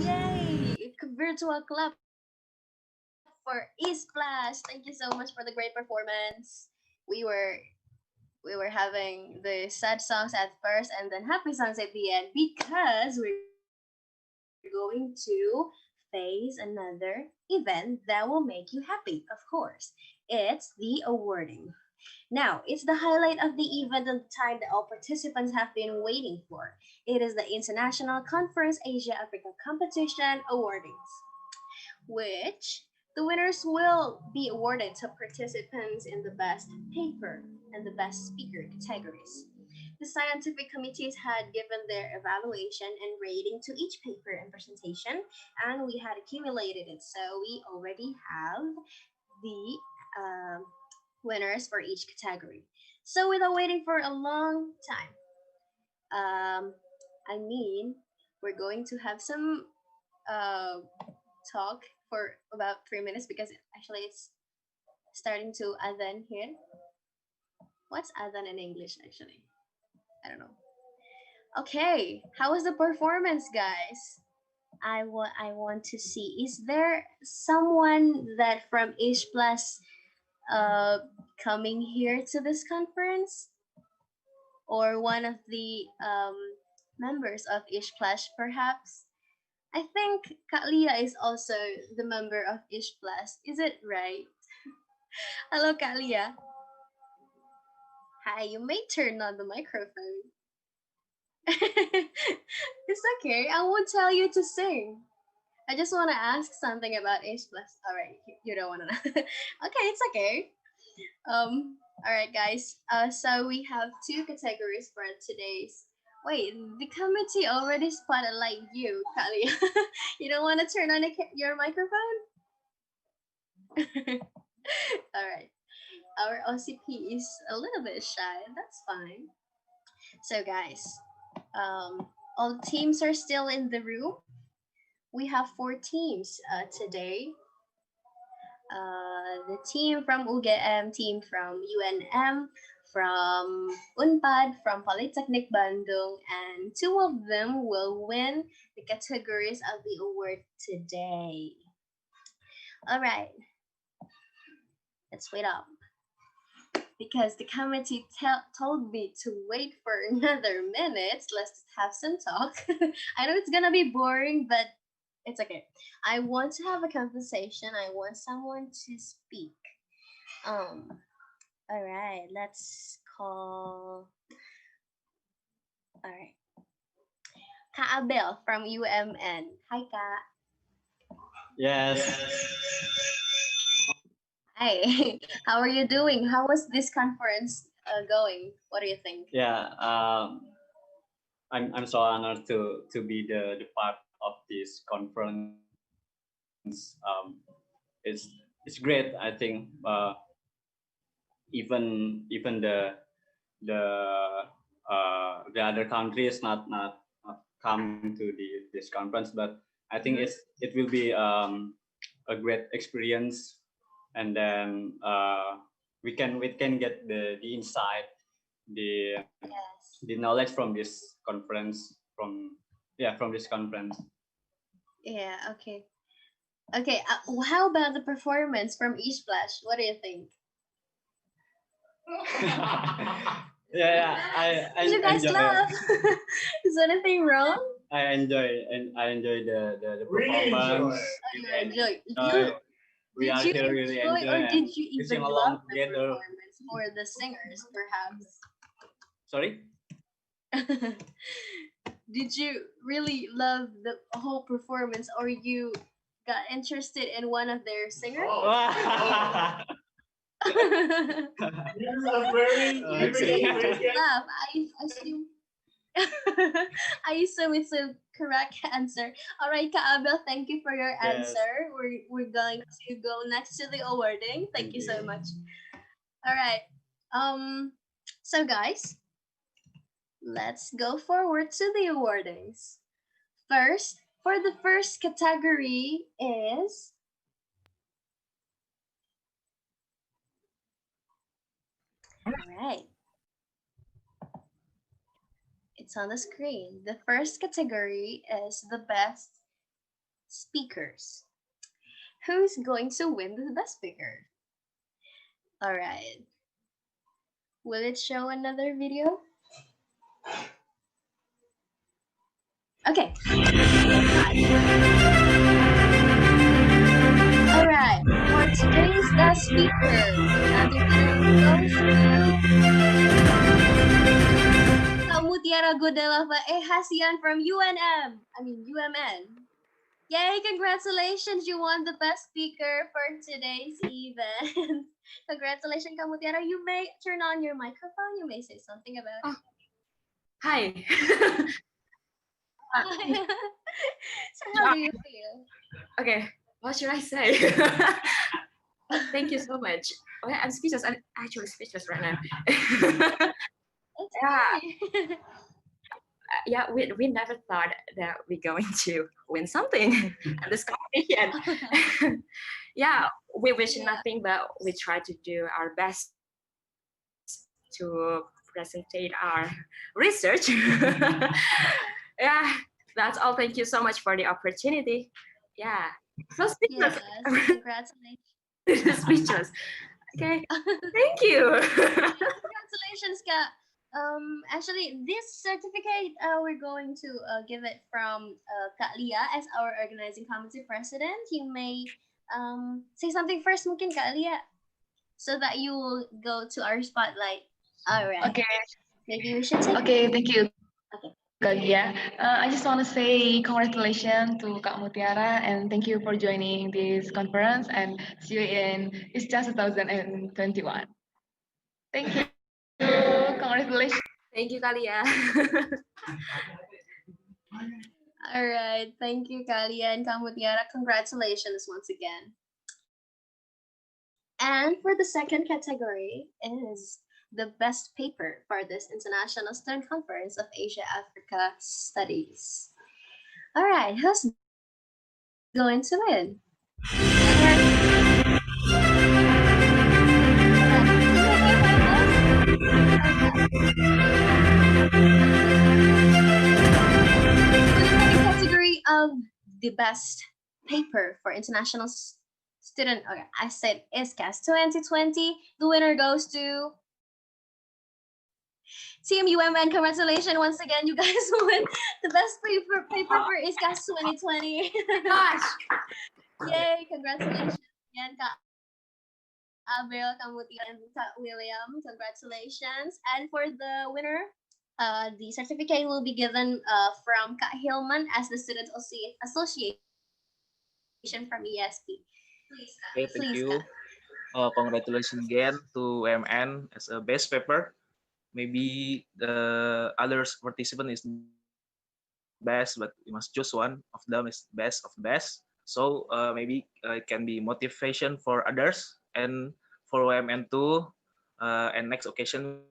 Yay! Virtual clap for ISCAAS. Thank you so much for the great performance. We were we were having the sad songs at first and then happy songs at the end because we're going to face another event that will make you happy, of course. It's the awarding. Now, it's the highlight of the event and the time that all participants have been waiting for. It is the International Conference Asia Africa Competition Awardings, which the winners will be awarded to participants in the best paper and the best speaker categories. The scientific committees had given their evaluation and rating to each paper and presentation, and we had accumulated it. So we already have the winners for each category. So without waiting for a long time, we're going to have some talk for about 3 minutes because actually it's starting to adhan here. What's adhan in English actually? I don't know. Okay, how was the performance, guys? I want to see. Is there someone that from H Plus coming here to this conference, or one of the members of H Plus perhaps? I think Kak Lia is also the member of H Plus. Is it right? Hello, Kak Lia. Hi, you may turn on the microphone. It's okay. I won't tell you to sing. I just want to ask something about H Plus. All right, you don't want to know. Okay, it's okay. All right, guys. So we have two categories for today's Wait, the committee already spotlight you, Kali. You don't want to turn on your microphone? All right. Our OCP is a little bit shy. That's fine. So, guys, all teams are still in the room. We have 4 teams today. The team from UGM, team from UNM, from Unpad, from Polytechnic Bandung, and 2 of them will win the categories of the award today. All right, let's wait up. Because the committee told me to wait for another minute. Let's just have some talk. I know it's gonna be boring, but it's okay. I want to have a conversation. I want someone to speak. All right, let's call. All right, Kak Abel from UMN. Hi, Kak. Yes. Hi. How are you doing? How was this conference going? What do you think? Yeah. I'm so honored to be the part of this conference. It's great. I think even the other countries not come to this conference, but I think it will be a great experience, and then we can get the insight, the knowledge from this conference, from this conference. Yeah. Okay. Okay. How about the performance from ISCAAS? What do you think? Yeah, I You guys enjoy laugh. Is anything wrong? I enjoy the performance. Oh, you enjoy. We are Did you here really enjoy, enjoy, or and did you we sing even along love the together. performance for the singers, perhaps? Sorry. Did you really love the whole performance, or you got interested in one of their singers? You just laugh. I assume. I assume it's a correct answer. All right, Kak Abel, thank you for your Yes. answer. We're going to go next to the awarding. Thank you so much. All right. So guys, let's go forward to the awardings. First, for the first category is all right. It's on the screen. The first category is the best speakers. Who's going to win the best speaker? All right. Will it show another video? Okay. All right. For today's best speaker, another winner goes to Kak Mutiara Godelava Hasian from UMN. Yay, congratulations. You won the best speaker for today's event. Congratulations, Kak Mutiara. You may turn on your microphone. You may say something about it. Hi. So how do you feel? Okay, what should I say? Thank you so much. Okay, I'm speechless. I'm actually speechless right now. Yeah, we never thought that we're going to win something at this competition. Yeah, we wish nothing, but we try to do our best to presentate our research. Yeah, that's all. Thank you so much for the opportunity. Yeah, so speechless. Yes, congratulations. Speechless. Okay, thank you. Congratulations, Kak. Actually, this certificate we're going to give it from Kak Lia as our organizing committee president. You may say something first, mungkin Kak Lia, so that you will go to our spotlight. All right. Okay. Maybe you should take. Okay, thank you. Kak Lia. I just want to say congratulations to Kak Mutiara and thank you for joining this conference and see you in ISCAAS 2021. Thank you. Congratulations. Thank you, Kalia. All right. Thank you, Kalia and Kamutiara. Congratulations once again. And for the second category is the best paper for this International Student Conference of Asia Africa Studies. All right, who's going to win? Category of the best paper for international student, okay, I said ISCAAS 2020. The winner goes to Team UMN. Congratulations once again, you guys won the best paper for ISCAAS 2020. Gosh! Yay! Congratulations again, Kak Abel, Kamutia, and Kak William. Congratulations! And for the winner, the certificate will be given from Kak Hilman as the Student Association from ESP. Please, Kak. Okay, thank you. Congratulations again to MN as a best paper. Maybe the others participant is best, but we must choose one of them is best of the best. So maybe it can be motivation for others and for MN too. And next occasion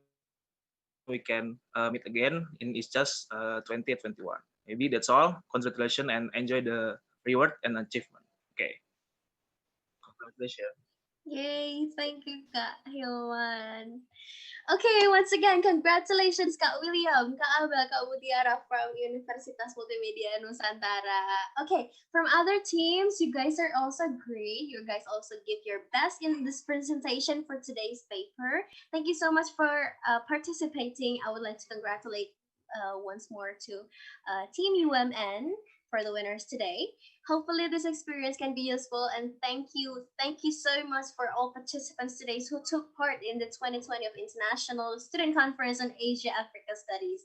we can meet again in ISCAAS 2021. Maybe that's all. Congratulations and enjoy the reward and achievement. Okay. Congratulations. Yay! Thank you, Kak Hilman. Okay, once again, congratulations, Kak William, Kak Abel, Kak Mutiara from Universitas Multimedia Nusantara. Okay, from other teams, you guys are also great. You guys also give your best in this presentation for today's paper. Thank you so much for participating. I would like to congratulate once more to Team UMN for the winners today. Hopefully this experience can be useful, and thank you so much for all participants today who took part in the 2020 of International Student Conference on Asia Africa Studies.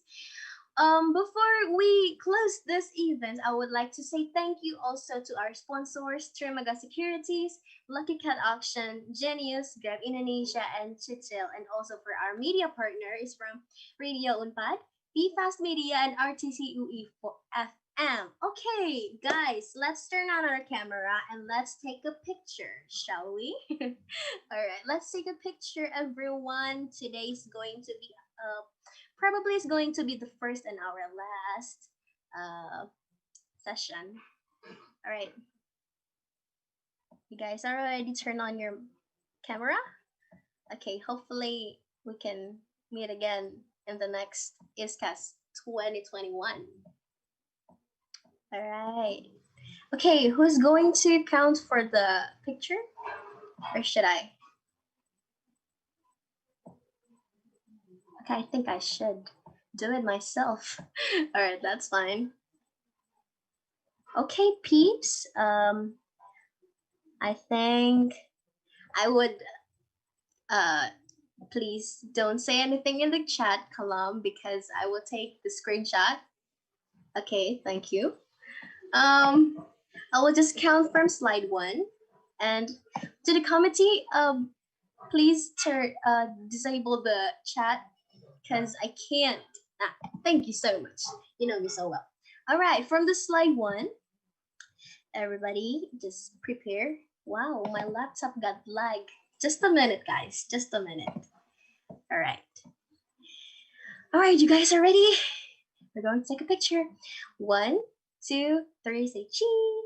Before we close this event, I would like to say thank you also to our sponsors, Trimaga Securities, Lucky Cat Auction, Genius, Grab Indonesia, and Chitil, and also for our media partners from Radio Unpad, BFast Media, and RTCUE FM. Okay, guys, let's turn on our camera and let's take a picture, shall we? All right, let's take a picture, everyone. Today's going to be probably is going to be the first and our last session. All right, you guys are already turned on your camera. Okay, hopefully we can meet again in the next ISCAAS 2021. All right. Okay, who's going to count for the picture? Or should I? Okay, I think I should do it myself. All right, that's fine. Okay, peeps. I think I would please don't say anything in the chat column because I will take the screenshot. Okay, thank you. I will just count from slide 1, and to the committee, please disable the chat because I can't. Thank you so much. You know me so well. All right, from the slide 1, everybody just prepare. Wow, my laptop got lag. Just a minute, guys. Just a minute. All right. All right, you guys are ready? We're going to take a picture. 1, 2, 3, say cheese.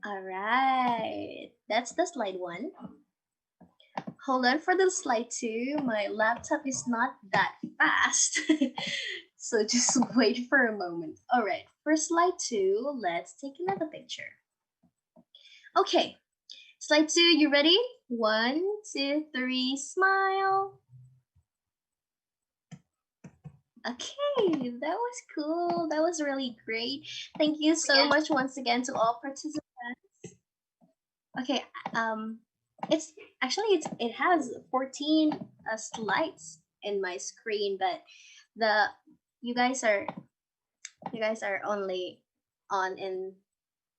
All right, that's the slide 1. Hold on for the slide 2. My laptop is not that fast. So just wait for a moment. All right, for slide 2, let's take another picture. Okay, slide 2, you ready? 1, 2, 3, smile. Okay, that was cool. That was really great. Thank you so much once again to all participants. Okay, it has 14 slides in my screen, but you guys are only on in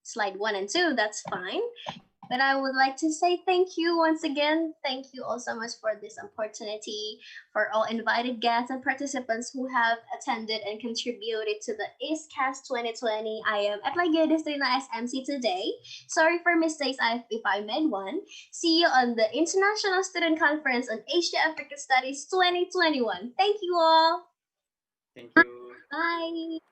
slide 1 and 2. That's fine. But I would like to say thank you once again. Thank you all so much for this opportunity, for all invited guests and participants who have attended and contributed to the ISCAAS 2020. I am Atlagia Destrina as MC today. Sorry for mistakes if I made one. See you on the International Student Conference on Asia Africa Studies 2021. Thank you all. Thank you. Bye.